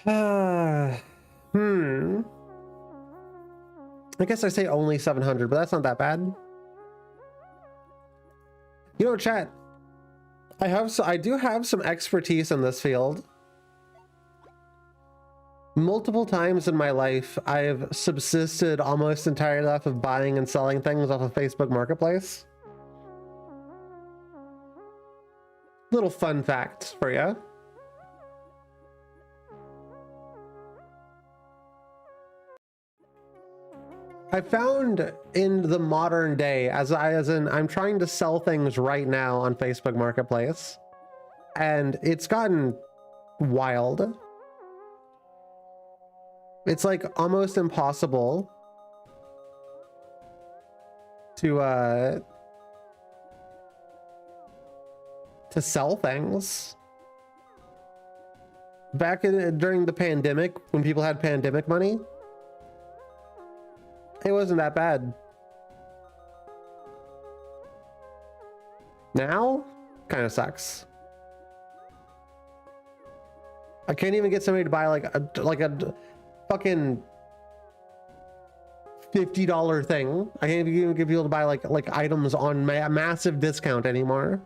I guess I say only 700, but that's not that bad. You know, chat. I do have some expertise in this field. Multiple times in my life, I've subsisted almost entirely off of buying and selling things off of Facebook Marketplace. Little fun fact for you. I found in the modern day, as in I'm trying to sell things right now on Facebook Marketplace, and it's gotten wild. It's like almost impossible to sell things. Back during the pandemic, when people had pandemic money, it wasn't that bad. Now, kind of sucks. I can't even get somebody to buy like a fucking $50 thing. I can't even get people to buy like items on massive discount anymore.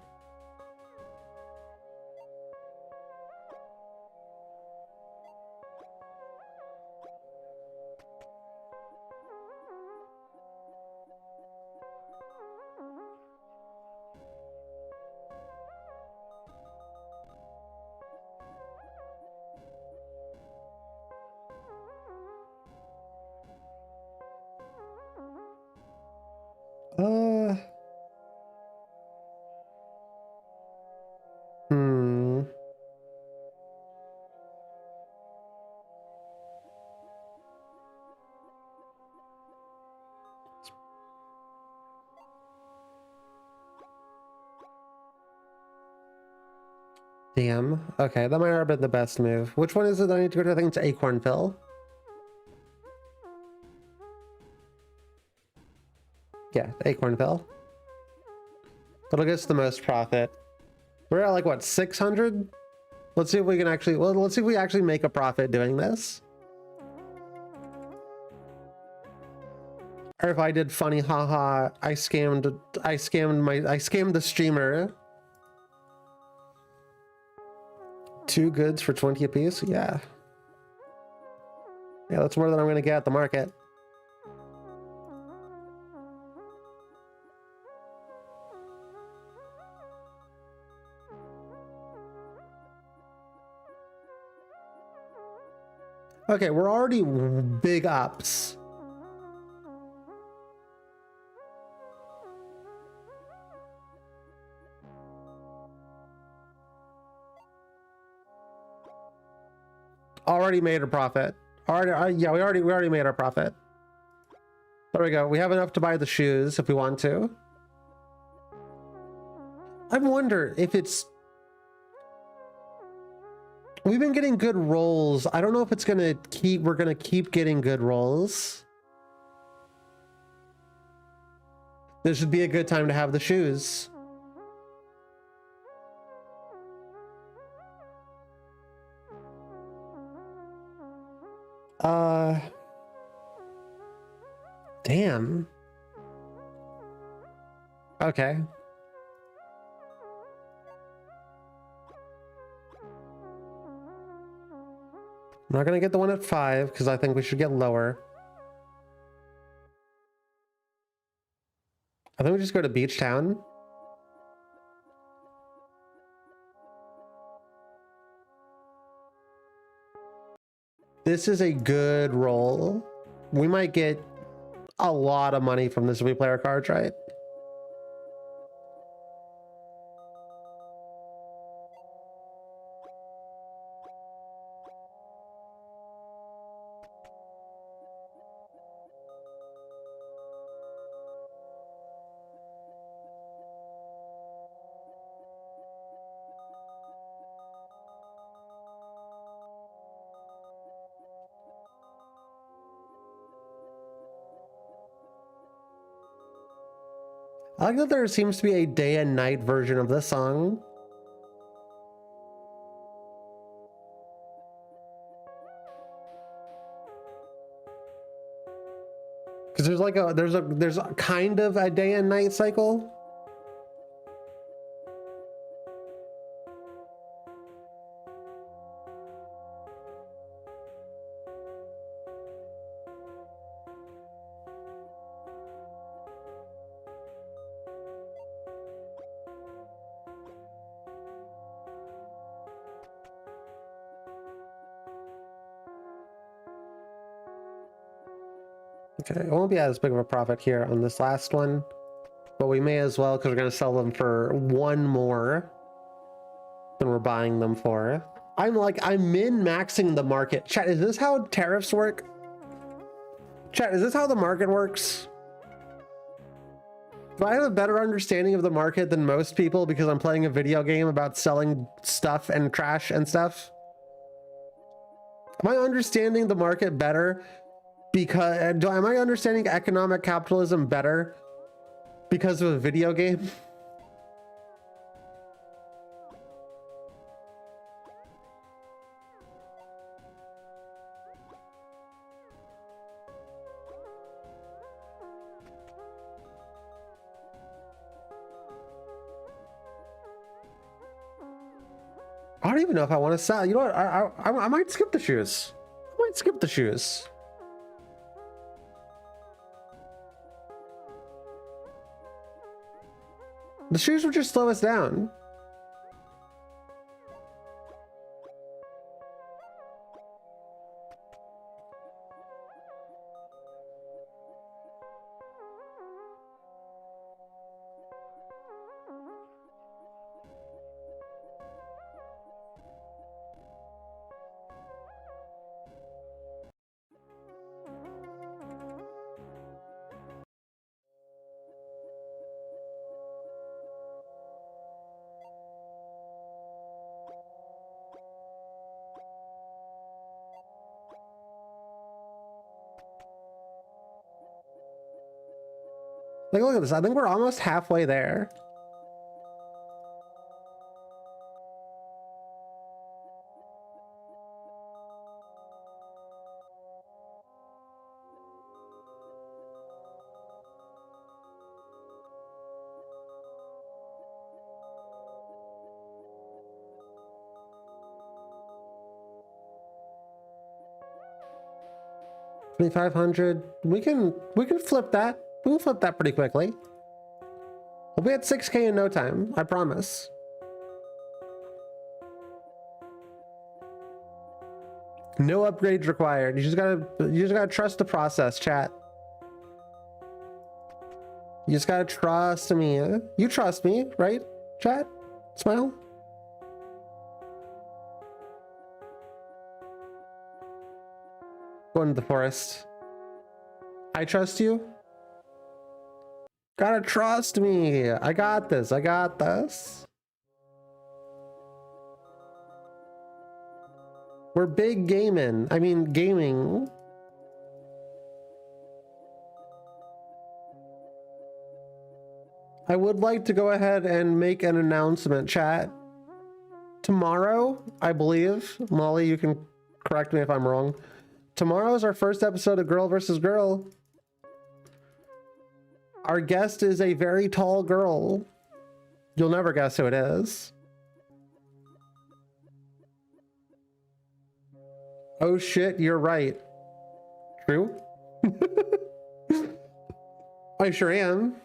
Damn. Okay, that might have been the best move. Which one is it that I need to go to? I think it's Acornville. Yeah, Acornville. That'll get us the most profit. We're at like what, 600? Let's see if we can actually, well, let's see if we actually make a profit doing this. Or if I did funny, haha, I scammed the streamer. 2 goods for 20 apiece? Yeah. Yeah, that's more than I'm going to get at the market. Okay, we're already big ups. Already made a profit. Yeah, we already made our profit. There we go. We have enough to buy the shoes if we want to. I wonder if it's... We've been getting good rolls. I don't know if it's gonna keep... We're gonna keep getting good rolls. This would be a good time to have the shoes. Damn. Okay. I'm not gonna get the one at 5 because I think we should get lower. I think we just go to Beach Town. This is a good roll. We might get a lot of money from this if we play our cards right. I like that there seems to be a day and night version of this song. Because there's like there's a kind of a day and night cycle. Okay, it won't be as big of a profit here on this last one, but we may as well because we're going to sell them for one more than we're buying them for. I'm min-maxing the market. Chat, is this how tariffs work? Chat, is this how the market works? Do I have a better understanding of the market than most people because I'm playing a video game about selling stuff and trash and stuff? Am I understanding the market better? Because am I understanding economic capitalism better because of a video game? I don't even know if I want to sell. You know what? I might skip the shoes. I might skip the shoes. The shoes would just slow us down. Like, look at this. I think we're almost halfway there. 2,500. We can flip that. We'll flip that pretty quickly. We'll be at 6K in no time, I promise. No upgrades required. You just gotta trust the process, chat. You just gotta trust me. You trust me, right, chat? Smile. Go into the forest. I trust you. Gotta trust me. I got this. I got this. We're big gaming. I mean, gaming. I would like to go ahead and make an announcement, chat. Tomorrow, I believe, Molly, you can correct me if I'm wrong. Tomorrow is our first episode of Girl vs. Girl. Our guest is a very tall girl. You'll never guess who it is. Oh shit, you're right. True? I sure am.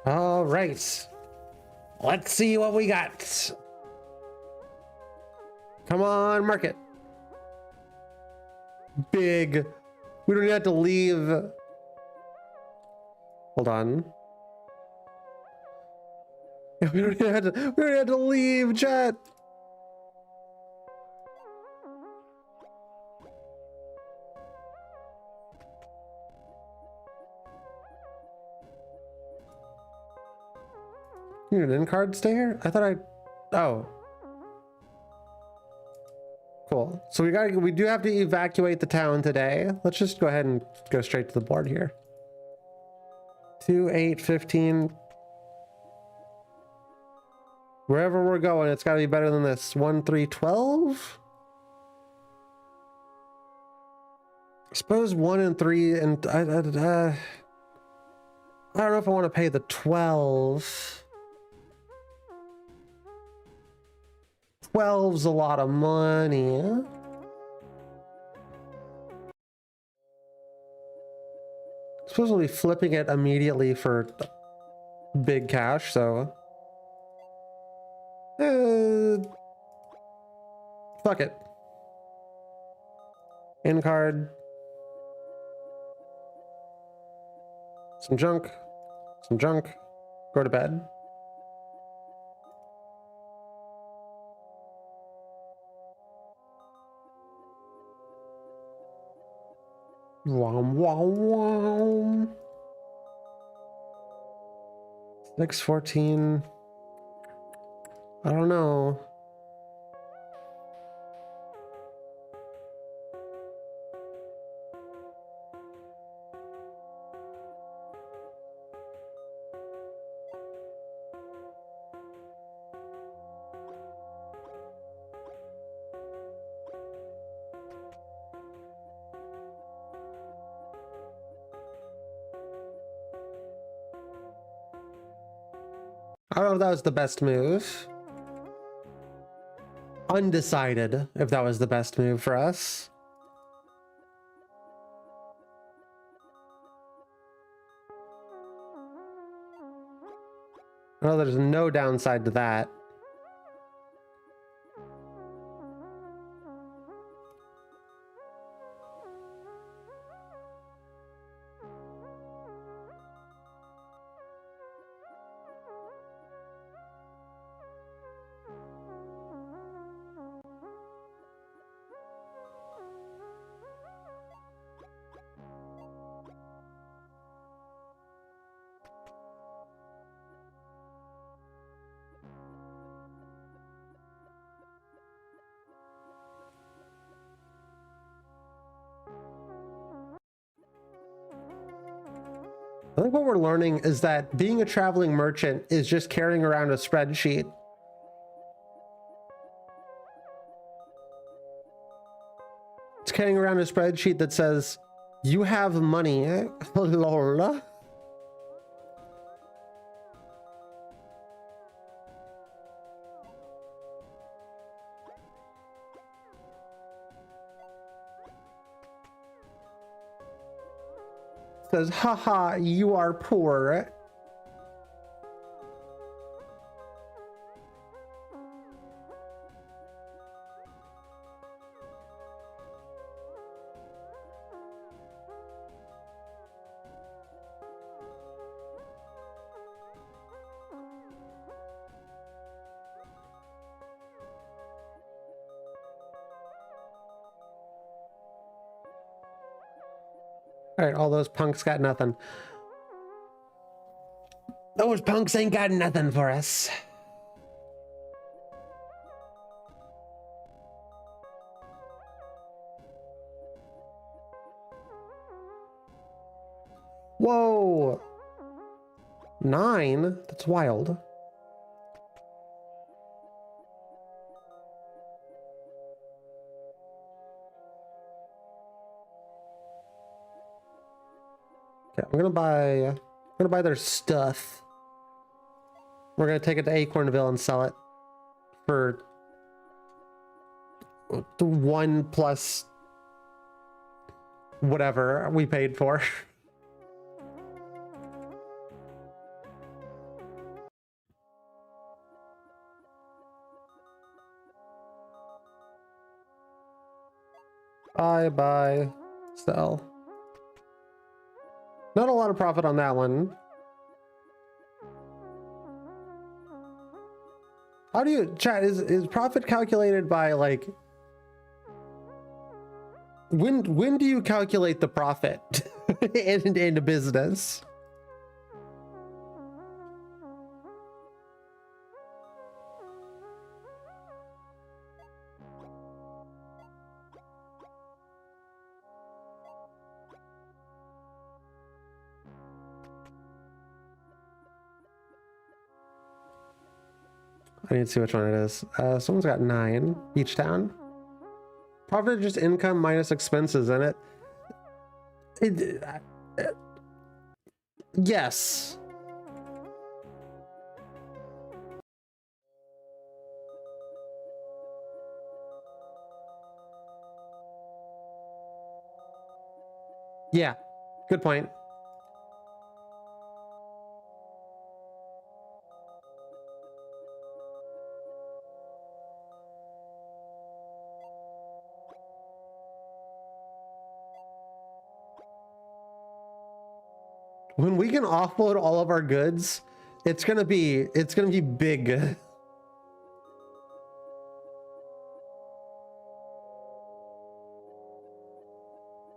All right. Let's see what we got. Come on, market. Big. We don't even have to leave. Hold on. We don't even have to leave, chat. You need an in card stay here? I thought oh. Cool. So we do have to evacuate the town today. Let's just go ahead and go straight to the board here. 2, 8, 15. Wherever we're going, it's gotta be better than this. 1, 3, 12. I suppose 1 and 3 and I don't know if I want to pay the 12. 12's a lot of money. I suppose we'll be flipping it immediately for big cash, so fuck it. In card. Some junk. Some junk. Go to bed. Wom wom wom. 614. I don't know. I don't know if that was the best move. Undecided if that was the best move for us. Well, there's no downside to that. I think what we're learning is that being a traveling merchant is just carrying around a spreadsheet. It's carrying around a spreadsheet that says, you have money. Lol. Says, haha, you are poor. All right, all those punks got nothing. Those punks ain't got nothing for us. Whoa. 9? That's wild. Okay, I'm gonna buy their stuff. We're gonna take it to Acornville and sell it for 1 plus whatever we paid for. Buy, sell. Not a lot of profit on that one. How do you, chat, is profit calculated by like, when do you calculate the profit in a business? I need to see which one it is. Someone's got 9. Beach Town. Profit is just income minus expenses in it. Yes. Yeah, good point. When we can offload all of our goods, it's gonna be big.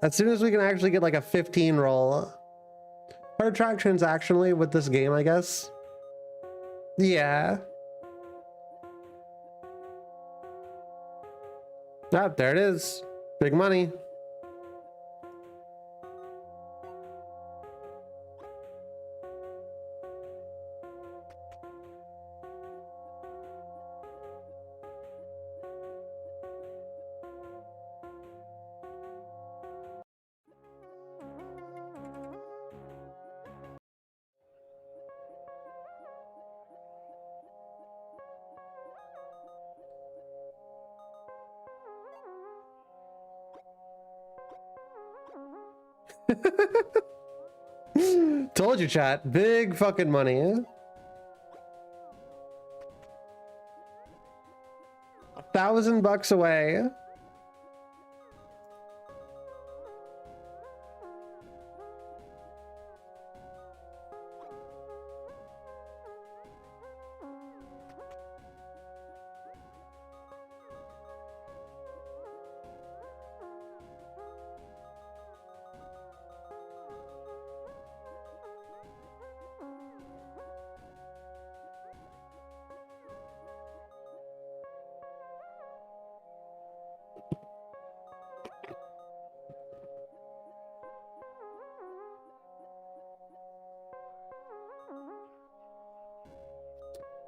As soon as we can actually get like a 15 roll. Hard track transactionally with this game, I guess. Yeah. Ah, there it is. Big money. Told you, chat. Big fucking money. $1,000 away.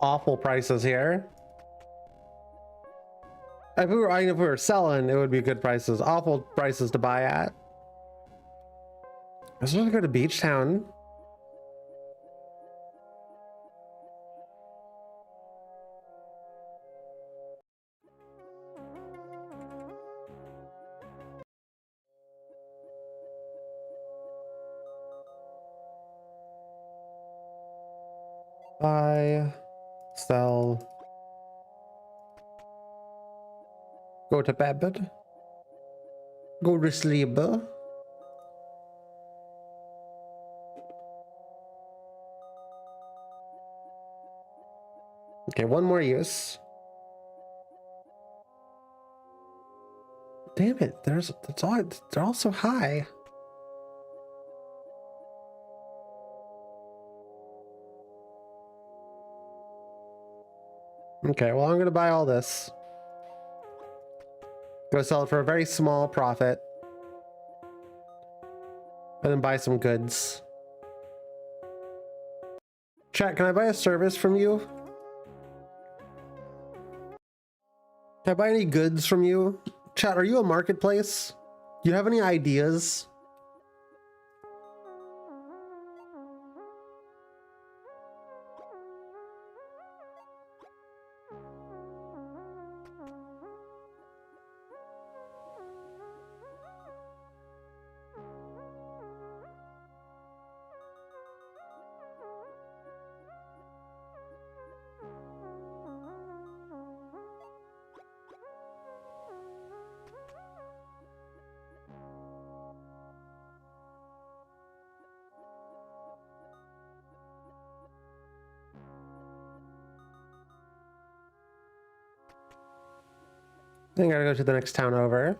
awful prices here. If we were selling, it would be good prices. Awful prices to buy at. I was supposed to go to Beach Town. Buy, sell, go to bed, go to sleep. Okay, one more use. Damn it, they're all so high. Okay, well, I'm gonna buy all this. Go sell it for a very small profit. And then buy some goods. Chat, can I buy a service from you? Can I buy any goods from you? Chat, are you a marketplace? Do you have any ideas? I think I gotta go to the next town over.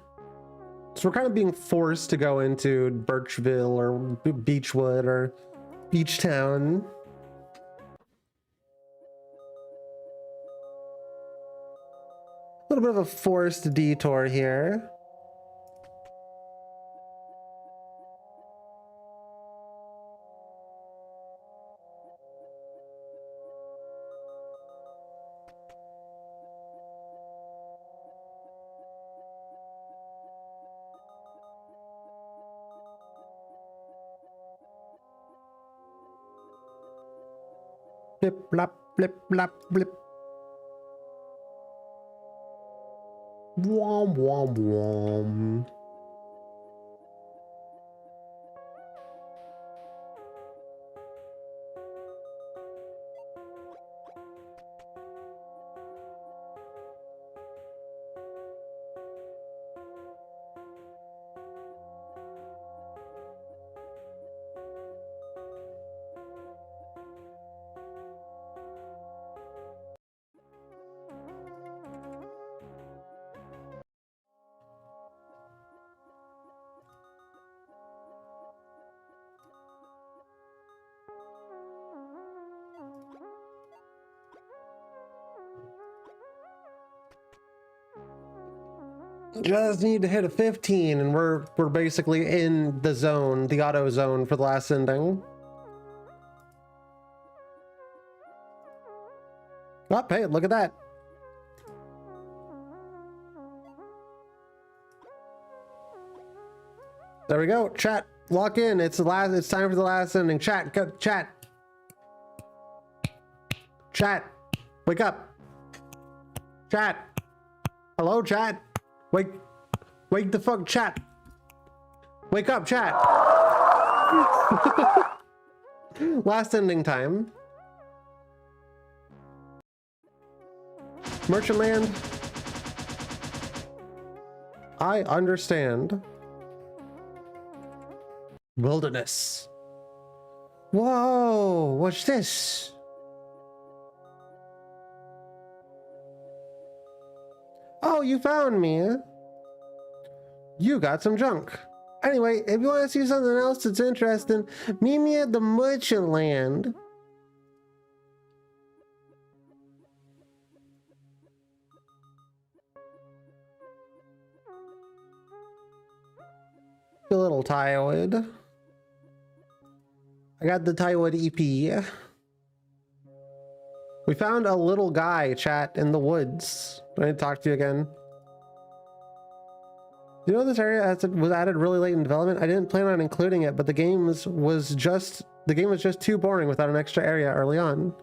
So we're kind of being forced to go into Birchville or Beechwood or Beachtown. A little bit of a forced detour here. Blip, blop, blip, blop, blip. Wom, wom, wom. Just need to hit a 15 and we're basically in the zone, the auto zone for the last ending. Oh, hey, look at that. There we go. Chat, lock in. It's time for the last ending. Chat, chat. Chat, wake up. Chat. Hello, chat. Wake the fuck, chat. Wake up, chat. Last ending time. Merchant land. I understand. Wilderness. Whoa, what's this? Oh, you found me. You got some junk. Anyway, if you want to see something else that's interesting, meet me at the merchant land. A little Thywood. I got the Thywood EP. We found a little guy, chat, in the woods. Do I need to talk to you again? You know, this area was added really late in development. I didn't plan on including it, but the game was just too boring without an extra area early on.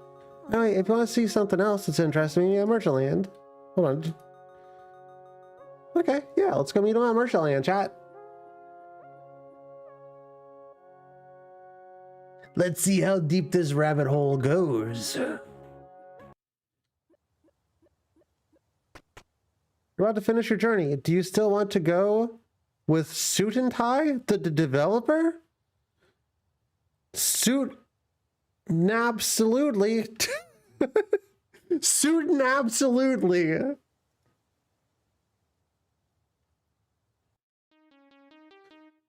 Anyway, if you want to see something else that's interesting, yeah, Merchantland. Hold on. Okay, yeah, let's go meet him at Merchantland, chat. Let's see how deep this rabbit hole goes. You're about to finish your journey. Do you still want to go with Suit and Tie, the developer? Suit, absolutely. Suit and absolutely.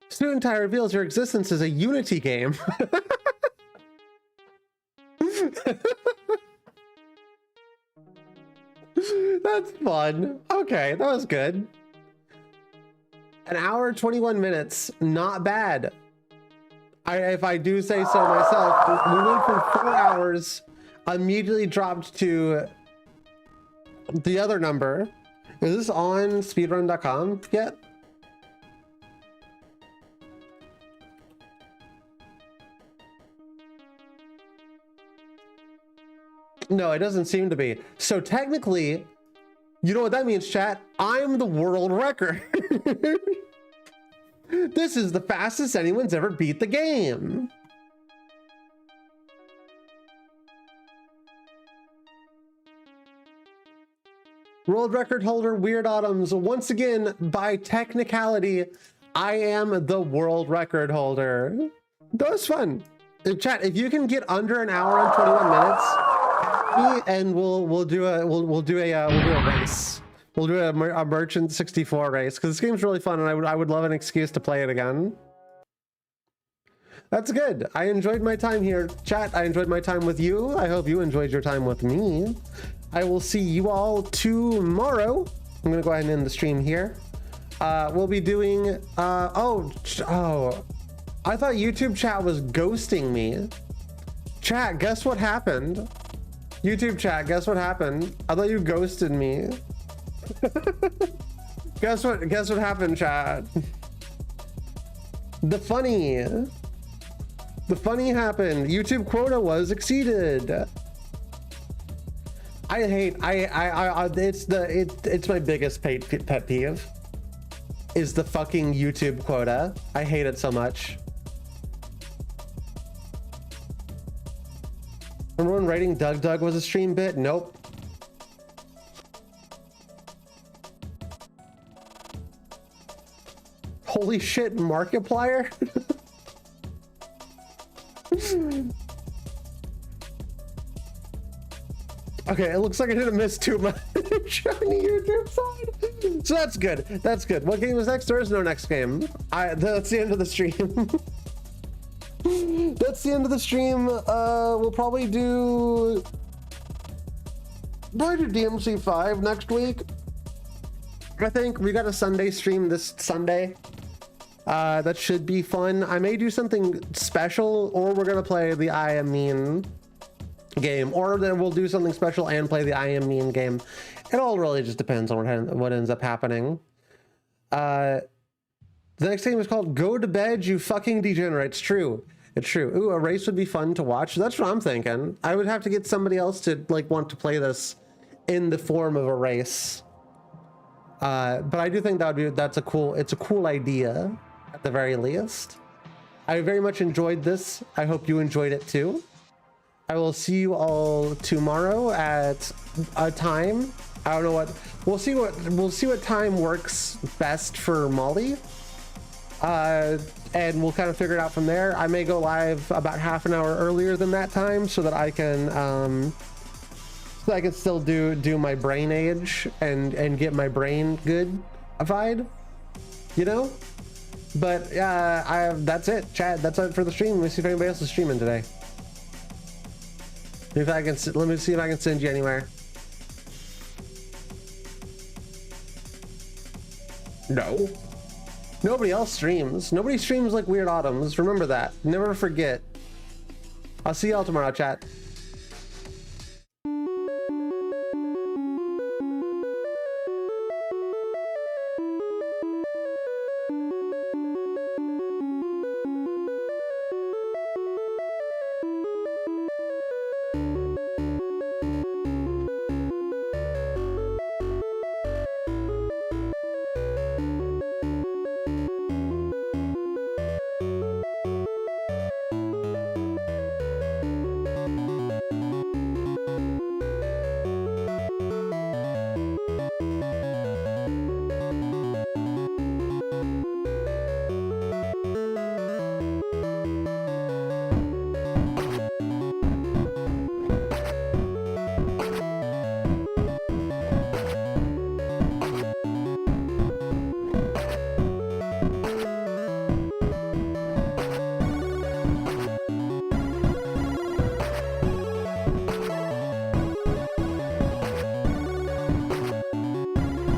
Suit and Tie reveals your existence as a Unity game. That's fun. Okay, that was good. An hour, 21 minutes. Not bad. If I do say so myself, we went from 4 hours, immediately dropped to the other number. Is this on speedrun.com yet? No, it doesn't seem to be. So technically, you know what that means, chat? I'm the world record. This is the fastest anyone's ever beat the game. World record holder Weird Autumns. Once again, by technicality, I am the world record holder. That was fun. Chat, if you can get under an hour and 21 minutes, and we'll do a race. We'll do a Merchant 64 race because this game's really fun, and I would love an excuse to play it again. That's good. I enjoyed my time here, chat. I enjoyed my time with you. I hope you enjoyed your time with me. I will see you all tomorrow. I'm gonna go ahead and end the stream here. We'll be doing I thought YouTube chat was ghosting me. Chat, guess what happened? YouTube chat, guess what happened? I thought you ghosted me. Guess what happened, chat? The funny happened. YouTube quota was exceeded. It's my biggest pet peeve is the fucking YouTube quota. I hate it so much. Remember when writing Doug was a stream bit? Nope. Holy shit, Markiplier? Okay, it looks like I didn't miss too much on the YouTube side. So that's good. That's good. What game is next? There is no next game. That's the end of the stream. That's the end of the stream. We'll probably do DMC 5 next week. I think we got a Sunday stream this Sunday. That should be fun. I may do something special, or we're gonna play the I Am Mean game, or then we'll do something special and play the I Am Mean game. It all really just depends on what ends up happening. The next game is called Go to Bed, You Fucking Degenerate. It's true. It's true. Ooh, a race would be fun to watch. That's what I'm thinking. I would have to get somebody else to want to play this in the form of a race. But I do think it's a cool idea at the very least. I very much enjoyed this. I hope you enjoyed it too. I will see you all tomorrow at a time. I don't know what we'll see what time works best for Molly. And we'll kind of figure it out from there. I may go live about half an hour earlier than that time so that I can still do my brain age and get my brain good-ified, you know? But that's it, chat. That's it for the stream. Let me see if anybody else is streaming today. Let me see if I can send you anywhere. No. Nobody else streams. Nobody streams like Weird Autumns. Remember that. Never forget. I'll see y'all tomorrow, chat.